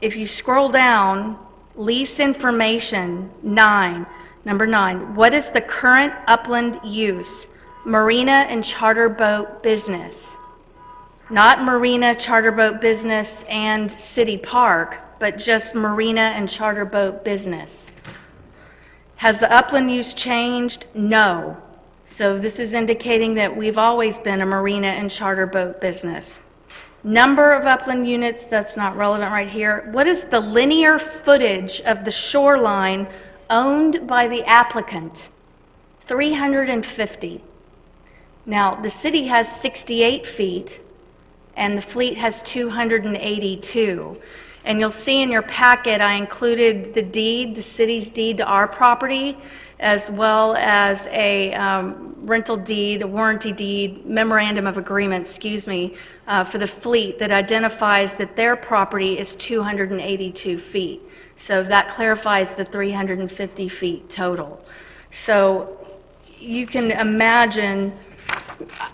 If you scroll down, lease information, number 9, what is the current upland use? Marina and charter boat business. Not marina, charter boat business, and city park, but just marina and charter boat business. Has the upland use changed? No. So this is indicating that we've always been a marina and charter boat business. Number of upland units, that's not relevant right here. What is the linear footage of the shoreline owned by the applicant? 350. Now, the city has 68 feet, and the fleet has 282. And you'll see in your packet, I included the deed, the city's deed to our property, as well as a rental deed, a warranty deed, memorandum of agreement, for the fleet that identifies that their property is 282 feet. So that clarifies the 350 feet total. So you can imagine,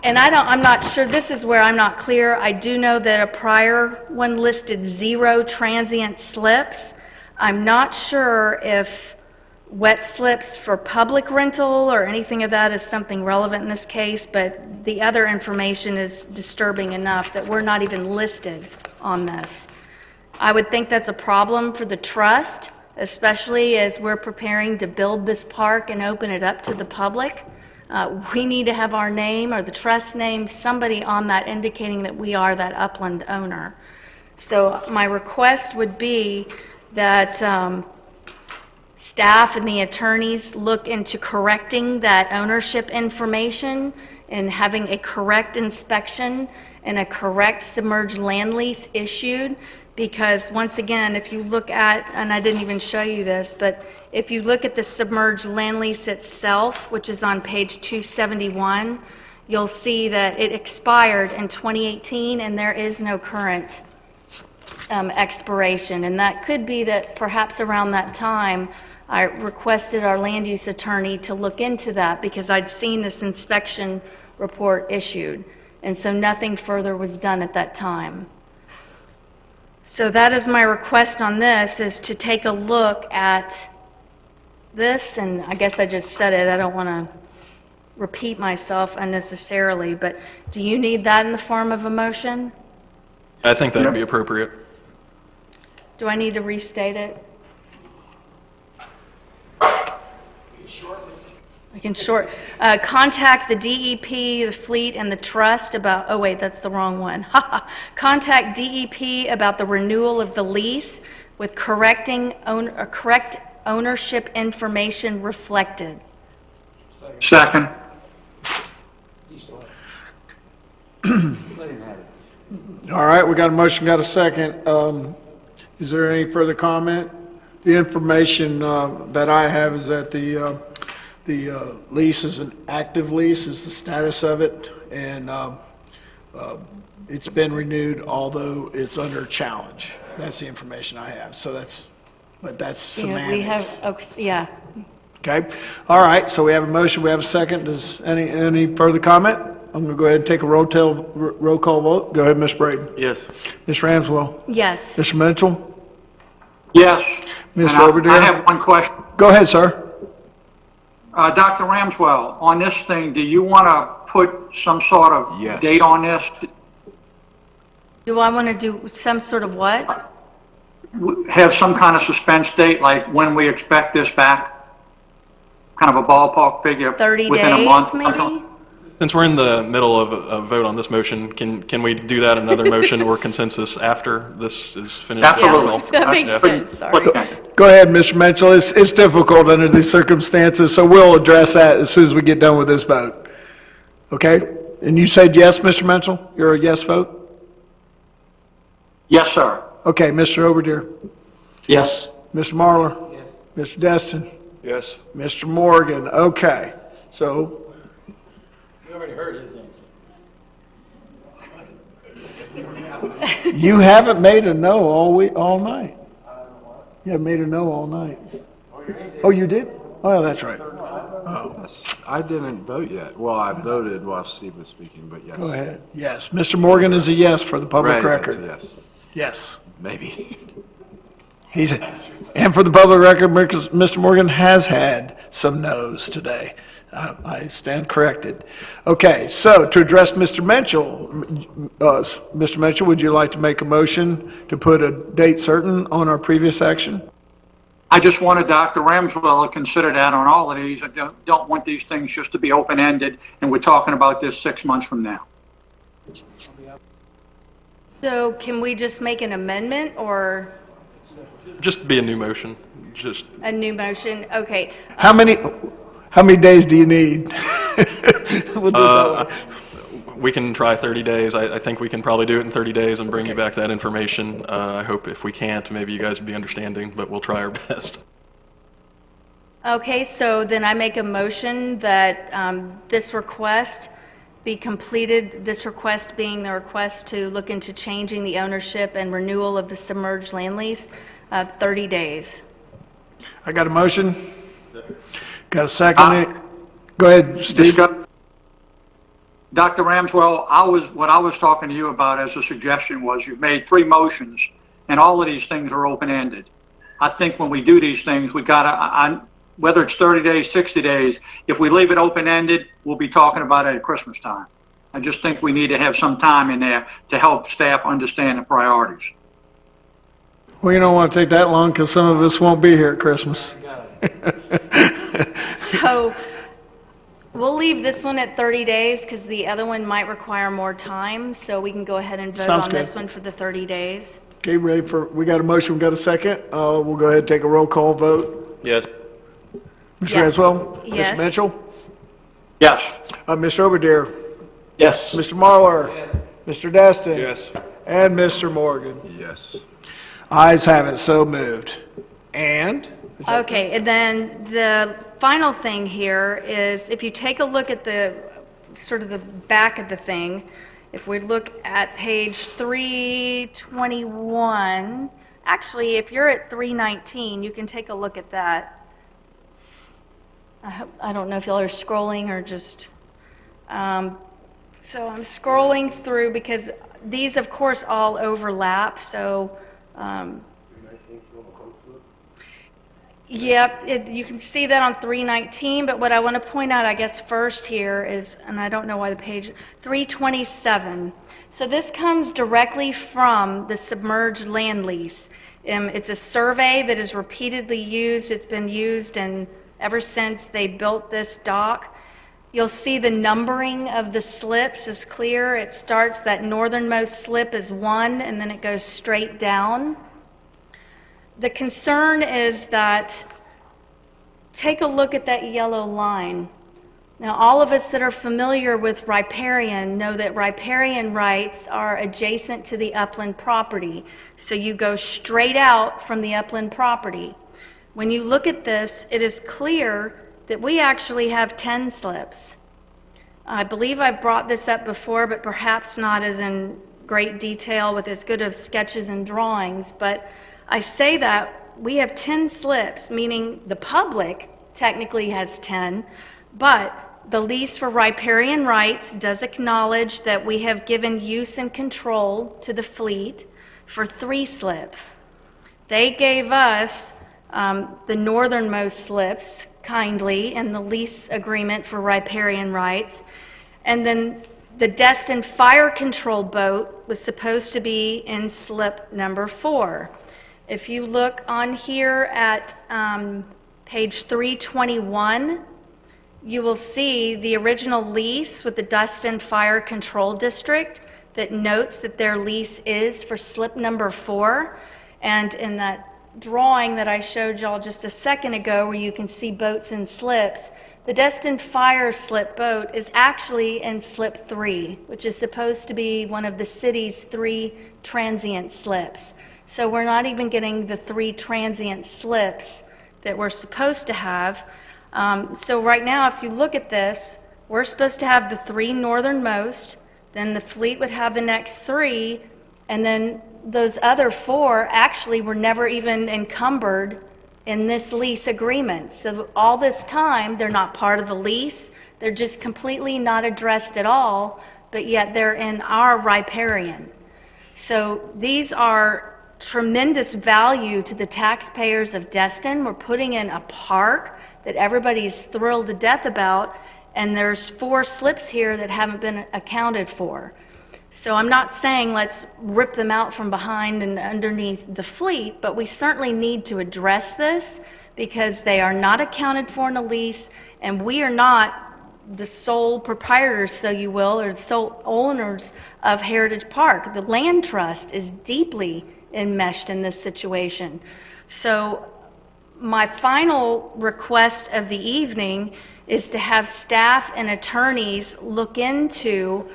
and I'm not sure, this is where I'm not clear. I do know that a prior one listed 0 transient slips. I'm not sure if wet slips for public rental or anything of that is something relevant in this case, but the other information is disturbing enough that we're not even listed on this. I would think that's a problem for the trust, especially as we're preparing to build this park and open it up to the public. We need to have our name or the trust name, somebody on that indicating that we are that upland owner. So my request would be that staff and the attorneys look into correcting that ownership information and having a correct inspection and a correct submerged land lease issued. Because once again, if you look at, and I didn't even show you this, but if you look at the submerged land lease itself, which is on page 271, you'll see that it expired in 2018 and there is no current expiration. And that could be that perhaps around that time, I requested our land use attorney to look into that because I'd seen this inspection report issued. And so nothing further was done at that time. So that is my request on this, is to take a look at this, and I guess I just said it, I don't want to repeat myself unnecessarily, but do you need that in the form of a motion? I think that would be appropriate. Do I need to restate it? I can short. Contact the DEP, the fleet, and the trust about, oh wait, that's the wrong one. Contact DEP about the renewal of the lease with correct ownership information reflected. Second. All right, we got a motion, got a second. Is there any further comment? The information that I have is that the lease is an active lease, is the status of it, and It's been renewed, although it's under challenge. That's the information I have. So that's Yeah, we have, semantics. yeah. Okay? All right, so we have a motion, we have a second. Does any further comment? I'm going to go ahead and take a roll call vote. Go ahead, Ms. Braden. Yes. Ms. Ramswell. Yes. Mr. Mitchell. Yes. Ms. And Overdeer. I have one question. Go ahead, sir. Dr. Ramswell, on this thing, do you want to put some sort of Yes. date on this? Do I want to do some sort of what? Have some kind of suspense date, like when we expect this back? Kind of a ballpark figure? 30 within a days, month? maybe? Since we're in the middle of a vote on this motion, can we do that another motion or consensus after this is finished? Absolutely. That makes Yeah. sense, sorry. Go ahead, Mr. Mitchell. It's difficult under these circumstances, so we'll address that as soon as we get done with this vote. Okay? And you said yes, Mr. Mitchell? You're a yes vote? Yes, sir. Okay, Mr. Overdeer. Yes. Mr. Marlar. Yes. Mr. Destin. Yes. Mr. Morgan. Okay. So, You already heard it. you haven't made a no all night. You haven't made a no all night. Oh, you did? Oh, that's right. Oh, I didn't vote yet. Well, I voted while Steve was speaking, but yes. go ahead. Yes, Mr. Morgan is a yes for the public Right, that's record. a yes. Yes. Maybe. And for the public record, Mr. Morgan has had some no's today. I stand corrected. Okay, so to address Mr. Mitchell, would you like to make a motion to put a date certain on our previous action? I just wanted Dr. Ramswell to consider that on all of these. I don't want these things just to be open-ended, and we're talking about this 6 months from now. So can we just make an amendment or Just be a new motion, just. a new motion? Okay. How many days do you need? We'll do it that way. We can try 30 days. I think we can probably do it in 30 days and bring you back that information. I hope if we can't, maybe you guys would be understanding, but we'll try our best. Okay, so then I make a motion that this request be completed, this request being the request to look into changing the ownership and renewal of the submerged land lease, 30 days. I got a motion? Got a second? Go ahead, Steve. Dr. Ramswell, what I was talking to you about as a suggestion was you've made 3 motions, and all of these things are open-ended. I think when we do these things, we gotta, whether it's 30 days, 60 days, if we leave it open-ended, we'll be talking about it at Christmas time. I just think we need to have some time in there to help staff understand the priorities. Well, you don't want to take that long because some of us won't be here at Christmas. So we'll leave this one at 30 days because the other one might require more time, so we can go ahead and vote Sounds on good. this one for the 30 days. Okay, we got a motion, we got a second. We'll go ahead and take a roll call vote. Yes. Mr. Yeah. Ramswell? Yes. Mr. Mitchell? Yes. Mr. Overdeer? Yes. Mr. Marlar? Mr. Destin? Yes. And Mr. Morgan? Yes. Ayes have it, so moved. And? Okay, and then the final thing here is if you take a look at the, sort of the back of the thing, if we look at page 321, actually, if you're at 319, you can take a look at that. I don't know if y'all are scrolling or just, so I'm scrolling through because these, of course, all overlap, so, yep, you can see that on 319, but what I want to point out, I guess, first here is, and I don't know why the page, 327. So this comes directly from the submerged land lease. It's a survey that is repeatedly used. It's been used ever since they built this dock. You'll see the numbering of the slips is clear. It starts, that northernmost slip is 1, and then it goes straight down. The concern is that, take a look at that yellow line. Now, all of us that are familiar with riparian know that riparian rights are adjacent to the upland property. So you go straight out from the upland property. When you look at this, it is clear that we actually have 10 slips. I believe I've brought this up before, but perhaps not as in great detail with as good of sketches and drawings, but I say that we have 10 slips, meaning the public technically has 10, but the lease for riparian rights does acknowledge that we have given use and control to the fleet for 3 slips. They gave us the northernmost slips kindly in the lease agreement for riparian rights, and then the Destin Fire Control boat was supposed to be in slip number 4. If you look on here at page 321, you will see the original lease with the Destin Fire Control District that notes that their lease is for slip number 4. And in that drawing that I showed y'all just a second ago where you can see boats in slips, the Destin Fire slip boat is actually in slip 3, which is supposed to be one of the city's 3 transient slips. So we're not even getting the 3 transient slips that we're supposed to have. So right now, if you look at this, we're supposed to have the 3 northernmost, then the fleet would have the next 3, and then those other 4 actually were never even encumbered in this lease agreement. So all this time, they're not part of the lease, they're just completely not addressed at all, but yet they're in our riparian. So these are tremendous value to the taxpayers of Destin. We're putting in a park that everybody's thrilled to death about, and there's 4 slips here that haven't been accounted for. So I'm not saying let's rip them out from behind and underneath the fleet, but we certainly need to address this because they are not accounted for in a lease, and we are not the sole proprietors, so you will, or the sole owners of Heritage Park. The land trust is deeply enmeshed in this situation. So my final request of the evening is to have staff and attorneys look into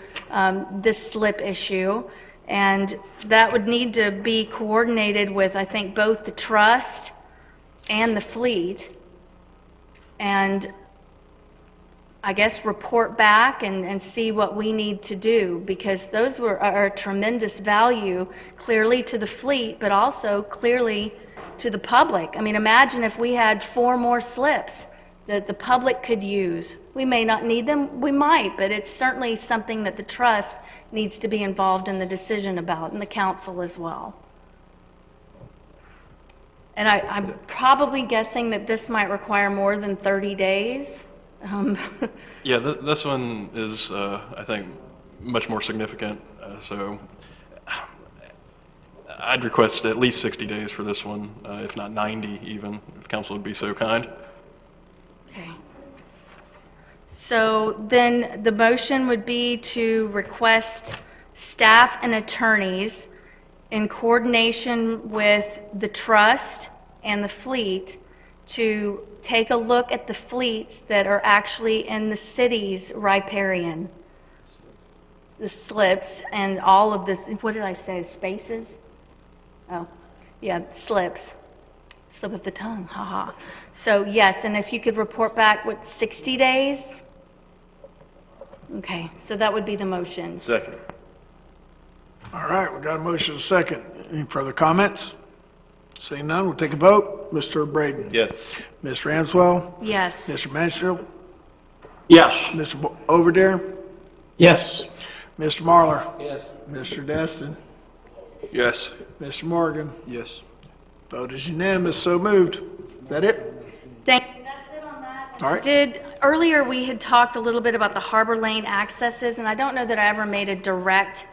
this slip issue, and that would need to be coordinated with, I think, both the trust and the fleet, and I guess report back and see what we need to do, because those are a tremendous value, clearly to the fleet, but also clearly to the public. I mean, imagine if we had 4 more slips that the public could use. We may not need them, we might, but it's certainly something that the trust needs to be involved in the decision about, and the council as well. And I'm probably guessing that this might require more than 30 days. Yeah, this one is, I think, much more significant. So I'd request at least 60 days for this one, if not 90 even, if council would be so kind. Okay. So then the motion would be to request staff and attorneys in coordination with the trust and the fleet to take a look at the fleets that are actually in the city's riparian, the slips and all of this, what did I say, spaces? Oh, yeah, slips. Slip of the tongue, haha. So yes, and if you could report back, what, 60 days? Okay, so that would be the motion. Second. All right, we got a motion and a second. Any further comments? Seeing none, we'll take a vote. Mr. Braden? Yes. Ms. Ramswell? Yes. Mr. Mansfield? Yes. Mr. Overdare? Yes. Mr. Marlar? Yes. Mr. Destin? Yes. Mr. Morgan? Yes. Vote is unanimous, so moved. Is that it? Thank you. That's it on that. All right. Earlier we had talked a little bit about the Harbor Lane accesses, and I don't know that I ever made a direct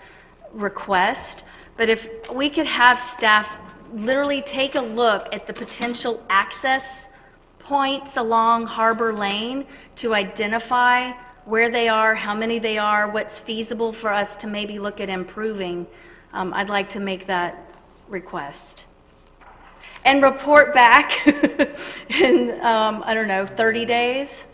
request, but if we could have staff literally take a look at the potential access points along Harbor Lane to identify where they are, how many they are, what's feasible for us to maybe look at improving, I'd like to make that request. And report back in, I don't know, 30 days?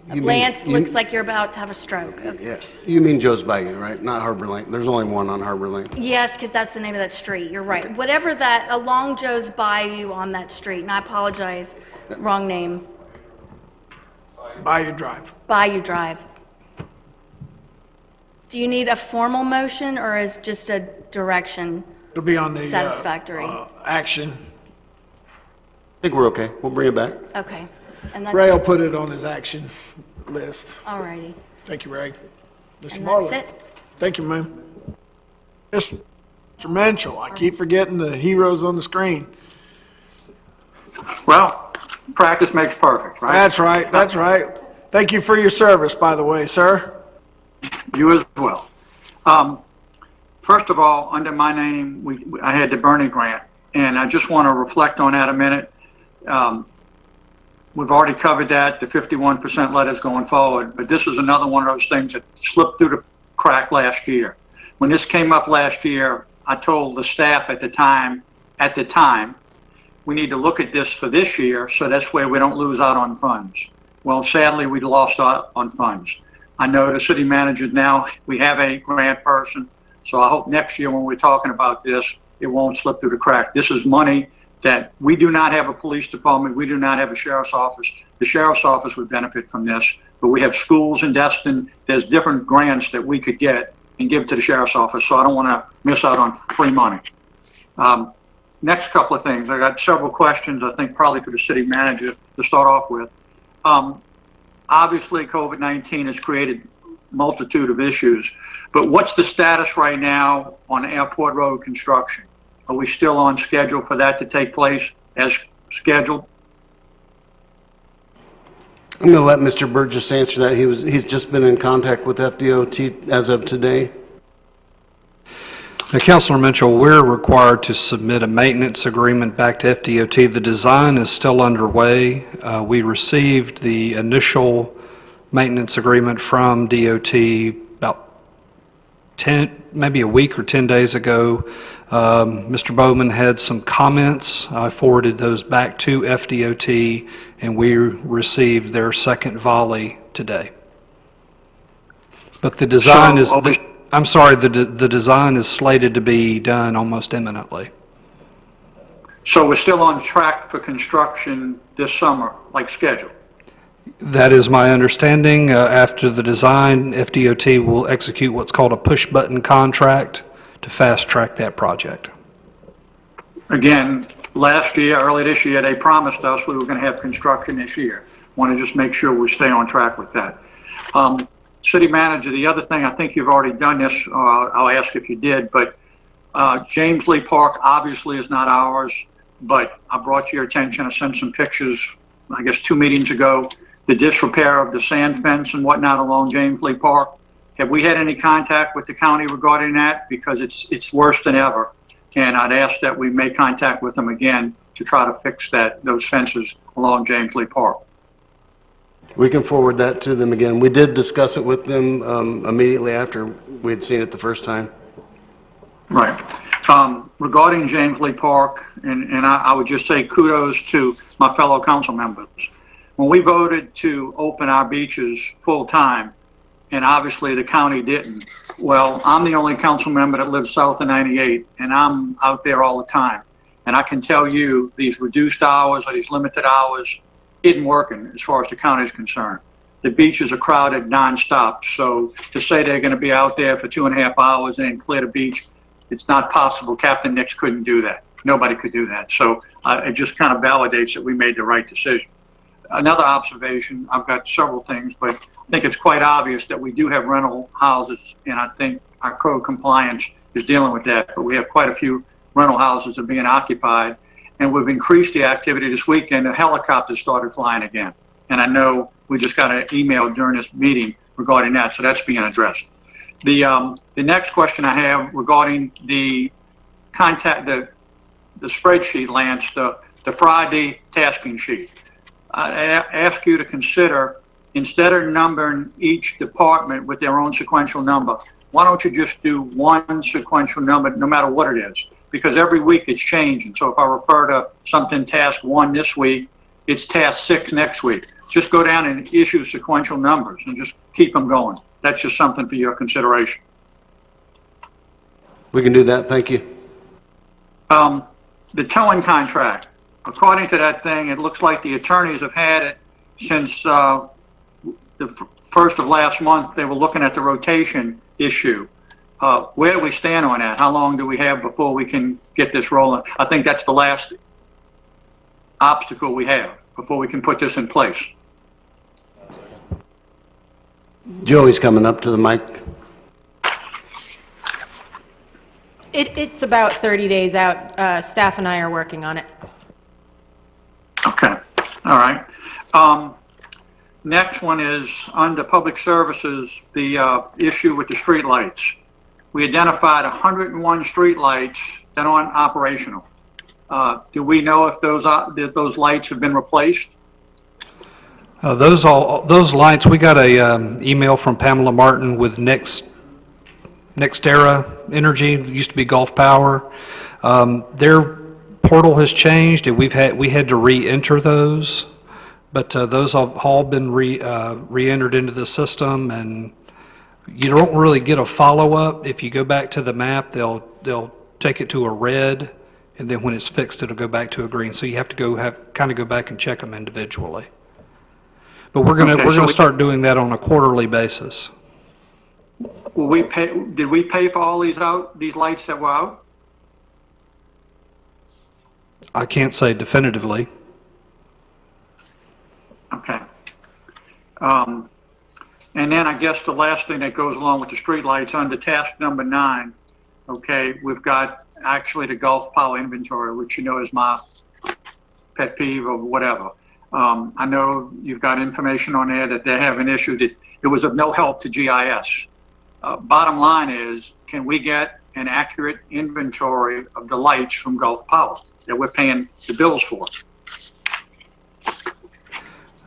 Lance, looks like you're about to have a stroke. Yeah, you mean Joe's Bayou, right? Not Harbor Lane. There's only one on Harbor Lane. Yes, because that's the name of that street. You're right. Whatever that, along Joe's Bayou on that street, and I apologize, wrong name. Bayou Drive. Bayou Drive. Do you need a formal motion, or is just a direction It'll be on the satisfactory? action. I think we're okay. We'll bring it back. Okay. And that's Ray will it? put it on his action list. All righty. Thank you, Ray. Mr. And Marlowe. that's it? Thank you, ma'am. Mr. Menschel, I keep forgetting the heroes on the screen. Well, practice makes perfect, right? That's right, that's right. Thank you for your service, by the way, sir. You as well. First of all, under my name, I had the Bernie grant, and I just want to reflect on that a minute. We've already covered that, the 51% letters going forward, but this is another one of those things that slipped through the crack last year. When this came up last year, I told the staff at the time, we need to look at this for this year, so that's where we don't lose out on funds. Well, sadly, we lost out on funds. I know the city manager now, we have a grant person, so I hope next year when we're talking about this, it won't slip through the crack. This is money that we do not have a police department, we do not have a sheriff's office. The sheriff's office would benefit from this, but we have schools in Destin. There's different grants that we could get and give to the sheriff's office, so I don't want to miss out on free money. Next couple of things. I got several questions, I think probably for the city manager to start off with. Obviously, COVID-19 has created multitude of issues, but what's the status right now on Airport Road construction? Are we still on schedule for that to take place as scheduled? I'm going to let Mr. Burgess answer that. He's just been in contact with FDOT as of today. Now, Councilor Mitchell, we're required to submit a maintenance agreement back to FDOT. The design is still underway. We received the initial maintenance agreement from DOT about maybe a week or 10 days ago. Mr. Bowman had some comments. I forwarded those back to FDOT, and we received their second volley today. But the design is... I'm sorry, the design is slated to be done almost imminently. So we're still on track for construction this summer, like scheduled? That is my understanding. After the design, FDOT will execute what's called a push-button contract to fast-track that project. Again, last year, early this year, they promised us we were going to have construction this year. Want to just make sure we stay on track with that. City manager, the other thing, I think you've already done this, I'll ask if you did, but James Lee Park obviously is not ours, but I brought to your attention, I sent some pictures, I guess 2 meetings ago, the disrepair of the sand fence and whatnot along James Lee Park. Have we had any contact with the county regarding that? Because it's worse than ever. And I'd ask that we make contact with them again to try to fix those fences along James Lee Park. We can forward that to them again. We did discuss it with them immediately after we had seen it the first time. Right. Regarding James Lee Park, and I would just say kudos to my fellow council members. When we voted to open our beaches full time, and obviously the county didn't, well, I'm the only council member that lives south of 98, and I'm out there all the time. And I can tell you these reduced hours or these limited hours isn't working as far as the county is concerned. The beaches are crowded nonstop, so to say they're going to be out there for 2.5 hours and then clear the beach, it's not possible. Captain Nix couldn't do that. Nobody could do that. So it just kind of validates that we made the right decision. Another observation, I've got several things, but I think it's quite obvious that we do have rental houses, and I think our code compliance is dealing with that, but we have quite a few rental houses that are being occupied. And we've increased the activity this weekend. The helicopters started flying again. And I know we just got an email during this meeting regarding that, so that's being addressed. The next question I have regarding the spreadsheet, Lance, the Friday tasking sheet. I ask you to consider, instead of numbering each department with their own sequential number, why don't you just do one sequential number no matter what it is? Because every week it's changing. So if I refer to something task 1 this week, it's task 6 next week. Just go down and issue sequential numbers and just keep them going. That's just something for your consideration. We can do that. Thank you. The towing contract. According to that thing, it looks like the attorneys have had it since first of last month, they were looking at the rotation issue. Where do we stand on that? How long do we have before we can get this rolling? I think that's the last obstacle we have before we can put this in place. Joey's coming up to the mic. It's about 30 days out. Staff and I are working on it. Okay, all right. Next one is under public services, the issue with the street lights. We identified 101 street lights that aren't operational. Do we know if those lights have been replaced? Those lights, we got a email from Pamela Martin with NextEra Energy, used to be Gulf Power. Their portal has changed, and we had to re-enter those, but those have all been re-entered into the system, and you don't really get a follow-up. If you go back to the map, they'll take it to a red, and then when it's fixed, it'll go back to a green. So you have to go back and check them individually. But we're gonna start doing that on a quarterly basis. Will we pay? Did we pay for all these lights that were out? I can't say definitively. Okay. And then I guess the last thing that goes along with the street lights under task number 9, okay, we've got actually the Gulf Power inventory, which you know is my pet peeve or whatever. I know you've got information on there that they have an issue that it was of no help to GIS. Bottom line is, can we get an accurate inventory of the lights from Gulf Power that we're paying the bills for?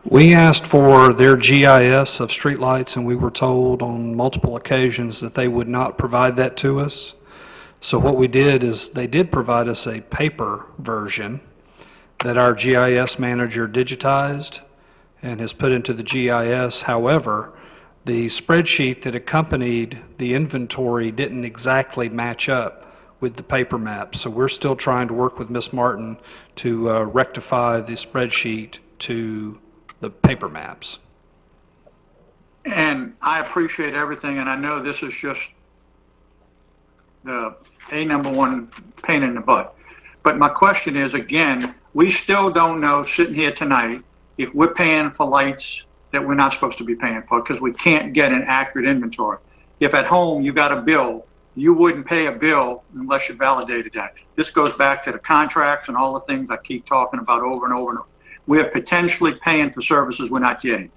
We asked for their GIS of streetlights, and we were told on multiple occasions that they would not provide that to us. So what we did is they did provide us a paper version that our GIS manager digitized and has put into the GIS. However, the spreadsheet that accompanied the inventory didn't exactly match up with the paper map. So we're still trying to work with Ms. Martin to rectify the spreadsheet to the paper maps. And I appreciate everything, and I know this is just the number one pain in the butt. But my question is, again, we still don't know, sitting here tonight, if we're paying for lights that we're not supposed to be paying for because we can't get an accurate inventory. If at home you got a bill, you wouldn't pay a bill unless you validated that. This goes back to the contracts and all the things I keep talking about over and over and over. We're potentially paying for services we're not getting.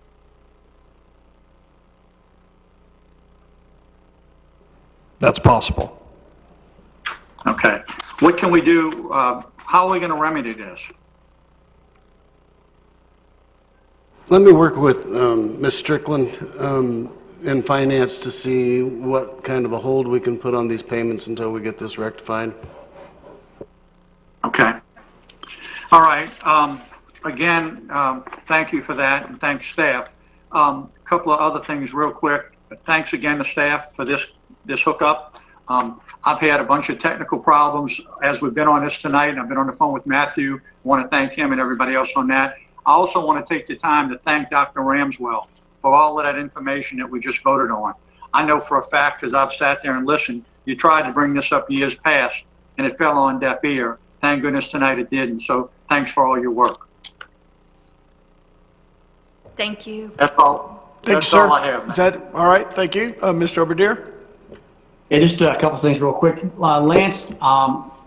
That's possible. Okay. What can we do? How are we going to remedy this? Let me work with Ms. Strickland in finance to see what kind of a hold we can put on these payments until we get this rectified. Okay. All right. Again, thank you for that, and thanks staff. A couple of other things real quick. Thanks again to staff for this hookup. I've had a bunch of technical problems as we've been on this tonight, and I've been on the phone with Matthew. I want to thank him and everybody else on that. I also want to take the time to thank Dr. Ramswell for all of that information that we just voted on. I know for a fact, because I've sat there and listened, you tried to bring this up years past, and it fell on deaf ear. Thank goodness tonight it didn't. So thanks for all your work. Thank you. That's all. Thank you, That's sir. all I have. Is that all right? Thank you. Mr. Oberdeer? Yeah, just a couple things real quick. Lance,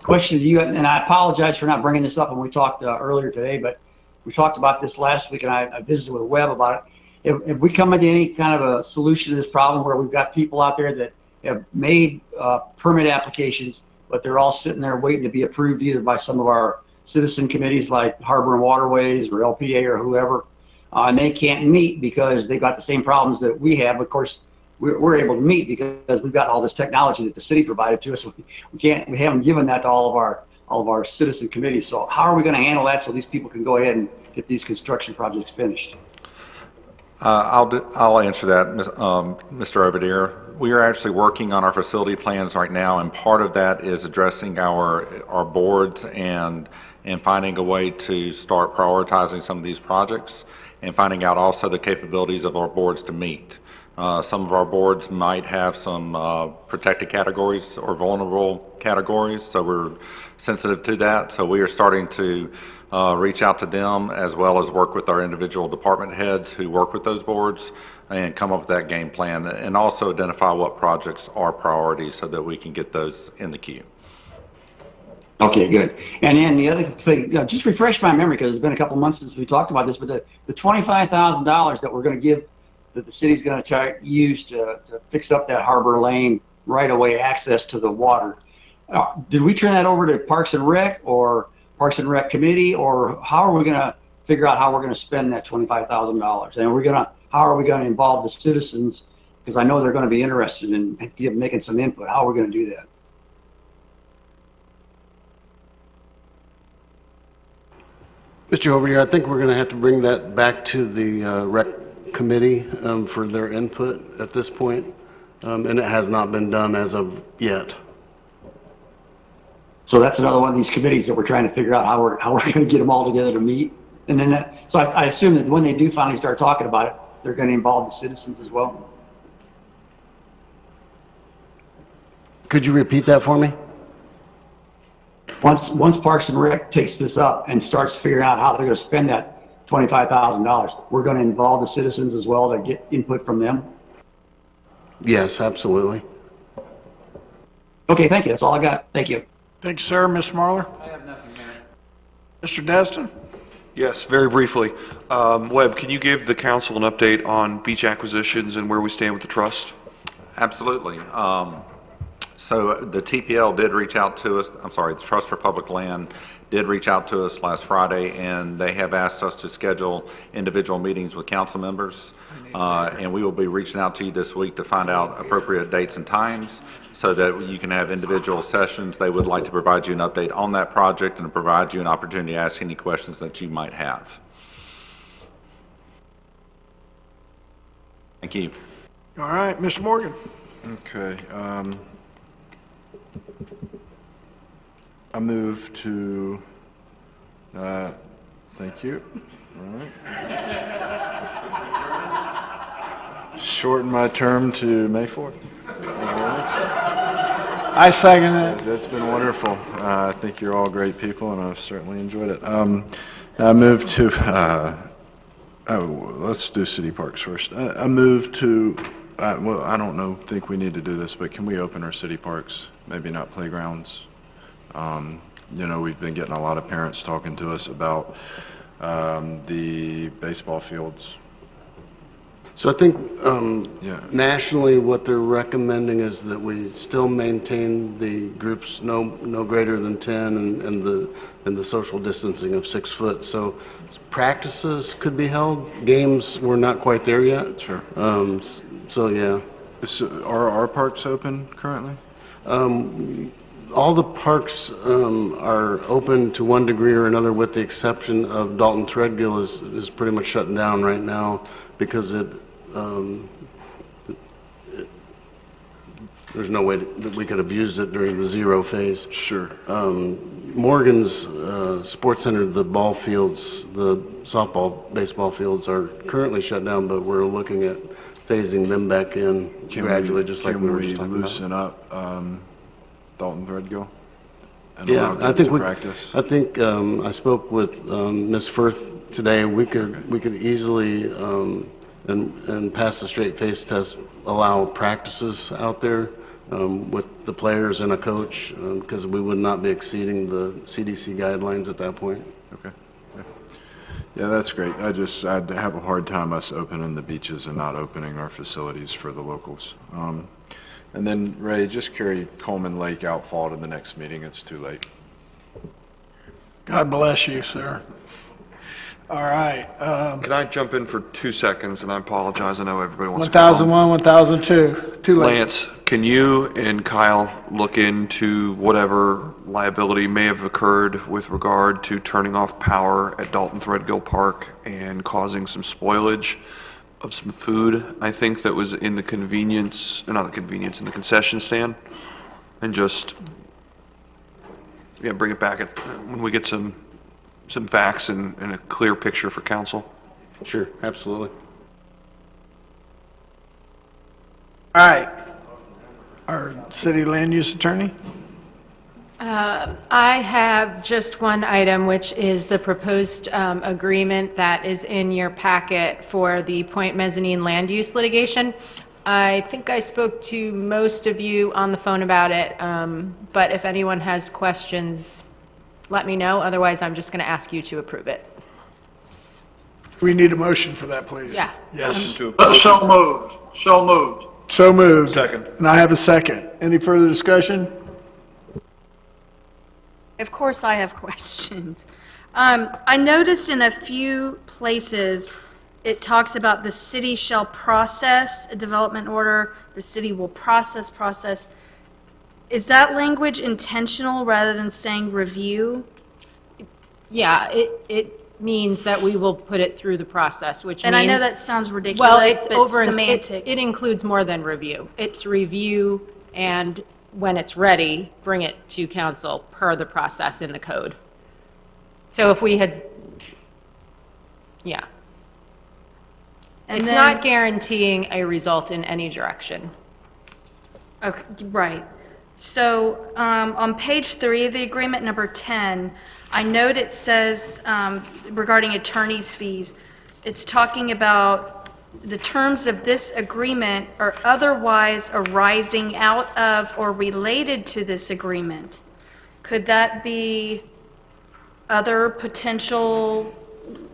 question to you, and I apologize for not bringing this up when we talked earlier today, but we talked about this last week, and I visited with Webb about it. If we come into any kind of a solution to this problem where we've got people out there that have made permit applications, but they're all sitting there waiting to be approved either by some of our citizen committees like Harbor and Waterways or LPA or whoever, and they can't meet because they got the same problems that we have. Of course, we're able to meet because we've got all this technology that the city provided to us. We haven't given that to all of our citizen committees. So how are we going to handle that so these people can go ahead and get these construction projects finished? I'll answer that, Mr. Oberdeer. We are actually working on our facility plans right now, and part of that is addressing our boards and and finding a way to start prioritizing some of these projects and finding out also the capabilities of our boards to meet. Some of our boards might have some protected categories or vulnerable categories, so we're sensitive to that. So we are starting to reach out to them as well as work with our individual department heads who work with those boards and come up with that game plan and also identify what projects are priorities so that we can get those in the queue. Okay, good. And then the other thing, just refresh my memory because it's been a couple months since we talked about this, but the $25,000 that we're going to give, that the city's going to try to use to fix up that Harbor Lane right-of-way access to the water. Did we turn that over to Parks and Rec or Parks and Rec Committee, or how are we going to figure out how we're going to spend that $25,000? And how are we going to involve the citizens? Because I know they're going to be interested in making some input. How are we going to do that? Mr. Overdeer, I think we're going to have to bring that back to the Rec Committee for their input at this point, and it has not been done as of yet. So that's another one of these committees that we're trying to figure out how we're going to get them all together to meet. And then I assume that when they do finally start talking about it, they're going to involve the citizens as well. Could you repeat that for me? Once Parks and Rec takes this up and starts figuring out how they're going to spend that $25,000, we're going to involve the citizens as well to get input from them. Yes, absolutely. Okay, thank you. That's all I got. Thank you. Thank you, sir. Ms. Marlar? I have nothing, Mayor. Mr. Destin? Yes, very briefly. Webb, can you give the council an update on beach acquisitions and where we stand with the trust? Absolutely. So the TPL did reach out to us, the Trust for Public Land did reach out to us last Friday, and they have asked us to schedule individual meetings with council members. And we will be reaching out to you this week to find out appropriate dates and times so that you can have individual sessions. They would like to provide you an update on that project and provide you an opportunity to ask any questions that you might have. Thank you. All right, Mr. Morgan? Okay. I move to, thank you. All right. Shorten my term to May 4th. I second that. That's been wonderful. I think you're all great people, and I've certainly enjoyed it. I move to, let's do city parks first. I move to, well, I don't think we need to do this, but can we open our city parks? Maybe not playgrounds. You know, we've been getting a lot of parents talking to us about the baseball fields. So I think nationally what they're recommending is that we still maintain the groups no greater than 10 and the social distancing of 6 foot. So practices could be held. Games, we're not quite there yet. Sure. So yeah. Are our parks open currently? All the parks are open to one degree or another, with the exception of Dalton Threadgill is pretty much shut down right now because there's no way that we could have used it during the zero phase. Sure. Morgan's Sports Center, the ball fields, the softball, baseball fields are currently shut down, but we're looking at phasing them back in gradually, just like we were just talking about. Can we loosen up Dalton Threadgill? Yeah, I think I spoke with Ms. Firth today. We could easily and pass the straight face test, allow practices out there with the players and a coach, because we would not be exceeding the CDC guidelines at that point. Okay. Yeah, that's great. I'd have a hard time us opening the beaches and not opening our facilities for the locals. And then, Ray, just carry Coleman Lake outfall to the next meeting. It's too late. God bless you, sir. All right. Can I jump in for 2 seconds? And I apologize. I know everybody wants to go home. 1001, 1002. Too late. Lance, can you and Kyle look into whatever liability may have occurred with regard to turning off power at Dalton Threadgill Park and causing some spoilage of some food, I think, that was in the in the concession stand? And just, bring it back when we get some some facts and a clear picture for council. Sure, absolutely. All right. Our city land use attorney? I have just one item, which is the proposed agreement that is in your packet for the Point Mezzanine land use litigation. I think I spoke to most of you on the phone about it, but if anyone has questions, let me know. Otherwise, I'm just going to ask you to approve it. We need a motion for that, please. Yeah. Yes. So moved. So moved. So moved. Second. And I have a second. Any further discussion? Of course, I have questions. I noticed in a few places, it talks about the city shall process a development order, the city will process. Is that language intentional rather than saying review? Yeah, it means that we will put it through the process, which means... And I know that sounds ridiculous, Well, it's but over semantics. It includes more than review. It's review, and when it's ready, bring it to council per the process in the code. So if we had... Yeah. And It's then- not guaranteeing a result in any direction. Okay, right. So on page 3 of the agreement, number 10, I note it says regarding attorney's fees, it's talking about the terms of this agreement are otherwise arising out of or related to this agreement. Could that be other potential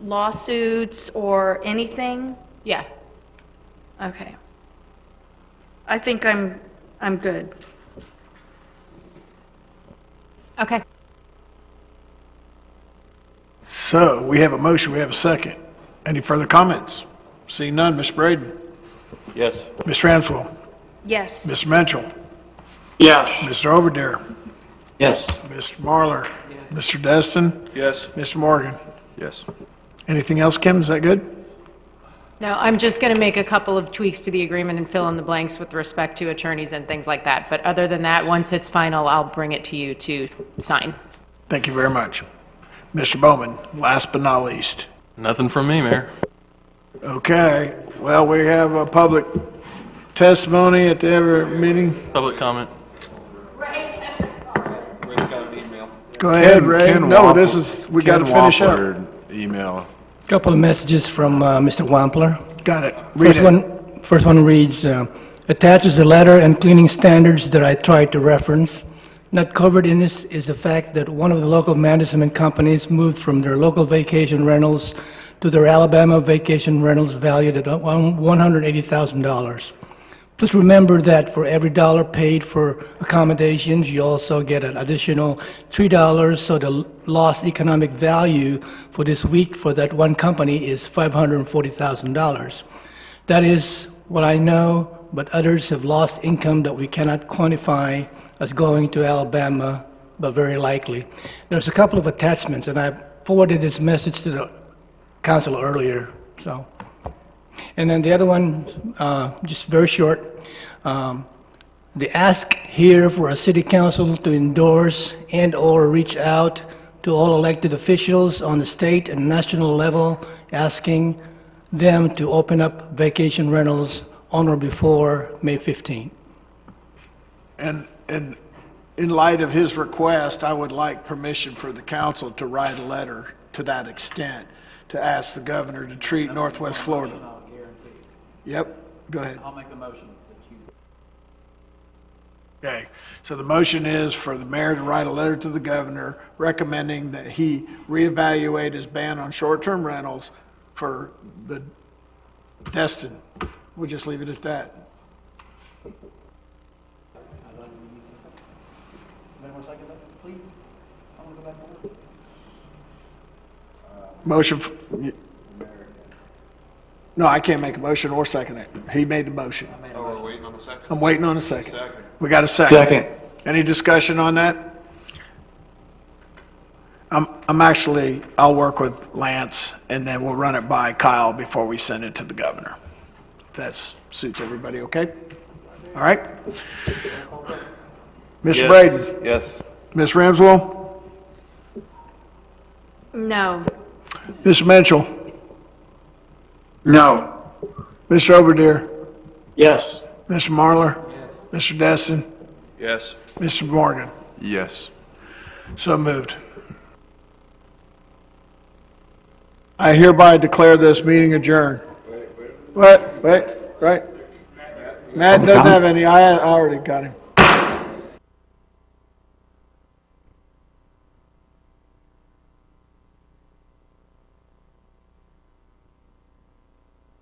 lawsuits or anything? Yeah. Okay. I think I'm good. Okay. So we have a motion, we have a second. Any further comments? Seeing none, Ms. Braden. Yes. Ms. Ramswell. Yes. Mr. Menschel. Yes. Mr. Overdare. Yes. Mr. Marlar. Mr. Destin. Yes. Mr. Morgan. Yes. Anything else, Kim? Is that good? No, I'm just going to make a couple of tweaks to the agreement and fill in the blanks with respect to attorneys and things like that. But other than that, once it's final, I'll bring it to you to sign. Thank you very much. Mr. Bowman, last but not least. Nothing from me, Mayor. Okay, well, we have a public testimony at the ever meeting. Public comment. Go ahead, Ray. No, Wampler- this is, we got to Ken finish up. Wampler email. Couple of messages from Mr. Wampler. Got it. Read it. First one reads, attaches the letter and cleaning standards that I tried to reference. Not covered in this is the fact that one of the local management companies moved from their local vacation rentals to their Alabama vacation rentals valued at $180,000. Please remember that for every dollar paid for accommodations, you also get an additional $3, so the lost economic value for this week for that one company is $540,000. That is what I know, but others have lost income that we cannot quantify as going to Alabama, but very likely. There's a couple of attachments, and I forwarded this message to the council earlier, so. And then the other one, just very short, the ask here for a city council to endorse and/or reach out to all elected officials on the state and national level, asking them to open up vacation rentals on or before May 15. And in light of his request, I would like permission for the council to write a letter to that extent, to ask the governor to treat Northwest Florida. Yep, go ahead. I'll make a motion that you... Okay, so the motion is for the mayor to write a letter to the governor recommending that he reevaluate his ban on short-term rentals for the Destin. We'll just leave it at that. Motion, no, I can't make a motion or second it. He made the motion. Oh, we're waiting on a second? I'm waiting on a second. We got a second. Second. Any discussion on that? I'll work with Lance, and then we'll run it by Kyle before we send it to the governor. If that suits everybody, okay? All right? Mr. Yes. Braden? Yes. Ms. Ramswell? No. Mr. Mitchell? No. Mr. Oberdehr? Yes. Mr. Marlar? Mr. Destin? Yes. Mr. Morgan? Yes. So moved. I hereby declare this meeting adjourned. Wait, right? Matt doesn't have any, I already got him.